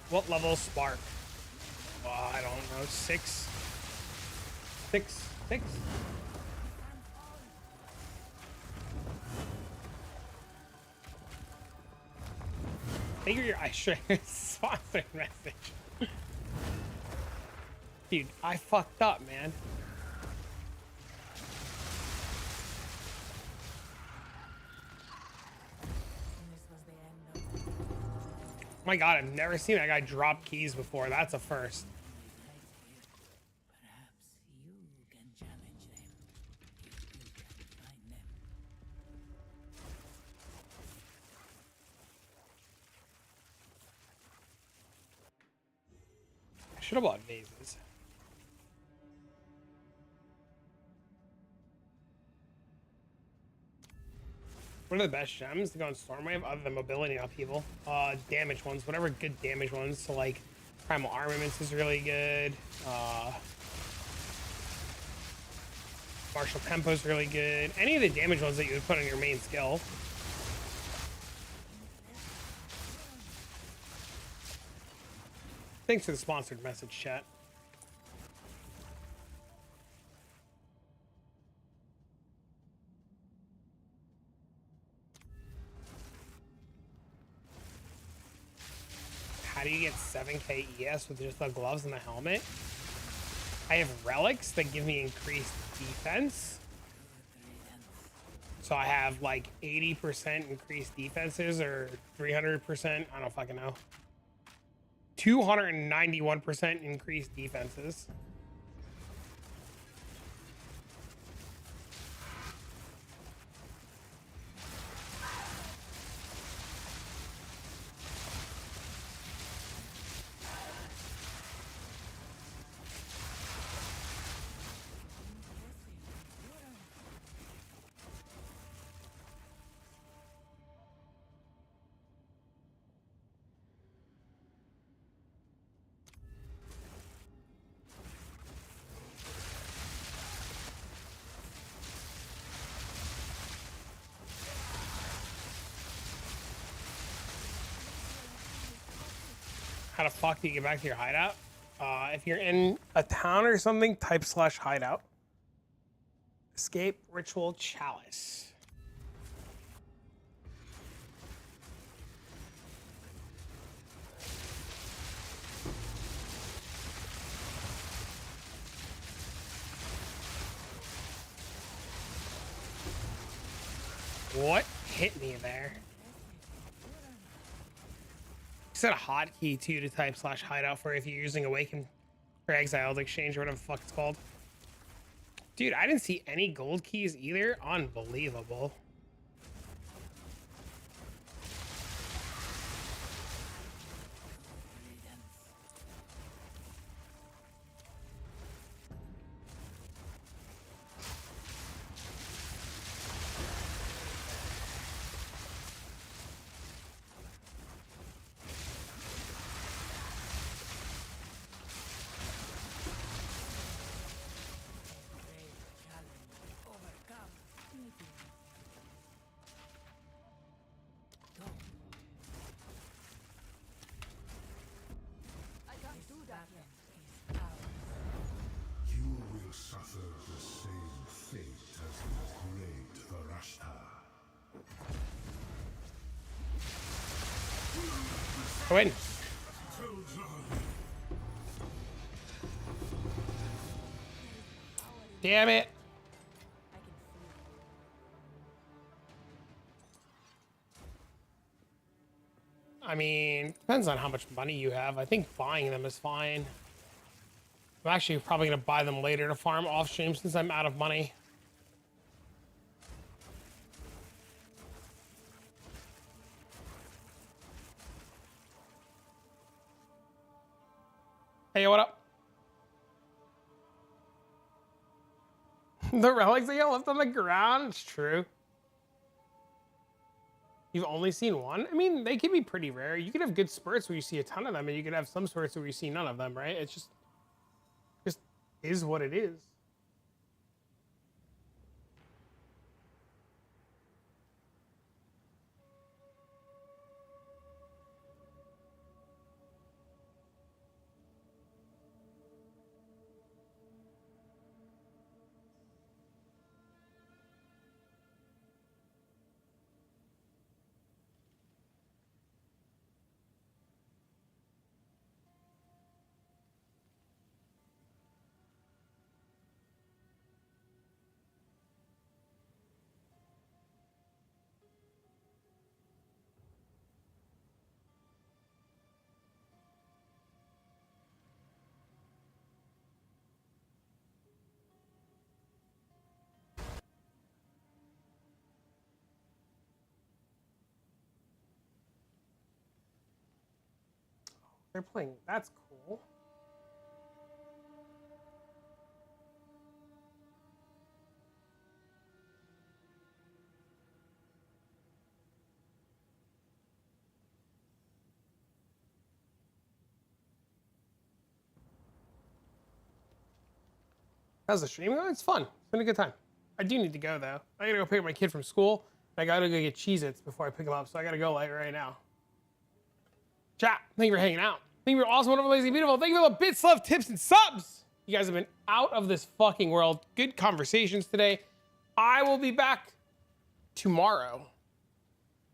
What level spark? Oh, I don't know. 6. 6. 6. Figure I should sponsor message. Dude, I fucked up, man. My God, I've never seen that guy drop keys before. That's a first. Perhaps you can challenge them if you can find them. I should have bought vases. What are the best gems to go in Stormwave other than mobility and upheaval? Damage ones, whatever good damage ones. So like Primal Armaments is really good. Martial Tempo is really good. Any of the damage ones that you would put on your main skill. Thanks for the sponsored message, chat. How do you get 7k ES with just the gloves and the helmet? I have relics that give me increased defense. So I have like 80% increased defenses or 300%. I don't fucking know. 291% increased defenses. How the fuck do you get back to your hideout? If you're in a town or something, type /hideout. Escape Ritual Chalice. What hit me there? Set a hotkey too to type /hideout for if you're using Awaken or Exiled Exchange or whatever the fuck it's called. Dude, I didn't see any gold keys either. Unbelievable. You will suffer the same fate as the great Varashta. Go in. Damn it. I mean, depends on how much money you have. I think buying them is fine. I'm actually probably going to buy them later to farm off stream since I'm out of money. Hey, what up? The relics that you left on the ground? It's true. You've only seen one? I mean, they can be pretty rare. You could have good spurts where you see a ton of them, and you could have some spurts where you see none of them, right? It's just is what it is. They're playing. That's cool. How's the stream going? It's fun. It's been a good time. I do need to go though. I gotta go pick up my kid from school. I gotta go get Cheez-Its before I pick him up, so I gotta go like right now. Chat, thank you for hanging out. Thank you for awesome, wonderful, lazy, beautiful. Thank you for the bits, love, tips, and subs. You guys have been out of this fucking world. Good conversations today. I will be back tomorrow.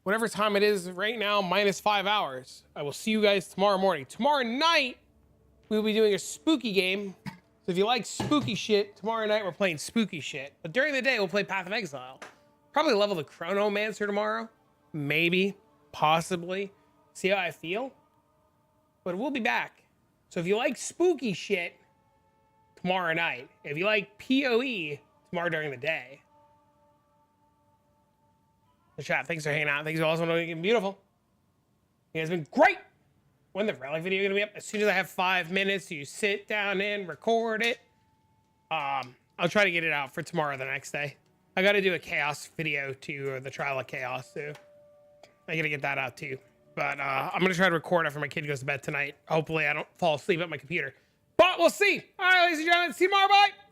Whatever time it is right now, minus 5 hours. I will see you guys tomorrow morning. Tomorrow night, we will be doing a spooky game. So if you like spooky shit, tomorrow night we're playing spooky shit. But during the day, we'll play Path of Exile. Probably level the Chronomancer tomorrow. Maybe. Possibly. See how I feel? But we'll be back. So if you like spooky shit, tomorrow night. If you like PoE, tomorrow during the day. The chat, thanks for hanging out. Thanks for also being beautiful. You guys have been great. When the relic video gonna be up? As soon as I have 5 minutes, you sit down and record it. I'll try to get it out for tomorrow or the next day. I gotta do a chaos video too, or the trial of chaos too. I gotta get that out too. But I'm gonna try to record after my kid goes to bed tonight. Hopefully I don't fall asleep at my computer. But we'll see. All right, ladies and gentlemen, see you tomorrow. Bye.